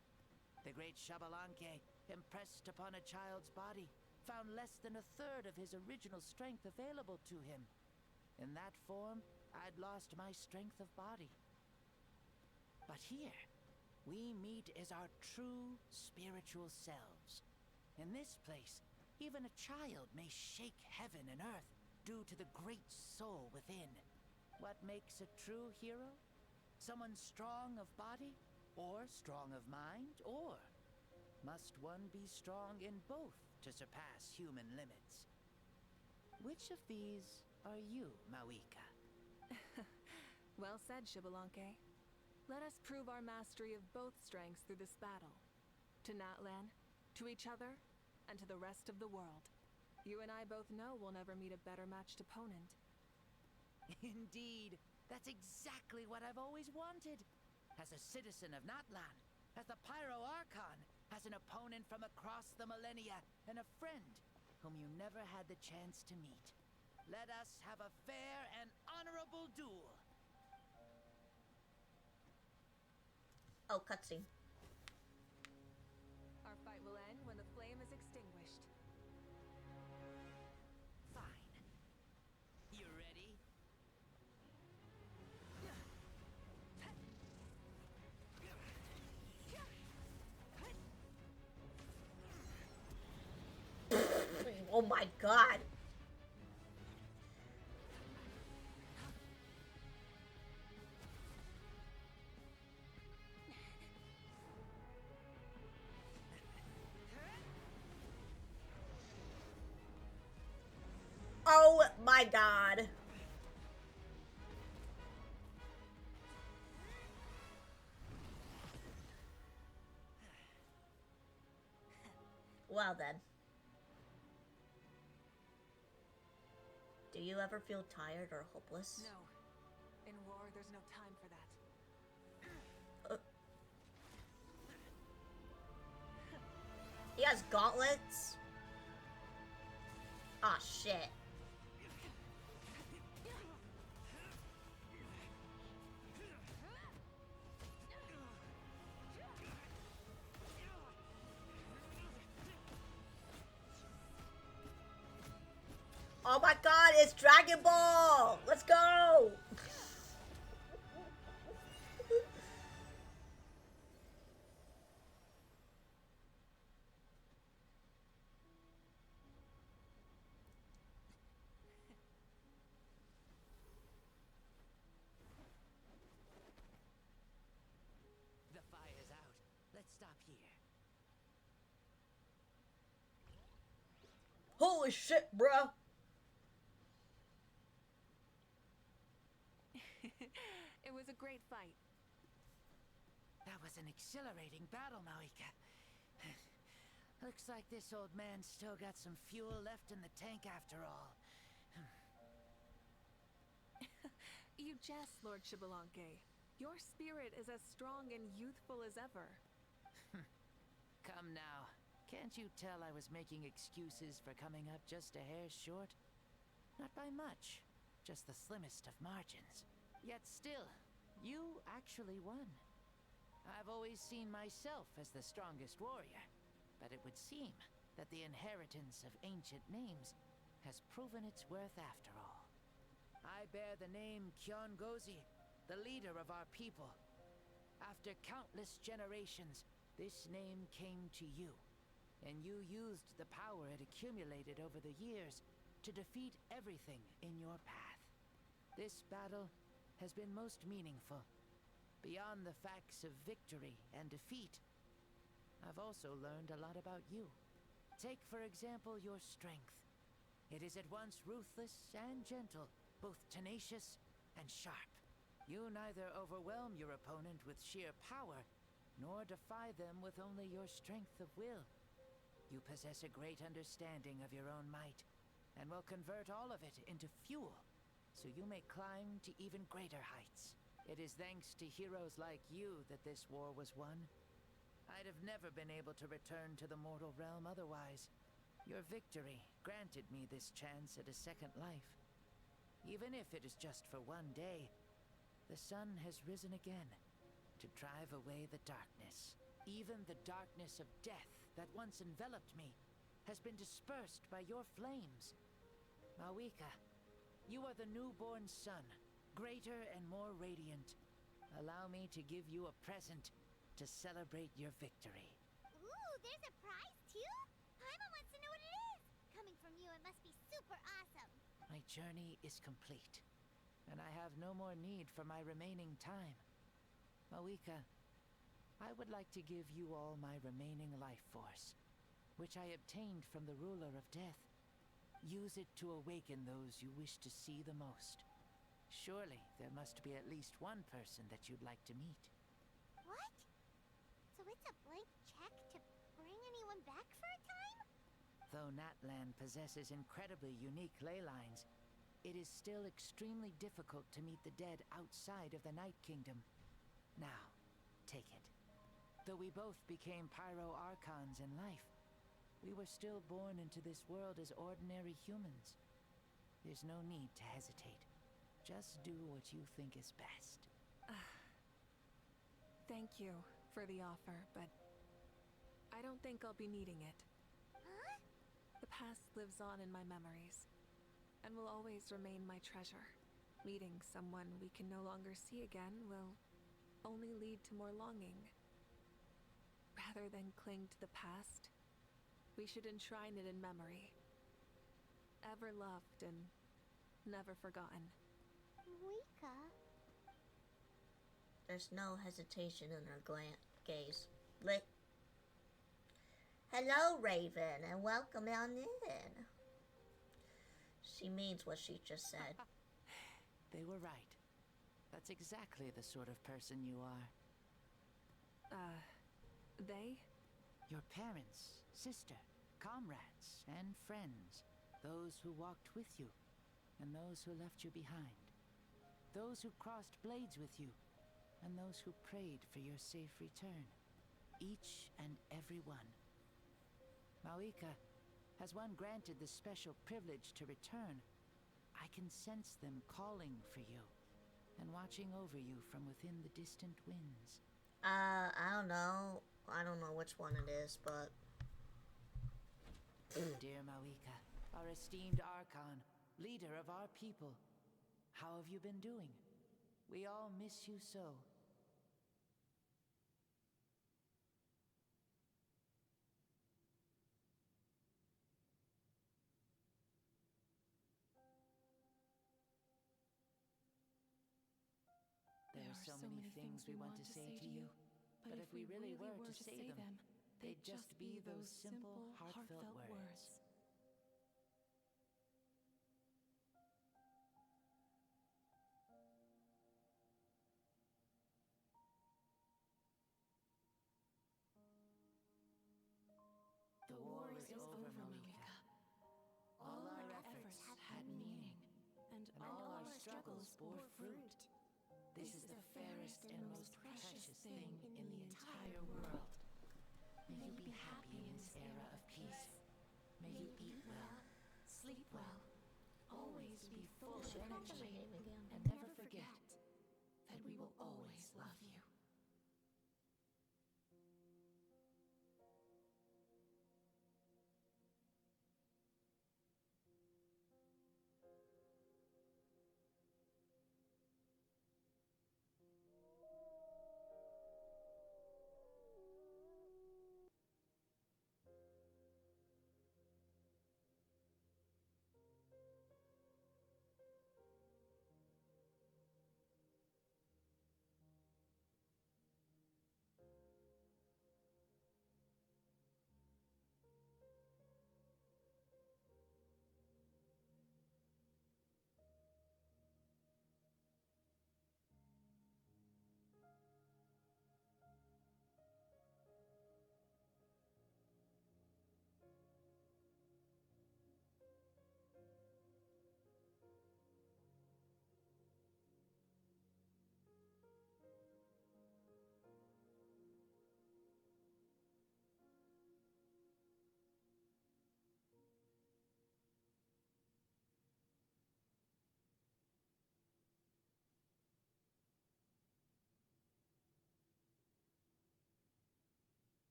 Speaker 16: The great Xbalanque, impressed upon a child's body, found less than a third of his original strength available to him. In that form, I'd lost my strength of body. But here, we meet as our true spiritual selves. In this place, even a child may shake heaven and earth due to the great soul within. What makes a true hero? Someone strong of body, or strong of mind, or must one be strong in both to surpass human limits? Which of these are you, Mauvika?
Speaker 19: Well said, Xbalanque. Let us prove our mastery of both strengths through this battle. To Natlan, to each other, and to the rest of the world. You and I both know we'll never meet a better matched opponent.
Speaker 16: Indeed, that's exactly what I've always wanted. As a citizen of Natlan, as the Pyro Archon, as an opponent from across the millennia, and a friend whom you never had the chance to meet. Let us have a fair and honorable duel.
Speaker 1: Oh, cutscene.
Speaker 19: Our fight will end when the flame is extinguished.
Speaker 16: Fine. You ready?
Speaker 1: Oh my god. Oh my god. Well then. Do you ever feel tired or hopeless?
Speaker 19: No. In war, there's no time for that.
Speaker 1: He has gauntlets? Ah, shit. Oh my god, it's Dragon Ball! Let's go!
Speaker 16: The fire's out. Let's stop here.
Speaker 1: Holy shit, bruh!
Speaker 19: It was a great fight.
Speaker 16: That was an exhilarating battle, Mauvika. Looks like this old man's still got some fuel left in the tank after all.
Speaker 19: You jest, Lord Shibalanke. Your spirit is as strong and youthful as ever.
Speaker 16: Come now. Can't you tell I was making excuses for coming up just a hair short? Not by much. Just the slimmest of margins. Yet still, you actually won. I've always seen myself as the strongest warrior, but it would seem that the inheritance of ancient names has proven its worth after all. I bear the name Kiongozi, the leader of our people. After countless generations, this name came to you, and you used the power it accumulated over the years to defeat everything in your path. This battle has been most meaningful. Beyond the facts of victory and defeat, I've also learned a lot about you. Take, for example, your strength. It is at once ruthless and gentle, both tenacious and sharp. You neither overwhelm your opponent with sheer power, nor defy them with only your strength of will. You possess a great understanding of your own might, and will convert all of it into fuel, so you may climb to even greater heights. It is thanks to heroes like you that this war was won. I'd have never been able to return to the mortal realm otherwise. Your victory granted me this chance at a second life. Even if it is just for one day, the sun has risen again to drive away the darkness. Even the darkness of death that once enveloped me has been dispersed by your flames. Mauvika, you are the newborn sun, greater and more radiant. Allow me to give you a present to celebrate your victory.
Speaker 3: Ooh, there's a prize too? Paimon wants to know what it is. Coming from you, it must be super awesome.
Speaker 16: My journey is complete, and I have no more need for my remaining time. Mauvika, I would like to give you all my remaining life force, which I obtained from the ruler of death. Use it to awaken those you wish to see the most. Surely there must be at least one person that you'd like to meet.
Speaker 3: What? So it's a blank check to bring anyone back for a time?
Speaker 16: Though Natlan possesses incredibly unique ley lines, it is still extremely difficult to meet the dead outside of the Night Kingdom. Now, take it. Though we both became Pyro Archons in life, we were still born into this world as ordinary humans. There's no need to hesitate. Just do what you think is best.
Speaker 19: Thank you for the offer, but I don't think I'll be needing it.
Speaker 3: Huh?
Speaker 19: The past lives on in my memories, and will always remain my treasure. Meeting someone we can no longer see again will only lead to more longing. Rather than cling to the past, we should enshrine it in memory. Ever loved and never forgotten.
Speaker 3: Mauvika?
Speaker 1: There's no hesitation in her gaze. Hello, Raven, and welcome on in. She means what she just said.
Speaker 16: They were right. That's exactly the sort of person you are.
Speaker 19: They?
Speaker 16: Your parents, sister, comrades, and friends. Those who walked with you and those who left you behind. Those who crossed blades with you, and those who prayed for your safe return. Each and every one. Mauvika, has one granted the special privilege to return, I can sense them calling for you and watching over you from within the distant winds.
Speaker 1: I don't know. I don't know which one it is, but...
Speaker 16: Dear Mauvika, our esteemed Archon, leader of our people, how have you been doing? We all miss you so. There are so many things we want to say to you, but if we really were to say them, they'd just be those simple, heartfelt words. The war is over, Mauvika. All our efforts had meaning, and all our struggles bore fruit. This is the fairest and most precious thing in the entire world. May you be happy in this era of peace. May you eat well, sleep well, always be full of energy, and never forget that we will always love you.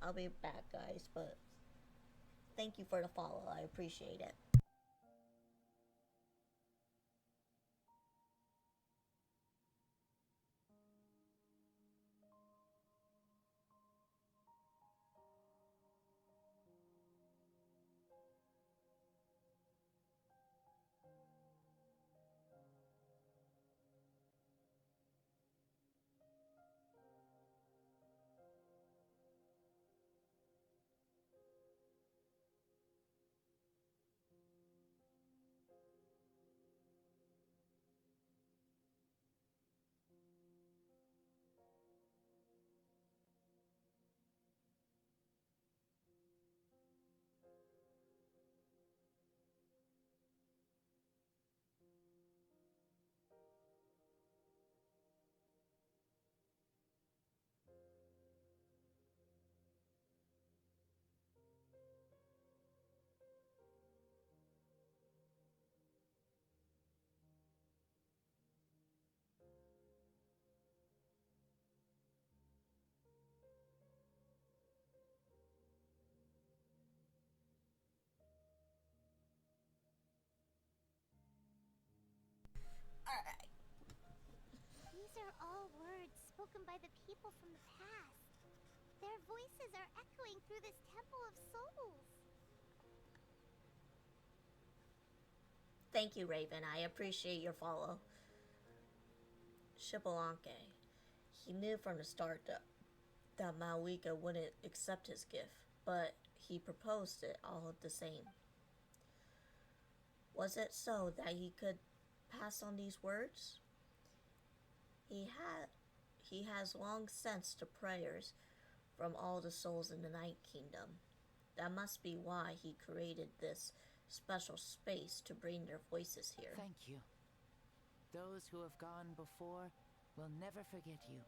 Speaker 1: I'll be back, guys, but thank you for the follow. I appreciate it. Alright.
Speaker 3: These are all words spoken by the people from the past. Their voices are echoing through this Temple of Souls.
Speaker 1: Thank you, Raven. I appreciate your follow. Shibalanke. He knew from the start that that Mauvika wouldn't accept his gift, but he proposed it all the same. Was it so that he could pass on these words? He has long sensed the prayers from all the souls in the Night Kingdom. That must be why he created this special space to bring their voices here.
Speaker 16: Thank you. Those who have gone before will never forget you,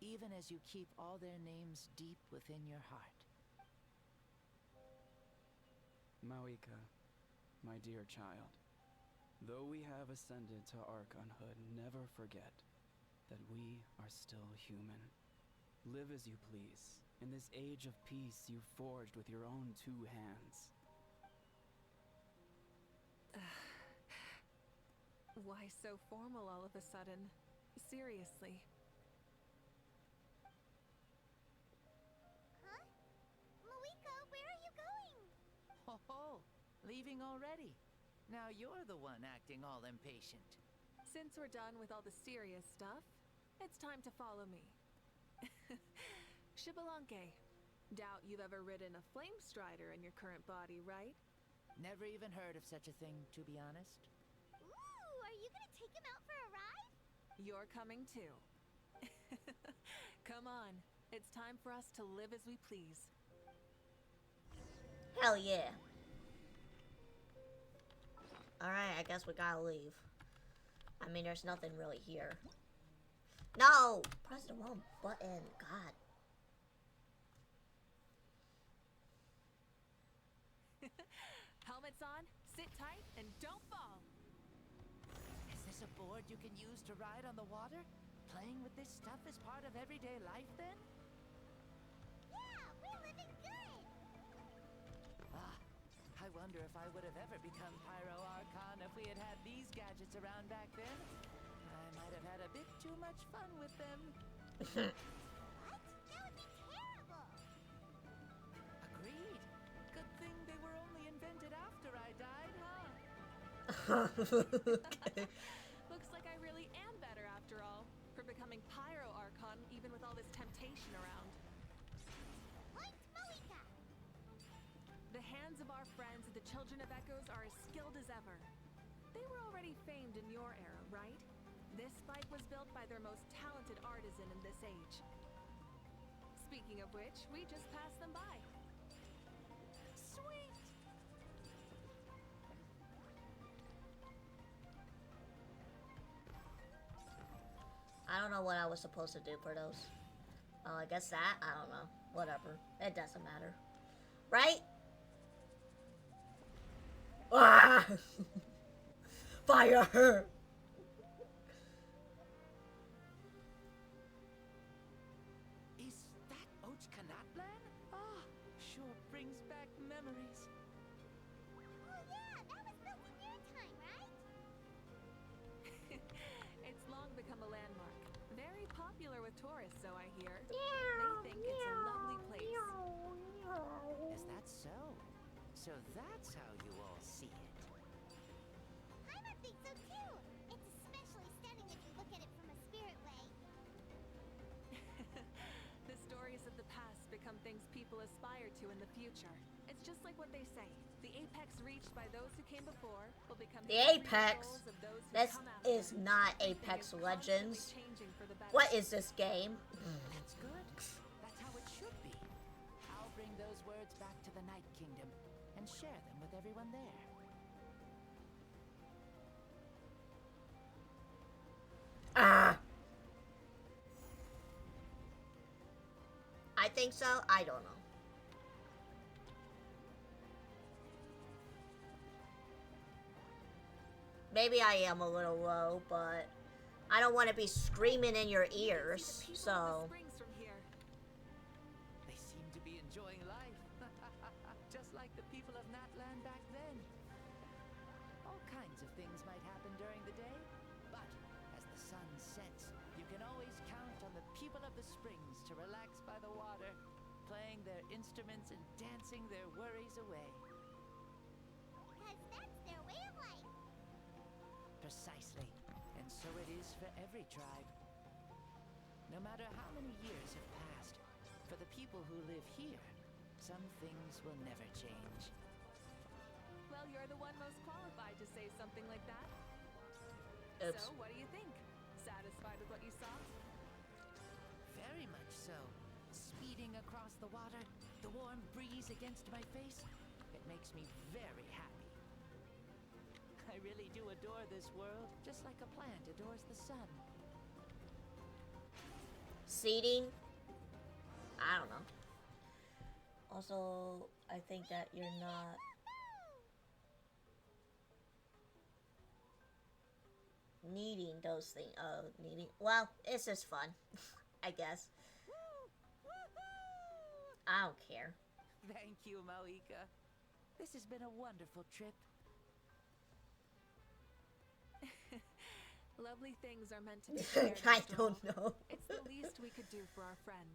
Speaker 16: even as you keep all their names deep within your heart.
Speaker 9: Mauvika, my dear child, though we have ascended to Archonhood, never forget that we are still human. Live as you please, in this age of peace you forged with your own two hands.
Speaker 19: Why so formal all of a sudden? Seriously.
Speaker 3: Huh? Mauvika, where are you going?
Speaker 16: Ho ho! Leaving already? Now you're the one acting all impatient.
Speaker 19: Since we're done with all the serious stuff, it's time to follow me. Shibalanke, doubt you've ever ridden a flame strider in your current body, right?
Speaker 16: Never even heard of such a thing, to be honest.
Speaker 3: Ooh, are you gonna take him out for a ride?
Speaker 19: You're coming too. Come on, it's time for us to live as we please.
Speaker 1: Hell yeah. Alright, I guess we gotta leave. I mean, there's nothing really here. No! Press the wrong button. God.
Speaker 19: Helmets on, sit tight, and don't fall.
Speaker 16: Is this a board you can use to ride on the water? Playing with this stuff is part of everyday life, then?
Speaker 3: Yeah, we're living good!
Speaker 16: Ah, I wonder if I would have ever become Pyro Archon if we had had these gadgets around back then. I might have had a bit too much fun with them.
Speaker 3: What? That would be terrible!
Speaker 16: Agreed. Good thing they were only invented after I died, huh?
Speaker 1: Okay.
Speaker 19: Looks like I really am better after all, for becoming Pyro Archon even with all this temptation around.
Speaker 3: Point Mauvika!
Speaker 19: The hands of our friends the Children of Echoes are as skilled as ever. They were already famed in your era, right? This bike was built by their most talented artisan in this age. Speaking of which, we just passed them by. Sweet!
Speaker 1: I don't know what I was supposed to do for those. Oh, I guess that? I don't know. Whatever. It doesn't matter. Right? Ah! Fire!
Speaker 16: Is that Ochkanatlan? Ah, sure brings back memories.
Speaker 3: Oh yeah, that was built in your time, right?
Speaker 19: It's long become a landmark. Very popular with tourists, so I hear. They think it's a lovely place.
Speaker 16: Is that so? So that's how you all see it.
Speaker 3: Paimon thinks so too! It's especially stunning if you look at it from a spirit way.
Speaker 19: The stories of the past become things people aspire to in the future. It's just like what they say. The apex reached by those who came before will become
Speaker 1: The apex?
Speaker 19: goals of those who
Speaker 1: This
Speaker 19: come after.
Speaker 1: is not Apex Legends. What is this game?
Speaker 16: That's good. That's how it should be. I'll bring those words back to the Night Kingdom and share them with everyone there.
Speaker 1: Ah! I think so. I don't know. Maybe I am a little low, but I don't want to be screaming in your ears, so...
Speaker 16: They seem to be enjoying life. Just like the people of Natlan back then. All kinds of things might happen during the day, but as the sun sets, you can always count on the people of the springs to relax by the water, playing their instruments and dancing their worries away.
Speaker 3: Because that's their way of life.
Speaker 16: Precisely. And so it is for every tribe. No matter how many years have passed, For the people who live here, some things will never change.
Speaker 19: Well, you're the one most qualified to say something like that.
Speaker 1: Oops.
Speaker 19: So, what do you think? Satisfied with what you saw?
Speaker 16: Very much so. Speeding across the water, the warm breeze against my face, it makes me very happy. I really do adore this world, just like a plant adores the sun.
Speaker 1: Seating? I don't know. Also, I think that you're not... needing those things. Well, it's just fun, I guess. I don't care.
Speaker 16: Thank you, Mauvika. This has been a wonderful trip.
Speaker 19: Lovely things are meant to be shared.
Speaker 1: I don't know.
Speaker 19: It's the least we could do for our friend.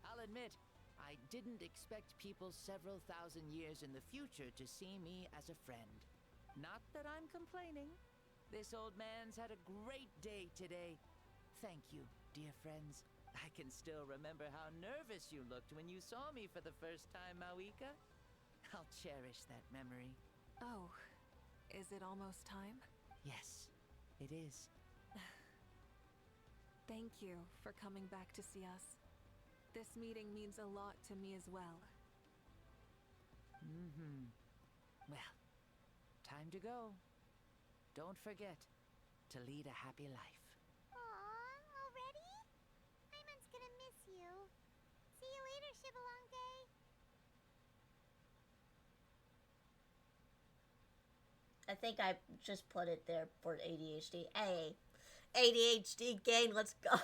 Speaker 16: I'll admit, I didn't expect people several thousand years in the future to see me as a friend. Not that I'm complaining. This old man's had a great day today. Thank you, dear friends. I can still remember how nervous you looked when you saw me for the first time, Mauvika. I'll cherish that memory.
Speaker 19: Oh, is it almost time?
Speaker 16: Yes, it is.
Speaker 19: Thank you for coming back to see us. This meeting means a lot to me as well.
Speaker 16: Well, time to go. Don't forget to lead a happy life.
Speaker 3: Aw, already? Paimon's gonna miss you. See you later, Shibalonke.
Speaker 1: I think I just put it there for ADHD. Hey, ADHD gang, let's go.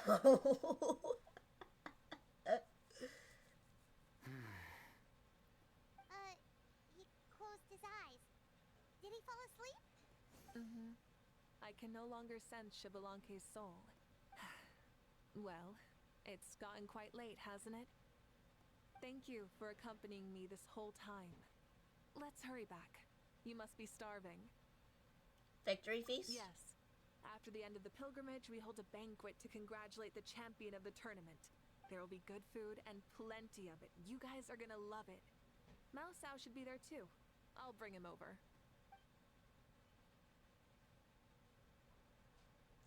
Speaker 3: He closed his eyes. Did he fall asleep?
Speaker 19: I can no longer sense Shibalonke's soul. Well, it's gotten quite late, hasn't it? Thank you for accompanying me this whole time. Let's hurry back. You must be starving.
Speaker 1: Victory feast?
Speaker 19: Yes. After the end of the pilgrimage, we hold a banquet to congratulate the champion of the tournament. There will be good food and plenty of it. You guys are gonna love it. Mao Sao should be there too. I'll bring him over.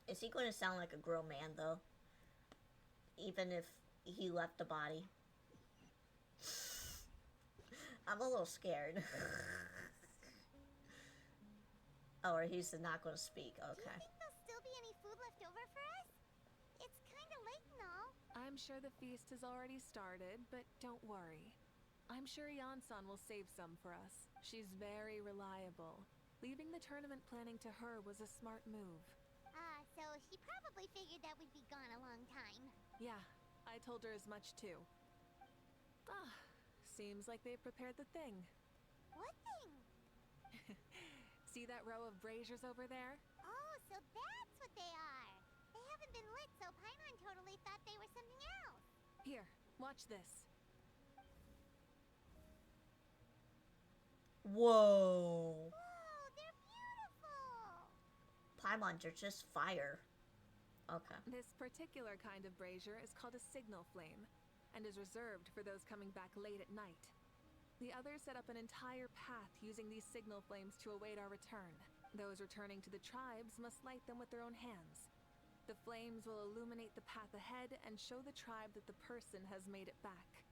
Speaker 1: Is he going to sound like a grown man, though? Even if he left the body? I'm a little scared. Oh, or he's not going to speak. Okay.
Speaker 3: Do you think there'll still be any food left over for us? It's kind of late and all.
Speaker 19: I'm sure the feast has already started, but don't worry. I'm sure Yansan will save some for us. She's very reliable. Leaving the tournament planning to her was a smart move.
Speaker 3: So she probably figured that we'd be gone a long time.
Speaker 19: Yeah, I told her as much too. Seems like they've prepared the thing.
Speaker 3: What thing?
Speaker 19: See that row of braziers over there?
Speaker 3: Oh, so that's what they are. They haven't been lit, so Paimon totally thought they were something else.
Speaker 19: Here, watch this.
Speaker 1: Whoa.
Speaker 3: Whoa, they're beautiful.
Speaker 1: Paimons are just fire. Okay.
Speaker 19: This particular kind of brazier is called a signal flame, and is reserved for those coming back late at night. The others set up an entire path using these signal flames to await our return. Those returning to the tribes must light them with their own hands. The flames will illuminate the path ahead and show the tribe that the person has made it back.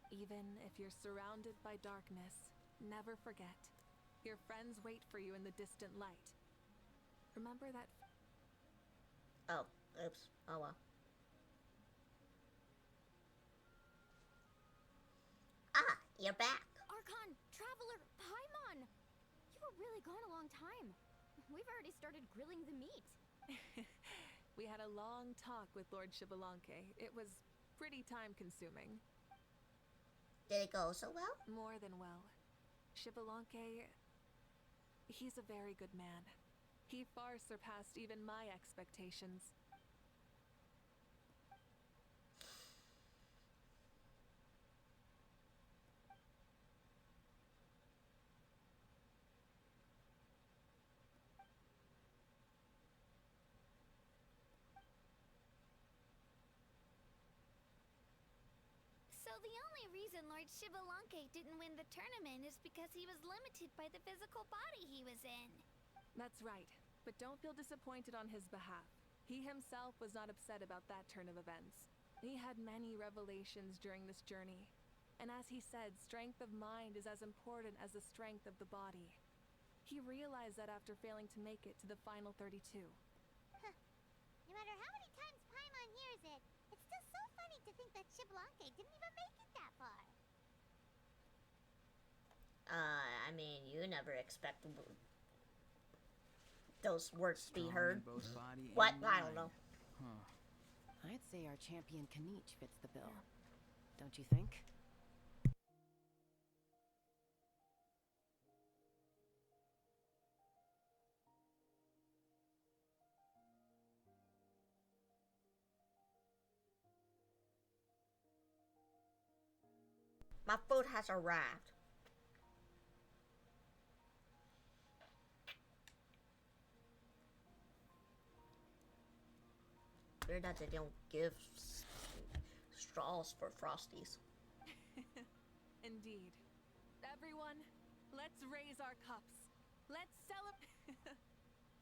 Speaker 19: Even if you're surrounded by darkness, never forget. Your friends wait for you in the distant light. Remember that...
Speaker 1: Oh, oops. Oh well. Ah, you're back.
Speaker 2: Archon, Traveler, Paimon! You were really gone a long time. We've already started grilling the meat.
Speaker 19: We had a long talk with Lord Shibalonke. It was pretty time-consuming.
Speaker 1: Did it go so well?
Speaker 19: More than well. Shibalonke... he's a very good man. He far surpassed even my expectations.
Speaker 3: the only reason Lord Shibalanke didn't win the tournament is because he was limited by the physical body he was in.
Speaker 19: That's right, but don't feel disappointed on his behalf. He himself was not upset about that turn of events. He had many revelations during this journey. And as he said, strength of mind is as important as the strength of the body. He realized that after failing to make it to the final 32.
Speaker 3: Huh. No matter how many times Paimon hears it, it's still so funny to think that Shibalanke didn't even make it that far.
Speaker 1: I mean, you never expect those words to be heard. What? I don't know.
Speaker 7: Huh. I'd say our champion Kanich fits the bill. Don't you think?
Speaker 1: My food has arrived. Weird that they don't give straws for Frosties.
Speaker 19: Indeed. Everyone, let's raise our cups. Let's celebrate.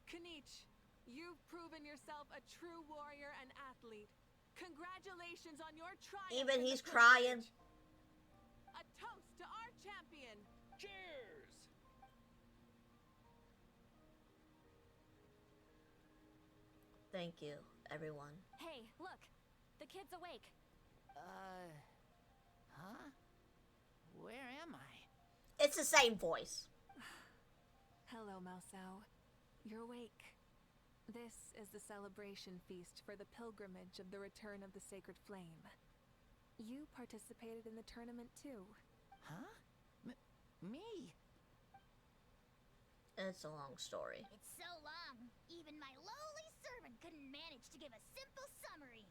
Speaker 19: Kanich, you've proven yourself a true warrior and athlete. Congratulations on your triumph.
Speaker 1: Even he's crying.
Speaker 19: A toast to our champion.
Speaker 8: Cheers!
Speaker 1: Thank you, everyone.
Speaker 2: Hey, look. The kid's awake.
Speaker 16: Huh? Where am I?
Speaker 1: It's the same voice.
Speaker 19: Hello, Mausau. You're awake. This is the celebration feast for the pilgrimage of the return of the sacred flame. You participated in the tournament too.
Speaker 16: Huh? Me?
Speaker 1: It's a long story.
Speaker 3: It's so long, even my lowly servant couldn't manage to give a simple summary.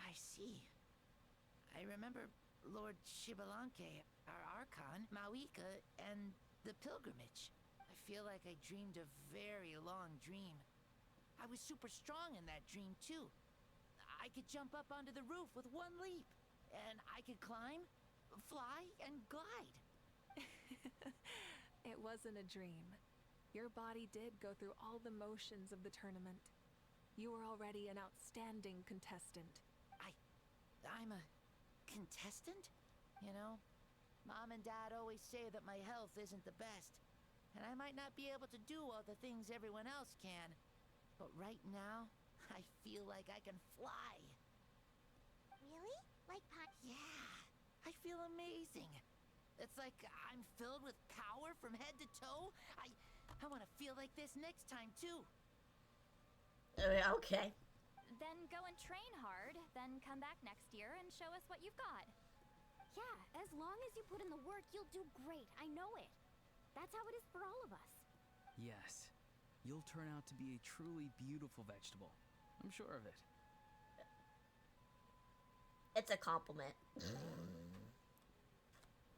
Speaker 16: I see. I remember Lord Shibalanke, our Archon, Mauvika, and the pilgrimage. I feel like I dreamed a very long dream. I was super strong in that dream, too. I could jump up onto the roof with one leap. And I could climb, fly, and glide.
Speaker 19: It wasn't a dream. Your body did go through all the motions of the tournament. You were already an outstanding contestant.
Speaker 16: I'm a contestant? You know, Mom and Dad always say that my health isn't the best. And I might not be able to do all the things everyone else can. But right now, I feel like I can fly.
Speaker 3: Really? Like
Speaker 16: Yeah, I feel amazing. It's like I'm filled with power from head to toe. I want to feel like this next time, too.
Speaker 1: Okay.
Speaker 2: Then go and train hard, then come back next year and show us what you've got.
Speaker 3: Yeah, as long as you put in the work, you'll do great. I know it. That's how it is for all of us.
Speaker 9: Yes. You'll turn out to be a truly beautiful vegetable. I'm sure of it.
Speaker 1: It's a compliment.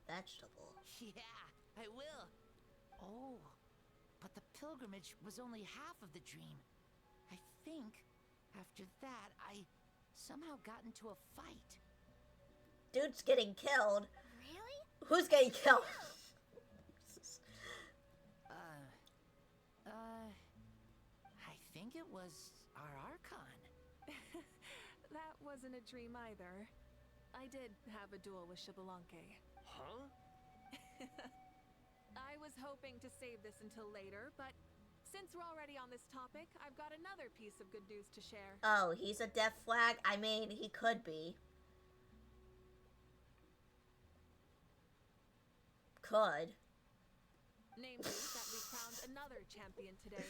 Speaker 1: Vegetable.
Speaker 16: Yeah, I will. Oh, but the pilgrimage was only half of the dream. I think after that, I somehow got into a fight.
Speaker 1: Dude's getting killed.
Speaker 3: Really?
Speaker 1: Who's getting killed?
Speaker 16: I think it was our Archon.
Speaker 19: That wasn't a dream either. I did have a duel with Shibalanke.
Speaker 8: Huh?
Speaker 19: I was hoping to save this until later, but since we're already on this topic, I've got another piece of good news to share.
Speaker 1: Oh, he's a death flag? I mean, he could be. Could.
Speaker 19: Namely, that we crowned another champion today.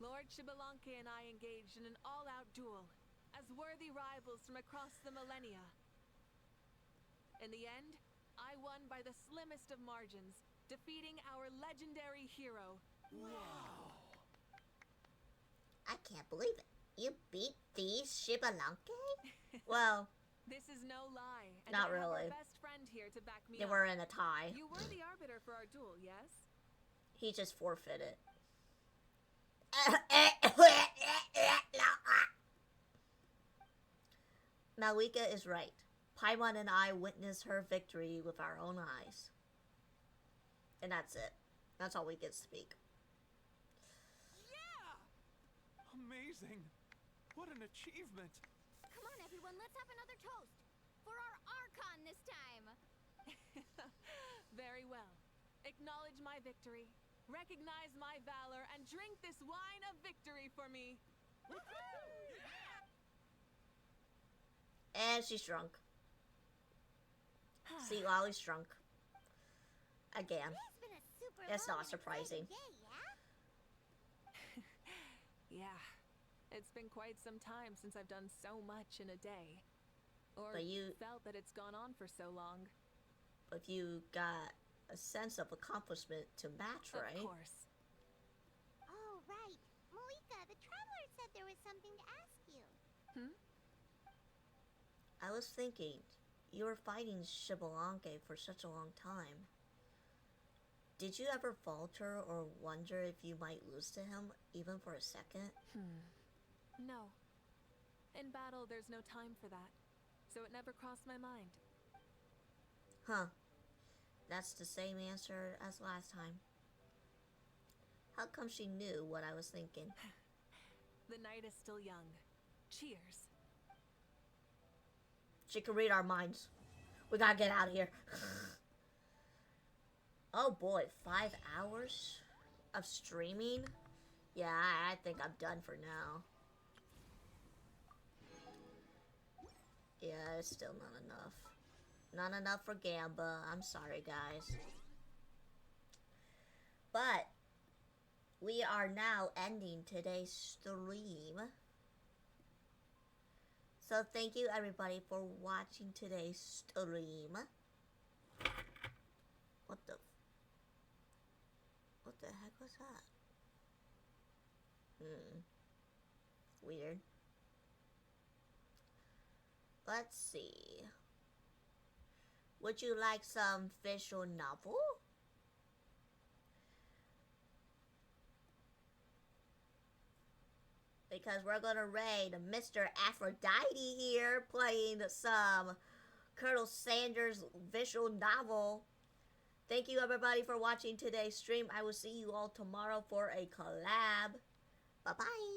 Speaker 19: Lord Shibalanke and I engaged in an all-out duel as worthy rivals from across the millennia. In the end, I won by the slimmest of margins, defeating our legendary hero.
Speaker 16: Wow.
Speaker 1: I can't believe it. You beat these Shibalanke? Well,
Speaker 19: this is no lie. And
Speaker 1: not
Speaker 19: I have
Speaker 1: really.
Speaker 19: our best friend here to back me
Speaker 1: They
Speaker 19: up.
Speaker 1: were in a tie.
Speaker 19: You were the arbiter for our duel, yes?
Speaker 1: He just forfeited. Mauvika is right. Paimon and I witnessed her victory with our own eyes. And that's it. That's all we get to speak.
Speaker 4: Yeah! Amazing! What an achievement!
Speaker 2: Come on, everyone, let's have another toast. For our Archon this time.
Speaker 19: Very well. Acknowledge my victory. Recognize my valor and drink this wine of victory for me.
Speaker 1: And she's drunk. See, Lolly's drunk. Again. It's not surprising.
Speaker 19: Yeah. It's been quite some time since I've done so much in a day. Or
Speaker 1: But you
Speaker 19: felt that it's gone on for so long.
Speaker 1: But you got a sense of accomplishment to match, right?
Speaker 19: Of course.
Speaker 3: Oh, right. Mauvika, the Traveler said there was something to ask you.
Speaker 1: I was thinking, you were fighting Shibalanke for such a long time. Did you ever falter or wonder if you might lose to him, even for a second?
Speaker 19: No. In battle, there's no time for that. So it never crossed my mind.
Speaker 1: Huh. That's the same answer as last time. How come she knew what I was thinking?
Speaker 19: The night is still young. Cheers.
Speaker 1: She can read our minds. We gotta get out of here. Oh boy, 5 hours of streaming? Yeah, I think I'm done for now. Yeah, it's still not enough. Not enough for Gamba. I'm sorry, guys. But we are now ending today's stream. So thank you everybody for watching today's stream. What the heck was that? Weird. Let's see. Would you like some visual novel? Because we're gonna raid Mr. Aphrodite here, playing some Colonel Sanders visual novel. Thank you everybody for watching today's stream. I will see you all tomorrow for a collab. Bye-bye.